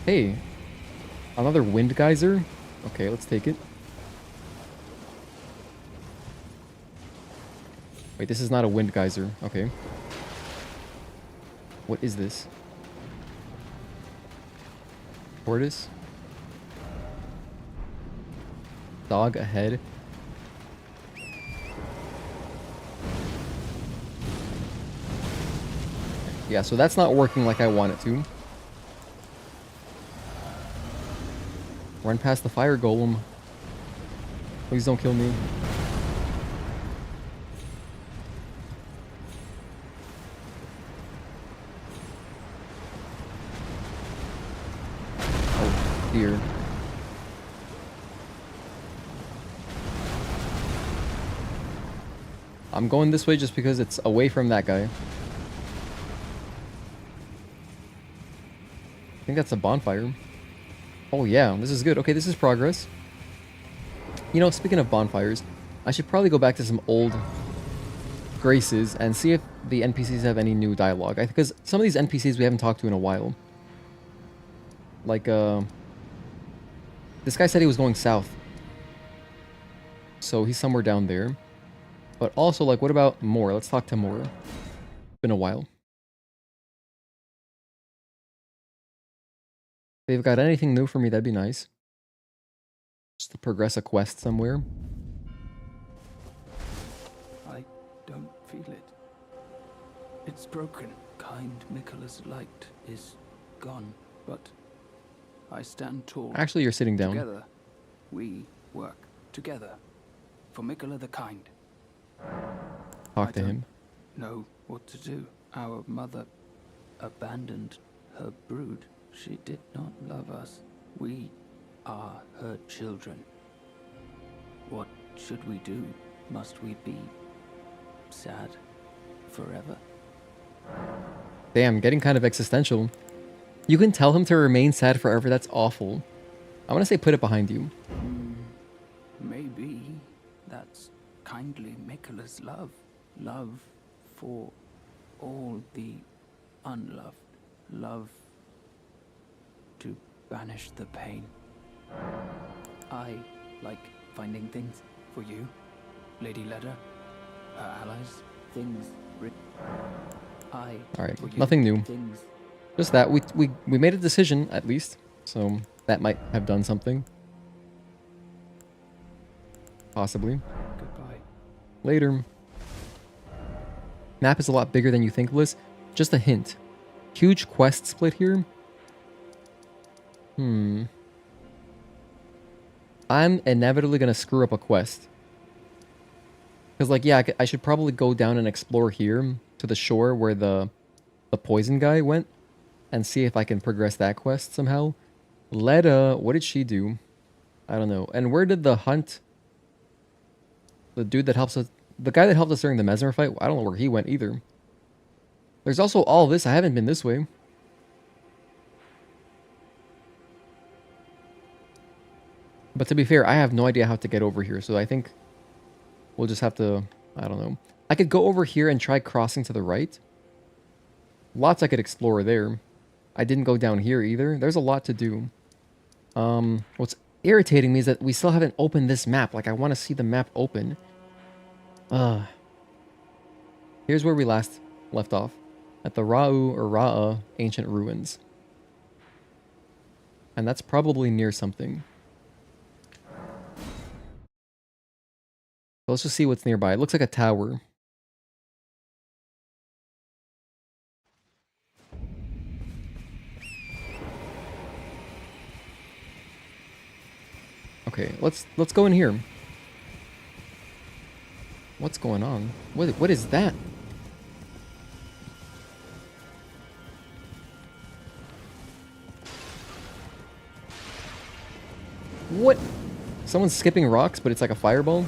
Hey. Another wind geyser? Okay, let's take it. Wait, this is not a wind geyser. Okay. What is this? Tortoise? Dog ahead. Yeah, so that's not working like I want it to. Run past the fire golem. Please don't kill me. Oh, dear. I'm going this way just because it's away from that guy. I think that's a bonfire. Oh yeah, this is good. Okay, this is progress. You know, speaking of bonfires, I should probably go back to some old graces and see if the NPCs have any new dialogue. Because some of these NPCs we haven't talked to in a while. Like, this guy said he was going south. So he's somewhere down there. But also, like, what about Moore? Let's talk to Moore. It's been a while. If they've got anything new for me, that'd be nice. Just to progress a quest somewhere. I don't feel it. It's broken. Kind Miquella's light is gone, but I stand tall. Actually, you're sitting down. Together, we work together for Miquella the Kind. Talk to him. Know what to do. Our mother abandoned her brood. She did not love us. We are her children. What should we do? Must we be sad forever? Damn, getting kind of existential. You can tell him to remain sad forever. That's awful. I want to say put it behind you. Maybe that's kindly Miquella's love. Love for all the unloved. Love to banish the pain. I like finding things for you, Lady Leda, her allies, things. Alright, nothing new. Just that we made a decision at least, so that might have done something. Possibly. Goodbye. Later. Map is a lot bigger than you think, Liz. Just a hint. Huge quest split here. I'm inevitably gonna screw up a quest. Because, like, yeah, I should probably go down and explore here to the shore where the poison guy went and see if I can progress that quest somehow. Letta, what did she do? I don't know. And where did the hunt... The dude that helps us... The guy that helped us during the Messmer fight, I don't know where he went either. There's also all this. I haven't been this way. But to be fair, I have no idea how to get over here, so I think we'll just have to... I don't know. I could go over here and try crossing to the right. Lots I could explore there. I didn't go down here either. There's a lot to do. What's irritating me is that we still haven't opened this map. Like, I want to see the map open. Here's where we last left off. At the Rauh or Rauh ancient ruins. And that's probably near something. Let's just see what's nearby. It looks like a tower. Okay, let's go in here. What's going on? What is that? What? Someone's skipping rocks, but it's like a fireball?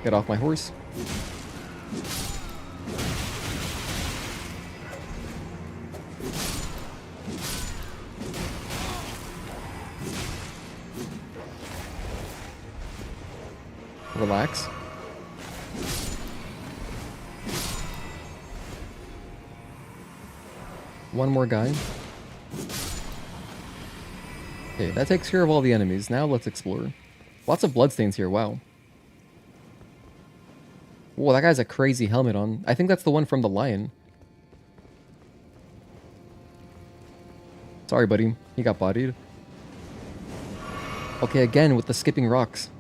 Get off my horse. Relax. One more guy. Okay, that takes care of all the enemies. Now let's explore. Lots of bloodstains here, wow. Whoa, that guy's a crazy helmet on. I think that's the one from the lion. Sorry, buddy. He got bodied. Okay, again with the skipping rocks.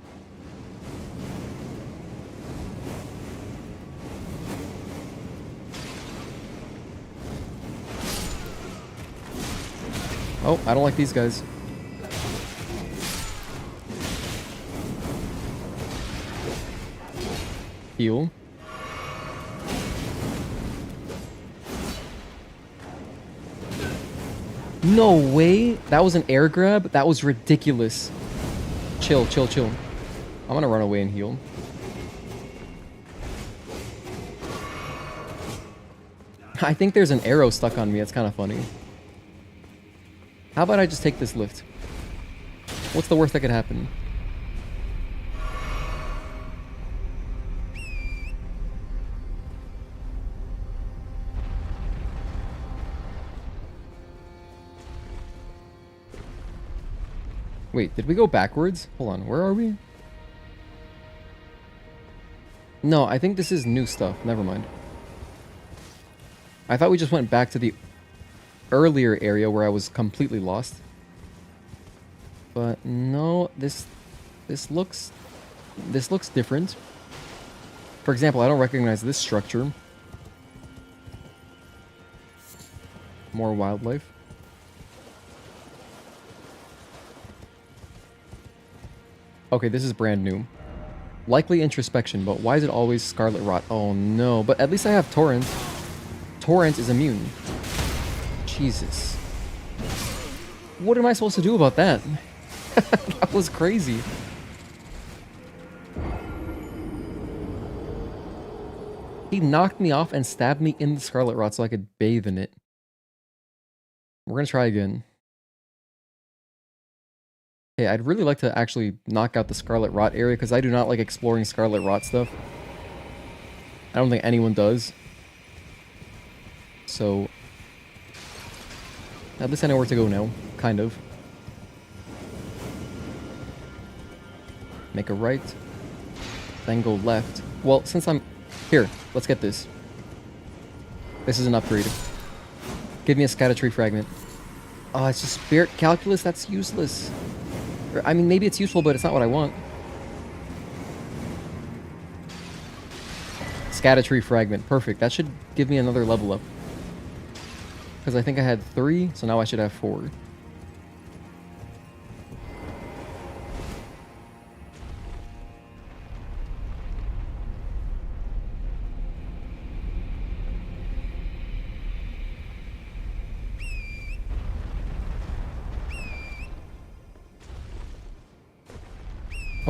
Oh, I don't like these guys. Heal. No way! That was an air grab? That was ridiculous. Chill, chill, chill. I'm gonna run away and heal. I think there's an arrow stuck on me. It's kind of funny. How about I just take this lift? What's the worst that could happen? Wait, did we go backwards? Hold on, where are we? No, I think this is new stuff. Never mind. I thought we just went back to the earlier area where I was completely lost. But no, this looks different. For example, I don't recognize this structure. More wildlife. Okay, this is brand new. Likely introspection, but why is it always scarlet rot? Oh no, but at least I have torrent. Torrent is immune. Jesus. What am I supposed to do about that? That was crazy. He knocked me off and stabbed me in the scarlet rot so I could bathe in it. We're gonna try again. Hey, I'd really like to actually knock out the scarlet rot area because I do not like exploring scarlet rot stuff. I don't think anyone does. So at least I know where to go now, kind of. Make a right, then go left. Well, since I'm here, let's get this. This is an upgrade. Give me a Scadu fragment. Oh, it's just spirit calculus? That's useless. I mean, maybe it's useful, but it's not what I want. Scadu fragment. Perfect. That should give me another level up. Because I think I had 3, so now I should have 4.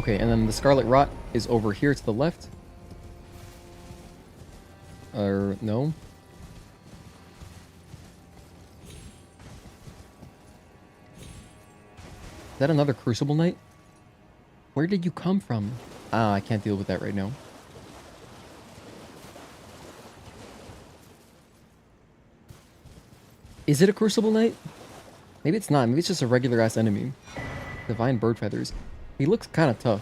Okay, and then the Scarlet Rot is over here to the left. Or no? Is that another Crucible Knight? Where did you come from? Ah, I can't deal with that right now. Is it a Crucible Knight? Maybe it's not. Maybe it's just a regular ass enemy. Divine Bird Feathers. He looks kind of tough.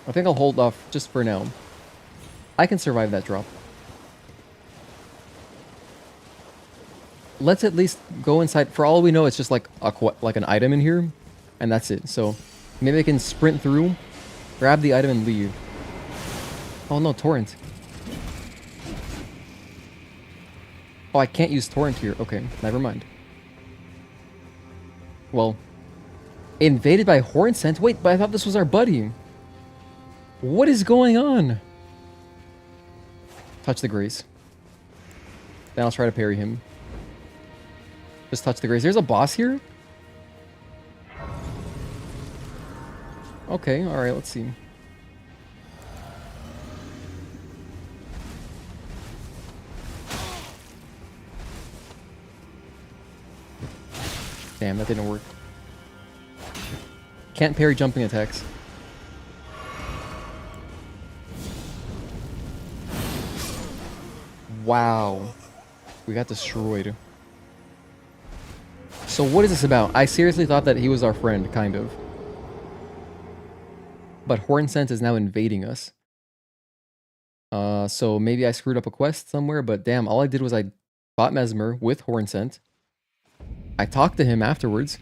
I think I'll hold off just for now. I can survive that drop. Let's at least go inside. For all we know, it's just like an item in here, and that's it. So maybe I can sprint through, grab the item, and leave. Oh no, torrent. Oh, I can't use torrent here. Okay, never mind. Well, invaded by Hornsent. Wait, but I thought this was our buddy. What is going on? Touch the grace. Then I'll try to parry him. Just touch the grace. There's a boss here? Okay, alright, let's see. Damn, that didn't work. Can't parry jumping attacks. Wow. We got destroyed. So what is this about? I seriously thought that he was our friend, kind of. But Hornsent is now invading us. So maybe I screwed up a quest somewhere, but damn, all I did was I fought Messmer with Hornsent. I talked to him afterwards.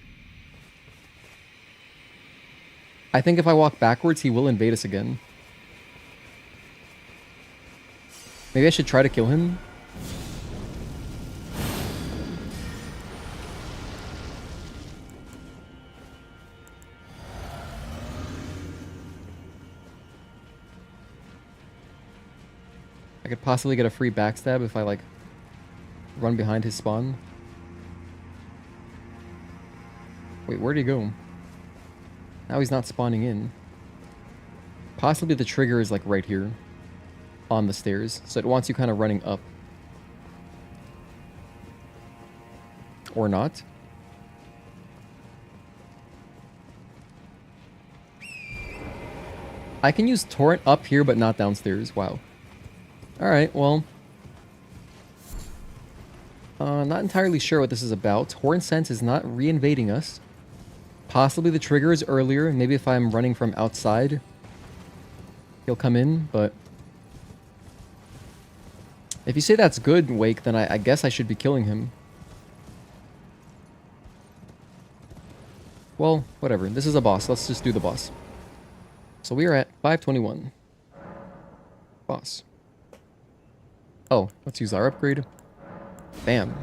I think if I walk backwards, he will invade us again. Maybe I should try to kill him. I could possibly get a free backstab if I, like, run behind his spawn. Wait, where'd he go? Now he's not spawning in. Possibly the trigger is, like, right here. On the stairs. So it wants you kind of running up. Or not. I can use torrent up here, but not downstairs. Wow. Alright, well. Not entirely sure what this is about. Hornsent is not re-invading us. Possibly the trigger is earlier. Maybe if I'm running from outside, he'll come in, but... If you say that's good, Wake, then I guess I should be killing him. Well, whatever. This is a boss. Let's just do the boss. So we are at 521. Boss. Oh, let's use our upgrade. Bam.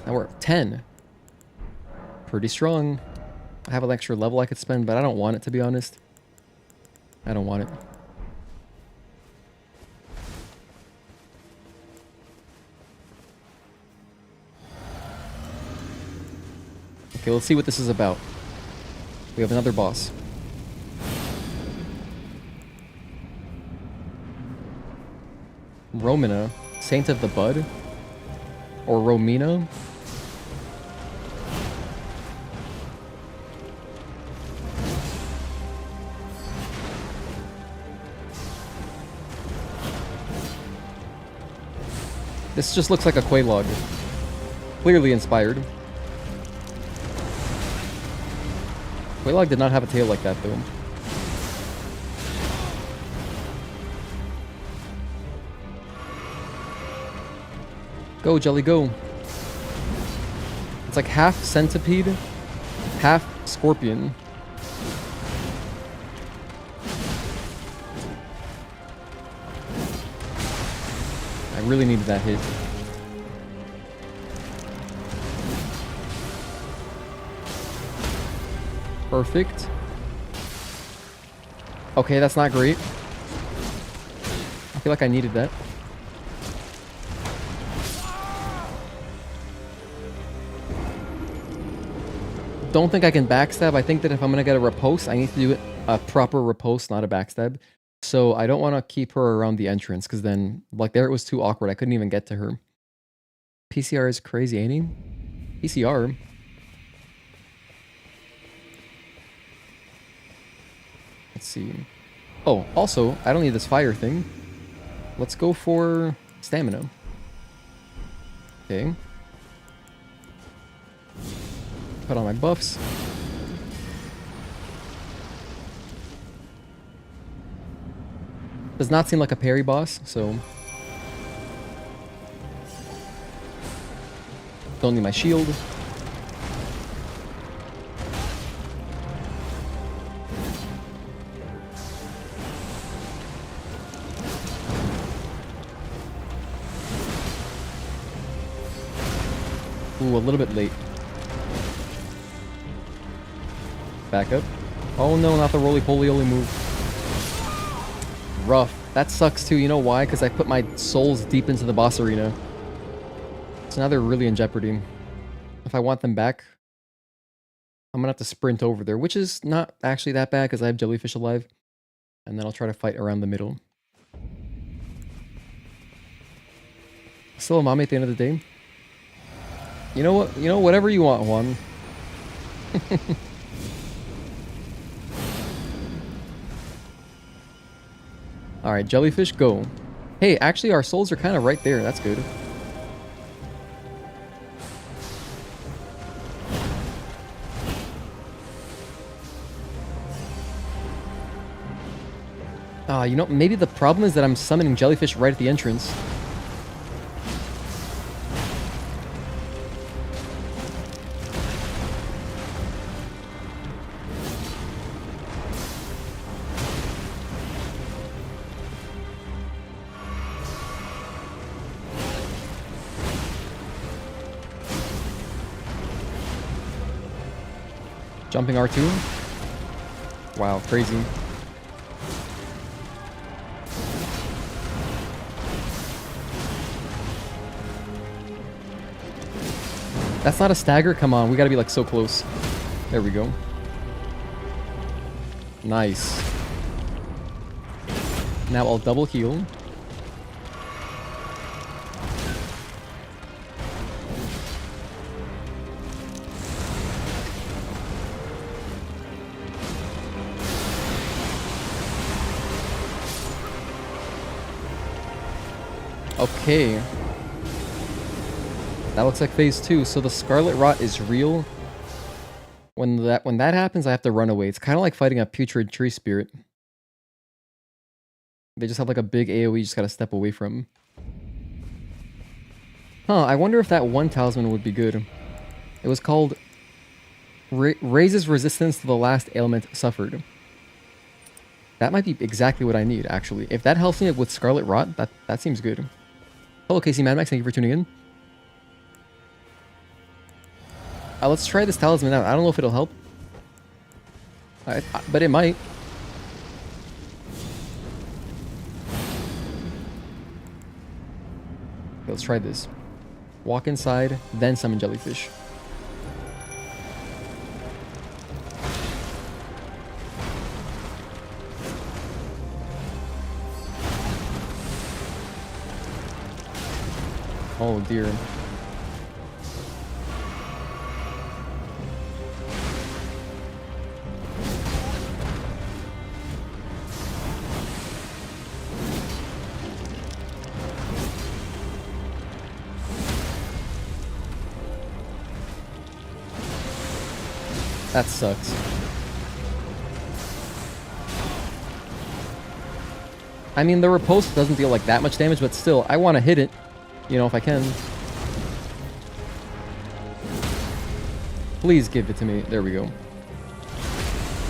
Now we're at 10. Pretty strong. I have an extra level I could spend, but I don't want it, to be honest. I don't want it. Okay, let's see what this is about. We have another boss. Romina, Saint of the Bud? Or Romina? This just looks like a Quelaag. Clearly inspired. Quelaag did not have a tail like that, though. Go, Jelly, go. It's like half centipede, half scorpion. I really needed that hit. Perfect. Okay, that's not great. I feel like I needed that. Don't think I can backstab. I think that if I'm gonna get a riposte, I need to do it a proper riposte, not a backstab. So I don't want to keep her around the entrance because then, like, there it was too awkward. I couldn't even get to her. PCR is crazy, ain't he? PCR. Let's see. Oh, also, I don't need this fire thing. Let's go for stamina. Okay. Put on my buffs. Does not seem like a parry boss, so... Don't need my shield. Ooh, a little bit late. Back up. Oh no, not the roly-poly-oly move. Rough. That sucks too. You know why? Because I put my souls deep into the boss arena. So now they're really in jeopardy. If I want them back, I'm gonna have to sprint over there, which is not actually that bad because I have Jellyfish alive. And then I'll try to fight around the middle. Still a mommy at the end of the day. You know what? You know, whatever you want, Juan. Alright, Jellyfish, go. Hey, actually our souls are kind of right there. That's good. You know, maybe the problem is that I'm summoning Jellyfish right at the entrance. Jumping R2. Wow, crazy. That's not a stagger? Come on, we gotta be like so close. There we go. Nice. Now I'll double heal. Okay. That looks like phase 2. So the Scarlet Rot is real. When that happens, I have to run away. It's kind of like fighting a putrid tree spirit. They just have like a big AoE you just gotta step away from. Huh, I wonder if that one talisman would be good. It was called Raises Resistance to the Last Ailment Suffered. That might be exactly what I need, actually. If that helps me with Scarlet Rot, that seems good. Hello, Casey Mad Max. Thank you for tuning in. Let's try this talisman out. I don't know if it'll help. But it might. Let's try this. Walk inside, then summon Jellyfish. Oh dear. That sucks. I mean, the riposte doesn't deal like that much damage, but still, I want to hit it. You know, if I can. Please give it to me. There we go.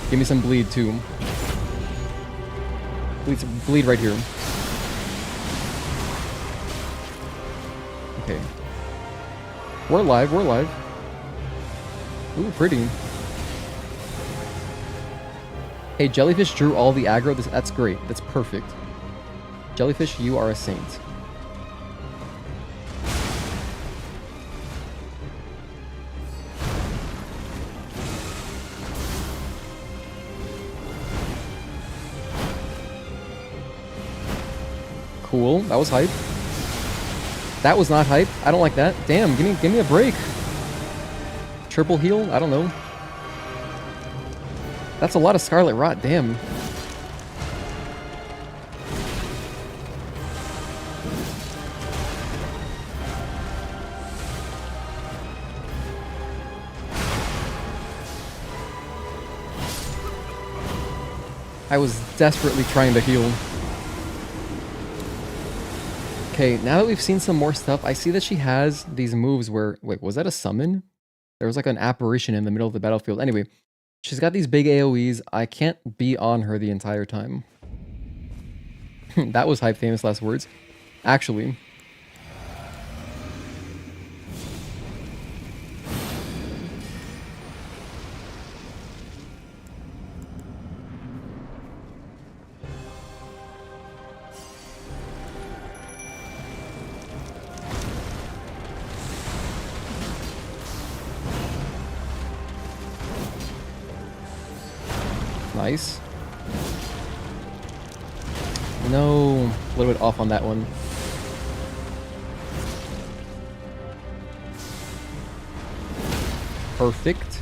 Give me some bleed, too. Bleed right here. Okay. We're live, we're live. Ooh, pretty. Hey, Jellyfish drew all the aggro. That's great. That's perfect. Jellyfish, you are a saint. Cool. That was hype. That was not hype. I don't like that. Damn, give me a break. Triple heal? I don't know. That's a lot of Scarlet Rot, damn. I was desperately trying to heal. Okay, now that we've seen some more stuff, I see that she has these moves where... Wait, was that a summon? There was like an apparition in the middle of the battlefield. Anyway, she's got these big AoEs. I can't be on her the entire time. That was hype, famous last words. Actually. Nice. No, a little bit off on that one. Perfect.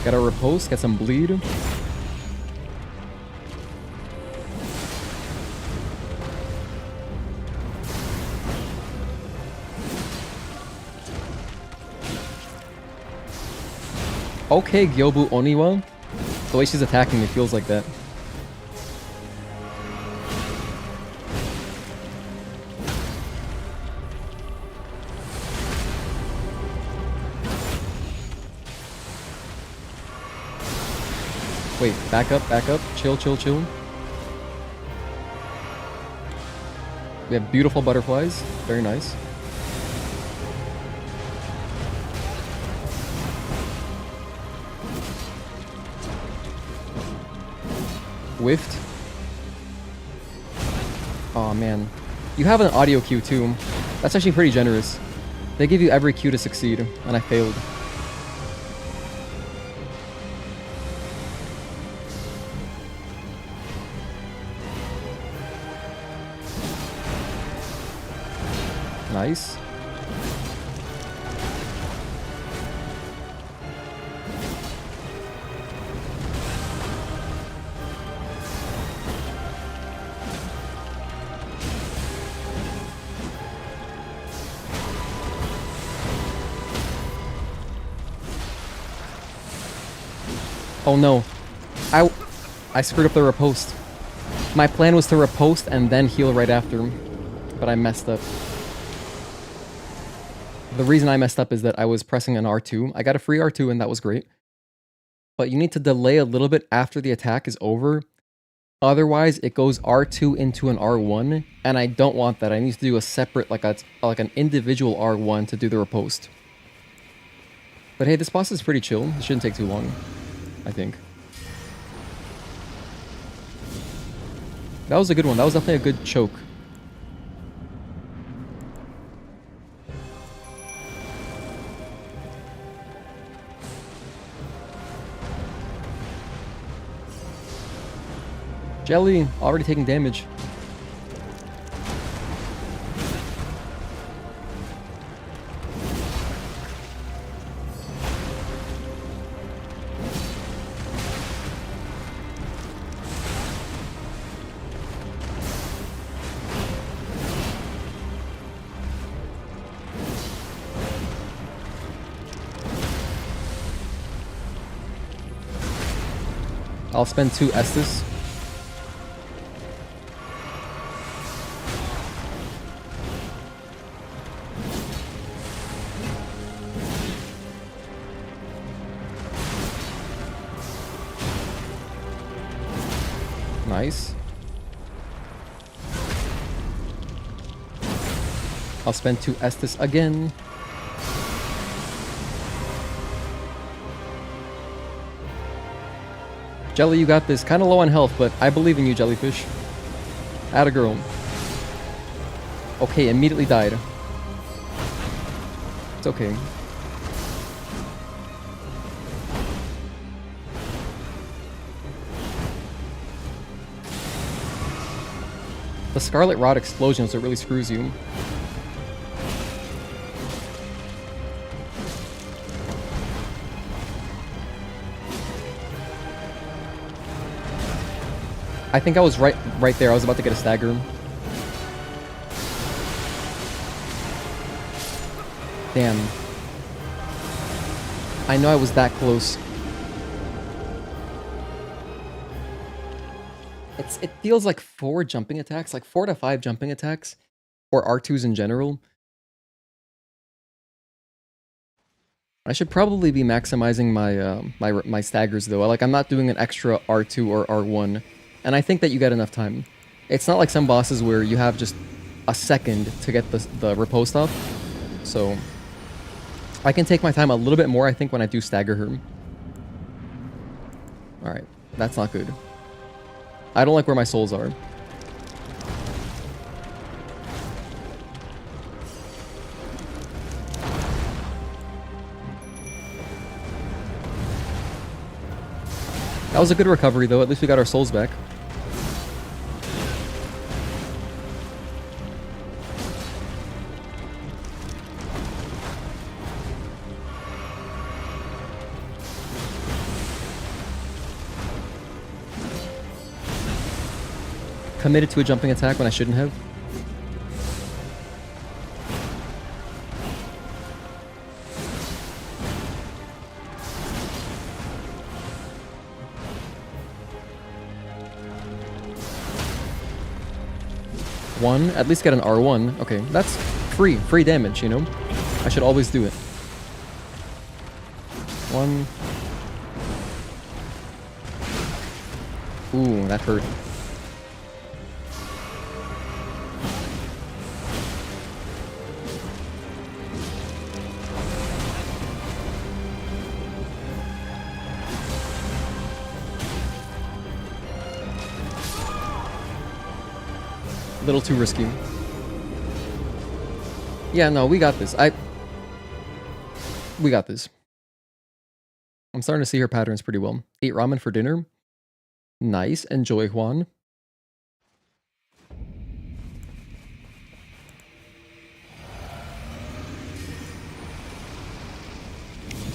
Got a riposte, get some bleed. Okay, Gyobu Oniwa. The way she's attacking me feels like that. Wait, back up, back up. Chill, chill, chill. We have beautiful butterflies. Very nice. Whiffed. Oh man. You have an audio cue too. That's actually pretty generous. They give you every cue to succeed, and I failed. Nice. Oh no. I screwed up the riposte. My plan was to riposte and then heal right after, but I messed up. The reason I messed up is that I was pressing an R2. I got a free R2 and that was great. But you need to delay a little bit after the attack is over. Otherwise, it goes R2 into an R1, and I don't want that. I need to do a separate, like an individual R1 to do the riposte. But hey, this boss is pretty chill. It shouldn't take too long, I think. That was a good one. That was definitely a good choke. Jelly, already taking damage. I'll spend 2 Estus. Nice. I'll spend 2 Estus again. Jelly, you got this. Kind of low on health, but I believe in you, Jellyfish. Atta girl. Okay, immediately died. It's okay. The Scarlet Rod explosion is what really screws you. I think I was right there. I was about to get a stagger. Damn. I know I was that close. It feels like 4 jumping attacks, like 4 to 5 jumping attacks, or R2s in general. I should probably be maximizing my my staggers though. Like I'm not doing an extra R2 or R1, and I think that you get enough time. It's not like some bosses where you have just a second to get the riposte off. So I can take my time a little bit more, I think, when I do stagger her. Alright, that's not good. I don't like where my souls are. That was a good recovery though, at least we got our souls back. Committed to a jumping attack when I shouldn't have. One, at least get an R1. Okay, that's free damage, you know? I should always do it. One. Ooh, that hurt. Little too risky. Yeah, no, we got this. We got this. I'm starting to see her patterns pretty well. Ate ramen for dinner. Nice. Enjoy, Juan. Do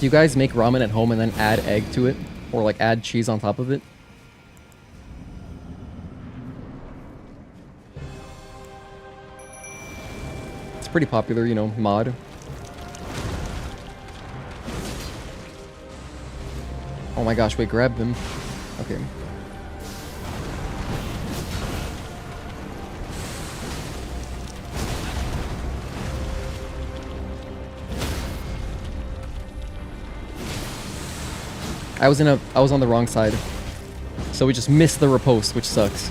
you guys make ramen at home and then add egg to it? Or like add cheese on top of it? Pretty popular, you know, mod. Oh my gosh, wait, grab them. Okay. I was on the wrong side. So we just missed the riposte, which sucks.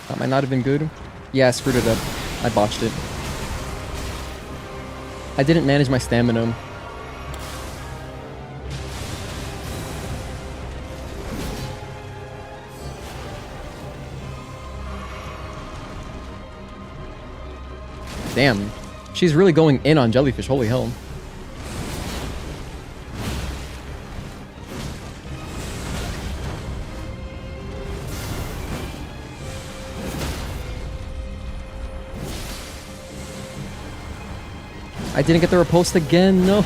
That might not have been good. Yeah, I screwed it up. I botched it. I didn't manage my stamina. Damn. She's really going in on Jellyfish. Holy hell. I didn't get the riposte again. No.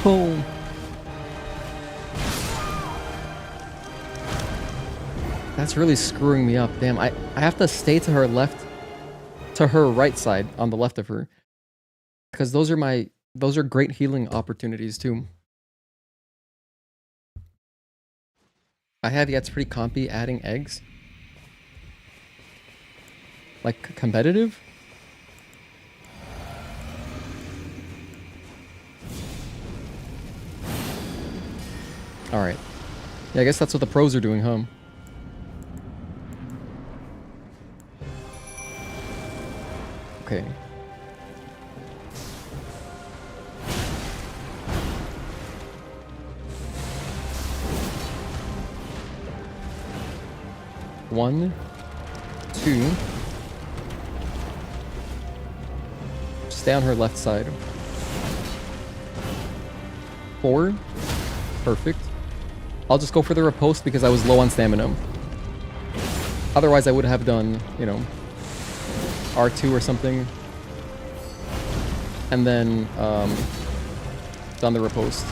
That's really screwing me up. Damn, I have to stay to her left, to her right side on the left of her. Because those are great healing opportunities too. I have, yeah, it's pretty compy adding eggs. Like competitive? Alright. Yeah, I guess that's what the pros are doing, huh? Okay. 1, 2. Stay on her left side. 4. Perfect. I'll just go for the riposte because I was low on stamina. Otherwise, I would have done, you know, R2 or something. And then, done the riposte.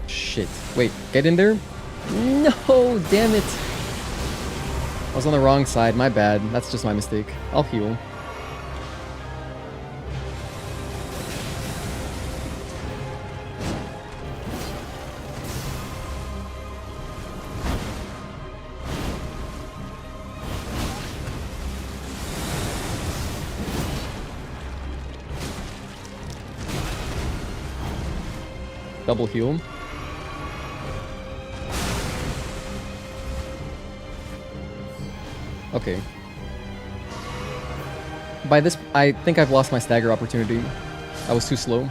Shit. Wait, get in there? No, damn it. I was on the wrong side, my bad. That's just my mistake. I'll heal. Double heal. Okay. By this, I think I've lost my stagger opportunity. I was too slow.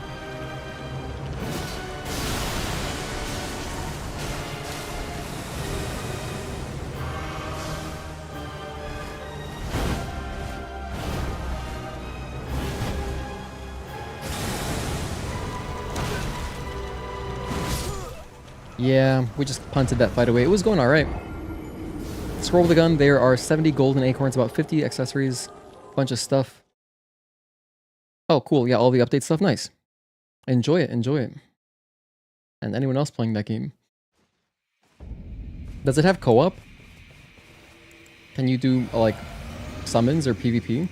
Yeah, we just punted that fight away. It was going alright. Scroll the gun, there are 70 golden acorns, about 50 accessories, bunch of stuff. Oh, cool. Yeah, all the update stuff. Nice. Enjoy it, enjoy it. And anyone else playing that game? Does it have co-op? Can you do, like, summons or PvP?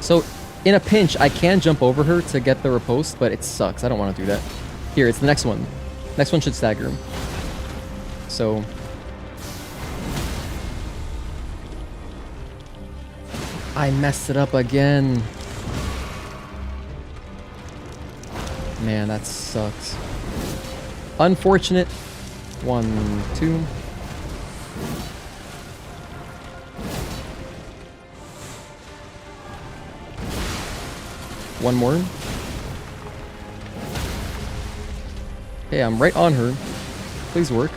So, in a pinch, I can jump over her to get the riposte, but it sucks. I don't want to do that. Here, it's the next one. Next one should stagger. So... I messed it up again. Man, that sucks. Unfortunate. 1, 2... One more. Hey, I'm right on her. Please work.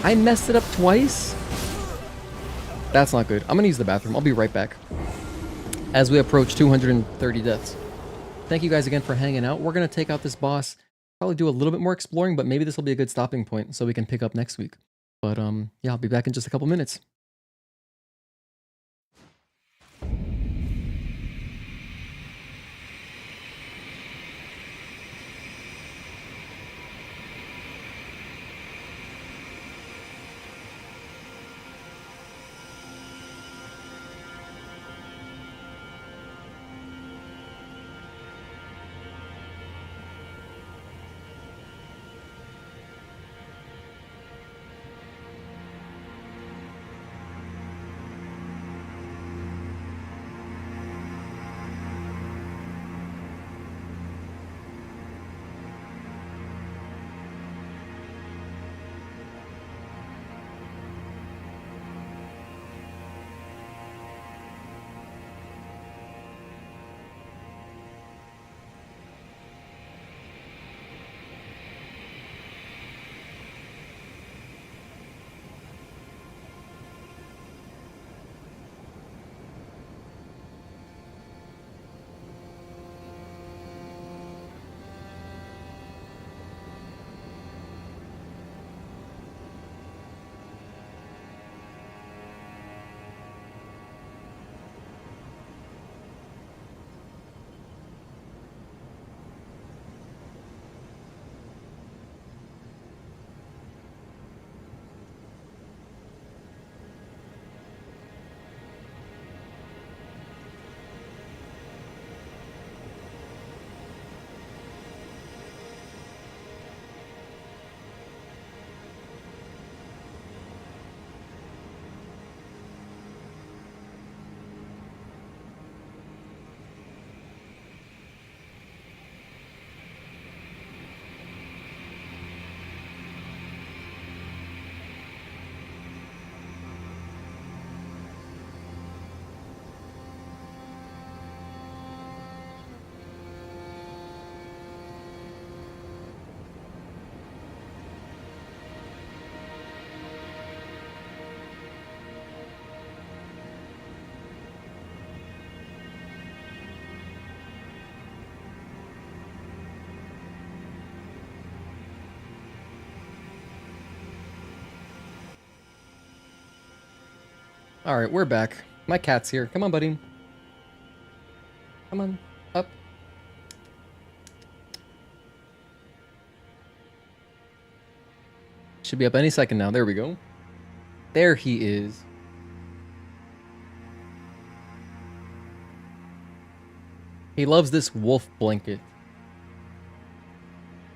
I messed it up twice? That's not good. I'm gonna use the bathroom. I'll be right back. As we approach 230 deaths. Thank you guys again for hanging out. We're gonna take out this boss. Probably do a little bit more exploring, but maybe this will be a good stopping point so we can pick up next week. But yeah, I'll be back in just a couple minutes. Alright, we're back. My cat's here. Come on, buddy. Come on. Up. Should be up any second now. There we go. There he is. He loves this wolf blanket.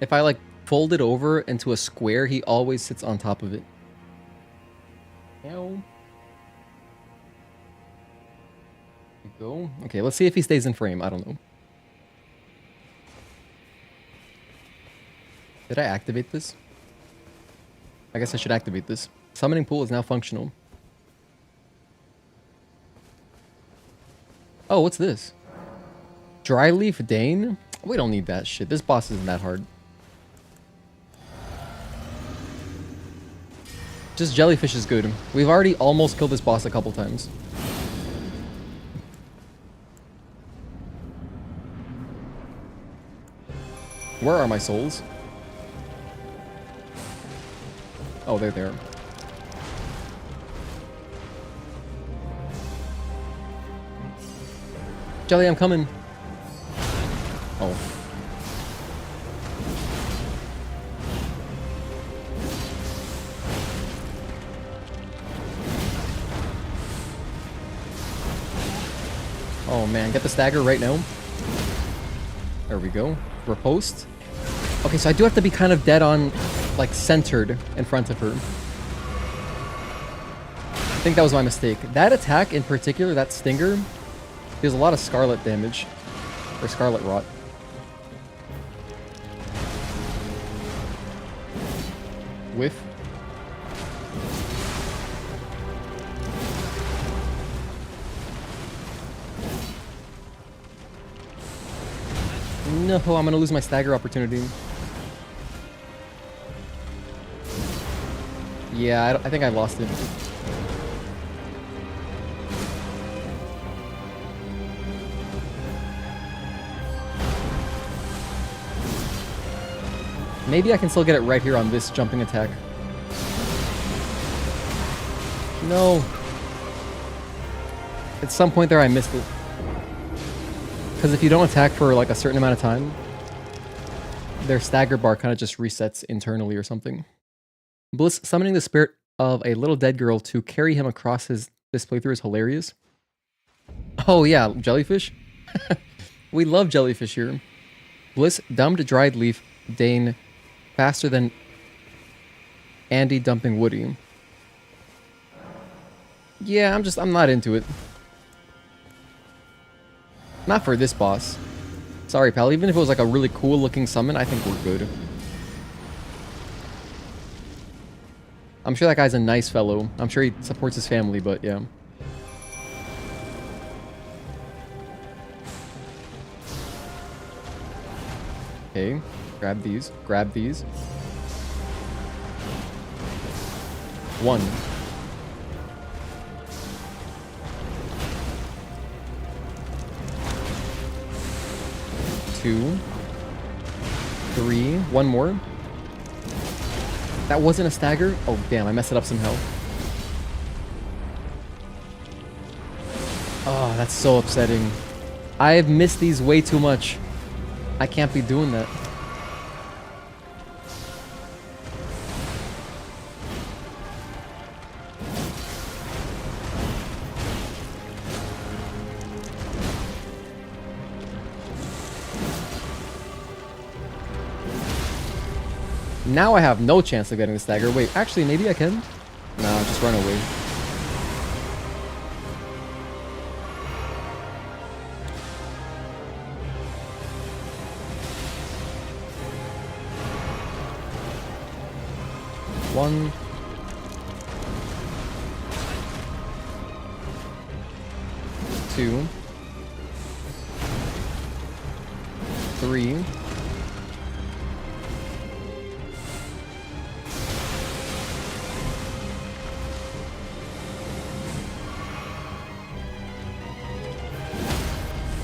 If I like fold it over into a square, he always sits on top of it. Ow. There we go. Okay, let's see if he stays in frame. I don't know. Did I activate this? I guess I should activate this. Summoning pool is now functional. Oh, what's this? Dryleaf Dane? We don't need that shit. This boss isn't that hard. Just Jellyfish is good. We've already almost killed this boss a couple times. Where are my souls? Oh, they're there. Jelly, I'm coming. Oh. Oh man, get the stagger right now. There we go. Riposte. Okay, so I do have to be kind of dead on, like, centered in front of her. I think that was my mistake. That attack in particular, that stinger, deals a lot of scarlet damage. Or scarlet rot. Whiff. No, I'm gonna lose my stagger opportunity. Yeah, I think I lost it. Maybe I can still get it right here on this jumping attack. No. At some point there I missed it. Because if you don't attack for like a certain amount of time, their stagger bar kind of just resets internally or something. Bliss summoning the spirit of a little dead girl to carry him across this playthrough is hilarious. Oh yeah, Jellyfish? We love Jellyfish here. Bliss dumped dried leaf Dane faster than Andy dumping Woody. Yeah, I'm not into it. Not for this boss. Sorry, pal. Even if it was like a really cool looking summon, I think we're good. I'm sure that guy's a nice fellow. I'm sure he supports his family, but yeah. Okay. Grab these. Grab these. 1. 2. 3. 1 more. That wasn't a stagger? Oh, damn. I messed it up somehow. Oh, that's so upsetting. I've missed these way too much. I can't be doing that. Now I have no chance of getting the stagger. Wait, actually, maybe I can? No, just run away. One. 2. 3.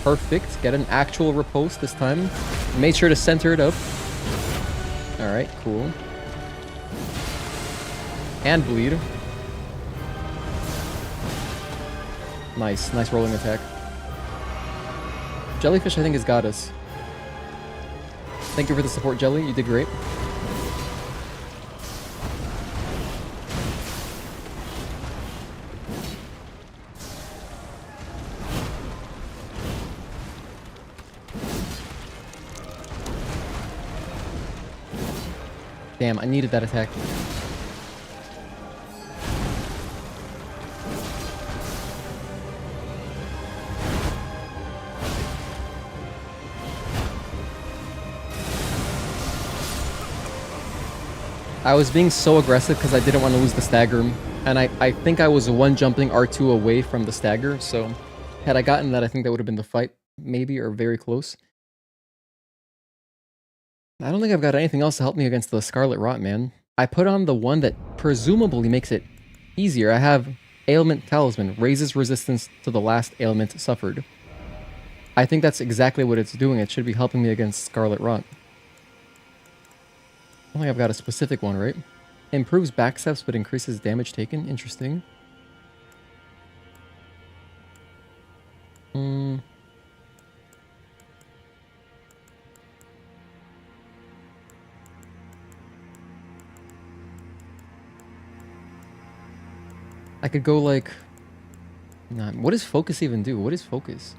Perfect. Get an actual riposte this time. Made sure to center it up. Alright, cool. And bleed. Nice. Nice rolling attack. Jellyfish, I think, has got us. Thank you for the support, Jelly. You did great. Damn, I needed that attack. I was being so aggressive because I didn't want to lose the stagger. And I think I was one jumping R2 away from the stagger, so had I gotten that, I think that would have been the fight, maybe, or very close. I don't think I've got anything else to help me against the Scarlet Rot, man. I put on the one that presumably makes it easier. I have Ailment Talisman, raises resistance to the last ailment suffered. I think that's exactly what it's doing. It should be helping me against Scarlet Rot. I don't think I've got a specific one, right? Improves backsteps but increases damage taken. Interesting. I could go like... Nah, what does focus even do? What is focus?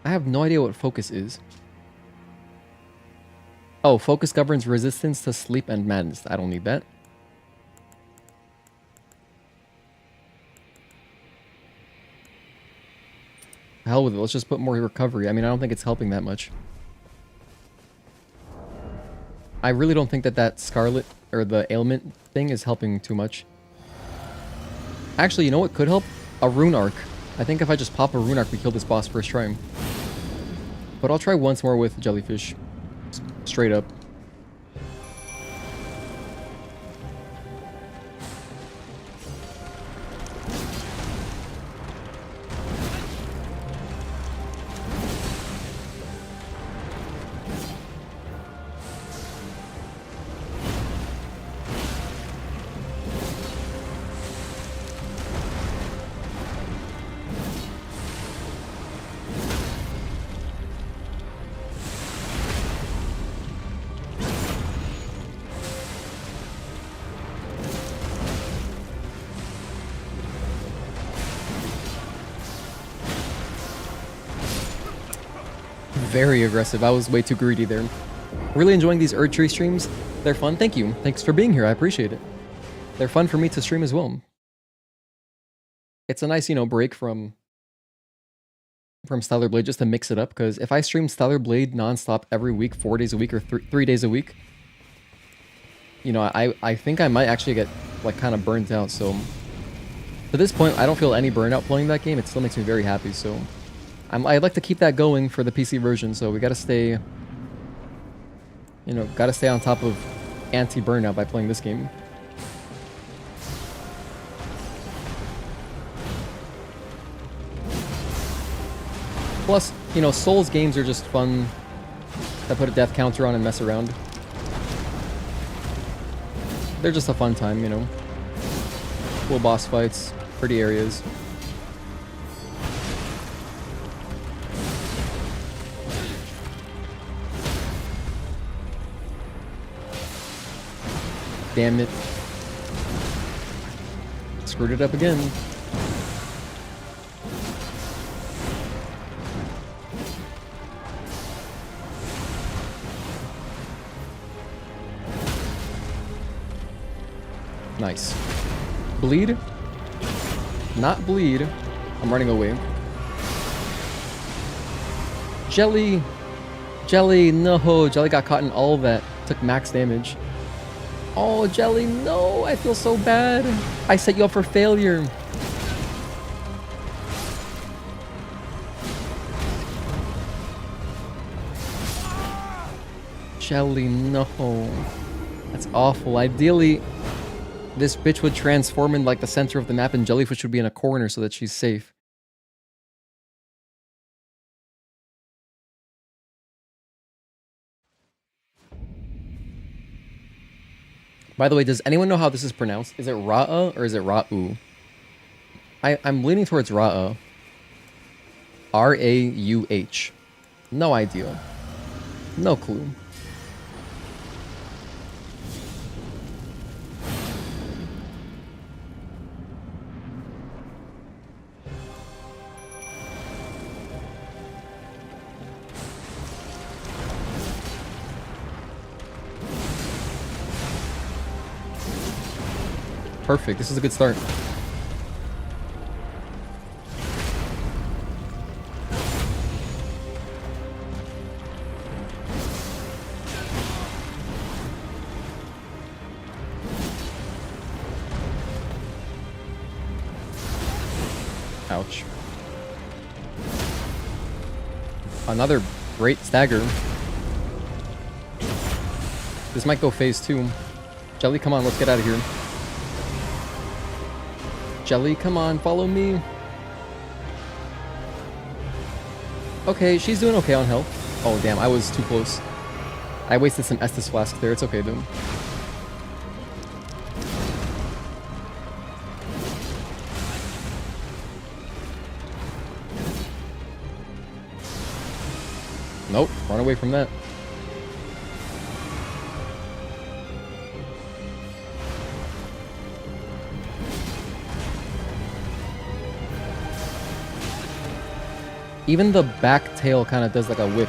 I have no idea what focus is. Oh, focus governs resistance to sleep and madness. I don't need that. Hell with it. Let's just put more recovery. I mean, I don't think it's helping that much. I really don't think that that Scarlet, or the ailment thing, is helping too much. Actually, you know what could help? A Rune Arc. I think if I just pop a Rune Arc, we kill this boss first try. But I'll try once more with Jellyfish. Straight up. Very aggressive. I was way too greedy there. Really enjoying these Erdtree streams. They're fun. Thank you. Thanks for being here. I appreciate it. They're fun for me to stream as well. It's a nice, you know, break from Stellar Blade just to mix it up, because if I stream Stellar Blade nonstop every week, 4 days a week, or 3 days a week, you know, I think I might actually get, like, kind of burnt out. So, to this point, I don't feel any burnout playing that game. It still makes me very happy, so... I'd like to keep that going for the PC version, so we gotta stay... You know, gotta stay on top of anti-burnout by playing this game. Plus, you know, Souls games are just fun to put a death counter on and mess around. They're just a fun time, you know. Cool boss fights, pretty areas. Damn it. Screwed it up again. Nice. Bleed? Not bleed. I'm running away. Jelly! Jelly, no! Jelly got caught in all of that. Took max damage. Oh, Jelly, no! I feel so bad. I set you up for failure. Jelly, no. That's awful. Ideally, this bitch would transform in like the center of the map and Jellyfish would be in a corner so that she's safe. By the way, does anyone know how this is pronounced? Is it Rauh or is it Rauh? I'm leaning towards Rauh. R-A-U-H. No idea. No clue. Perfect. This is a good start. Ouch. Another great stagger. This might go phase 2. Jelly, come on, let's get out of here. Jelly, come on, follow me. Okay, she's doing okay on health. Oh, damn, I was too close. I wasted some Estus Flask there. It's okay, though. Nope, run away from that. Even the back tail kind of does like a whip.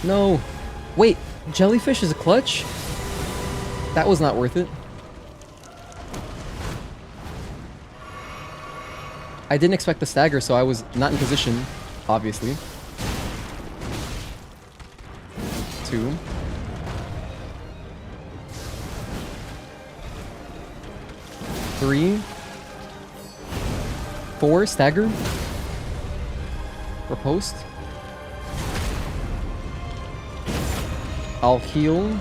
No. Wait, Jellyfish is a clutch? That was not worth it. I didn't expect the stagger, so I was not in position, obviously. 2. 3. 4, stagger. For post. I'll heal.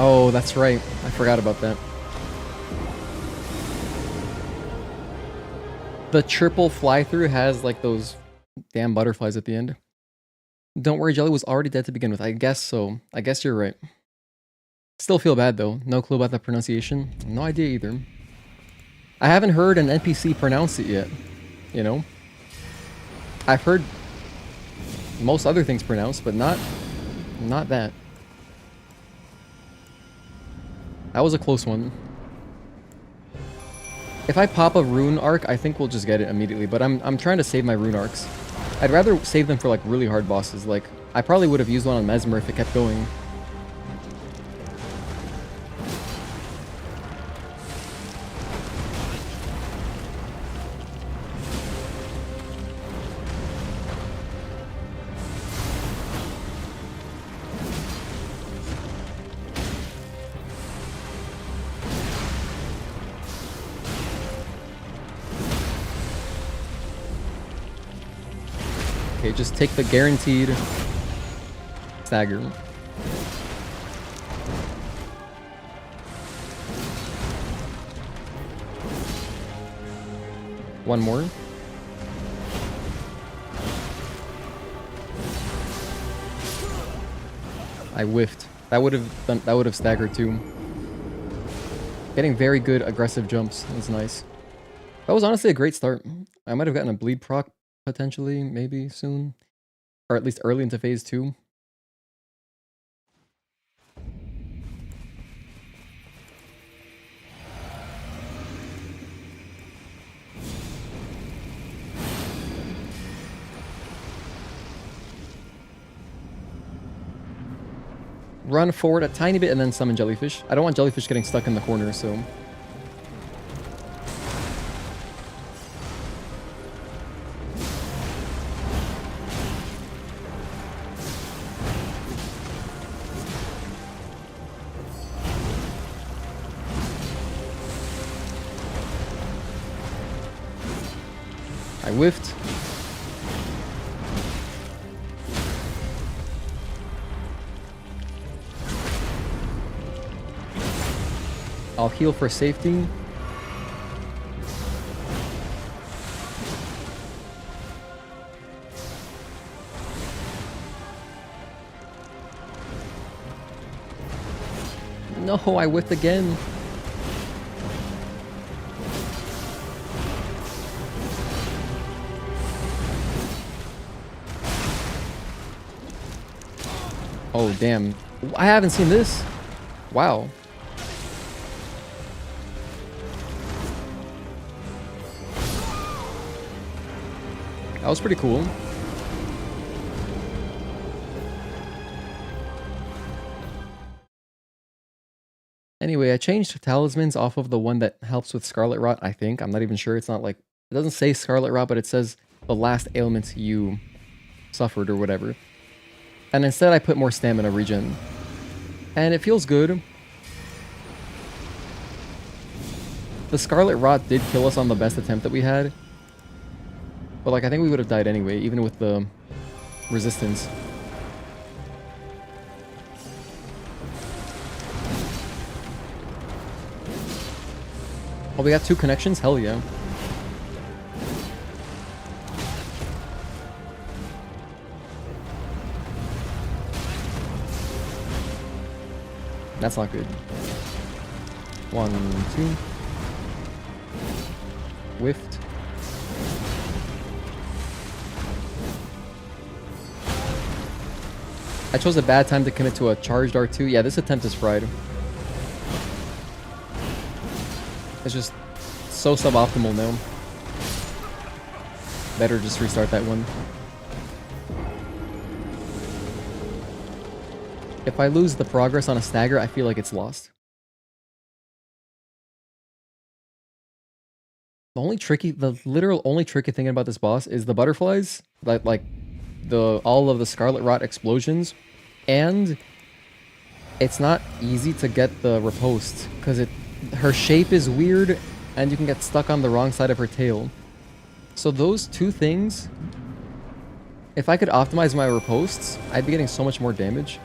Oh, that's right. I forgot about that. The triple fly-through has like those damn butterflies at the end. Don't worry, Jelly was already dead to begin with. I guess so. I guess you're right. Still feel bad though. No clue about the pronunciation. No idea either. I haven't heard an NPC pronounce it yet. You know? I've heard most other things pronounced, but not that. That was a close one. If I pop a rune arc, I think we'll just get it immediately, but I'm trying to save my rune arcs. I'd rather save them for like really hard bosses. Like, I probably would have used one on Messmer if it kept going. Okay, just take the guaranteed stagger. One more. I whiffed. That would have staggered too. Getting very good aggressive jumps. That was nice. That was honestly a great start. I might have gotten a bleed proc potentially, maybe soon. Or at least early into phase 2. Run forward a tiny bit and then summon Jellyfish. I don't want Jellyfish getting stuck in the corner, so... I whiffed. I'll heal for safety. No, I whiffed again. Oh, damn. I haven't seen this. Wow. That was pretty cool. Anyway, I changed talismans off of the one that helps with Scarlet Rot, I think. I'm not even sure. It's not like... It doesn't say Scarlet Rot, but it says the last ailment you suffered or whatever. And instead I put more stamina regen. And it feels good. The Scarlet Rot did kill us on the best attempt that we had. But like, I think we would have died anyway, even with the resistance. Oh, we got 2 connections? Hell yeah. That's not good. 1, 2. Whiffed. I chose a bad time to commit to a charged R2. Yeah, this attempt is fried. It's just so suboptimal now. Better just restart that one. If I lose the progress on a stagger, I feel like it's lost. The literal only tricky thing about this boss is the butterflies, like all of the Scarlet Rot explosions, and it's not easy to get the riposte because her shape is weird and you can get stuck on the wrong side of her tail. So those 2 things, if I could optimize my ripostes, I'd be getting so much more damage.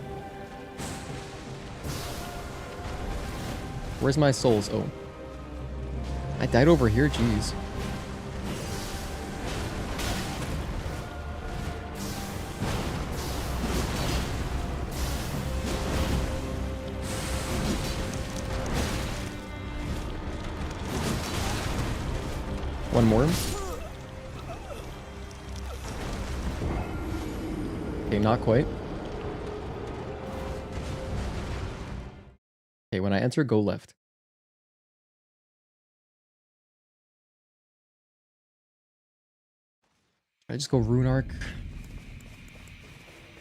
Where's my souls? Oh. I died over here? Jeez. One more. Okay, not quite. Okay, when I enter, go left. Should I just go Rune Arc?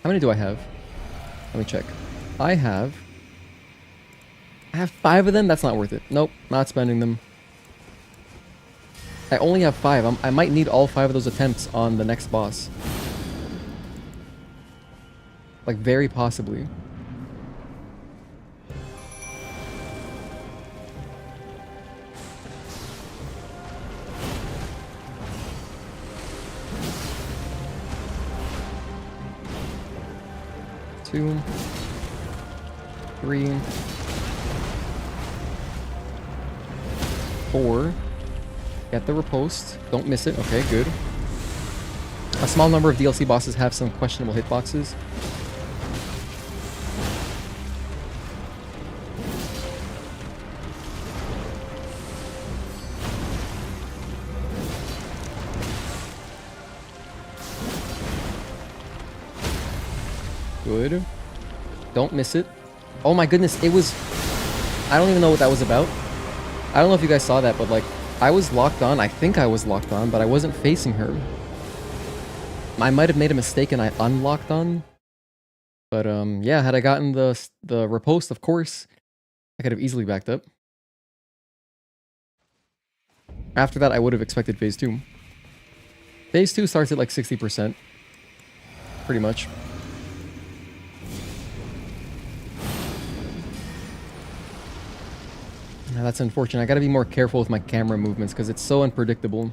How many do I have? Let me check. I have 5 of them? That's not worth it. Nope, not spending them. I only have 5. I might need all 5 of those attempts on the next boss. Like, very possibly. Two, 3, 4. Get the riposte. Don't miss it. Okay, good. A small number of DLC bosses have some questionable hitboxes. Good. Don't miss it. Oh my goodness, it was... I don't even know what that was about. I don't know if you guys saw that, but like, I was locked on. I think I was locked on, but I wasn't facing her. I might have made a mistake and I unlocked on. But yeah, had I gotten the riposte, of course, I could have easily backed up. After that, I would have expected phase 2. Phase 2 starts at like 60%. Pretty much. Now that's unfortunate. I gotta be more careful with my camera movements because it's so unpredictable.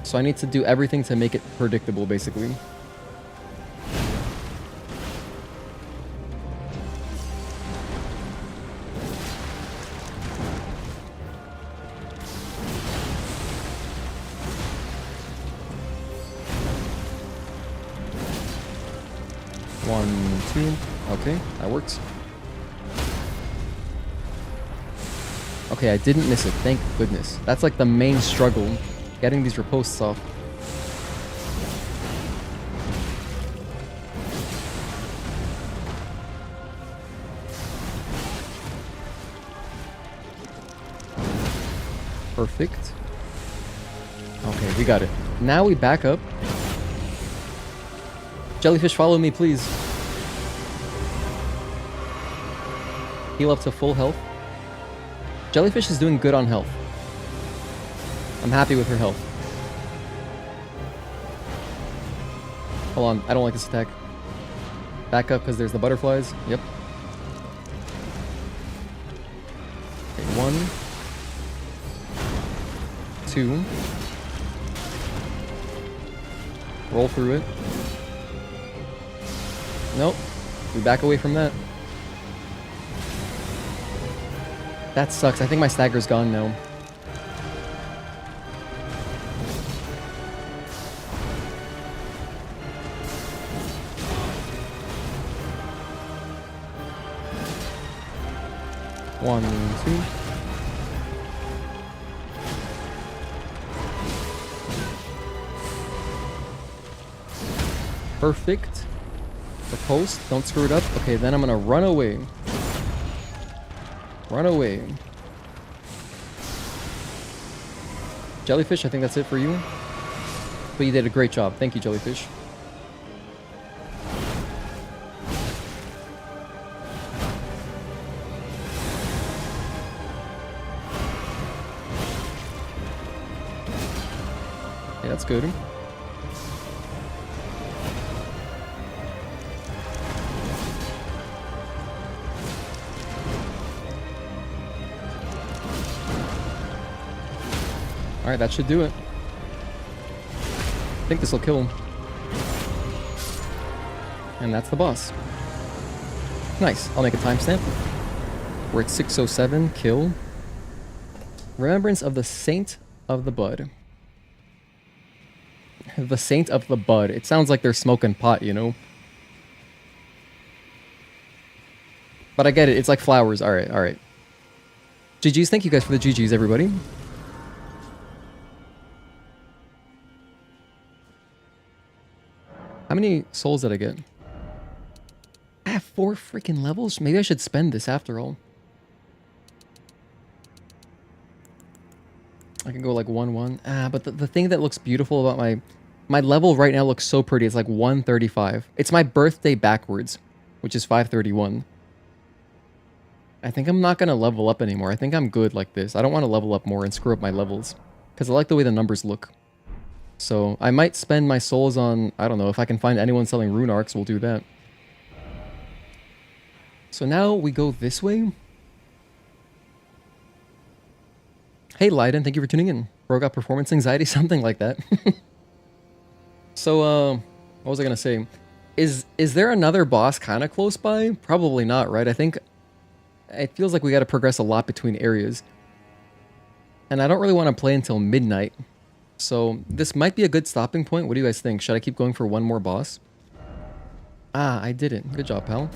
So I need to do everything to make it predictable, basically. 1, 2. Okay, that works. Okay, I didn't miss it. Thank goodness. That's like the main struggle, getting these riposts off. Perfect. Okay, we got it. Now we back up. Jellyfish, follow me, please. Heal up to full health. Jellyfish is doing good on health. I'm happy with her health. Hold on, I don't like this attack. Back up because there's the butterflies. Yep. Okay, 1, 2. Roll through it. Nope. We back away from that. That sucks. I think my stagger's gone now. One, 2. Perfect. The post. Don't screw it up. Okay, then I'm gonna run away. Run away. Jellyfish, I think that's it for you. But you did a great job. Thank you, Jellyfish. Okay, that's good. Alright, that should do it. I think this will kill him. And that's the boss. Nice. I'll make a timestamp. We're at 6:07. Kill. Remembrance of the Saint of the Bud. The Saint of the Bud. It sounds like they're smoking pot, you know? But I get it. It's like flowers. Alright, alright. GG's. Thank you guys for the GG's, everybody. How many souls did I get? I have 4 freaking levels? Maybe I should spend this after all. I can go like 1-1. But the thing that looks beautiful about my level right now looks so pretty. It's like 135. It's my birthday backwards, which is 531. I think I'm not going to level up anymore. I think I'm good like this. I don't want to level up more and screw up my levels. Because I like the way the numbers look. So I might spend my souls on, I don't know, if I can find anyone selling rune arcs, we'll do that. So now we go this way. Hey Leiden, thank you for tuning in. Bro got performance anxiety, something like that. So, what was I gonna say? Is there another boss kind of close by? Probably not, right? I think it feels like we gotta progress a lot between areas. And I don't really want to play until midnight. So this might be a good stopping point. What do you guys think? Should I keep going for one more boss? Ah, I did it. Good job, pal.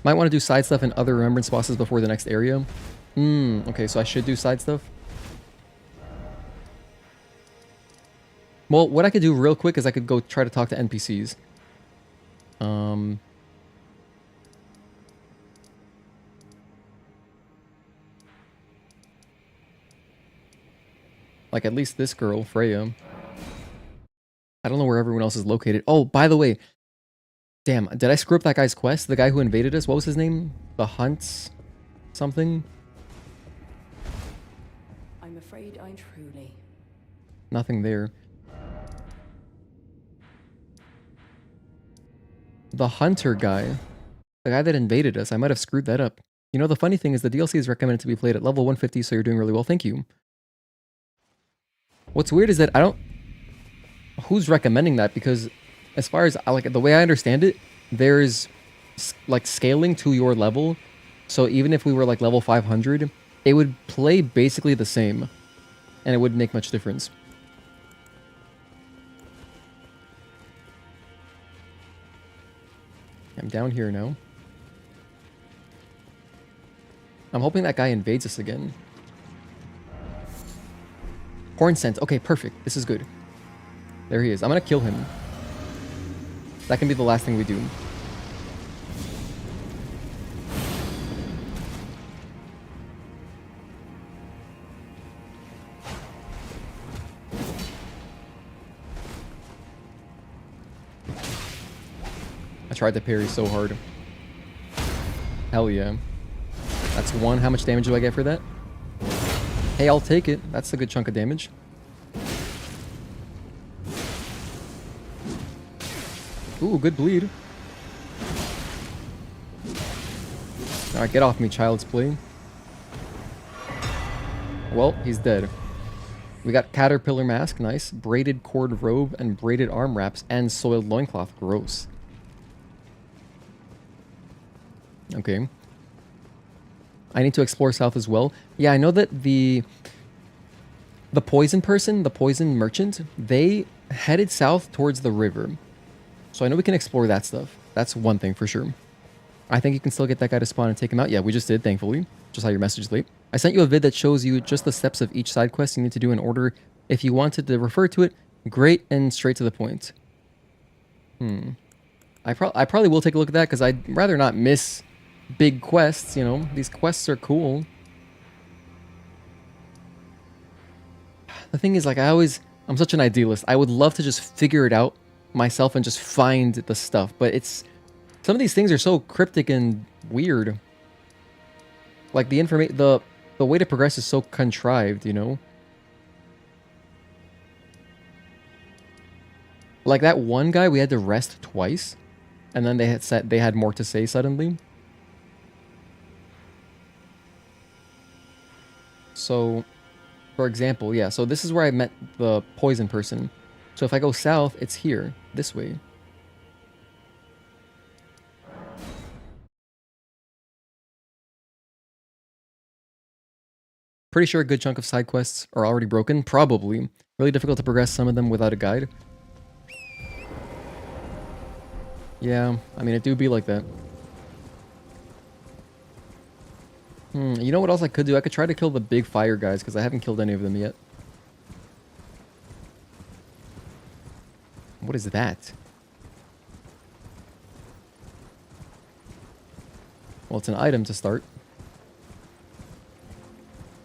Might want to do side stuff and other remembrance bosses before the next area. Okay, so I should do side stuff. Well, what I could do real quick is I could go try to talk to NPCs. Like at least this girl, Freya. I don't know where everyone else is located. Oh, by the way. Damn, did I screw up that guy's quest? The guy who invaded us? What was his name? The Hunts? Something? I'm afraid I'm truly. Nothing there. The Hunter guy. The guy that invaded us. I might have screwed that up. You know, the funny thing is the DLC is recommended to be played at level 150, so you're doing really well. Thank you. What's weird is that I don't... Who's recommending that? Because as far as like the way I understand it, there's like scaling to your level. So even if we were like level 500, it would play basically the same. And it wouldn't make much difference. I'm down here now. I'm hoping that guy invades us again. Hornsent. Okay, perfect. This is good. There he is. I'm gonna kill him. That can be the last thing we do. I tried to parry so hard. Hell yeah. That's one. How much damage do I get for that? Hey, I'll take it. That's a good chunk of damage. Ooh, good bleed. Alright, get off me, child's play. Well, he's dead. We got caterpillar mask, nice. Braided cord robe and braided arm wraps and soiled loincloth, gross. Okay. I need to explore south as well. Yeah, I know that the poison person, the poison merchant, they headed south towards the river. So I know we can explore that stuff. That's one thing for sure. I think you can still get that guy to spawn and take him out. Yeah, we just did, thankfully. Just saw your message late. I sent you a vid that shows you just the steps of each side quest you need to do in order. If you wanted to refer to it, great and straight to the point. I probably will take a look at that because I'd rather not miss big quests, you know. These quests are cool. The thing is, like, I'm such an idealist. I would love to just figure it out myself and just find the stuff, but some of these things are so cryptic and weird. Like the way to progress is so contrived, you know. Like that one guy, we had to rest twice, and then they had said they had more to say suddenly. So, for example, yeah, so this is where I met the poison person. So if I go south, it's here, this way. Pretty sure a good chunk of side quests are already broken, probably. Really difficult to progress some of them without a guide. Yeah, I mean, it do be like that. You know what else I could do? I could try to kill the big fire guys, because I haven't killed any of them yet. What is that? Well, it's an item to start.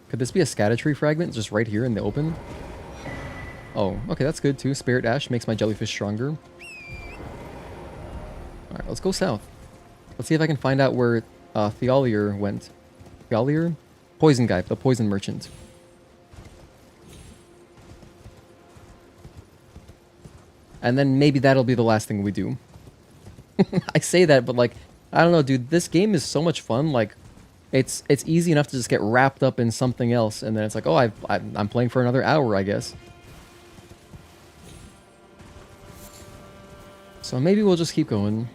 Could this be a Scadu fragment just right here in the open? Oh, okay, that's good too. Spirit Ash makes my jellyfish stronger. Alright, let's go south. Let's see if I can find out where Theolier went. Theolier? Poison guy, the poison merchant. And then maybe that'll be the last thing we do. I say that, but like, I don't know, dude. This game is so much fun. Like, it's easy enough to just get wrapped up in something else, and then it's like, oh, I'm playing for another hour, I guess. So maybe we'll just keep going.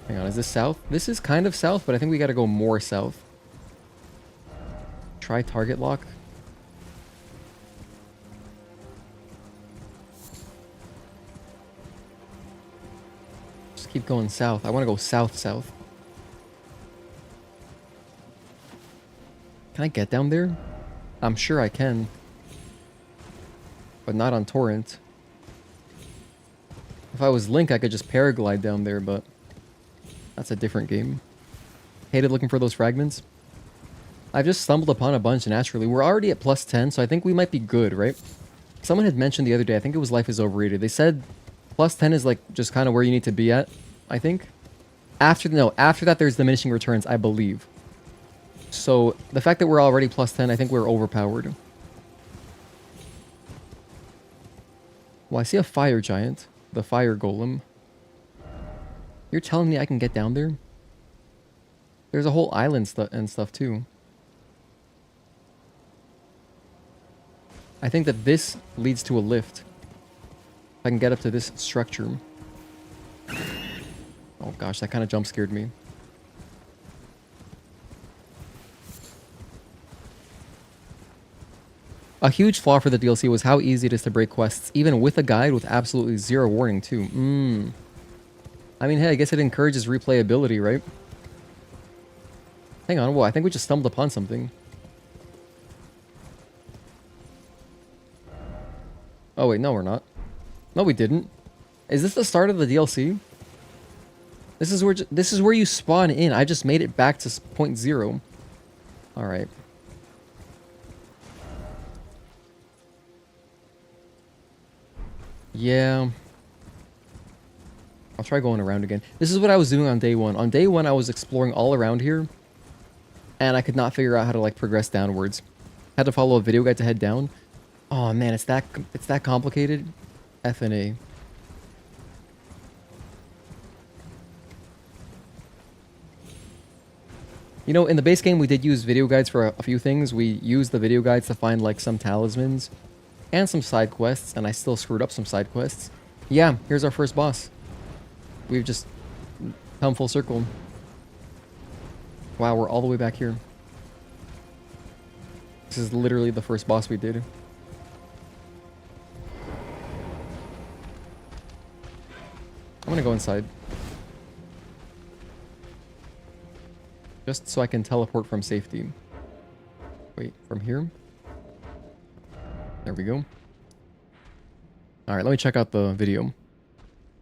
Hang on, is this south? This is kind of south, but I think we gotta go more south. Try target lock. Just keep going south. I want to go south. Can I get down there? I'm sure I can. But not on Torrent. If I was Link, I could just paraglide down there, but that's a different game. Hated looking for those fragments. I've just stumbled upon a bunch naturally. We're already at plus 10, so I think we might be good, right? Someone had mentioned the other day, I think it was Life is Overrated. They said plus 10 is like just kind of where you need to be at, I think. After that there's diminishing returns, I believe. So the fact that we're already plus 10, I think we're overpowered. Well, I see a fire giant. The fire golem. You're telling me I can get down there? There's a whole island and stuff too. I think that this leads to a lift. If I can get up to this structure. Oh gosh, that kind of jump scared me. A huge flaw for the DLC was how easy it is to break quests, even with a guide with absolutely zero warning too. I mean, hey, I guess it encourages replayability, right? Hang on, whoa, I think we just stumbled upon something. Oh wait, no we're not. No we didn't. Is this the start of the DLC? This is where you spawn in. I just made it back to point 0. Alright. Yeah. I'll try going around again. This is what I was doing on day 1. On day 1, I was exploring all around here. And I could not figure out how to, like, progress downwards. Had to follow a video guide to head down. Oh, man, it's that complicated. F and A. You know, in the base game, we did use video guides for a few things. We used the video guides to find, like, some talismans and some side quests, and I still screwed up some side quests. Yeah, here's our first boss. We've just come full circle. Wow, we're all the way back here. This is literally the first boss we did. I'm gonna go inside. Just so I can teleport from safety. Wait, from here? There we go. Alright, let me check out the video.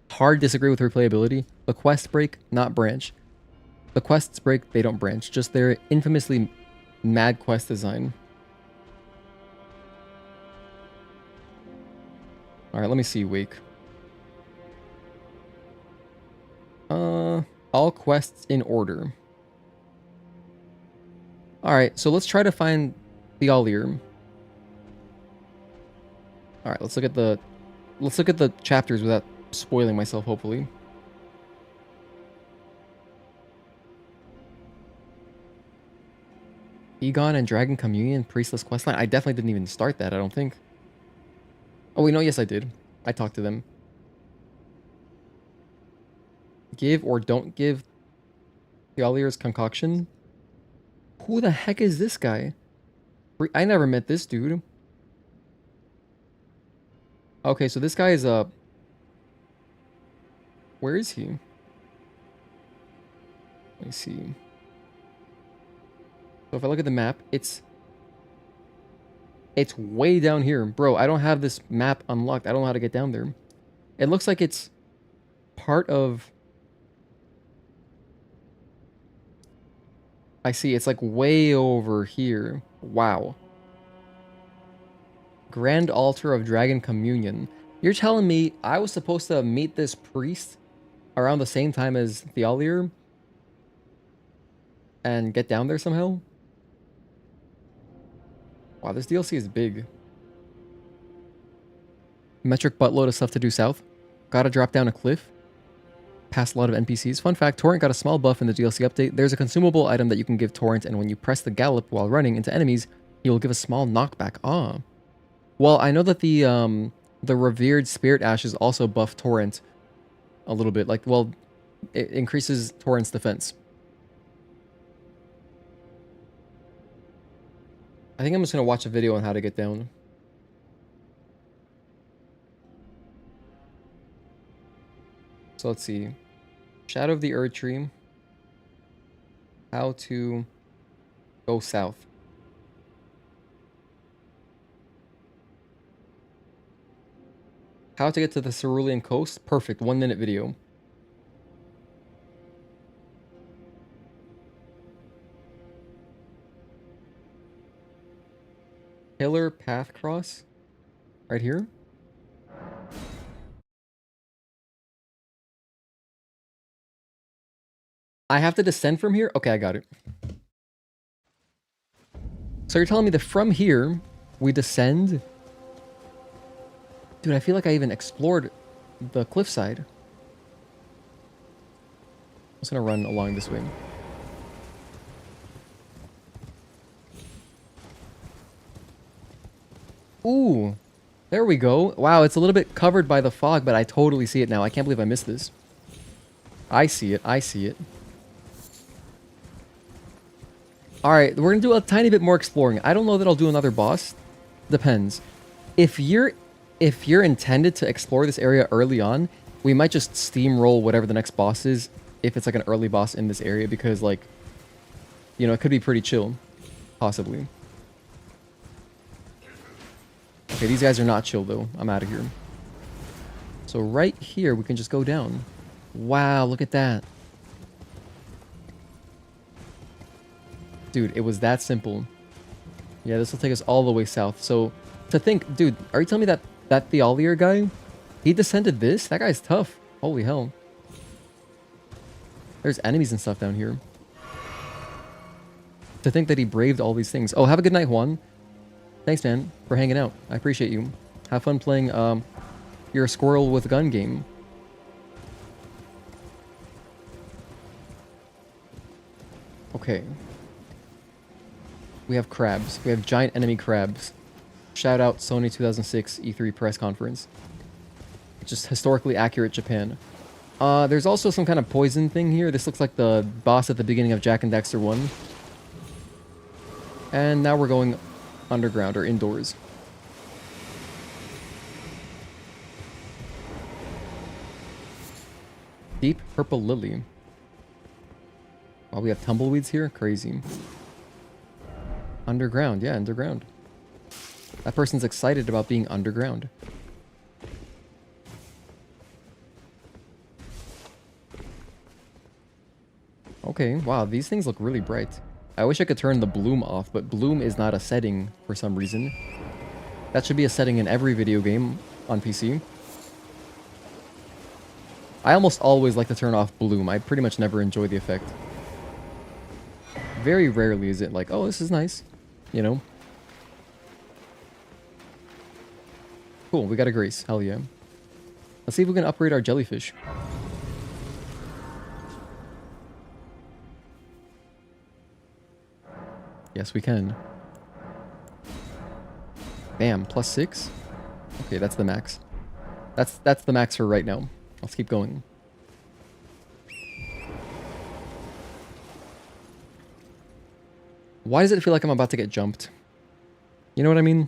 Hard disagree with replayability. The quests break, not branch. The quests break, they don't branch. Just their infamously mad quest design. Alright, let me see, Wake. All quests in order. Alright, so let's try to find the Allir. Alright, let's look at the chapters without spoiling myself, hopefully. Egon and Dragon Communion, Priestless Questline. I definitely didn't even start that, I don't think. Oh, wait, no, yes, I did. I talked to them. Give or don't give the Allir's concoction. Who the heck is this guy? I never met this dude. Okay, so this guy is a... Where is he? Let me see. So if I look at the map, it's way down here. Bro, I don't have this map unlocked. I don't know how to get down there. It looks like it's part of... I see, it's like way over here. Wow. Grand Altar of Dragon Communion. You're telling me I was supposed to meet this priest around the same time as the Allir and get down there somehow? Wow, this DLC is big. Metric buttload of stuff to do south. Gotta drop down a cliff. Past a lot of NPCs. Fun fact, Torrent got a small buff in the DLC update. There's a consumable item that you can give Torrent, and when you press the gallop while running into enemies, he will give a small knockback. Ah. Well, I know that the revered spirit ashes also buff Torrent a little bit. Like, well, it increases Torrent's defense. I think I'm just gonna watch a video on how to get down. So let's see. Shadow of the Erdtree. How to go south. How to get to the Cerulean Coast. Perfect. 1 minute video. Pillar path cross. Right here. I have to descend from here? Okay, I got it. So you're telling me that from here, we descend? Dude, I feel like I even explored the cliffside. I'm just gonna run along this way. Ooh, there we go. Wow, it's a little bit covered by the fog, but I totally see it now. I can't believe I missed this. I see it. I see it. Alright, we're going to do a tiny bit more exploring. I don't know that I'll do another boss. Depends. If you're intended to explore this area early on, we might just steamroll whatever the next boss is, if it's like an early boss in this area, because like, you know, it could be pretty chill, possibly. Okay, these guys are not chill though. I'm out of here. So right here, we can just go down. Wow, look at that. Dude, it was that simple. Yeah, this will take us all the way south. So, to think, dude, are you telling me that that Theolier guy, he descended this? That guy's tough. Holy hell. There's enemies and stuff down here. To think that he braved all these things. Oh, have a good night, Juan. Thanks, man, for hanging out. I appreciate you. Have fun playing your squirrel with gun game. Okay. We have crabs. We have giant enemy crabs. Shout out Sony 2006 E3 press conference. Just historically accurate Japan. There's also some kind of poison thing here. This looks like the boss at the beginning of Jak and Daxter 1. And now we're going underground or indoors. Deep purple lily. Oh, we have tumbleweeds here? Crazy. Underground, yeah, underground. That person's excited about being underground. Okay, wow, these things look really bright. I wish I could turn the bloom off, but bloom is not a setting for some reason. That should be a setting in every video game on PC. I almost always like to turn off bloom. I pretty much never enjoy the effect. Very rarely is it like, oh, this is nice. You know? Cool, we got a grace. Hell yeah. Let's see if we can upgrade our jellyfish. Yes, we can. Bam, +6. Okay, that's the max. That's the max for right now. Let's keep going. Why does it feel like I'm about to get jumped? You know what I mean?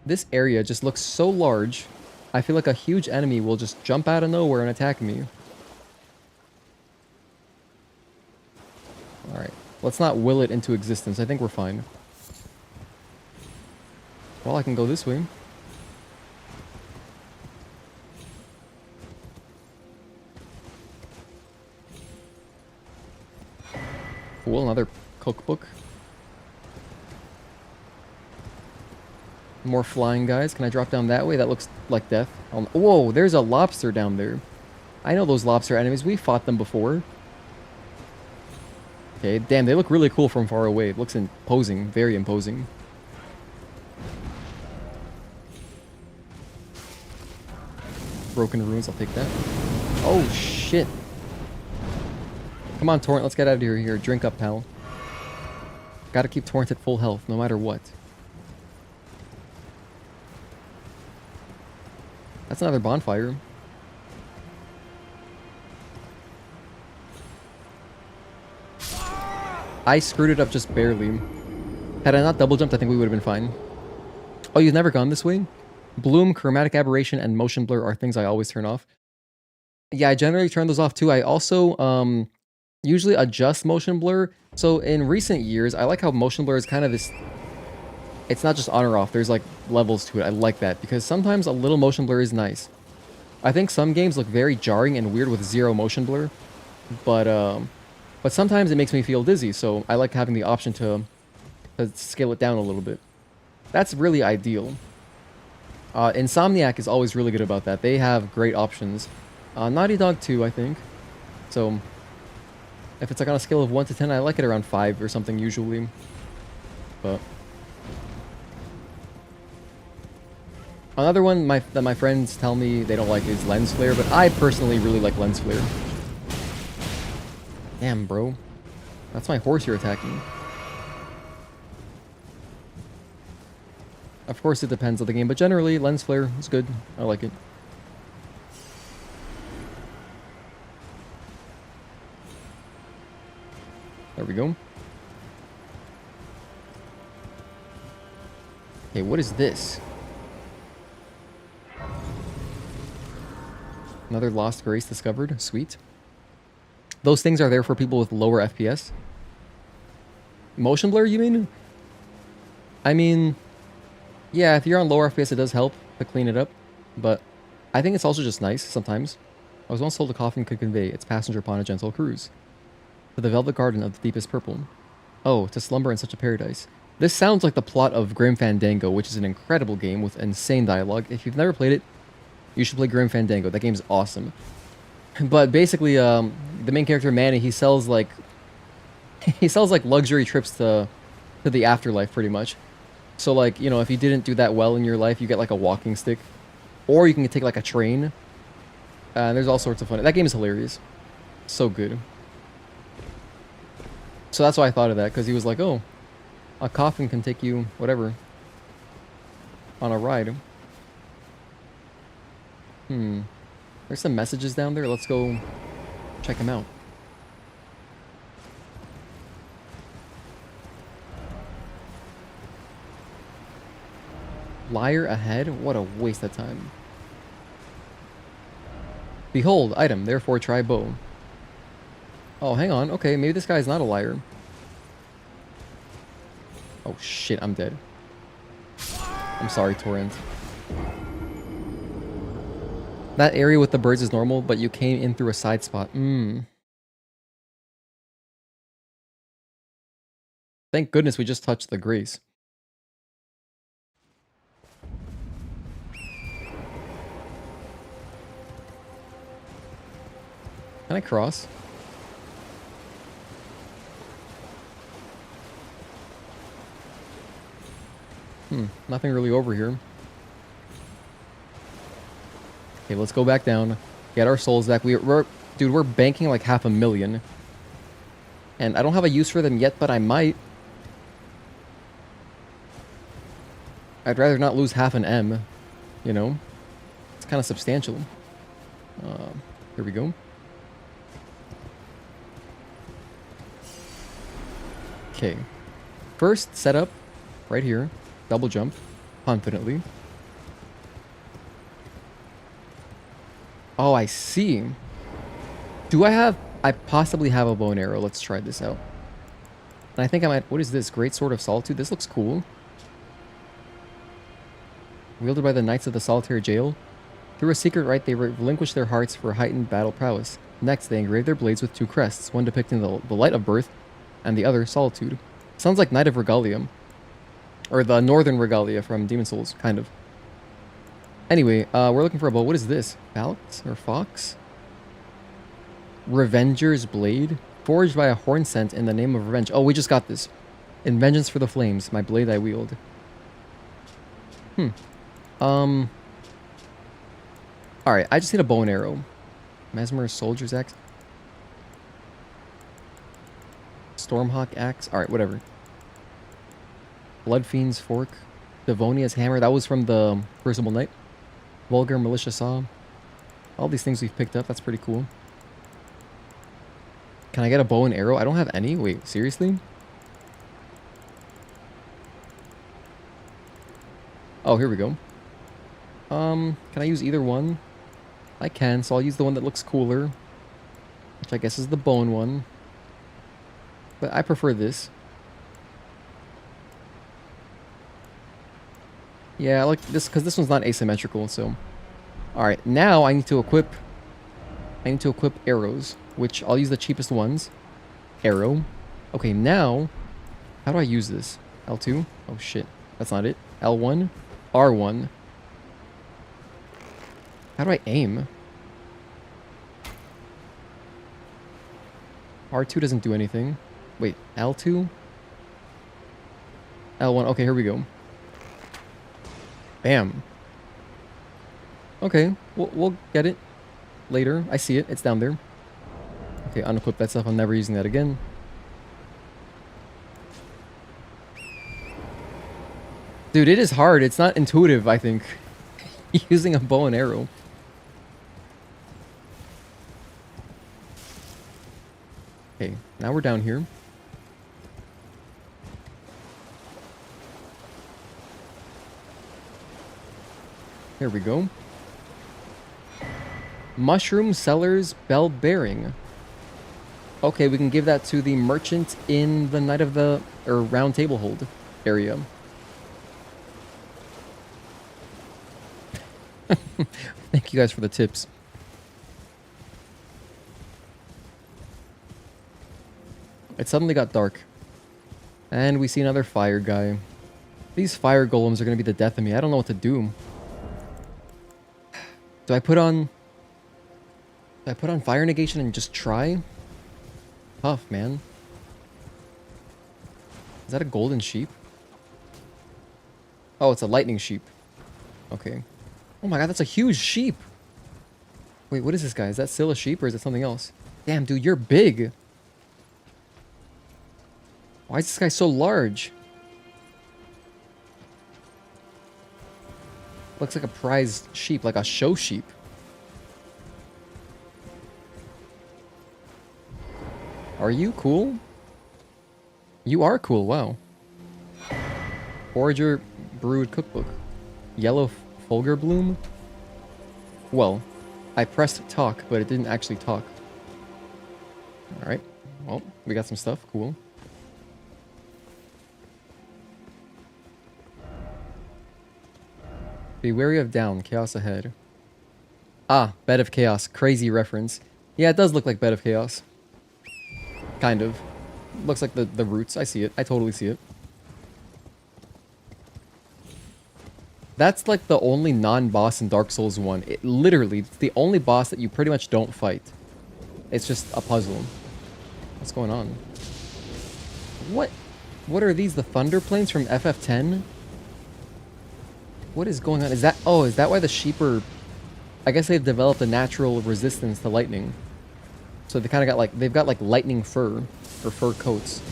This area just looks so large. I feel like a huge enemy will just jump out of nowhere and attack me. Alright, let's not will it into existence. I think we're fine. Well, I can go this way. Cool, another cookbook. More flying guys. Can I drop down that way? That looks like death. Whoa, there's a lobster down there. I know those lobster enemies. We fought them before. Okay, damn, they look really cool from far away. It looks imposing, very imposing. Broken ruins, I'll take that. Oh, shit. Come on, Torrent, let's get out of here. Here, drink up, pal. Gotta keep Torrent at full health, no matter what. That's another bonfire. I screwed it up just barely. Had I not double jumped, I think we would have been fine. Oh, you've never gone this way? Bloom, chromatic aberration, and motion blur are things I always turn off. Yeah, I generally turn those off too. I also usually adjust motion blur. So in recent years, I like how motion blur is kind of this... It's not just on or off. There's like levels to it. I like that because sometimes a little motion blur is nice. I think some games look very jarring and weird with zero motion blur. But sometimes it makes me feel dizzy, so I like having the option to scale it down a little bit. That's really ideal. Insomniac is always really good about that. They have great options. Naughty Dog 2, I think. So, if it's like on a scale of 1 to 10, I like it around 5 or something usually. But... Another one that my friends tell me they don't like is Lens Flare, but I personally really like Lens Flare. Damn, bro. That's my horse you're attacking. Of course, it depends on the game, but generally, Lens Flare is good. I like it. There we go. Okay, what is this? Another Lost Grace discovered. Sweet. Those things are there for people with lower FPS. Motion blur, you mean? I mean, yeah, if you're on lower FPS, it does help to clean it up. But I think it's also just nice sometimes. I was once told a coffin could convey its passenger upon a gentle cruise. To the velvet garden of the deepest purple. Oh, to slumber in such a paradise. This sounds like the plot of Grim Fandango, which is an incredible game with insane dialogue. If you've never played it, you should play Grim Fandango. That game's awesome. But basically, the main character Manny, he sells like luxury trips to the afterlife, pretty much. So like, you know, if you didn't do that well in your life, you get like a walking stick, or you can take like a train. There's all sorts of fun. That game is hilarious. So good. So that's why I thought of that, because he was like, oh, a coffin can take you, whatever, on a ride. There's some messages down there. Let's go check them out. Liar ahead? What a waste of time. Behold, item, therefore try bow. Oh, hang on. Okay, maybe this guy's not a liar. Oh shit, I'm dead. I'm sorry, Torrent. That area with the birds is normal, but you came in through a side spot. Thank goodness we just touched the grace. Can I cross? Nothing really over here. Okay, let's go back down. Get our souls back. Dude, we're banking like 500,000. And I don't have a use for them yet, but I might. I'd rather not lose half an M. You know? It's kind of substantial. Here we go. Okay. First setup, right here. Double jump, confidently. Oh, I see. Do I possibly have a bow and arrow. Let's try this out. And I think I might, what is this? Great Sword of Solitude? This looks cool. Wielded by the Knights of the Solitary Jail. Through a secret rite, they relinquish their hearts for heightened battle prowess. Next, they engrave their blades with two crests, one depicting the light of birth, and the other solitude. Sounds like Knight of Regalia. Or the Northern Regalia from Demon Souls, kind of. Anyway, we're looking for a bow. What is this? Falx or Fox? Revenger's Blade? Forged by a Hornsent in the name of revenge. Oh, we just got this. In vengeance for the flames, my blade I wield. Alright, I just need a bow and arrow. Messmer Soldier's Axe. Stormhawk Axe. Alright, whatever. Bloodfiend's Fork. Devonia's Hammer. That was from the Crucible Knight. Vulgar Militia Saw. All these things we've picked up. That's pretty cool. Can I get a bow and arrow? I don't have any. Wait, seriously? Oh, here we go. Can I use either one? I can, so I'll use the one that looks cooler. Which I guess is the bone one. But I prefer this. Yeah, I like this because this one's not asymmetrical, so. Alright, now I need to equip arrows, which I'll use the cheapest ones. Arrow. Okay, now, how do I use this? L2? Oh shit, that's not it. L1? R1. How do I aim? R2 doesn't do anything. Wait, L2? L1, okay, here we go. Bam. Okay, we'll get it later. I see it. It's down there. Okay, unequip that stuff. I'm never using that again. Dude, it is hard. It's not intuitive, I think. Using a bow and arrow. Okay, now we're down here. Here we go. Mushroom Seller's Bell Bearing. Okay, we can give that to the merchant in the Night of the... or Roundtable Hold area. Thank you guys for the tips. It suddenly got dark. And we see another fire guy. These fire golems are going to be the death of me. I don't know what to do. Do I put on fire negation and just try? Tough, man. Is that a golden sheep? Oh, it's a lightning sheep. Okay. Oh my god, that's a huge sheep. Wait, what is this guy? Is that still a sheep or is it something else? Damn, dude, you're big. Why is this guy so large? Looks like a prized sheep, like a show sheep. Are you cool? You are cool, wow. Forager Brewed Cookbook. Yellow Fulgur Bloom? Well, I pressed talk, but it didn't actually talk. Alright, well, we got some stuff, cool. Be wary of down, chaos ahead. Ah, Bed of Chaos, crazy reference. Yeah, it does look like Bed of Chaos. Kind of. Looks like the roots, I see it, I totally see it. That's like the only non-boss in Dark Souls 1. It literally, it's the only boss that you pretty much don't fight. It's just a puzzle. What's going on? What are these, the Thunder Plains from FF10? What is going on? Is that... Oh, is that why the sheep are... I guess they've developed a natural resistance to lightning. So they kind of got like... They've got like lightning fur. Or fur coats.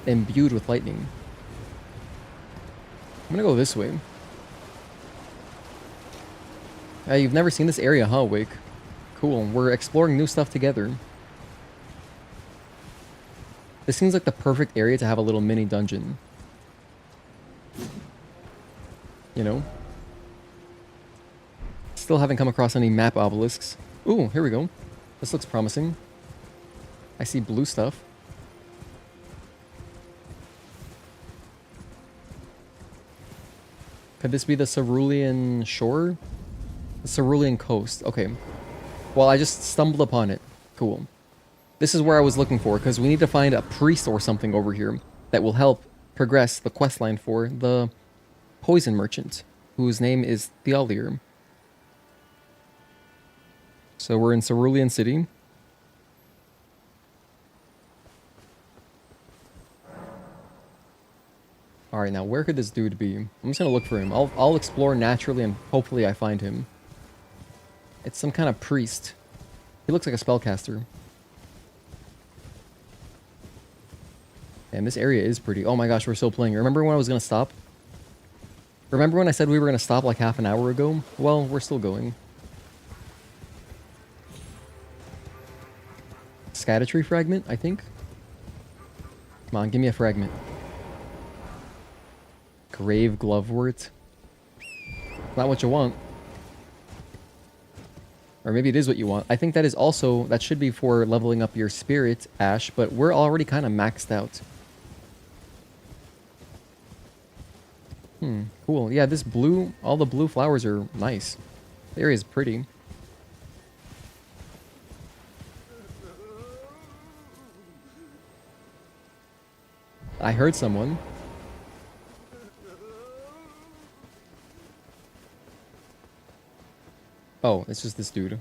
Imbued with lightning. I'm gonna go this way. Hey, you've never seen this area, huh, Wake? Cool. We're exploring new stuff together. This seems like the perfect area to have a little mini dungeon. You know? Still haven't come across any map obelisks. Ooh, here we go. This looks promising. I see blue stuff. Could this be the Cerulean Shore? The Cerulean Coast. Okay. Well, I just stumbled upon it. Cool. This is where I was looking for, because we need to find a priest or something over here that will help progress the questline for the poison merchant, whose name is Theolier. So we're in Cerulean City. Alright, now where could this dude be? I'm just gonna look for him. I'll explore naturally and hopefully I find him. It's some kind of priest. He looks like a spellcaster. And this area is pretty. Oh my gosh, we're still playing. Remember when I was gonna stop? Remember when I said we were gonna stop like half an hour ago? Well, we're still going. Scadu fragment, I think. Come on, give me a fragment. Grave Glovewort. Not what you want. Or maybe it is what you want. I think that is also... That should be for leveling up your spirit, Ash, but we're already kind of maxed out. Cool. Yeah, this blue... All the blue flowers are nice. The area is pretty. I heard someone. Oh, it's just this dude.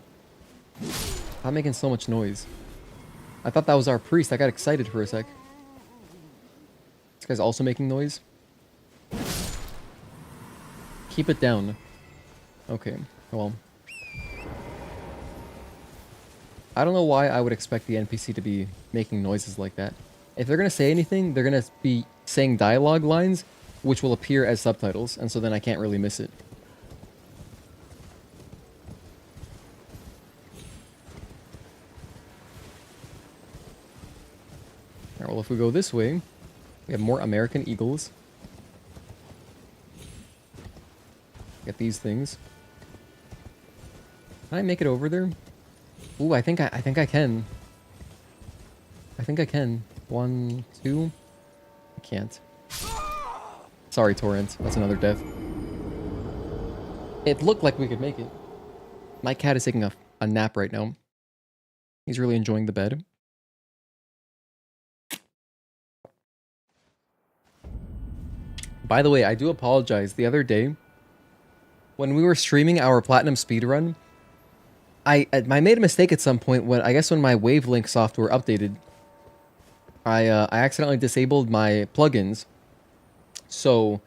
I'm making so much noise. I thought that was our priest. I got excited for a sec. This guy's also making noise. Keep it down. Okay, well. I don't know why I would expect the NPC to be making noises like that. If they're going to say anything, they're going to be saying dialogue lines, which will appear as subtitles, and so then I can't really miss it. Alright, well, if we go this way, we have more American eagles. Get these things. Can I make it over there? Ooh, I think I can. I think I can. 1, 2. I can't. Sorry, Torrent. That's another death. It looked like we could make it. My cat is taking a nap right now. He's really enjoying the bed. By the way, I do apologize. The other day, when we were streaming our Platinum Speedrun, I made a mistake at some point when, I guess when my Wavelink software updated. I accidentally disabled my plugins. So,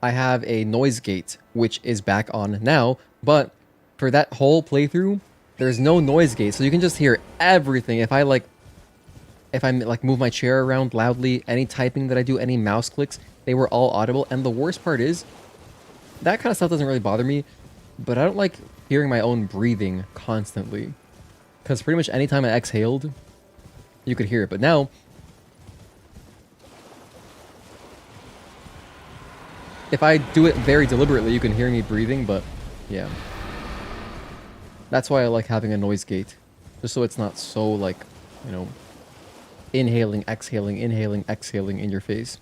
I have a noise gate, which is back on now, but for that whole playthrough, there's no noise gate, so you can just hear everything. If I move my chair around loudly, any typing that I do, any mouse clicks, they were all audible. And the worst part is, that kind of stuff doesn't really bother me, but I don't like hearing my own breathing constantly. Because pretty much anytime I exhaled, you could hear it. But now, if I do it very deliberately, you can hear me breathing, but yeah. That's why I like having a noise gate. Just so it's not so, like, you know, inhaling, exhaling in your face.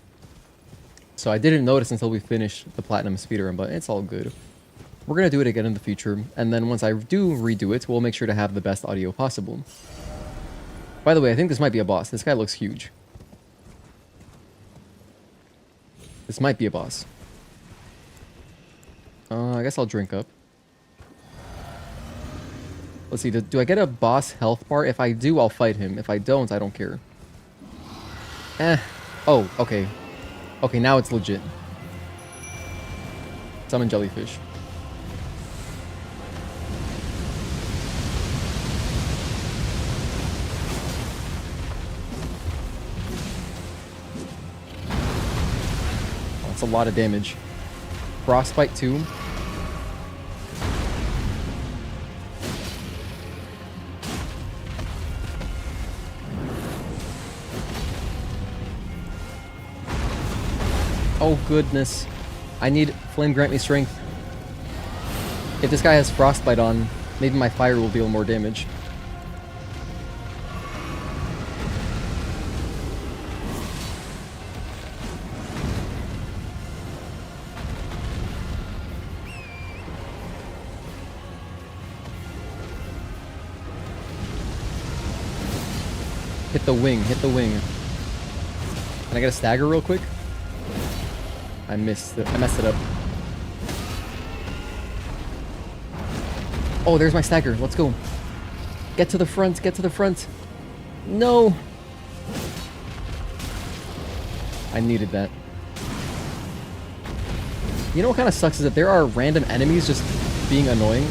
So I didn't notice until we finished the Platinum Speedrun, but it's all good. We're going to do it again in the future, and then once I do redo it, we'll make sure to have the best audio possible. By the way, I think this might be a boss. This guy looks huge. This might be a boss. I guess I'll drink up. Let's see, do I get a boss health bar? If I do, I'll fight him. If I don't, I don't care. Oh, okay. Okay, now it's legit. Summon Jellyfish. Oh, that's a lot of damage. Frostbite 2. Oh goodness. I need Flame Grant Me Strength. If this guy has Frostbite on, maybe my fire will deal more damage. Hit the wing, hit the wing. Can I get a stagger real quick? I messed it up. Oh, there's my stagger. Let's go. Get to the front. Get to the front. No. I needed that. You know what kind of sucks is that there are random enemies just being annoying.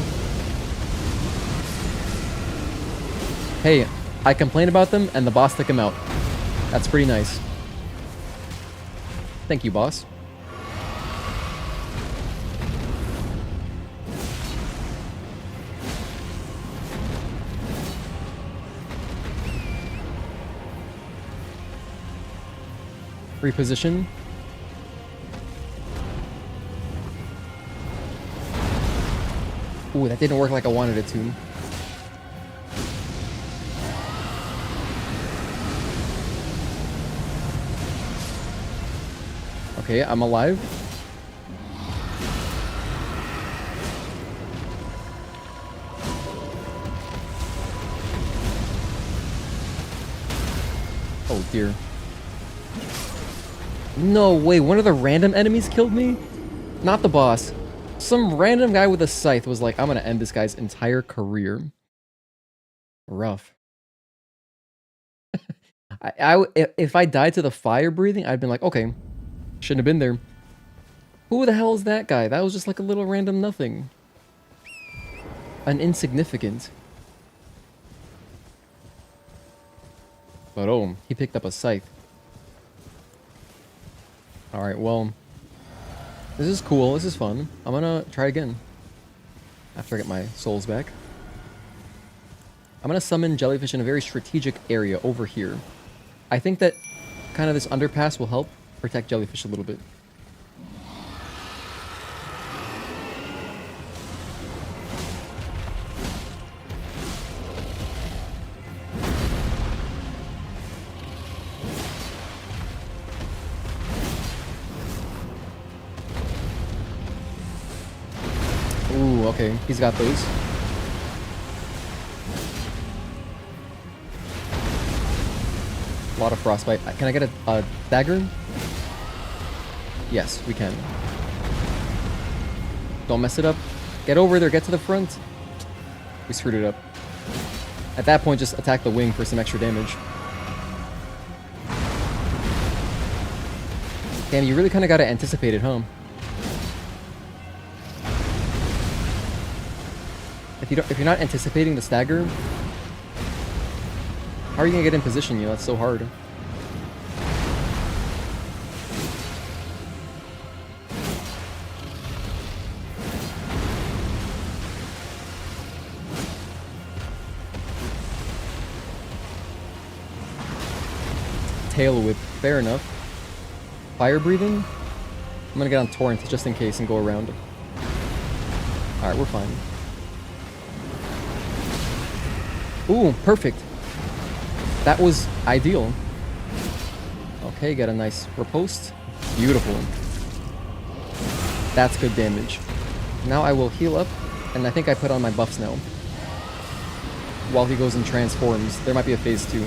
Hey, I complained about them and the boss took him out. That's pretty nice. Thank you, boss. Reposition. Ooh, that didn't work like I wanted it to. Okay, I'm alive. Oh dear. No way, one of the random enemies killed me? Not the boss. Some random guy with a scythe was like, I'm gonna end this guy's entire career. Rough. If I died to the fire breathing, I'd been like, okay, shouldn't have been there. Who the hell is that guy? That was just like a little random nothing. An insignificant. But oh, he picked up a scythe. Alright, well, this is cool, this is fun. I'm gonna try again. After I get my souls back. I'm gonna summon Jellyfish in a very strategic area over here. I think that kind of this underpass will help protect Jellyfish a little bit. Ooh, okay. He's got those. A lot of frostbite. Can I get a dagger? Yes, we can. Don't mess it up. Get over there. Get to the front. We screwed it up. At that point, just attack the wing for some extra damage. Damn, you really kind of got to anticipate it, huh? If you're not anticipating the stagger, how are you gonna get in position? That's so hard. Tail whip, fair enough. Fire breathing? I'm gonna get on torrent just in case and go around. Alright, we're fine. Ooh, perfect. That was ideal. Okay, got a nice riposte. Beautiful. That's good damage. Now I will heal up, and I think I put on my buffs now. While he goes and transforms. There might be a phase 2.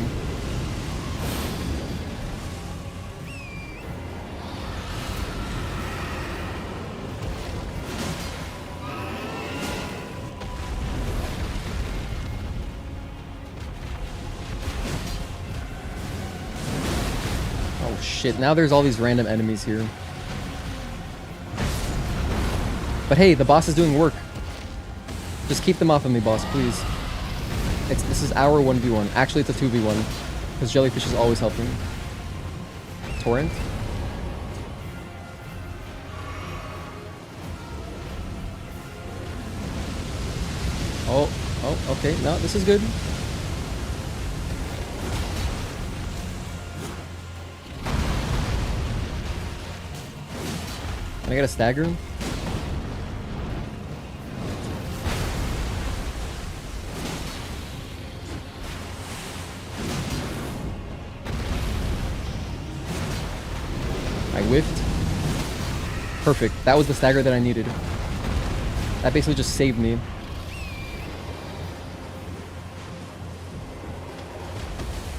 Shit, now there's all these random enemies here. But hey, the boss is doing work. Just keep them off of me, boss, please. This is our 1v1. Actually, it's a 2v1. Because Jellyfish is always helping. Torrent. Oh, okay. No, this is good. Can I get a stagger? I whiffed. Perfect. That was the stagger that I needed. That basically just saved me.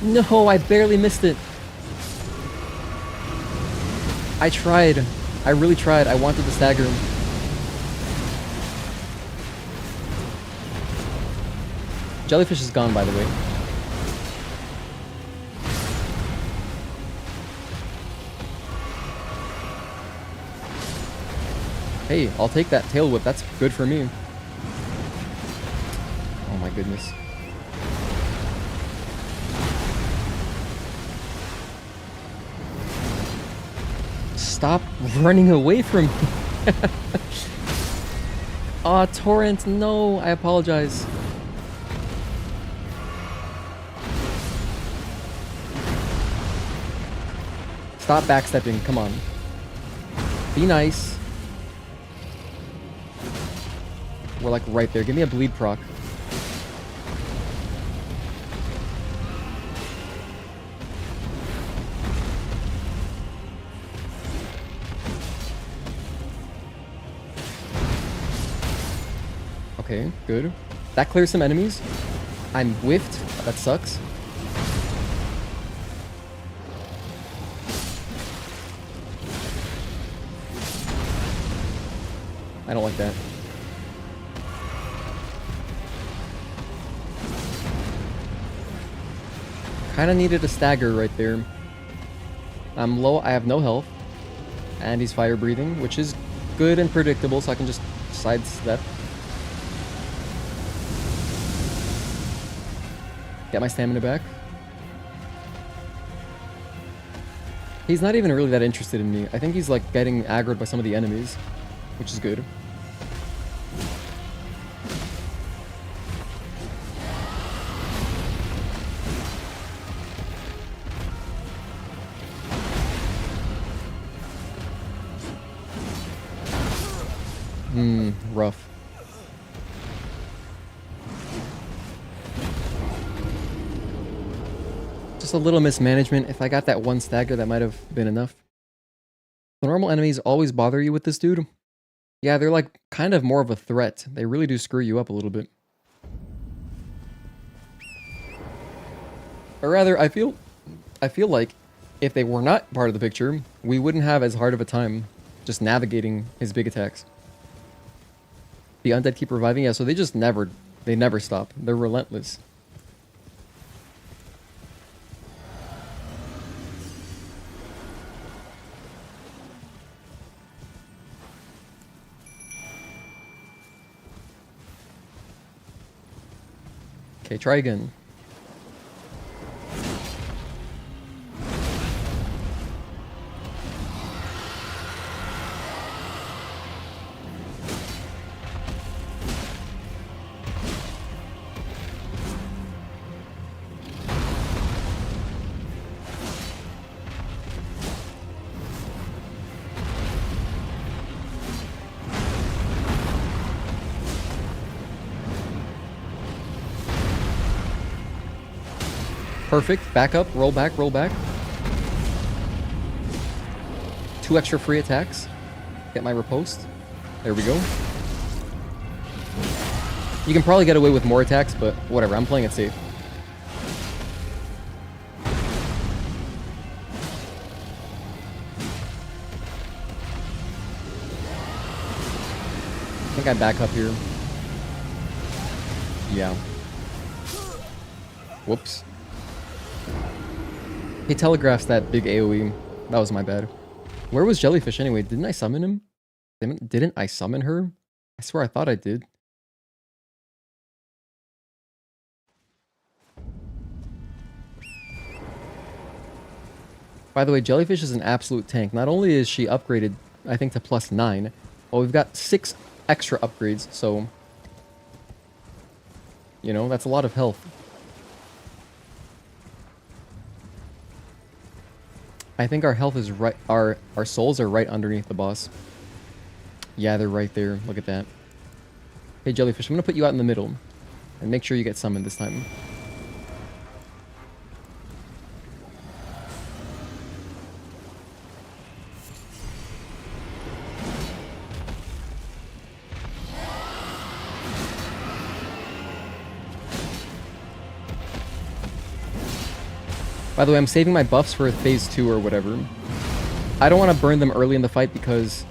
No, I barely missed it. I tried. I really tried. I wanted the stagger. Jellyfish is gone, by the way. Hey, I'll take that tail whip. That's good for me. Oh my goodness. Stop running away from me. Aw, Torrent, no, I apologize. Stop backstepping, come on. Be nice. We're like right there. Give me a bleed proc. Okay, good. That clears some enemies. I'm whiffed. That sucks. I don't like that. Kinda needed a stagger right there. I'm low, I have no health. And he's fire breathing, which is good and predictable, so I can just sidestep. Get my stamina back. He's not even really that interested in me. I think he's like getting aggroed by some of the enemies, which is good. Rough. Just a little mismanagement. If I got that one stagger, that might have been enough. The normal enemies always bother you with this dude. Yeah, they're like kind of more of a threat. They really do screw you up a little bit. Or rather, I feel like if they were not part of the picture, we wouldn't have as hard of a time just navigating his big attacks. The undead keep reviving, yeah, so they never stop. They're relentless. Okay, try again. Perfect. Back up. Roll back. Roll back. 2 extra free attacks. Get my riposte. There we go. You can probably get away with more attacks, but whatever. I'm playing it safe. I think I back up here. Yeah. Whoops. He telegraphs that big AoE. That was my bad. Where was Jellyfish anyway? Didn't I summon him? Didn't I summon her? I swear I thought I did. By the way, Jellyfish is an absolute tank. Not only is she upgraded, I think, to +9, but we've got 6 extra upgrades, so... You know, that's a lot of health. I think our health is right, our souls are right underneath the boss. Yeah, they're right there. Look at that. Hey, Jellyfish, I'm gonna put you out in the middle. And make sure you get summoned this time. By the way, I'm saving my buffs for phase 2 or whatever. I don't want to burn them early in the fight because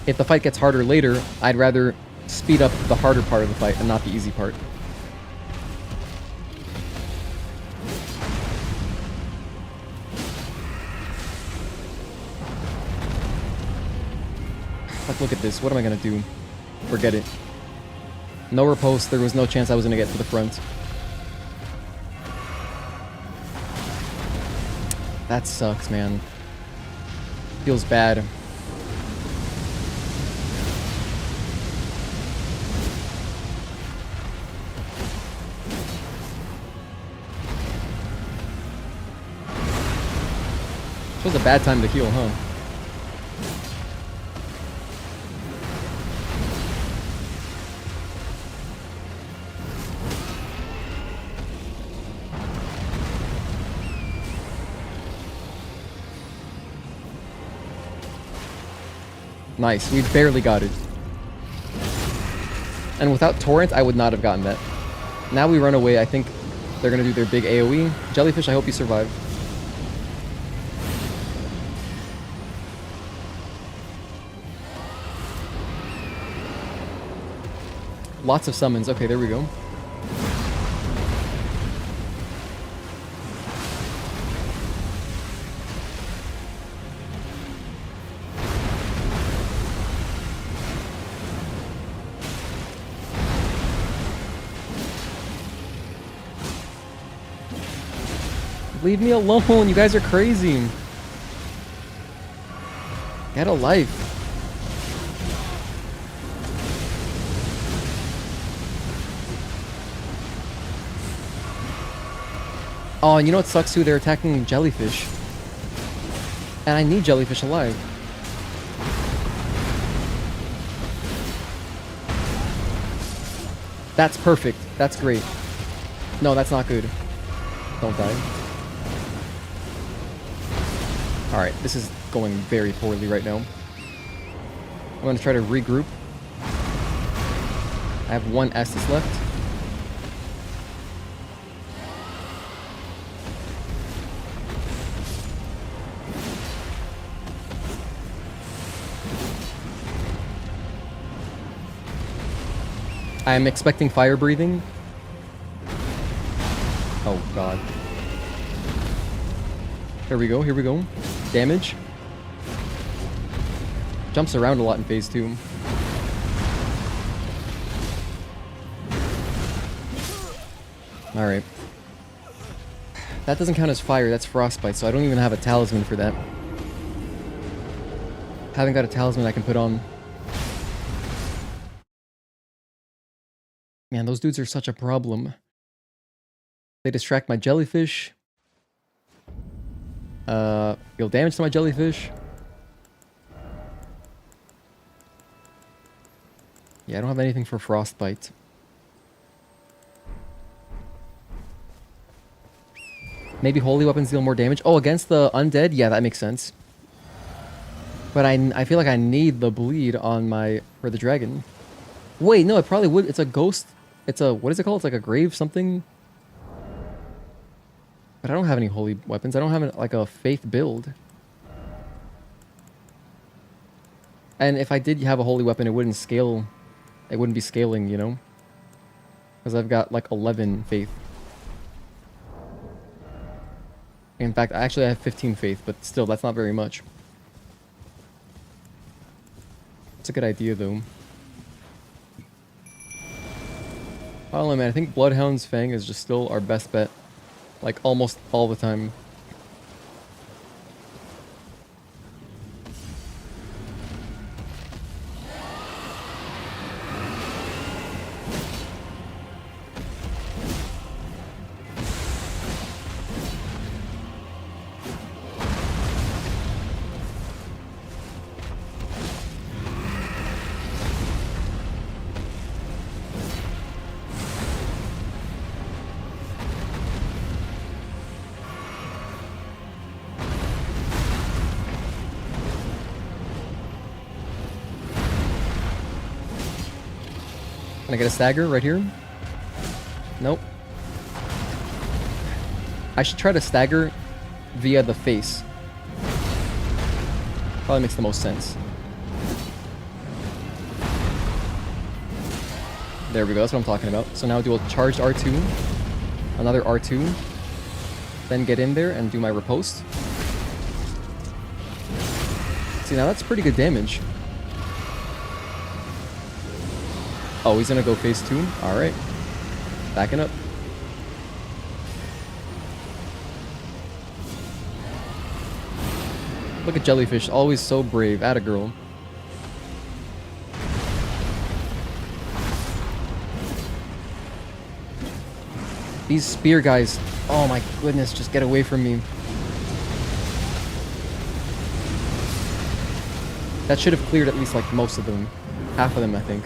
if the fight gets harder later, I'd rather speed up the harder part of the fight and not the easy part. Like, look at this. What am I going to do? Forget it. No riposte. There was no chance I was going to get to the front. That sucks, man. Feels bad. It was a bad time to heal, huh? Nice, we barely got it. And without Torrent, I would not have gotten that. Now we run away, I think they're gonna do their big AoE. Jellyfish, I hope you survive. Lots of summons, okay, there we go. Leave me alone, you guys are crazy. Get a life. Oh, and you know what sucks too? They're attacking Jellyfish. And I need Jellyfish alive. That's perfect. That's great. No, that's not good. Don't die. Alright, this is going very poorly right now. I'm gonna try to regroup. I have one Estus left. I am expecting fire breathing. Oh god. Here we go, here we go. Damage. Jumps around a lot in phase 2. Alright. That doesn't count as fire, that's frostbite, so I don't even have a talisman for that. Haven't got a talisman I can put on. Man, those dudes are such a problem. They distract my jellyfish. Deal damage to my jellyfish. Yeah, I don't have anything for frostbite. Maybe holy weapons deal more damage. Oh, against the undead? Yeah, that makes sense. But I feel like I need the bleed on my... for the dragon. Wait, no, it probably would. It's a ghost. It's a... what is it called? It's like a grave something. But I don't have any holy weapons. I don't have like a faith build. And if I did have a holy weapon, it wouldn't scale. It wouldn't be scaling, you know? Because I've got like 11 faith. In fact, actually I have 15 faith, but still, that's not very much. It's a good idea, though. I don't know, man. I think Bloodhound's Fang is just still our best bet. Like, almost all the time. Can I get a stagger right here? Nope. I should try to stagger via the face. Probably makes the most sense. There we go, that's what I'm talking about. So now do a charged R2, another R2, then get in there and do my riposte. See, now that's pretty good damage. Oh, he's gonna go phase 2? Alright. Backing up. Look at Jellyfish, always so brave. Atta girl. These spear guys, oh my goodness, just get away from me. That should have cleared at least like most of them. Half of them, I think.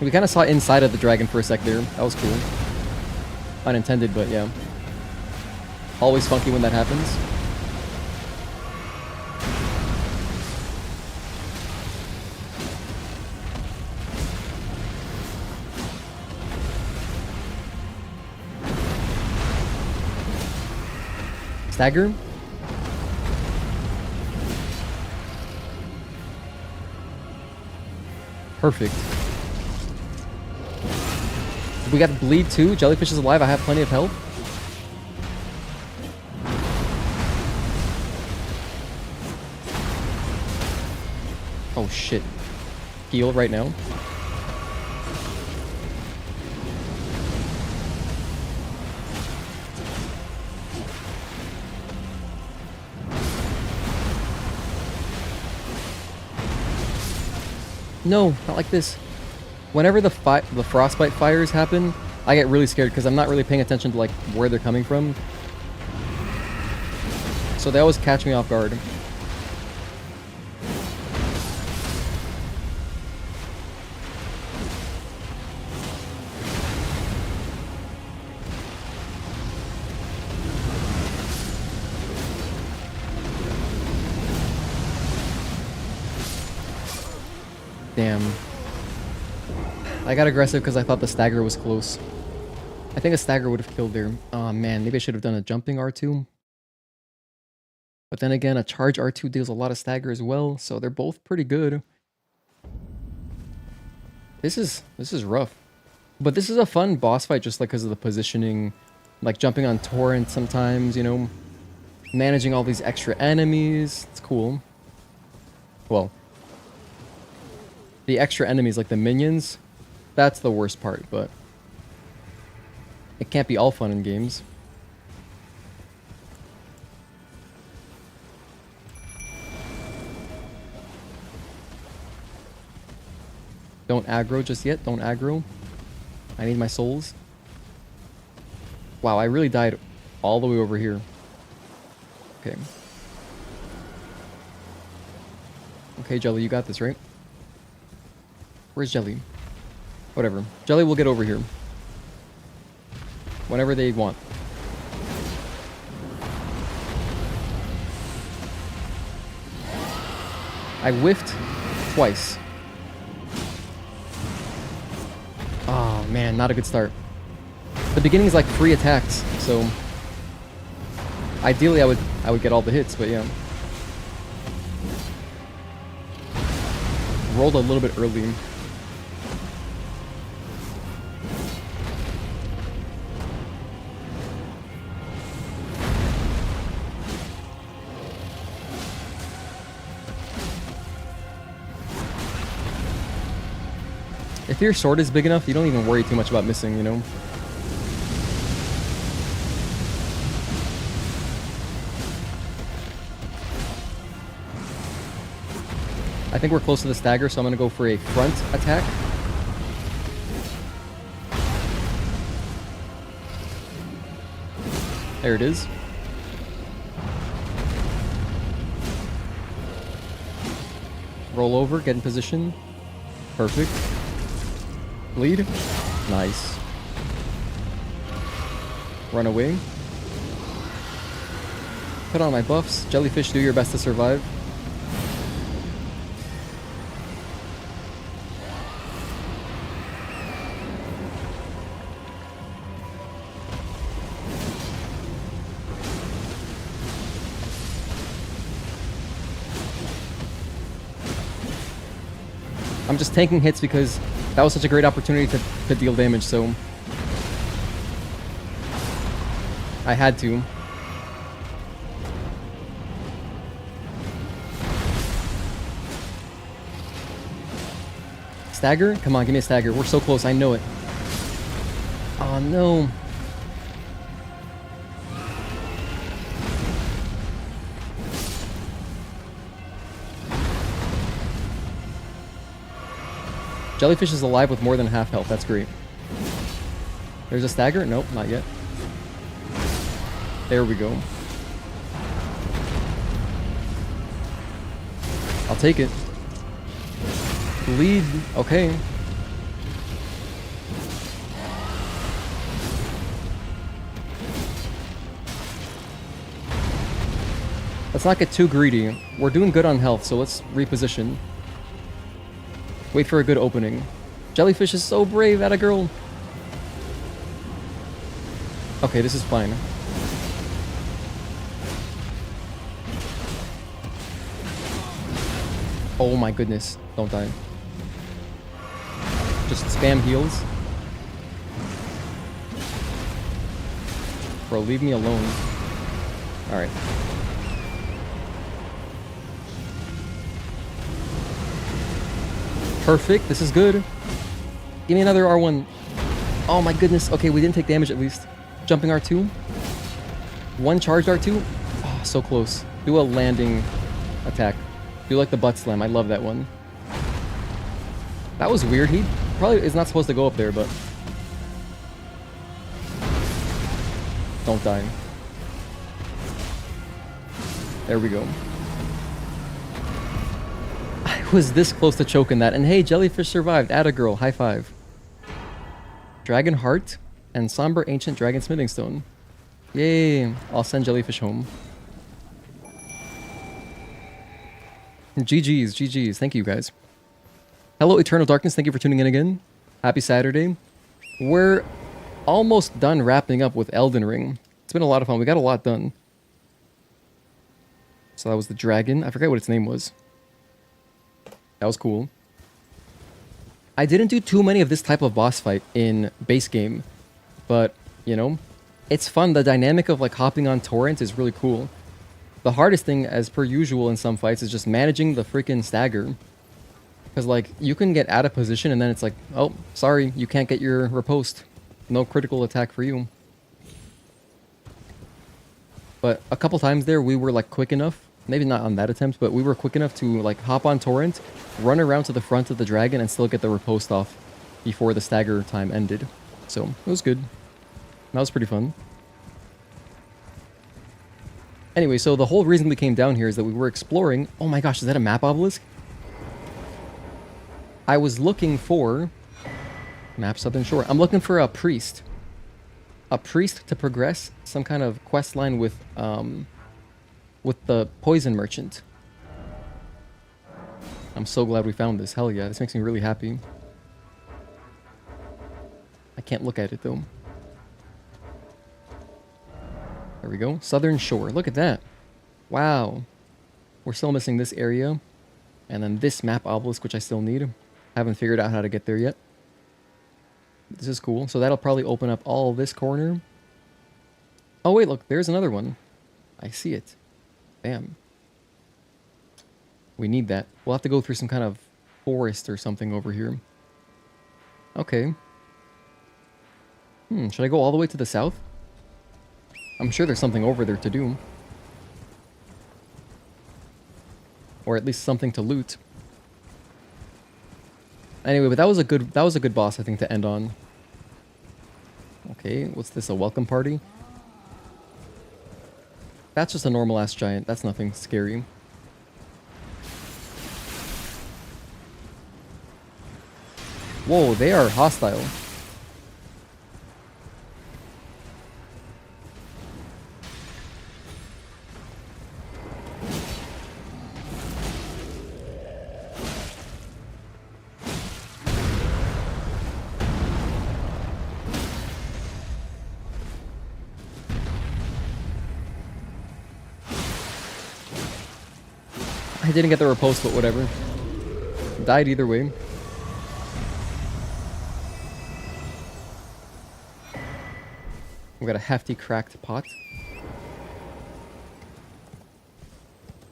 We kind of saw inside of the dragon for a sec there. That was cool. Unintended, but yeah. Always funky when that happens. Stagger. Perfect. We got bleed too. Jellyfish is alive. I have plenty of health. Oh shit. Heal right now. No, not like this. Whenever the frostbite fires happen, I get really scared because I'm not really paying attention to like where they're coming from. So they always catch me off guard. Damn. I got aggressive because I thought the stagger was close. I think a stagger would have killed there. Oh man, maybe I should have done a jumping R2. But then again, a charge R2 deals a lot of stagger as well, so they're both pretty good. This is rough. But this is a fun boss fight just like because of the positioning. Like jumping on torrent sometimes, you know. Managing all these extra enemies. It's cool. Well, the extra enemies like the minions, that's the worst part, but it can't be all fun in games. Don't aggro just yet. Don't aggro. I need my souls. Wow, I really died all the way over here. Okay. Okay, Jelly, you got this, right? Where's Jelly? Whatever. Jelly will get over here. Whenever they want. I whiffed twice. Oh man, not a good start. The beginning is like free attacks, so ideally I would get all the hits, but yeah. Rolled a little bit early. If your sword is big enough, you don't even worry too much about missing, you know? I think we're close to the stagger, so I'm gonna go for a front attack. There it is. Roll over, get in position. Perfect. Bleed. Nice. Run away. Put on my buffs. Jellyfish, do your best to survive. I'm just tanking hits because that was such a great opportunity to deal damage, so I had to. Stagger? Come on, give me a stagger. We're so close, I know it. Oh no. Jellyfish is alive with more than half health. That's great. There's a stagger? Nope, not yet. There we go. I'll take it. Bleed. Okay. Let's not get too greedy. We're doing good on health, so let's reposition. Wait for a good opening. Jellyfish is so brave, atta girl. Okay, this is fine. Oh my goodness, don't die. Just spam heals. Bro, leave me alone. Alright. Perfect, this is good. Give me another R1. Oh my goodness. Okay, we didn't take damage at least. Jumping R2. One charged R2. Oh, so close. Do a landing attack. Do like the butt slam. I love that one. That was weird. He probably is not supposed to go up there, but... Don't die. There we go. I was this close to choking that. And hey, Jellyfish survived. Atta girl. High five. Dragon Heart and Somber Ancient Dragon Smithing Stone. Yay. I'll send Jellyfish home. GG's. GG's. Thank you, guys. Hello, Eternal Darkness. Thank you for tuning in again. Happy Saturday. We're almost done wrapping up with Elden Ring. It's been a lot of fun. We got a lot done. So that was the dragon. I forget what its name was. That was cool. I didn't do too many of this type of boss fight in base game. But, you know, it's fun. The dynamic of like hopping on torrents is really cool. The hardest thing, as per usual in some fights, is just managing the freaking stagger. Because, like, you can get out of position and then it's like, oh, sorry, you can't get your riposte. No critical attack for you. But a couple times there, we were, like, quick enough. Maybe not on that attempt, but we were quick enough to, like, hop on torrent, run around to the front of the dragon, and still get the riposte off before the stagger time ended. So, it was good. That was pretty fun. Anyway, so the whole reason we came down here is that we were exploring... Oh my gosh, is that a map obelisk? I was looking for... Map Southern Shore. I'm looking for a priest. A priest to progress some kind of quest line with the poison merchant. I'm so glad we found this. Hell yeah, this makes me really happy. I can't look at it though. There we go. Southern Shore. Look at that. Wow. We're still missing this area. And then this map obelisk, which I still need. Haven't figured out how to get there yet. This is cool. So that'll probably open up all this corner. Oh wait, look. There's another one. I see it. Bam. We need that. We'll have to go through some kind of forest or something over here. Okay. Should I go all the way to the south? I'm sure there's something over there to do. Or at least something to loot. Anyway, but that was a good boss, I think, to end on. Okay, what's this? A welcome party? That's just a normal ass giant. That's nothing scary. Whoa, they are hostile. I didn't get the riposte, but whatever. Died either way. We got a hefty cracked pot.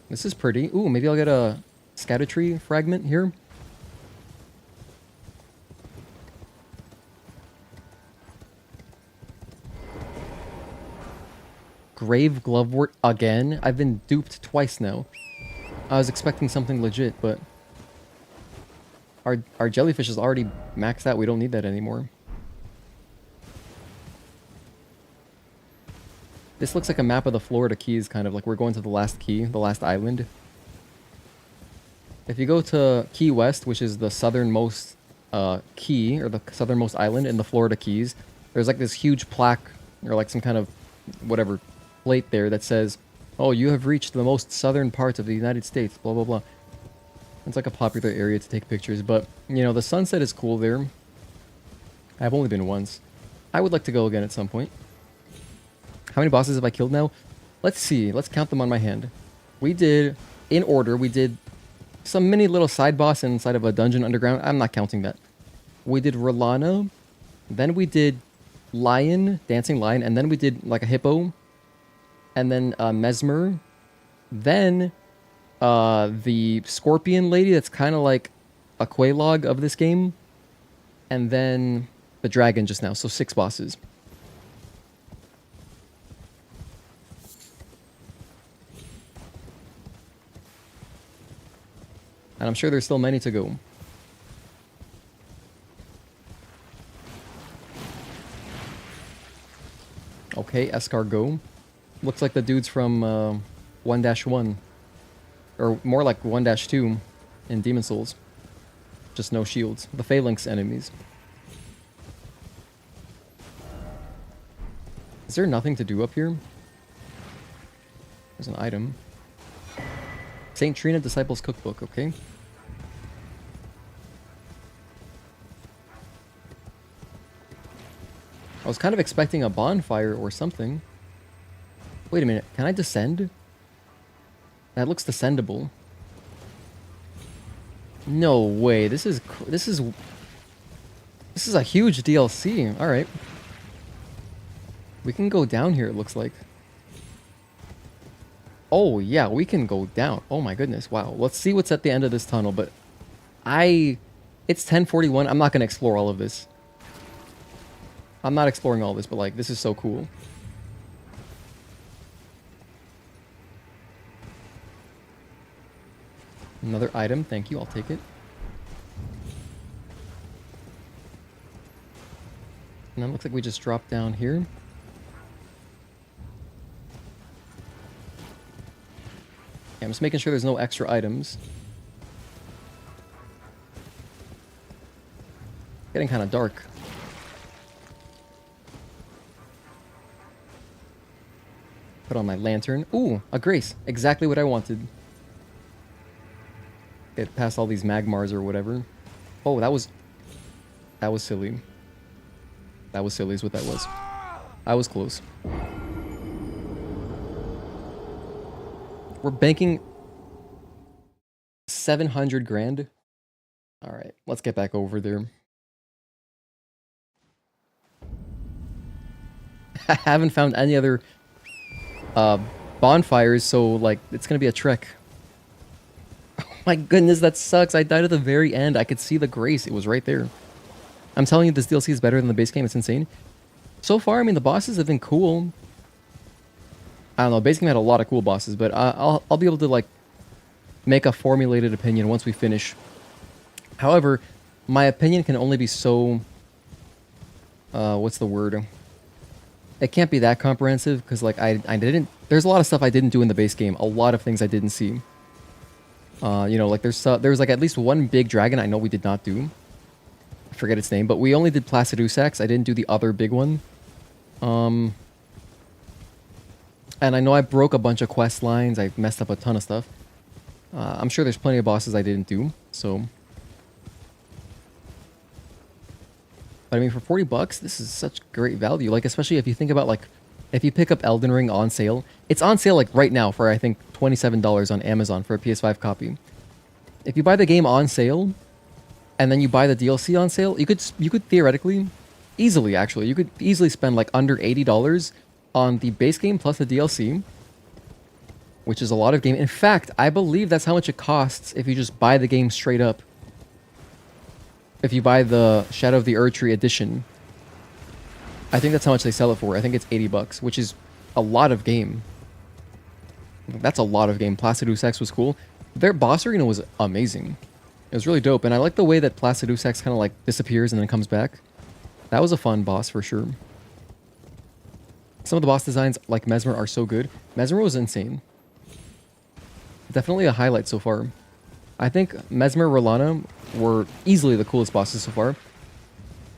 This is pretty. Ooh, maybe I'll get a Scadu fragment here. Grave Glovewort again? I've been duped twice now. I was expecting something legit, but our jellyfish is already maxed out. We don't need that anymore. This looks like a map of the Florida Keys, kind of like we're going to the last key, the last island. If you go to Key West, which is the southernmost key, or the southernmost island in the Florida Keys, there's like this huge plaque, or like some kind of whatever plate there that says, oh, you have reached the most southern part of the United States, blah, blah, blah. It's like a popular area to take pictures, but, you know, the sunset is cool there. I've only been once. I would like to go again at some point. How many bosses have I killed now? Let's see. Let's count them on my hand. We did, in order, we did some mini little side boss inside of a dungeon underground. I'm not counting that. We did Rellana. Then we did Lion, Dancing Lion. And then we did like a hippo. And then Messmer. Then the scorpion lady that's kind of like a Quelaag of this game. And then the dragon just now. So 6 bosses. And I'm sure there's still many to go. Okay, escargot. Looks like the dudes from 1-1. Or more like 1-2 in Demon Souls. Just no shields. The Phalanx enemies. Is there nothing to do up here? There's an item. St. Trina Disciples Cookbook, okay. I was kind of expecting a bonfire or something. Wait a minute, can I descend? That looks descendable. No way, this is a huge DLC. All right. We can go down here, it looks like. Oh, yeah, we can go down. Oh my goodness, wow. Let's see what's at the end of this tunnel, but it's 10:41. I'm not going to explore all of this. I'm not exploring all this, but like, this is so cool. Another item, thank you, I'll take it. And then it looks like we just dropped down here. Okay, I'm just making sure there's no extra items. Getting kind of dark. Put on my lantern. Ooh, a grace. Exactly what I wanted. Get past all these magmars or whatever. Oh, that was silly. That was silly is what that was. I was close. We're banking 700 grand. All right, let's get back over there. I haven't found any other bonfires, so like it's gonna be a trek. Oh my goodness, that sucks. I died at the very end. I could see the grace. It was right there. I'm telling you, this DLC is better than the base game. It's insane. So far, I mean, the bosses have been cool. I don't know, base game had a lot of cool bosses, but I'll be able to like make a formulated opinion once we finish. However, my opinion can only be so what's the word? It can't be that comprehensive because like I didn't. There's a lot of stuff I didn't do in the base game. A lot of things I didn't see. You know, like there's like at least one big dragon I know we did not do. I forget its name, but we only did Placidusax. I didn't do the other big one. And I know I broke a bunch of quest lines. I messed up a ton of stuff. I'm sure there's plenty of bosses I didn't do. So, but I mean, for 40 bucks, this is such great value. Like, especially if you think about like, if you pick up Elden Ring on sale, it's on sale like right now for I think $27 on Amazon for a PS5 copy. If you buy the game on sale, and then you buy the DLC on sale, you could theoretically, easily actually, you could easily spend like under $80 on the base game plus the DLC, which is a lot of game. In fact, I believe that's how much it costs if you just buy the game straight up. If you buy the Shadow of the Erdtree edition, I think that's how much they sell it for. I think it's 80 bucks, which is a lot of game. That's a lot of game. Placidusax was cool. Their boss arena was amazing. It was really dope, and I like the way that Placidusax kind of like disappears and then comes back. That was a fun boss for sure. Some of the boss designs, like Messmer, are so good. Messmer was insane. Definitely a highlight so far. I think Messmer, Rellana were easily the coolest bosses so far.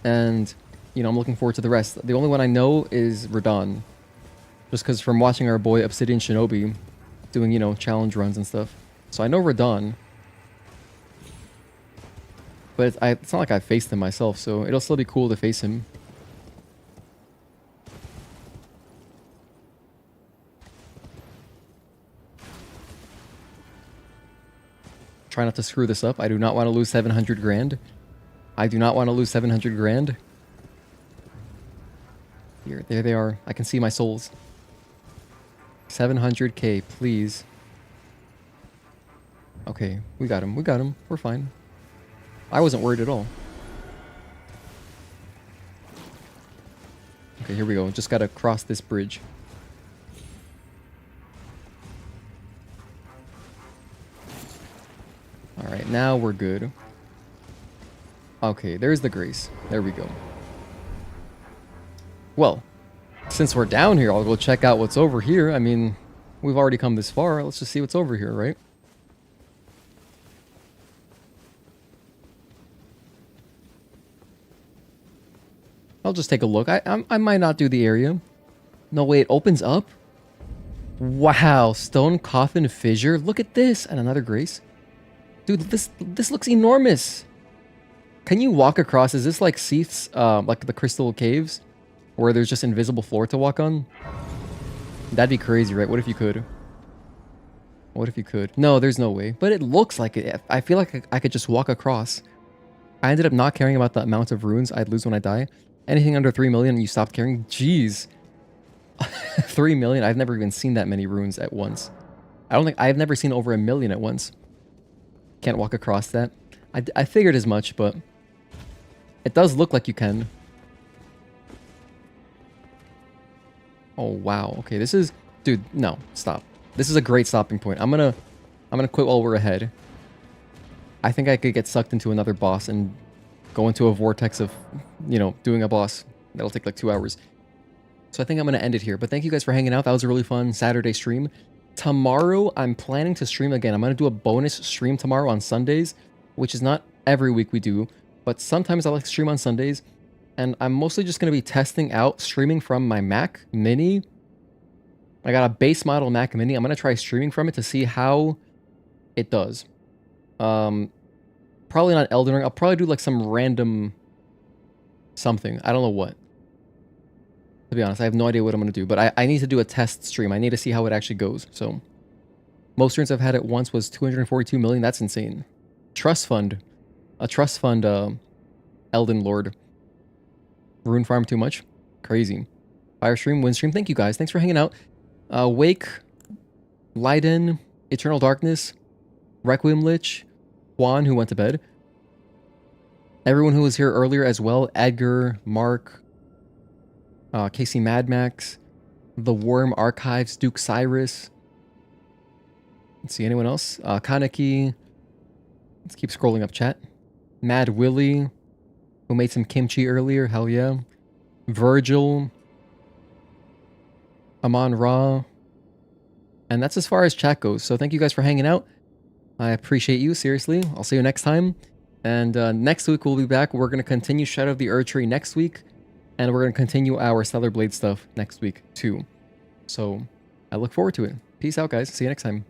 And, you know, I'm looking forward to the rest. The only one I know is Radahn. Just because from watching our boy Obsidian Shinobi doing, you know, challenge runs and stuff. So I know Radahn. But it's not like I've faced him myself, so it'll still be cool to face him. Try not to screw this up. I do not want to lose 700 grand. I do not want to lose 700 grand. Here, there they are. I can see my souls. 700k, please. Okay, we got him. We got him. We're fine. I wasn't worried at all. Okay, here we go. Just gotta cross this bridge. Alright, now we're good. Okay, there's the grace. There we go. Well, since we're down here, I'll go check out what's over here. I mean, we've already come this far. Let's just see what's over here, right? I'll just take a look. I might not do the area. No, wait, it opens up? Wow, stone coffin fissure. Look at this. And another grace. Dude, this looks enormous. Can you walk across? Is this like Seath's, like the crystal caves? Where there's just invisible floor to walk on? That'd be crazy, right? What if you could? What if you could? No, there's no way. But it looks like it. I feel like I could just walk across. I ended up not caring about the amount of runes I'd lose when I die. Anything under 3 million, you stopped caring? Jeez. 3 million? I've never even seen that many runes at once. I've never seen over 1 million at once. Can't walk across that. I figured as much, but it does look like you can. Oh, wow. Okay, this is... Dude, no. Stop. This is a great stopping point. I'm gonna quit while we're ahead. I think I could get sucked into another boss and go into a vortex of, you know, doing a boss. That'll take like 2 hours. So I think I'm going to end it here. But thank you guys for hanging out. That was a really fun Saturday stream. Tomorrow, I'm planning to stream again. I'm going to do a bonus stream tomorrow on Sundays, which is not every week we do. But sometimes I like to stream on Sundays. And I'm mostly just going to be testing out streaming from my Mac Mini. I got a base model Mac Mini. I'm going to try streaming from it to see how it does. Probably not Elden Ring. I'll probably do like some random something. I don't know what. To be honest, I have no idea what I'm going to do. But I need to do a test stream. I need to see how it actually goes. So, most streams I've had at once was 242 million. That's insane. Trust fund. A trust fund, Elden Lord. Rune farm too much? Crazy. Fire stream, wind stream. Thank you guys. Thanks for hanging out. Wake, Leiden, Eternal Darkness, Requiem Lich, Juan, who went to bed. Everyone who was here earlier as well. Edgar, Marc, Casey Mad Max, The Worm Archives, Duke Cyrus. Let's see, anyone else? Kaneki. Let's keep scrolling up chat. Mad Willie, who made some kimchi earlier. Hell yeah. Virgil. Amon Ra. And that's as far as chat goes. So thank you guys for hanging out. I appreciate you, seriously. I'll see you next time. And next week we'll be back. We're going to continue Shadow of the Erdtree next week. And we're going to continue our Stellar Blade stuff next week too. So I look forward to it. Peace out, guys. See you next time.